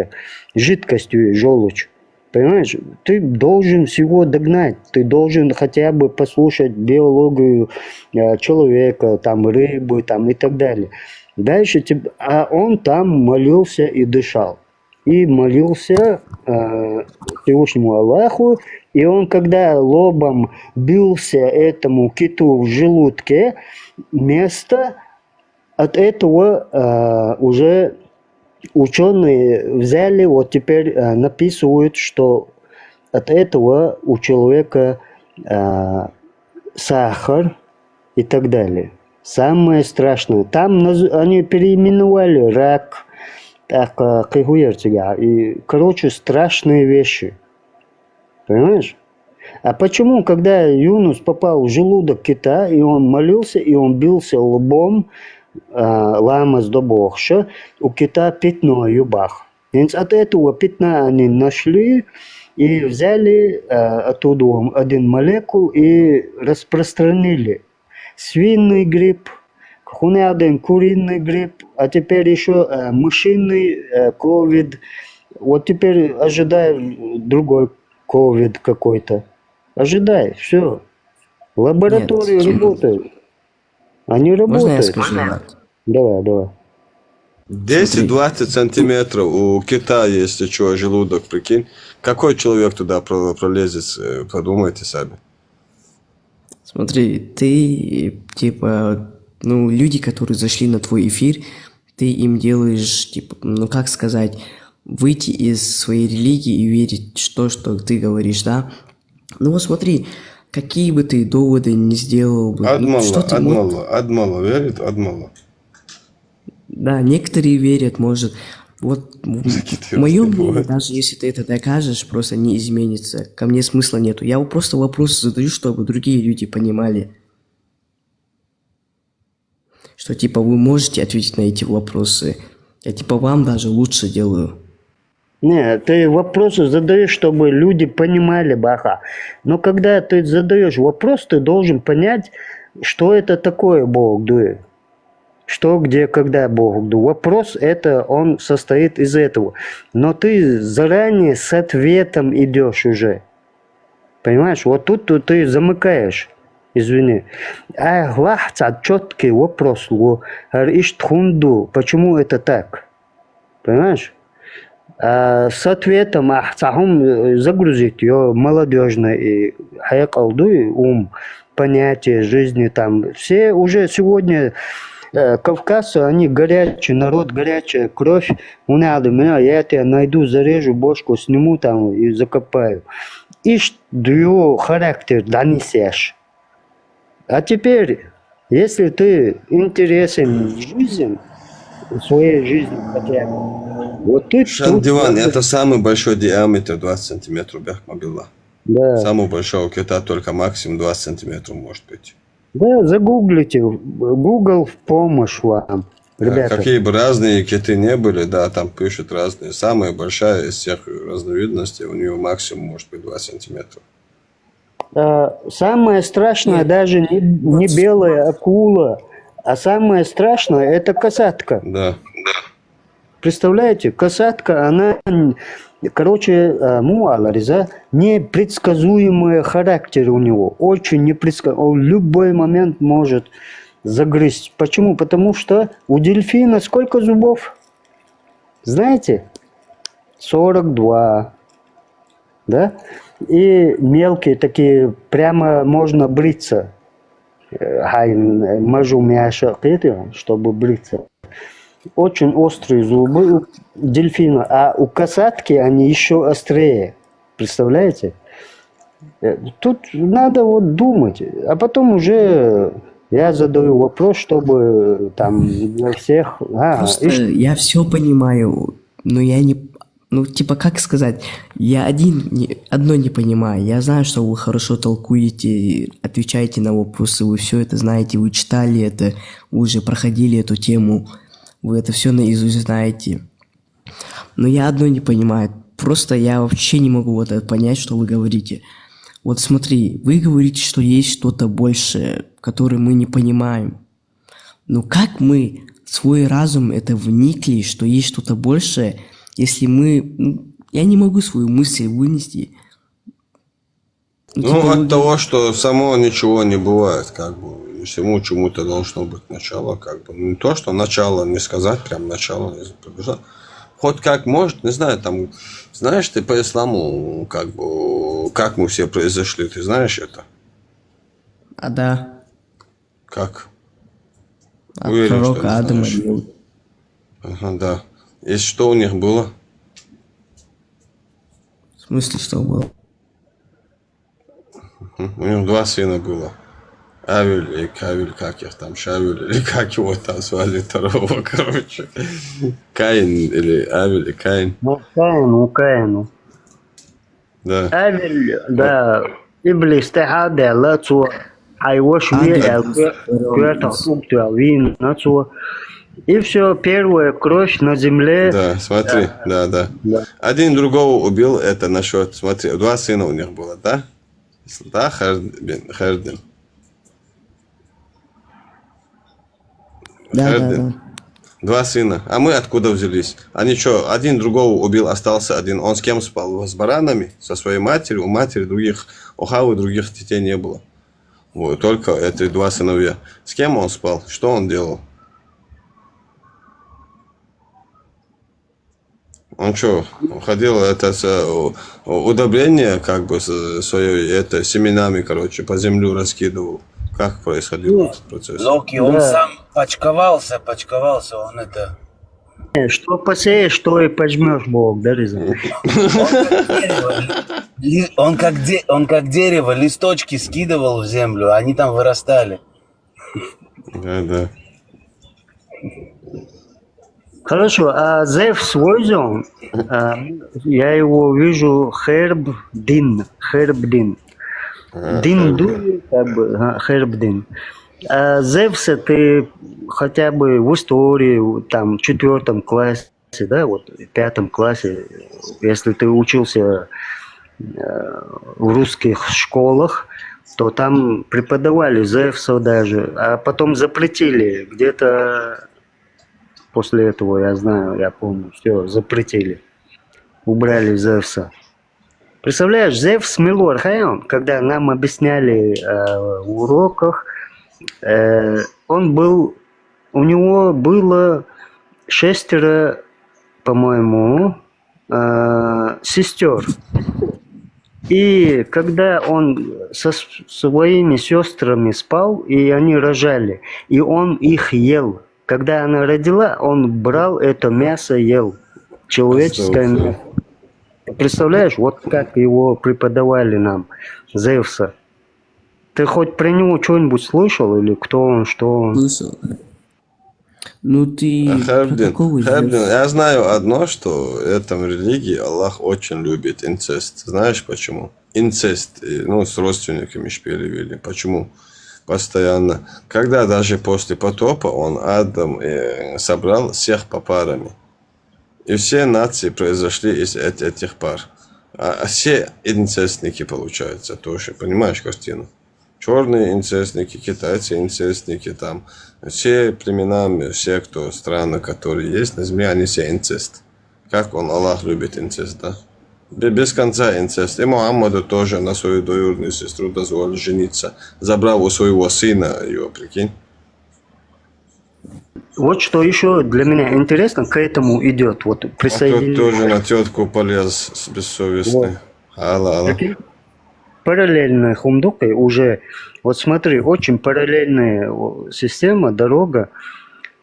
жидкостью желчь. Понимаешь, ты должен всего догнать, ты должен хотя бы послушать биологию человека, там, рыбы там, и так далее. Дальше, а он там молился и дышал. И молился Всевышнему Аллаху, и он, когда лобом бился этому киту в желудке, место от этого уже... Ученые взяли, вот теперь написывают, что от этого у человека сахар и так далее. Самое страшное. Там они переименовали рак, и, короче, страшные вещи. Понимаешь? А почему, когда Юнус попал в желудок кита, и он молился, и он бился лбом, ламас до бохша, у кита пятно юбах. От этого пятна они нашли и взяли оттуда один молекул и распространили. Свиный грипп, один куриный грипп, а теперь еще мышиный ковид. Вот теперь ожидай другой ковид какой-то. Ожидай, все. Лаборатории работают. Они работают. Можно я скажу, брат? Давай. 10-20 сантиметров у кита, если что, желудок, прикинь. Какой человек туда пролезет, подумайте сами. Смотри, ты, типа, ну, люди, которые зашли на твой эфир, ты им делаешь, типа, ну, как сказать, выйти из своей религии и верить в то, что ты говоришь, да? Ну, вот смотри, какие бы ты доводы не сделал бы... Адмала, верит Адмала? Да, некоторые верят, может... Вот мое мнение, даже если ты это докажешь, просто не изменится. Ко мне смысла нету. Я просто вопросы задаю, чтобы другие люди понимали, что типа вы можете ответить на эти вопросы. Я типа вам даже лучше делаю. Не, ты вопросы задаешь, чтобы люди понимали, Баха. Но когда ты задаешь вопрос, ты должен понять, что это такое Бог дует. Что, где, когда Бог дует. Вопрос это, он состоит из этого. Но ты заранее с ответом идешь уже. Понимаешь? Вот тут ты замыкаешь. Извини. Четкий вопрос. Почему это так? Понимаешь? С ответом загрузить ее молодежно и понятие жизни там. Все уже сегодня Кавказцы, они горячий народ, горячая кровь. Не надо меня, я тебя найду, зарежу бошку, сниму там и закопаю. И его характер донесешь. А теперь, если ты интересен в жизни, в своей жизни хотя бы, вот тут... Диван, это самый большой диаметр 20 сантиметров, Бяхмабилла. Да. Самый большой у кита только максимум 20 сантиметров может быть. Да, загуглите, Google в помощь вам, ребята. Какие бы разные киты не были, да, там пишут разные. Самая большая из всех разновидностей, у нее максимум может быть 2 сантиметра. Самое страшное даже не белая акула, а самое страшное это касатка. Да. Представляете, касатка, она, короче, муалариза, непредсказуемый характер у него, очень непредсказуемый, он в любой момент может загрызть. Почему? Потому что у дельфина сколько зубов? Знаете? 42. Да? И мелкие такие, прямо можно бриться. Мажу мяша, чтобы бриться. Очень острые зубы у дельфина, а у касатки они еще острее. Представляете? Тут надо вот думать, а потом уже я задаю вопрос, чтобы там для всех... Просто я все понимаю, но я не... Ну, типа, как сказать, я одно не понимаю. Я знаю, что вы хорошо толкуете, отвечаете на вопросы, вы все это знаете, вы читали это, вы уже проходили эту тему, вы это все наизусть знаете. Но я одно не понимаю, просто я вообще не могу вот это понять, что вы говорите. Вот смотри, вы говорите, что есть что-то большее, которое мы не понимаем. Но как мы в свой разум это вникли, что есть что-то большее, если мы... я не могу свою мысль вынести. Ну, от того, что само ничего не бывает, как бы, всему чему-то должно быть начало, как бы, не то, что начало не сказать, прям начало, хоть как может, не знаю, там, знаешь, ты по исламу, как бы, как мы все произошли, ты знаешь это? А да. Как? От пророка Адама. Ага, да. И что у них было? В смысле, что было? У них 2 сына было. Авель и Кавель, как их там, Шавель, или как его там звали второго, короче. Каин или Авель и Каин. Ну, Каину. Да. Авель, да, Иблис, Техаде, Лацуа, Айвош, Вин, Нацуа. И все, первая кровь на земле. Да, смотри, да. Один другого убил, это насчет, смотри, 2 сына у них было, да? Да, Хардин. Да. 2 сына. А мы откуда взялись? Они что, один другого убил, остался один. Он с кем спал? С баранами? Со своей матерью? У матери других, у Хавы других детей не было. Вот, только эти 2 сыновья. С кем он спал? Что он делал? Он что, ходил это удобрение, как бы, своей, это, семенами, короче, по землю раскидывал. Как происходил этот процесс? Локи, он сам почковался, он это... Что посеешь, что и пожмешь, Бог, да, Риза? Он как дерево, листочки скидывал в землю, они там вырастали. Да. Хорошо, а Зевс Войзон, я его вижу Хербдин. Дин, как бы, Хербдин. А Зевса ты хотя бы в истории, там, в 4 классе, да, вот, в 5 классе, если ты учился в русских школах, то там преподавали Зевса даже, а потом запретили где-то. После этого, я помню, все, запретили. Убрали Зевса. Представляешь, Зевс Милор Хайон, когда нам объясняли в уроках, у него было 6, по-моему, сестер. И когда он со своими сестрами спал, и они рожали, и он их ел. когда она родила, он брал это мясо, ел. Человеческое мясо. Представляешь, вот как его преподавали нам, Зевса. Ты хоть про него что-нибудь слышал, или кто он, что он? Слышал. Ну ты про Хердин, какого Хердин, Зевса? я знаю одно, что в этом религии Аллах очень любит инцест. Знаешь почему? Инцест, ну, с родственниками перевели. Почему? Постоянно. Когда даже после потопа он, Адам, собрал всех по парами. И все нации произошли из этих пар. А все инцестники, получается, тоже. Понимаешь картину? Черные инцестники, китайцы инцестники, там. Все племена, все, кто страны, которые есть на земле, они все инцест. Как он, Аллах, любит инцест, да? Без конца инцест. И Мухаммаду тоже на свою двоюродную сестру дозволил жениться. Забрал у своего сына ее, прикинь. Вот что еще для меня интересно, к этому идет. Вот А тот присоединение. тоже на тетку полез бессовестный. Алла. Параллельная хундукой уже, вот смотри, очень параллельная система, дорога.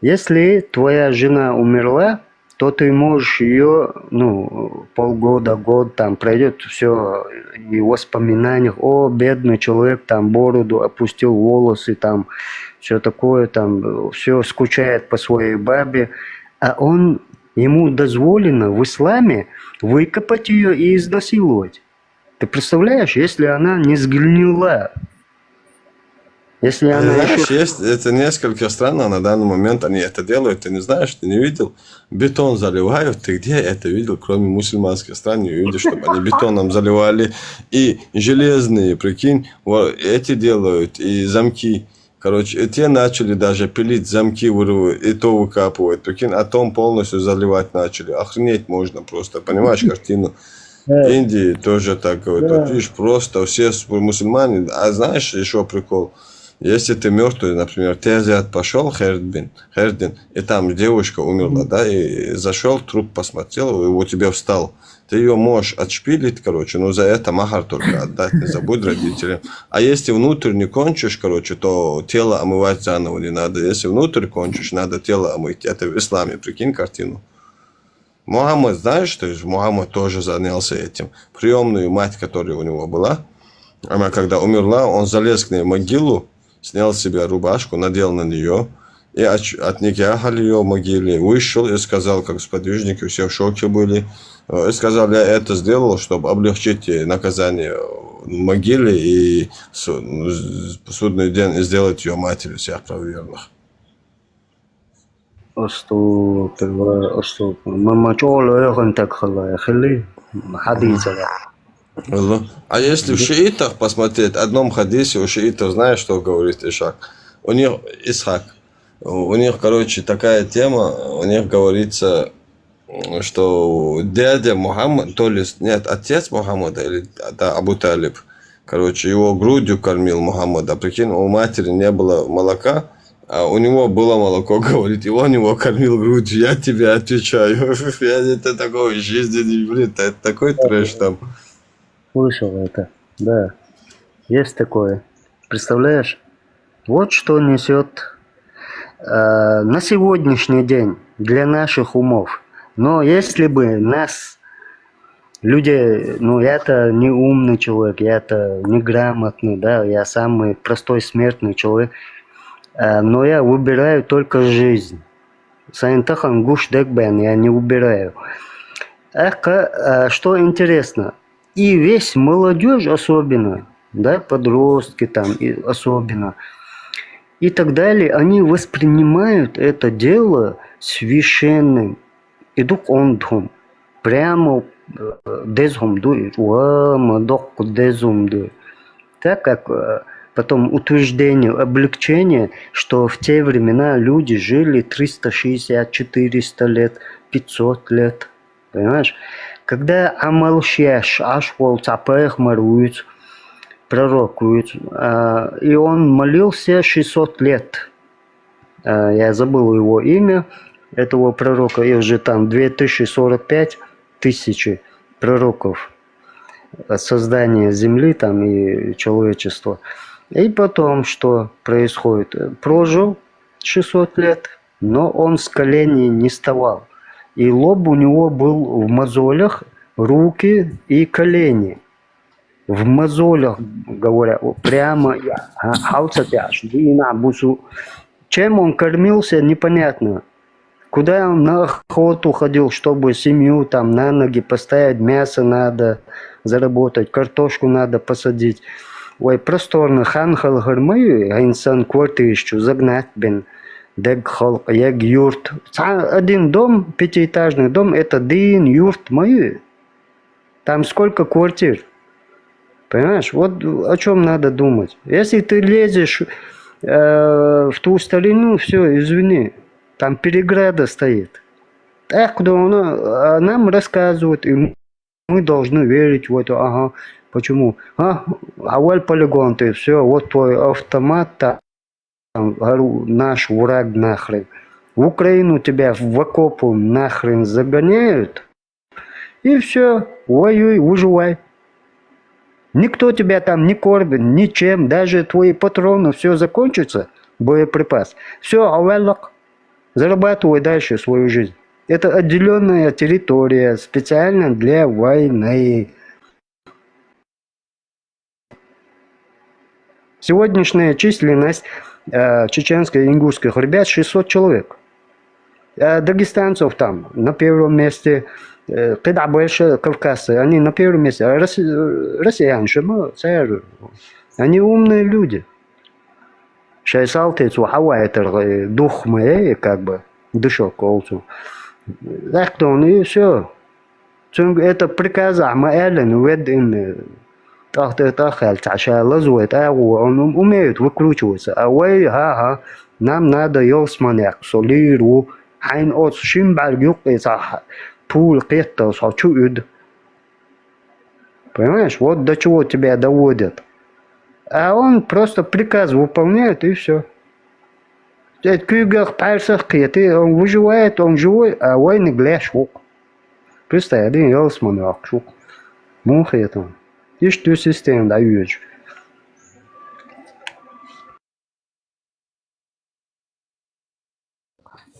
Если твоя жена умерла, то ты можешь ее, ну, полгода, год, там пройдет все, и воспоминания, о, бедный человек, там бороду опустил, волосы, там все такое, там все скучает по своей бабе, а ему дозволено в исламе выкопать ее и изнасиловать. Ты представляешь, если она не сгнила, если она Знаешь, еще... есть это несколько стран, а на данный момент они это делают, ты не знаешь, ты не видел, бетон заливают, ты где это видел, кроме мусульманских стран, не видишь, чтобы они бетоном заливали, и железные, прикинь, вот эти делают, и замки, короче, и те начали даже пилить замки, и то выкапывают, прикинь, а том полностью заливать начали, охренеть можно просто, понимаешь картину? В Индии тоже так говорят, вот видишь, просто все мусульмане, а знаешь еще прикол? Если ты мертвый, например, ты азиат пошел, Хердин, и там девушка умерла, да, и зашел, труп посмотрел, и у тебя встал. Ты ее можешь отшпилить, короче, но за это махар только отдать, не забудь родителям. А если внутрь не кончишь, короче, то тело омывать заново не надо. Если внутрь кончишь, надо тело омыть. Это в исламе, прикинь картину. Мухаммад, знаешь, что Мухаммад тоже занялся этим. Приемную мать, которая у него была, она когда умерла, он залез к ней в могилу, снял себе рубашку, надел на нее, и отникяхали ее в могиле, вышел и сказал, как сподвижники все в шоке были, и сказал, я это сделал, чтобы облегчить наказание в могиле и судный день сделать ее матерью всех правоверных. А если в шиитах посмотреть, в одном хадисе у шиитов, знаешь, что говорит Исхак? У них, короче, такая тема, у них говорится, что дядя Мухаммад, то ли, нет, отец Мухаммада, или да, Абу Талиб, короче, его грудью кормил Мухаммада, прикинь, у матери не было молока, а у него было молоко, говорит, его него кормил грудью, я тебе отвечаю, я это такого жизни не блин, это такой трэш там. Слышал это, да, есть такое, представляешь, вот что несет на сегодняшний день для наших умов. Но если бы нас, люди, ну я-то не умный человек, я-то неграмотный, да, я самый простой смертный человек, но я выбираю только жизнь. Сайнтахан гуш декбен, я не выбираю. Что интересно, и весь молодежь особенно, да, подростки там особенно, и так далее, они воспринимают это дело священным. Идут ондхум, прямо дезхум дует, дезхум дует. Так как потом утверждение, облегчение, что в те времена люди жили 360, 400 лет, 500 лет, понимаешь? Когда Амалшеш, Ашвол, Цапех маруют, пророкует, и он молился 600 лет. Я забыл его имя, этого пророка, и уже там 2045 тысячи пророков создания земли там и человечества. И потом что происходит? Прожил 600 лет, но он с коленей не вставал. И лоб у него был в мозолях, руки и колени. В мозолях, говоря, прямо. Чем он кормился, непонятно. Куда он на охоту ходил, чтобы семью там на ноги поставить, мясо надо заработать, картошку надо посадить. Ой, просторно, ханхал гармы, инсан квартирищу загнать бен, дег халк, яг юрт. Один дом, пятиэтажный дом, это дин, юрт мою. Там сколько квартир? Понимаешь, вот о чем надо думать. Если ты лезешь в ту старину, все, извини, там переграда стоит. Так, куда нам рассказывают, и мы должны верить в это. Ага, почему? Аваль полигон, ты все, вот твой автомат, там, наш враг нахрен. В Украину тебя в окопу нахрен загоняют, и все, воюй, выживай. Никто тебя там не кормит, ничем, даже твои патроны, все закончится, боеприпас. Все, авалак, зарабатывай дальше свою жизнь. Это отделенная территория, специально для войны. Сегодняшняя численность чеченских и ингушских ребят 600 человек. Дагестанцев там на первом месте, когда больше кавказцы, они на первом месте. А россияне, они умные люди. Шайсалтец, это дух мой, как бы, дышок колцу. Так то он и все. Это приказ Амаэлен, Ведин, он умеет выкручиваться. А вы, нам надо елсманяк, солиру, хайн от шимбар юкица, пул кетта, сочуд. Понимаешь, вот до чего тебя доводят. А он просто приказ выполняет и все. Он выживает, он живой, а вы не гляшь. Представь, один елсманяк, шук. Муха это. И что система дает.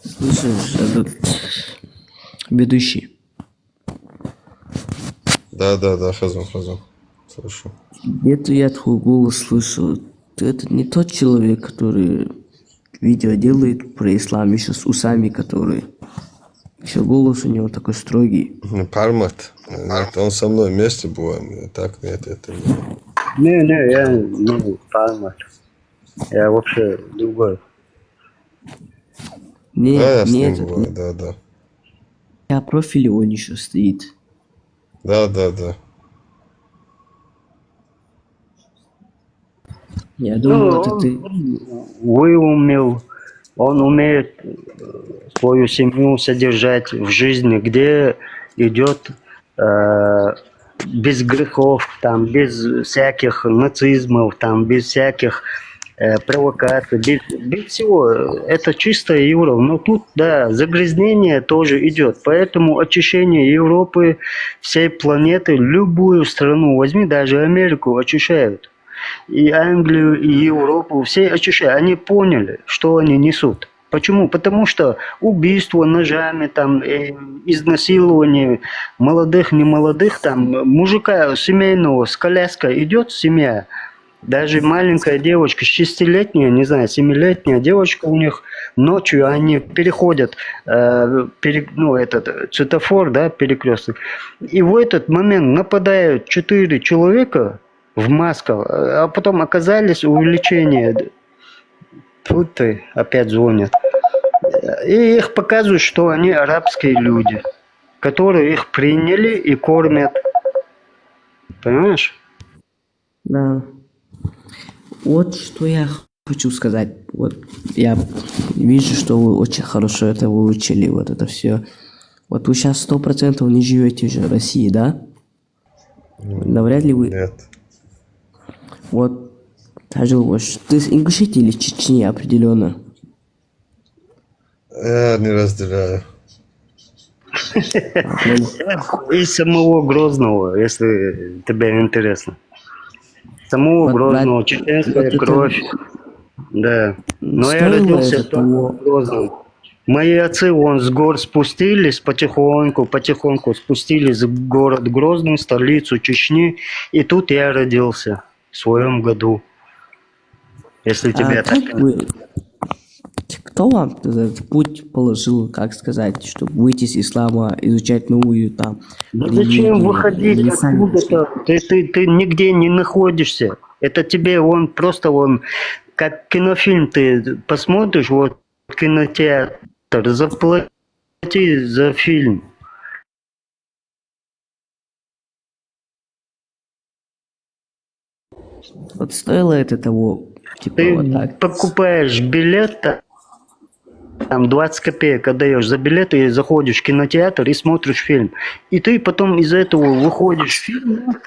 Слышишь, этот ведущий. Да, хазон. Слышу. Где-то я твой голос слышал. Ты это не тот человек, который видео делает про ислам еще с усами, который... Еще голос у него такой строгий. Пармат. Он со мной вместе был. Так, нет, это не... Не, я не Пармат. Я вообще другой. Нет, я с ним нет. бываю, да. А профиль он еще стоит. Да. Я думал, это ты. Он умеет свою семью содержать в жизни, где идет без грехов, там, без всяких нацизмов, там, без всяких провокаций, без всего. Это чистая Европа. Но тут, да, загрязнение тоже идет. Поэтому очищение Европы, всей планеты, любую страну возьми, даже Америку очищают. И Англию, и Европу, все очищают. Они поняли, что они несут. Почему? Потому что убийство ножами, там, изнасилование молодых, немолодых, там, мужика семейного с коляской идет семья, даже маленькая девочка, 6-летняя, не знаю, 7-летняя девочка у них, ночью они переходят, этот светофор, да, перекресток, и в этот момент нападают 4 человека в масках, а потом оказались увеличение. Тут опять звонят. И их показывают, что они арабские люди, которые их приняли и кормят. Понимаешь? Да. Вот что я хочу сказать. Вот я вижу, что вы очень хорошо это выучили, вот это все. Вот вы сейчас 100% не живете уже в России, да? Навряд ли вы... Нет. Вот, Тажилваш, ты из Ингушетии или Чечни определенно? Я не разделяю. Из самого Грозного, если тебе интересно. Самого Грозного, чеченская кровь. Да. Но я родился в Грозном. Мои отцы вон с гор спустились потихоньку спустились в город Грозный, столицу Чечни, и тут я родился в своем году. Если тебя так... Как вы, кто вам этот путь положил, как сказать, чтобы выйти из ислама, изучать новую там Да религию? зачем выходить Или сами откуда-то? Ты нигде не находишься. Это тебе как кинофильм ты посмотришь, вот кинотеатр, заплати за фильм. Вот стоило это того, типа Ты вот так. покупаешь билет, там 20 копеек отдаешь за билет, и заходишь в кинотеатр и смотришь фильм. И ты потом из этого выходишь в фильм,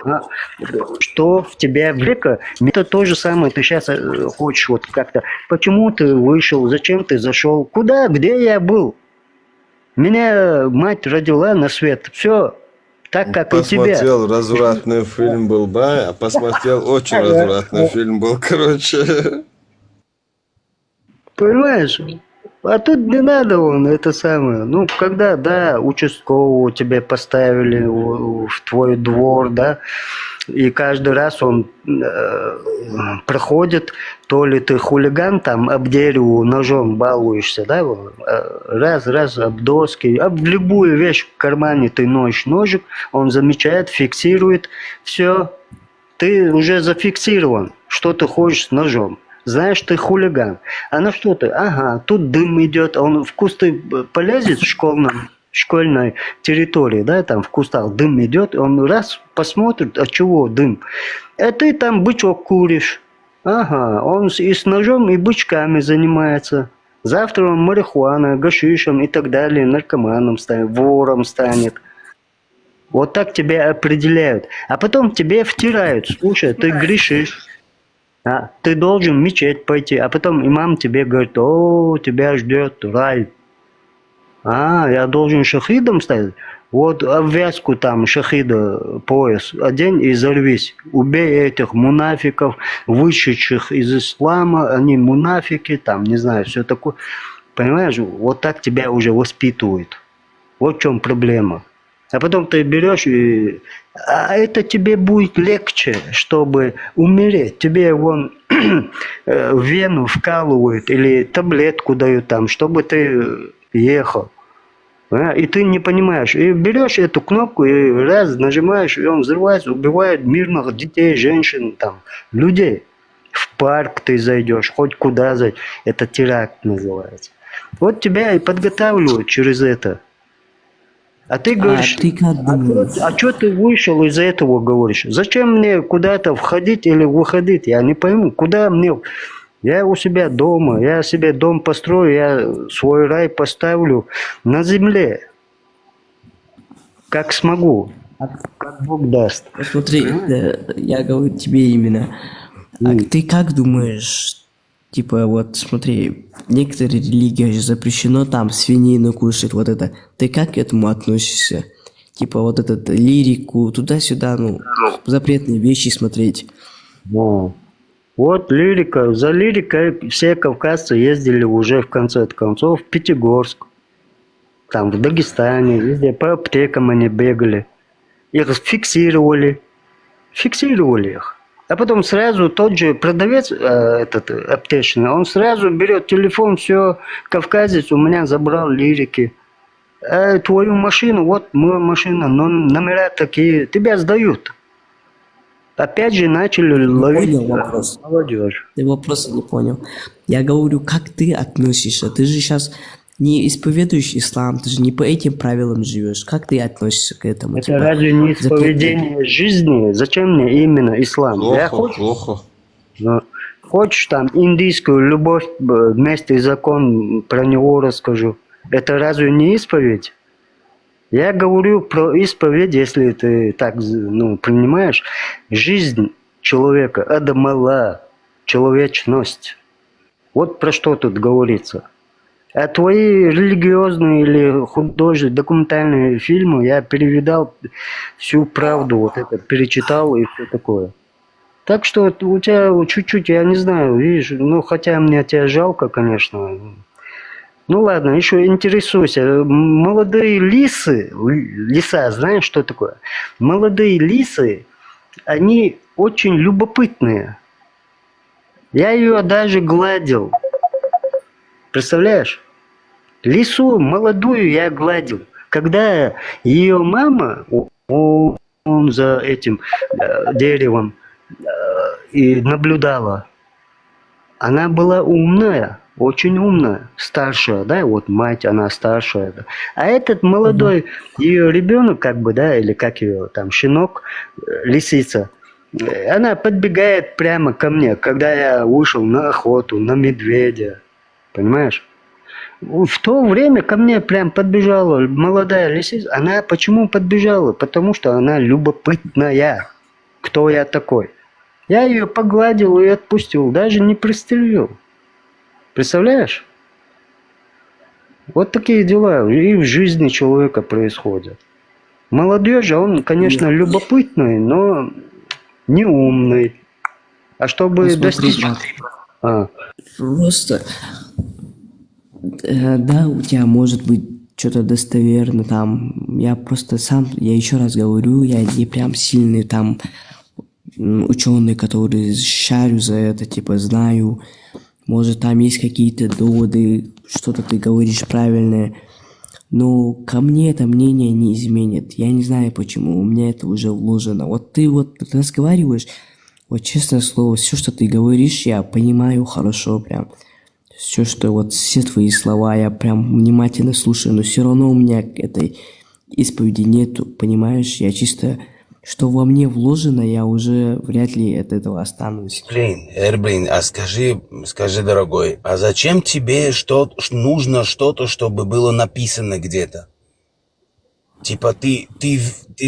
что в тебя влекло. Это то же самое, ты сейчас хочешь вот как-то. Почему ты вышел, зачем ты зашел, куда, где я был? Меня мать родила на свет, все. Так, как и тебя. Посмотрел развратный фильм был, да, а посмотрел очень развратный фильм был, короче. Понимаешь? А тут не надо это самое. Ну, когда, да, участкового тебе поставили в твой двор, да, и каждый раз он проходит, то ли ты хулиган, там, об дерево ножом балуешься, да, раз, об доски, об любую вещь в кармане ты ножик, он замечает, фиксирует, все, ты уже зафиксирован, что ты хочешь с ножом. Знаешь, ты хулиган. А на что ты? Ага, тут дым идет. Он в кусты полезет в школьной территории, да, там в кустах дым идет. Он раз посмотрит, от чего дым. А ты там бычок куришь. Ага, он и с ножом, и бычками занимается. Завтра он марихуаной, гашишем и так далее, наркоманом станет, вором станет. Вот так тебя определяют. А потом тебе втирают. Слушай, ты грешишь. Ты должен в мечеть пойти, а потом имам тебе говорит, о, тебя ждет рай. Я должен шахидом стать? Вот обвязку там шахида, пояс, одень и взорвись. Убей этих мунафиков, вышедших из ислама, они мунафики, там, не знаю, все такое. Понимаешь, вот так тебя уже воспитывают. Вот в чем проблема. А потом ты берешь и... А это тебе будет легче, чтобы умереть. Тебе вон в вену вкалывают или таблетку дают там, чтобы ты ехал. И ты не понимаешь. И берешь эту кнопку и раз нажимаешь, и он взрывается, убивает мирных детей, женщин, там, людей. В парк ты зайдешь, хоть куда зайдешь. Это теракт называется. Вот тебя и подготавливают через это. А ты говоришь, а что ты вышел из-за этого, говоришь? Зачем мне куда-то входить или выходить? Я не пойму, куда мне... Я у себя дома, я себе дом построю, я свой рай поставлю на земле. Как смогу, как Бог даст. Смотри, я говорю тебе именно. А ты как думаешь, типа вот смотри, некоторые религии же запрещено там свинину кушать, вот это. Ты как к этому относишься? Типа вот этот лирику, туда-сюда, запретные вещи смотреть. Вот лирика, за лирикой все кавказцы ездили уже в конце концов в Пятигорск, там в Дагестане, везде по аптекам они бегали. Их фиксировали их. А потом сразу тот же продавец, этот аптечный, он сразу берет телефон, все, кавказец у меня забрал лирики. Твою машину, вот моя машина, но номера такие, тебя сдают. Опять же начали ловить молодежь. Ты вопрос не понял. Я говорю, как ты относишься? Ты же сейчас не исповедуешь ислам, ты же не по этим правилам живешь. Как ты относишься к этому? Это разве не исповедение жизни? Зачем мне именно ислам? Плохо. Хочешь там индийскую любовь, вместе закон, про него расскажу. Это разве не исповедь? Я говорю про исповедь, если ты так принимаешь. Жизнь человека, адамала, человечность. Вот про что тут говорится. А твои религиозные или художественные, документальные фильмы я перевидал всю правду, вот это перечитал и все такое. Так что у тебя чуть-чуть, я не знаю, видишь, хотя мне тебя жалко, конечно. Ну ладно, еще интересуйся. Молодые лисы, лиса, знаешь, что такое? Молодые лисы, они очень любопытные. Я ее даже гладил. Представляешь? Лису молодую я гладил. Когда ее мама, он за этим деревом и наблюдала, она была умная, очень умная, старшая, да, вот мать, она старшая. Да. А этот молодой ее ребенок, как бы, да, или как ее там, щенок, лисица, она подбегает прямо ко мне, когда я вышел на охоту, на медведя, понимаешь? В то время ко мне прям подбежала молодая лисица. Она почему подбежала? Потому что она любопытная. Кто я такой? Я ее погладил и отпустил, даже не пристрелил. Представляешь? Вот такие дела и в жизни человека происходят. Молодежь, он, конечно, любопытный, но не умный. А чтобы Ну, смотри, достичь... брат. Просто, да, у тебя может быть что-то достоверно там. Я просто сам, я еще раз говорю, я не прям сильный там ученый, который шарю за это, типа знаю. Может, там есть какие-то доводы, что-то ты говоришь правильное. Но ко мне это мнение не изменит. Я не знаю почему, у меня это уже вложено. Вот ты вот разговариваешь, вот честное слово, все, что ты говоришь, я понимаю хорошо прям. Все, что вот все твои слова, я прям внимательно слушаю, но все равно у меня этой исповеди нету, понимаешь? Я чисто, что во мне вложено, я уже вряд ли от этого останусь. Эрблин, а скажи, дорогой, а зачем тебе нужно что-то, чтобы было написано где-то? Типа ты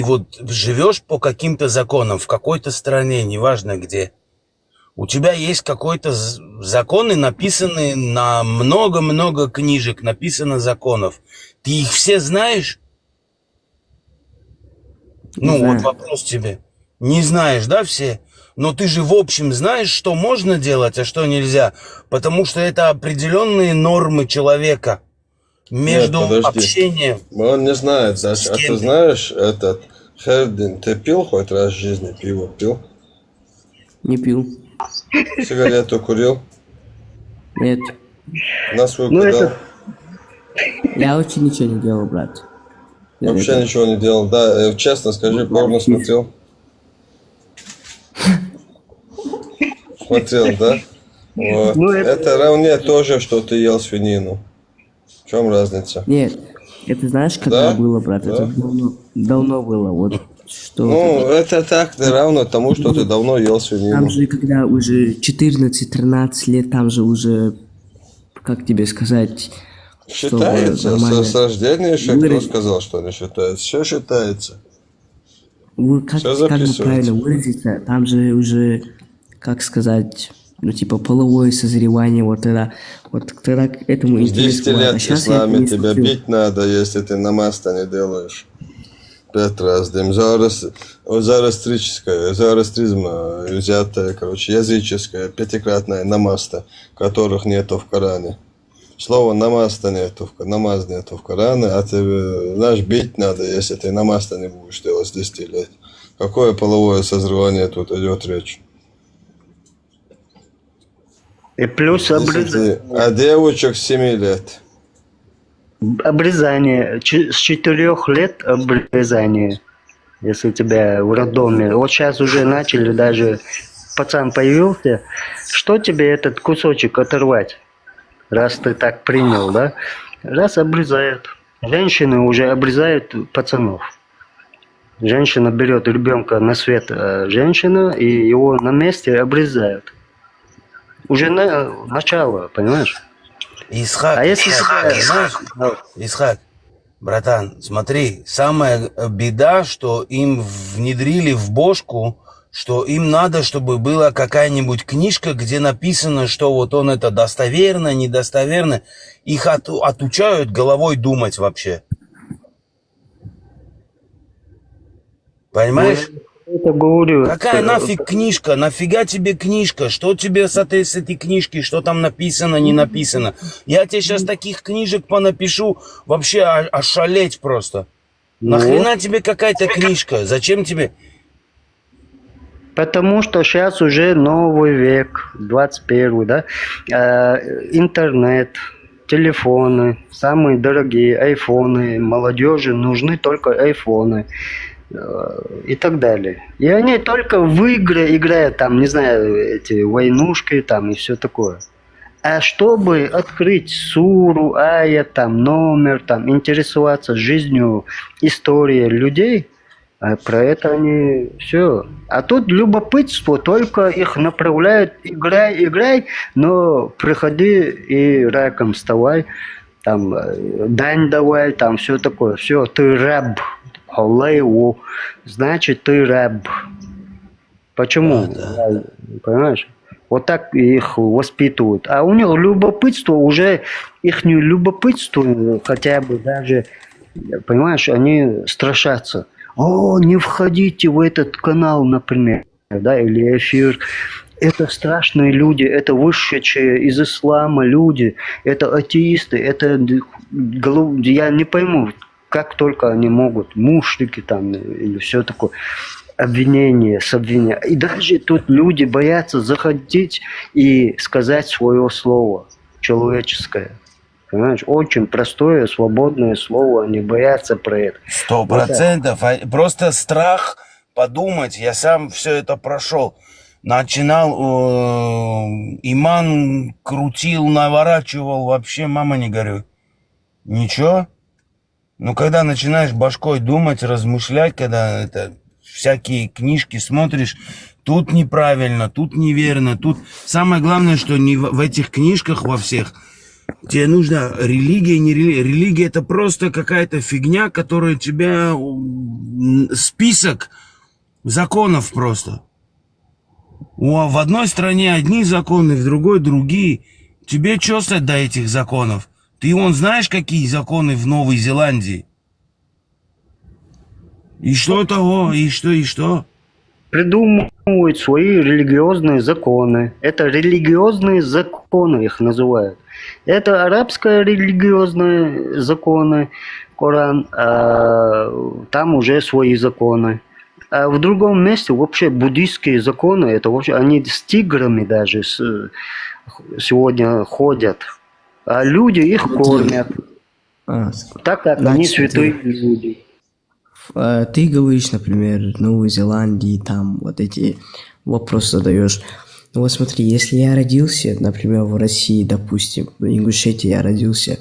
вот живешь по каким-то законам в какой-то стране, неважно где. У тебя есть какой-то законы, написанные на много-много книжек, написано законов. Ты их все знаешь? Ну, вот вопрос тебе. Не знаешь, да, все? Но ты же в общем знаешь, что можно делать, а что нельзя. Потому что это определенные нормы человека. Между общением. Он не знает, Саша. А ты знаешь, этот Хердин, ты пил хоть раз в жизни пиво? Пил? Не пил. Сигарету курил? Нет. На свой кидал? Я вообще ничего не делал, брат. Вообще ничего не делал, да? Честно скажи, порно смотрел? Смотрел, да? Вот. Это равнее тоже, что ты ел свинину. В чем разница? Нет, это знаешь, когда было, брат? Да? Это давно было, вот. Что ну, это так равно тому, что ты давно ел свинину. Там же, когда уже 14-13 лет, там же уже, как тебе сказать... Считается, с рождения еще кто сказал, что не считается? Все считается. Как бы правильно выразиться, там же уже, как сказать, ну типа половое созревание, вот тогда к этому с 10 лет в исламе тебя бить надо, если ты намаз-то не делаешь. 5 раз. Зороастризм взятое, короче, языческое, пятикратное намаз-то, которых нету в Коране. Слова намаз-то нету, намаз нету в Коране, а ты, знаешь, бить надо, если ты намаз-то не будешь делать с 10 лет. Какое половое созревание тут идет речь? И плюс обрезание. А девочек с 7 лет? Обрезание. С 4 лет обрезание. Если у тебя в роддоме. Вот сейчас уже начали, даже пацан появился. Что тебе этот кусочек оторвать? Раз ты так принял, да? Раз обрезают. Женщины уже обрезают пацанов. Женщина берет ребенка на свет, женщина, и его на месте обрезают. Уже начало, понимаешь? Исхак, Исхак, братан, смотри, самая беда, что им внедрили в бошку, что им надо, чтобы была какая-нибудь книжка, где написано, что вот он это достоверно, недостоверно. Их отучают головой думать вообще. Понимаешь? Это говорю. Какая нафиг книжка? Нафига тебе книжка? Что тебе с этой книжки? Что там написано, не написано? Я тебе сейчас таких книжек понапишу, вообще ошалеть просто. Нахрена тебе какая-то книжка? Зачем тебе? Потому что сейчас уже новый век, 21, да? Интернет, телефоны, самые дорогие айфоны. Молодежи нужны только айфоны. И так далее. И они только в игры играют, там, не знаю, эти войнушки там и все такое. А чтобы открыть суру, аят, там, номер, там, интересоваться жизнью, историей людей, про это они все. А тут любопытство, только их направляют, играй, но приходи и раком вставай, там, дань давай, там, все такое, все, ты раб. Аллах его, значит, ты раб. Почему? Да. Понимаешь? Вот так их воспитывают. А у них любопытство уже, их любопытство, хотя бы даже, понимаешь, они страшатся. О, не входите в этот канал, например, да, или эфир. Это страшные люди, это вышедшие из ислама люди, это атеисты, это, я не пойму, как только они могут, мушрики там или все такое, обвинение с обвинением. И даже тут люди боятся заходить и сказать свое слово человеческое. Понимаешь? Очень простое, свободное слово, они боятся про это. 100%. Просто страх подумать, я сам все это прошел. Начинал, иман крутил, наворачивал, вообще, мама не горюй. Ничего. Но когда начинаешь башкой думать, размышлять, когда это всякие книжки смотришь, тут неправильно, тут неверно, тут самое главное, что не в этих книжках во всех тебе нужна религия, не религия. Религия это просто какая-то фигня, которая тебя список законов просто. В одной стране одни законы, в другой другие. Тебе что стать до этих законов? Ты знаешь, какие законы в Новой Зеландии? И что того? И что? Придумывают свои религиозные законы. Это религиозные законы их называют. Это арабские религиозные законы, Коран, там уже свои законы. А в другом месте вообще буддийские законы, это вообще они с тиграми даже сегодня ходят. А люди их кормят. Так как они святые люди. Ты говоришь, например, в Новой Зеландии, там вот эти вопросы задаешь. Ну вот смотри, если я родился, например, в России, допустим, в Ингушетии я родился,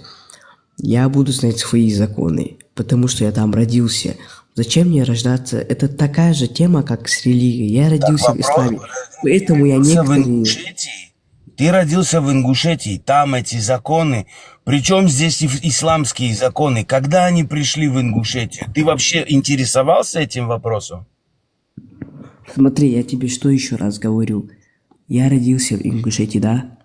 я буду знать свои законы, потому что я там родился. Зачем мне рождаться? Это такая же тема, как с религией. Я родился в исламе, поэтому я некоторые... Ты родился в Ингушетии, там эти законы. Причем здесь исламские законы. Когда они пришли в Ингушетию? Ты вообще интересовался этим вопросом? Смотри, я тебе что еще раз говорю. Я родился в Ингушетии, да?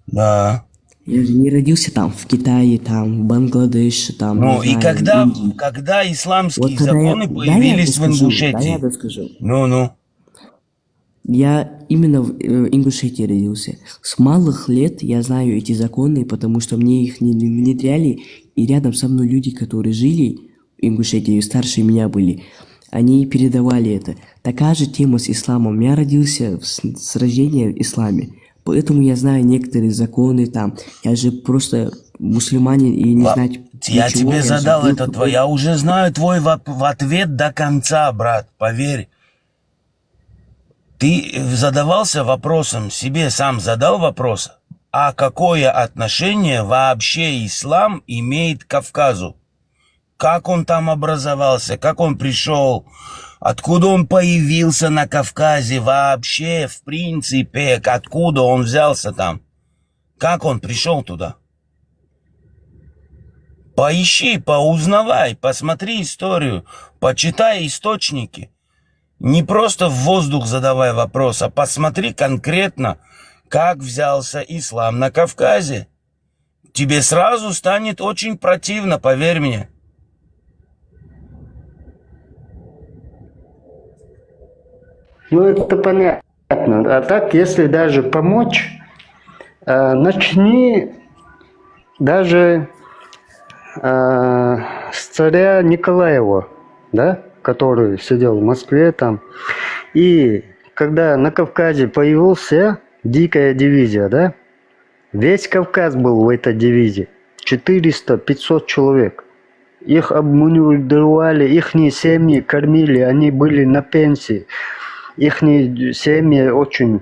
Да. Я же не родился там, в Китае, там, в Бангладеше, там, Ну не и знаю, когда исламские вот законы появились в Ингушетии? Да, я доскажу. Ну. Я именно в Ингушетии родился. С малых лет я знаю эти законы, потому что мне их не внедряли, и рядом со мной люди, которые жили в Ингушетии, старше меня были, они передавали это. Такая же тема с исламом. Я родился с рождения в исламе, поэтому я знаю некоторые законы там. Я же просто мусульманин и не знать Я ничего. тебе задал я уже знаю твой ответ до конца, брат, поверь. Ты задавался вопросом, себе сам задал вопрос, а какое отношение вообще ислам имеет к Кавказу? Как он там образовался, как он пришел, откуда он появился на Кавказе вообще, в принципе, откуда он взялся там? Как он пришел туда? Поищи, поузнавай, посмотри историю, почитай источники. Не просто в воздух задавай вопрос, а посмотри конкретно, как взялся ислам на Кавказе. Тебе сразу станет очень противно, поверь мне. Ну, это понятно. А так, если даже помочь, начни даже с царя Николаева, да, который сидел в Москве там. И когда на Кавказе появился дикая дивизия, да, весь Кавказ был в этой дивизии. 400-500 человек. Их обмундировали, их семьи кормили, они были на пенсии. Их семьи очень...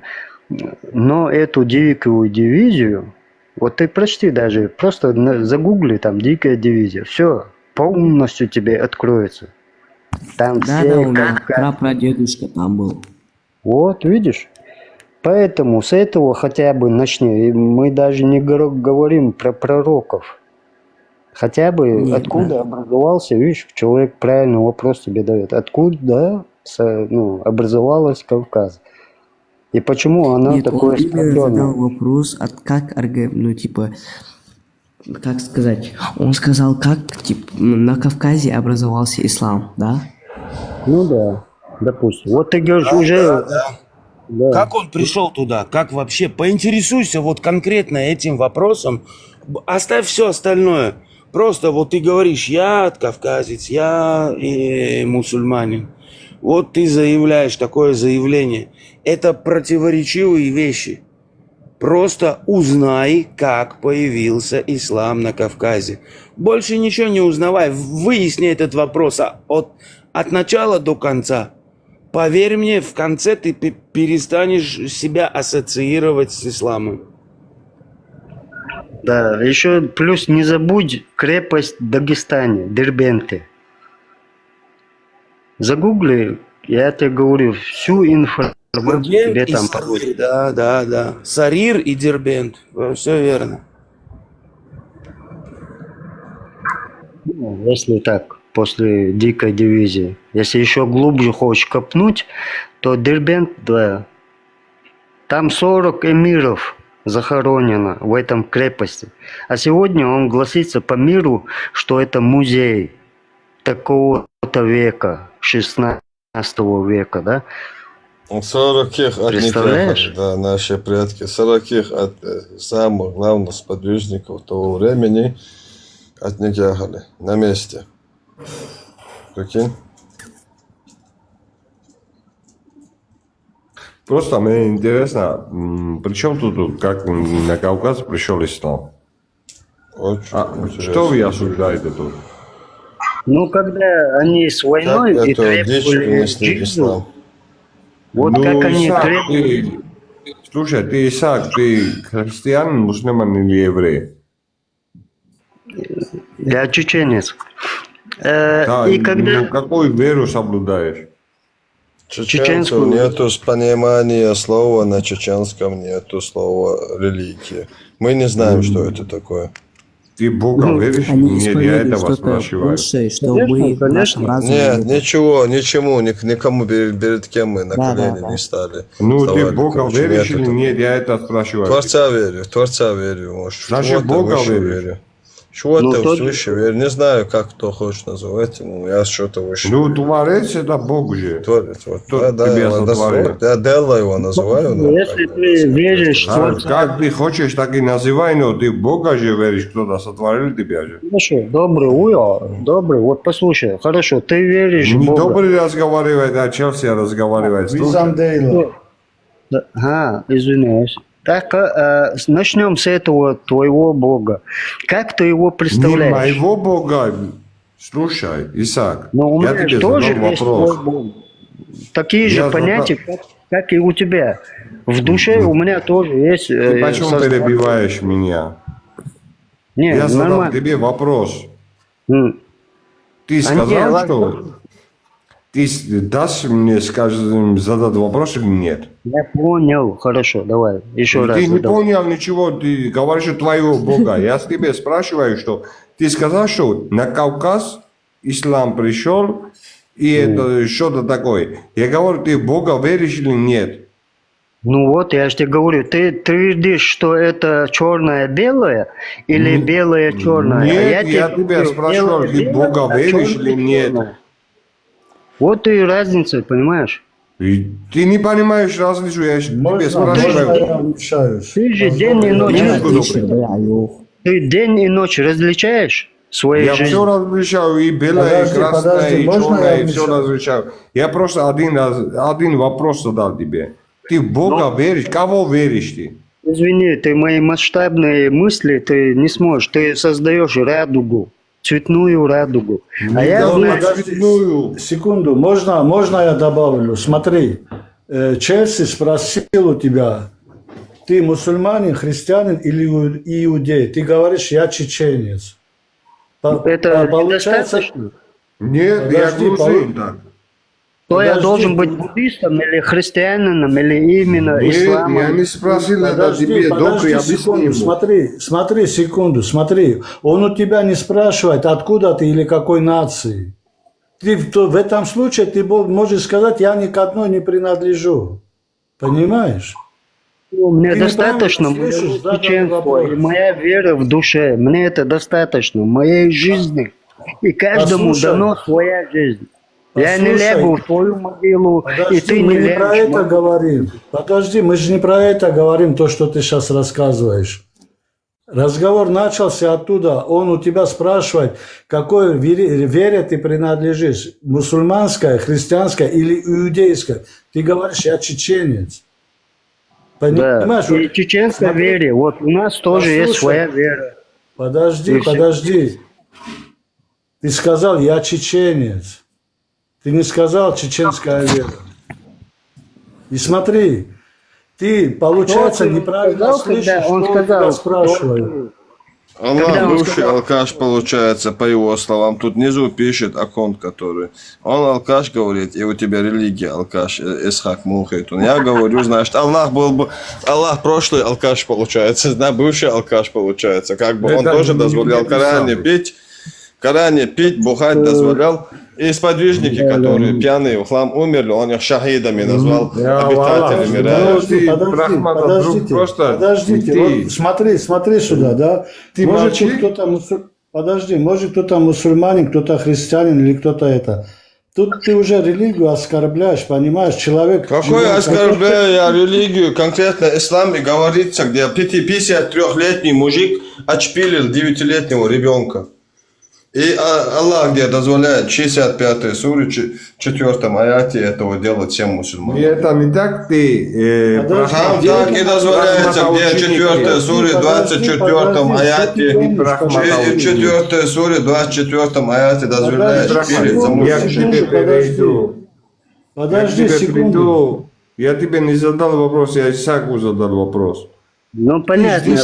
Но эту дикую дивизию, вот ты прочти даже, просто загугли там «дикая дивизия», все, полностью тебе откроется. Там Да, все да, у меня Кавказ... прапрадедушка там был. Вот, видишь? Поэтому с этого хотя бы начни. И мы даже не говорим про пророков. Хотя бы Нет, откуда да. образовался, видишь, человек правильный вопрос тебе дает. Откуда образовалась Кавказ? И почему она Нет, такое он именно задал сплотенное? вопрос, ну, типа, как сказать, он сказал, как, типа, на Кавказе образовался ислам, да? Ну да, допустим. Вот ты говоришь, уже... Да. Как он пришел туда? Как вообще? Поинтересуйся вот конкретно этим вопросом. Оставь все остальное. Просто вот ты говоришь, я кавказец, я мусульманин. Вот ты заявляешь такое заявление. Это противоречивые вещи. Просто узнай, как появился ислам на Кавказе. Больше ничего не узнавай. Выясни этот вопрос от начала до конца. Поверь мне, в конце ты перестанешь себя ассоциировать с исламом. Да, еще плюс не забудь крепость в Дагестане, Дербенты. Загугли, я тебе говорю, всю информацию тебе Дербент и там Сарир, да. Сарир и Дербент, все верно. Ну, если так, после дикой дивизии. Если еще глубже хочешь копнуть, то Дербент, да, там 40 эмиров захоронено в этом крепости. А сегодня он гласится по миру, что это музей такого-то века, 16 века, да? 40 от них Представляешь? ехали, да, наши предки. 40 от самых главных сподвижников того времени от них ехали на месте. Прикинь? Просто мне интересно, при чем тут, как на Кавказ пришел ислам? Что вы осуждаете тут? Ну, когда они с войной Как и это дичь требовали принесли джизу, ислам? вот Ну, как они Исаак, требовали... Слушай, ты Исаак, ты христианин, мусульманин или еврей? Я чеченец. Да, И когда... ну какую веру соблюдаешь? Чеченцев нету понимания слова, на чеченском нету слова религия. Мы не знаем, что это такое. Ты Бога веришь? Они Нет, я исповедуют этого что-то спрашиваю. большее, что мы в нашем разуме... Нет, ничего, никому перед кем мы на Да, колени да. не стали. Ну, ты Вставали, Бога короче, веришь нету или такого. нет? Я это спрашиваю. Творца верю, может. Значит, чего-то Бога выше веришь? верю. Чего-то Ну, тот- выше верю. Не знаю, как кто хочет называть, но я что-то выше. Ну, Творец это Бог же. Творец, вот. Кто тебя сотворил? Я Делла его называю. но Если как бы, ты веришь в А Творца... как ты хочешь, так и называй, но ты Бога же веришь, кто-то сотворил тебя же. Хорошо, добрый, вот послушай, хорошо, ты веришь в Не Бога. добрый разговаривает, а Челси разговаривает. Слушай. Ага, извиняюсь. Так, начнем с этого твоего Бога. Как ты его Не представляешь? моего Бога. Слушай, Исаак, Но у я меня тебе тоже задал есть вопрос. твой Бог. Такие же Я понятия, как и у тебя. В душе у меня тоже есть... Ты почему перебиваешь меня? Нет, Я задал нормально. тебе вопрос. М. Ты А сказал, нет, что ты дашь мне задать вопрос или нет? Я понял, хорошо, давай, еще раз. Ты не задавай. понял ничего, ты говоришь твоего Бога. Я с тебя спрашиваю, что ты сказал, что на Кавказ ислам пришел, и это что-то такое. Я говорю, ты в Бога веришь или нет? Ну вот, я же тебе говорю, ты твердишь, что это черное-белое или белое-черное? Нет, я тебя спрашивал, ты в Бога веришь или нет? Вот и разница, понимаешь? И ты не понимаешь разницу, я тебе спрашиваю. Ты же день и ночь различаешь. Ты день и ночь различаешь в своей Я жизни? все различаю, и белое, и красное, и черное, и все различаю. Я просто один вопрос задал тебе. Ты в Бога веришь? Кого веришь ты? Извини, ты мои масштабные мысли ты не сможешь. Ты создаешь радугу, цветную радугу. А я знаю... Секунду, можно я добавлю? Смотри, Челси спросил у тебя, ты мусульманин, христианин или иудей? Ты говоришь, я чеченец. Это Получается... недостаточно? Нет, я грузин, так. То я должен быть буддистом или христианином, или именно исламом? Нет, я не спросил это тебе, доктор, я объясню ему. Смотри, секунду, смотри. Он у тебя не спрашивает, откуда ты или какой нации. Ты в этом случае ты можешь сказать, я ни к одной не принадлежу. Понимаешь? Мне Ты достаточно неправильно слышишь, да, чеченства, и моя вера в душе. Мне это достаточно, моей жизни. И каждому Послушай. дано своя жизнь. Я не Послушай. лягу в твою могилу, Подожди, и ты мы не не про лягешь. это говорим. Подожди, мы же не про это говорим, то, что ты сейчас рассказываешь. Разговор начался оттуда. Он у тебя спрашивает, какой вере ты принадлежишь. Мусульманская, христианская или иудейская. Ты говоришь, я чеченец. Понимаешь? Да. И чеченской вере. Вот у нас тоже есть своя вера. Подожди. Ты сказал, я чеченец. Ты не сказал чеченская вера. И смотри, ты, получается, неправильно слышишь, что я тебя спрашиваю. Аллах бывший алкаш, получается, по его словам. Тут внизу пишет аккаунт, который. Он алкаш говорит, и у тебя религия алкаш, Исхак Мухайтун. Я говорю, значит, Аллах был бы, Аллах прошлый алкаш, получается, да, бывший алкаш, получается. Как бы он тоже дозволял Коране пить, бухать дозволял. И сподвижники, которые пьяные в хлам умерли, он их шахидами назвал, обитателями рая. Подождите, вот смотри сюда, да? Может кто-то мусульманин, кто-то христианин или кто-то это. Тут ты уже религию оскорбляешь, понимаешь? Человек... Какой оскорбляю я религию? Конкретно ислам и говорится, где 53-летний мужик отшпилил 9-летнего ребенка. И Аллах где дозволяет 65-й суре 4-м аяте этого делать всем мусульманам. И это не так ты... Там так и дозволяется, где 4-й суре 24-м аяте, 4-й суре 24-м аяте дозволяет шпилить за Я к тебе перейду. Подожди секунду. Я тебе не задал вопрос, я Исааку задал вопрос. Ну, понятно.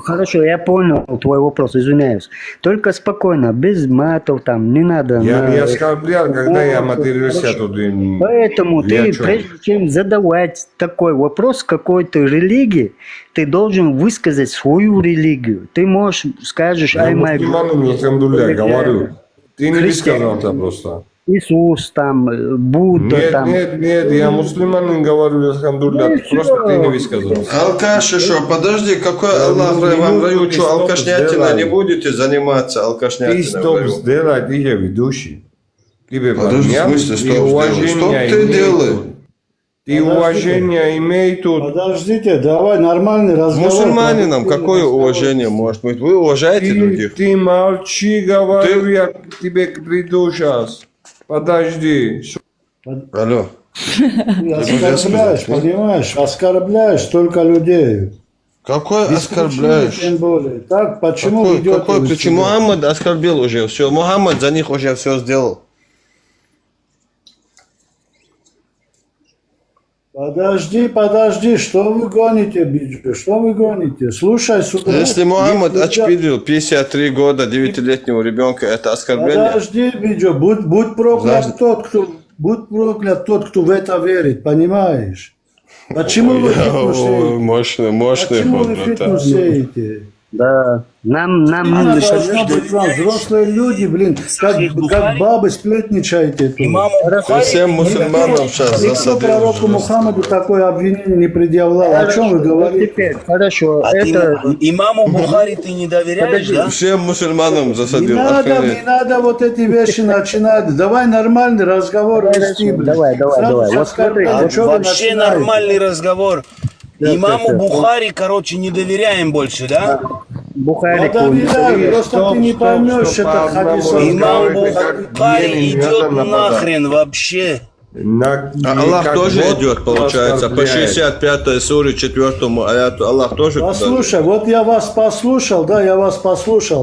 Хорошо, я понял твой вопрос, извиняюсь. Только спокойно, без матов там, не надо. Я не оскорблял, когда я матерился тут. Поэтому ты, прежде чем задавать такой вопрос какой-то религии, ты должен высказать свою религию. Ты можешь, скажешь, Я мусульманин, говорю. Ты не высказал это просто. Иисус, там, Будда, нет, там. Нет, я мусульманин говорю, алхамдулилля, просто ты не высказал. Алкаш, что, подожди, какой Аллах вам в раю, что алкашнятина не будете заниматься, алкашнятиной Ты стоп сделай, ты же ведущий. Тебе подожди, в смысле стоп ты делаешь? И уважение имей тут. Подождите, давай нормальный разговор. Мусульманинам какое уважение может быть? Вы уважаете других? Ты молчи, говорю, я к тебе приду сейчас. Подожди. Алло. Ты оскорбляешь, понимаешь? Оскорбляешь столько людей. Какой оскорбляешь? Тем более. Так, почему почему Мухаммад оскорбил уже все? Мухаммад за них уже все сделал. Подожди, что вы гоните, Биджу? Что вы гоните? Слушай сюда. Если Мухаммад отшпилил 53 года 9-летнего ребенка, это оскорбление? Подожди, Биджу, будь проклят тот, кто в это верит, понимаешь? Почему вы фитну сеете? Мощный Почему ход, вы фитну братан. сеете? Да. Нам Она должна быть вам, взрослые люди, блин, как бабы сплетничаете. Всем мусульманам сейчас Никто засадили. пророку Мухаммаду такое обвинение не предъявлял. О чем вы говорите? Хорошо, Имаму Бухари ты не доверяешь, да? Всем мусульманам Не засадил. надо вот эти вещи начинать. Давай нормальный разговор вести, блин. Давай. Вот смотри, Вообще нормальный разговор. Имаму Бухари, короче, не доверяем больше, да? Бухари. Просто ты не поймешь, это хадис. Имам Бухари идет нахрен вообще. Аллах тоже идет, получается, по 65-й суре, 4-му аяту. Аллах тоже туда Послушай, вот я вас послушал,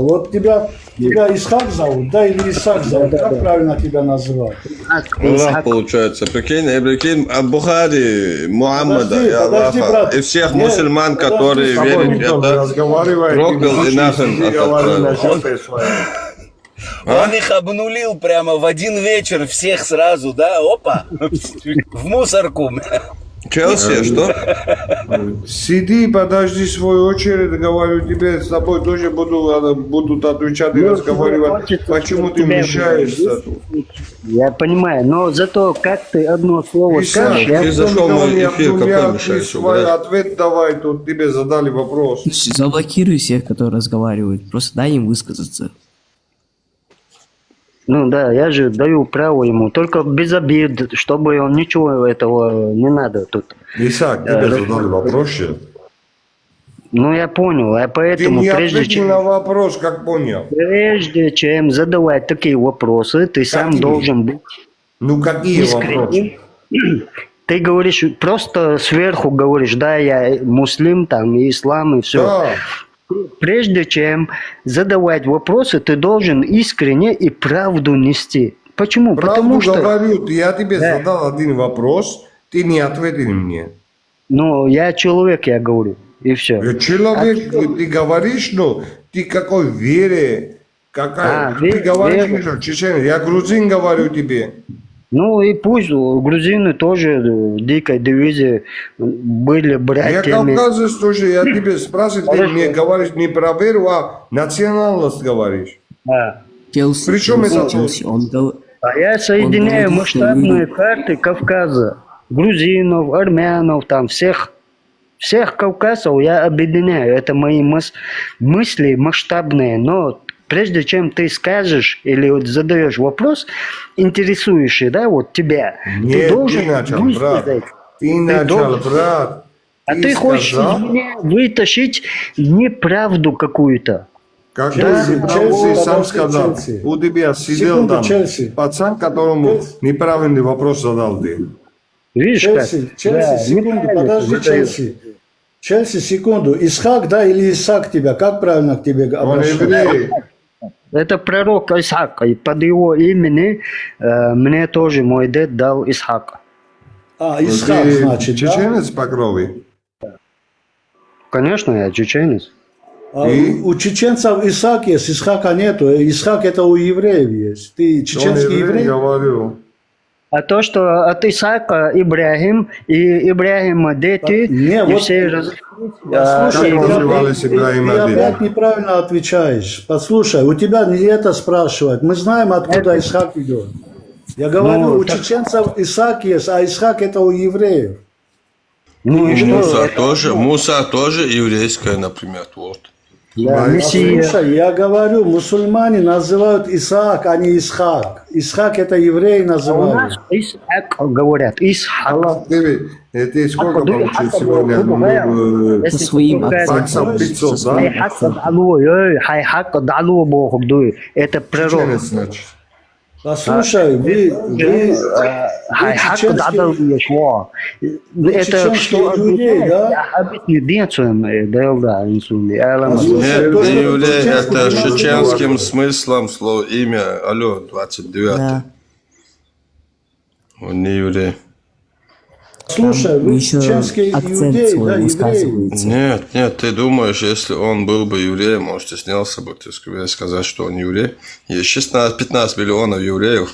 Вот тебя Исхак зовут, да, или Исхак зовут, как правильно тебя называть? Аллах, получается, прикинь, Бухари, Мухаммада и Подожди, Аллаха, брат. и всех мусульман, которые верят в это, проклял и нахрен отправил. Он их обнулил прямо в один вечер, всех сразу, да, опа, в мусорку. Челси, что? Сиди, подожди свою очередь, говорю тебе, с тобой тоже будут отвечать и разговаривать. Почему ты мешаешься тут? Я понимаю, но зато как ты одно слово скажешь, Ты зашел в мой эфир, какой мешаешь? Свой ответ давай, тут тебе задали вопрос. Заблокируй всех, которые разговаривают. Просто дай им высказаться. Ну да, я же даю право ему, только без обид, чтобы он ничего этого не надо тут. Исаак, тебе задали вопрос сейчас. Ну я понял, а Ты поэтому не прежде ответил на вопрос, как понял. чем задавать такие вопросы, ты сам должен быть какие вопросы? Ты говоришь, просто сверху говоришь, да, я муслим, там, и ислам, и все. Да. Прежде чем задавать вопросы, ты должен искренне и правду нести. Почему? Потому что... говорю, я тебе задал один вопрос, ты не ответил мне. Ну, я человек, я говорю, и все. Человек, ты говоришь, но ты какой вере, ты говоришь мне, что чеченец, я грузин говорю тебе. Ну и пусть грузины тоже в дикой дивизии были братьями. Я кавказец тоже, я тебе спрашиваю, ты мне говоришь не про веру, а национальность говоришь. Причем это Челси? А я соединяю масштабные карты Кавказа, грузинов, армянов, там всех кавказцев я объединяю. Это мои мысли масштабные, но прежде чем ты скажешь или вот задаешь вопрос, интересующий, да, вот тебя, Нет, ты должен брат. А ты хочешь из меня вытащить неправду какую-то. Как Челси сам сказал, у тебя сидел там пацан, которому неправильный вопрос задал ты. Видишь, Челси, секунду, подожди, Челси. Челси, секунду. Исхак, да, или Исаак тебя? Как правильно к тебе обращаться? Это пророк Исхак, и под его имени мне тоже мой дед дал Исхака. Исхак, значит, чеченец по крови? Конечно, я чеченец. У чеченцев Исаак есть, Исхака нету. Исхак это у евреев есть. Ты чеченский еврей? Говорю. А то, что от Исаака Ибрахим и Ибрахима дети, и все Послушай, ты опять неправильно отвечаешь. Послушай, у тебя не это спрашивать. Мы знаем, откуда Исхак идет. Я говорю, у чеченцев Исаак есть, а Исхак это у евреев. Муса тоже еврейская, например, вот. Слушай, я говорю, мусульмане называют Исаак, а не Исхак. Исхак это евреи называют. Исхак говорят, Исхак. Ты сколько получил сегодня? Со своим акцентом. 500, да? Это пророк. Послушай, вы это что иудеи, да? Еврей это с чеченским смыслом слово имя. Алло, 29. Он не еврей. Слушай, вы чеченские иудеи, да, евреи? Нет, ты думаешь, если он был бы евреем, может, ты снялся бы, ты сказать, что он еврей. Есть 15 миллионов евреев,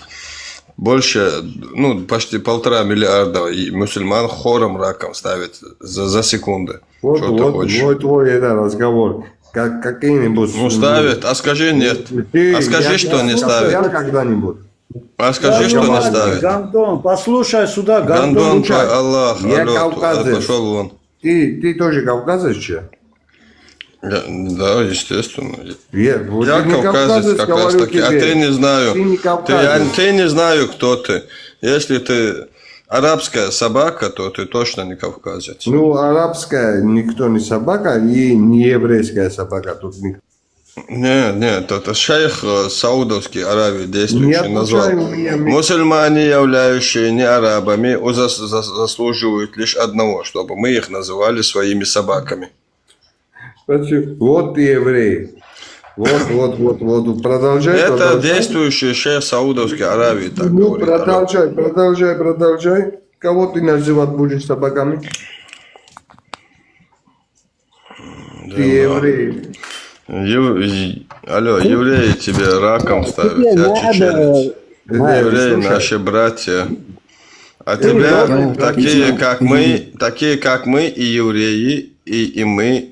больше, ну, почти 1,5 миллиарда и мусульман хором раком ставят за секунды. Вот, Что ты вот, хочешь? вот твой это разговор. Какие-нибудь... Ну, ставят, а скажи нет. А скажи, что не ставят. Я когда-нибудь. А скажи, что не ставят. Гандон, послушай сюда, Гандон, Аллах, Я алло, кавказец. пошел вон. Ты тоже кавказец, че? Да, естественно. Я Я кавказец как раз таки, а ты не знаю. Ты не кавказец. Ты не знаю, кто ты. Если ты арабская собака, то ты точно не кавказец. Ну, арабская никто не собака, и не еврейская собака. Тут никто. Нет, это шейх Саудовской Аравии действующий назвал. мне. Мусульмане, являющие не арабами, заслуживают лишь одного, чтобы мы их называли своими собаками. Вот ты еврей. Вот. Продолжай. Это действующий шейх Саудовской Аравии так Ну, говорит. продолжай. Кого ты называть будешь собаками? Ты еврей. Алло, евреи тебе раком ставят, я чеченец. Евреи наши братья. А тебя такие как мы и евреи, и мы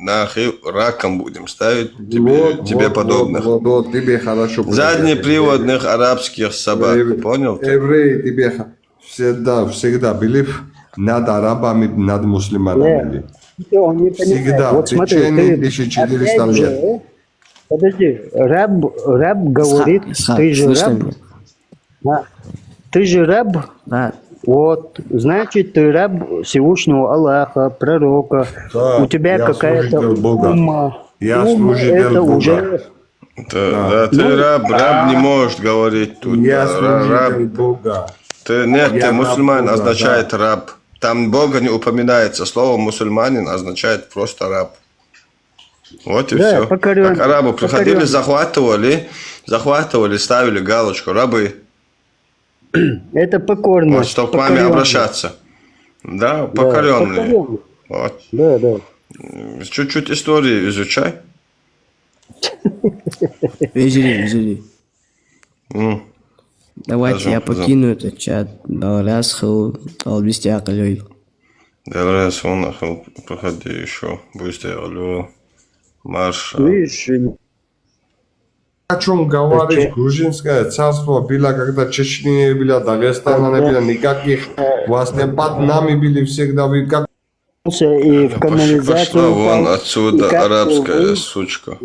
нахуй раком будем ставить тебе подобных. Вот, тебе хорошо. Заднеприводных арабских собак, понял ты? Евреи тебе всегда были над арабами, над мусульманами. Он не Всегда, вот в смотри, течение ты 1400 опять лет. же, подожди, раб говорит, ты же раб, да, ты же раб, вот, значит, ты раб Всевышнего Аллаха, пророка, Да, у тебя я какая-то служитель Бога. ума, Я ума служитель это Бога. уже... Да, ты раб не может говорить тут. Я Раб. служитель Бога. Нет, Я ты мусульманин раб Бога, означает раб. Там Бога не упоминается. Слово мусульманин означает просто раб. Вот и Да, все. покорен, Как арабы приходили, покорен. захватывали, ставили галочку. Рабы. Это покорно. Вот, чтобы к маме обращаться. Да, покоренные. покоренный. Вот. Да. Чуть-чуть истории изучай. Вежели. Давайте я покину этот чат. Далрас хыл, албисти акылёй. Далрас, он нахуй, проходи еще. Будьте алло. Марш. Видишь, О чем говоришь? Грузинское царство было, когда Чечня не была, Дагестана не было, никаких. Вас не под нами были всегда. Вы как... и в канализацию... Пошла вон упал, отсюда, и как арабская ты сучка.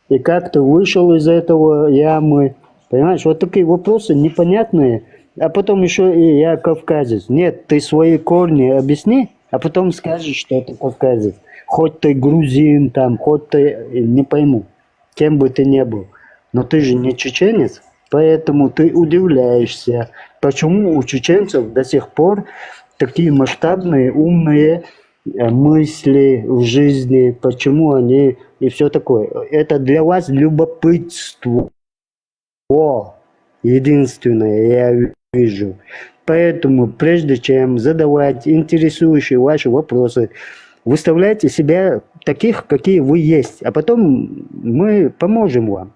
И как ты вышел из этого ямы? Понимаешь, вот такие вопросы непонятные. А потом еще и я кавказец. Нет, ты свои корни объясни, а потом скажешь, что ты кавказец. Хоть ты грузин там, хоть ты... Не пойму, кем бы ты ни был. Но ты же не чеченец, поэтому ты удивляешься, почему у чеченцев до сих пор такие масштабные, умные мысли в жизни, почему они и все такое. Это для вас любопытство. Единственное, я вижу. Поэтому, прежде чем задавать интересующие ваши вопросы, выставляйте себя таких, какие вы есть, а потом мы поможем вам.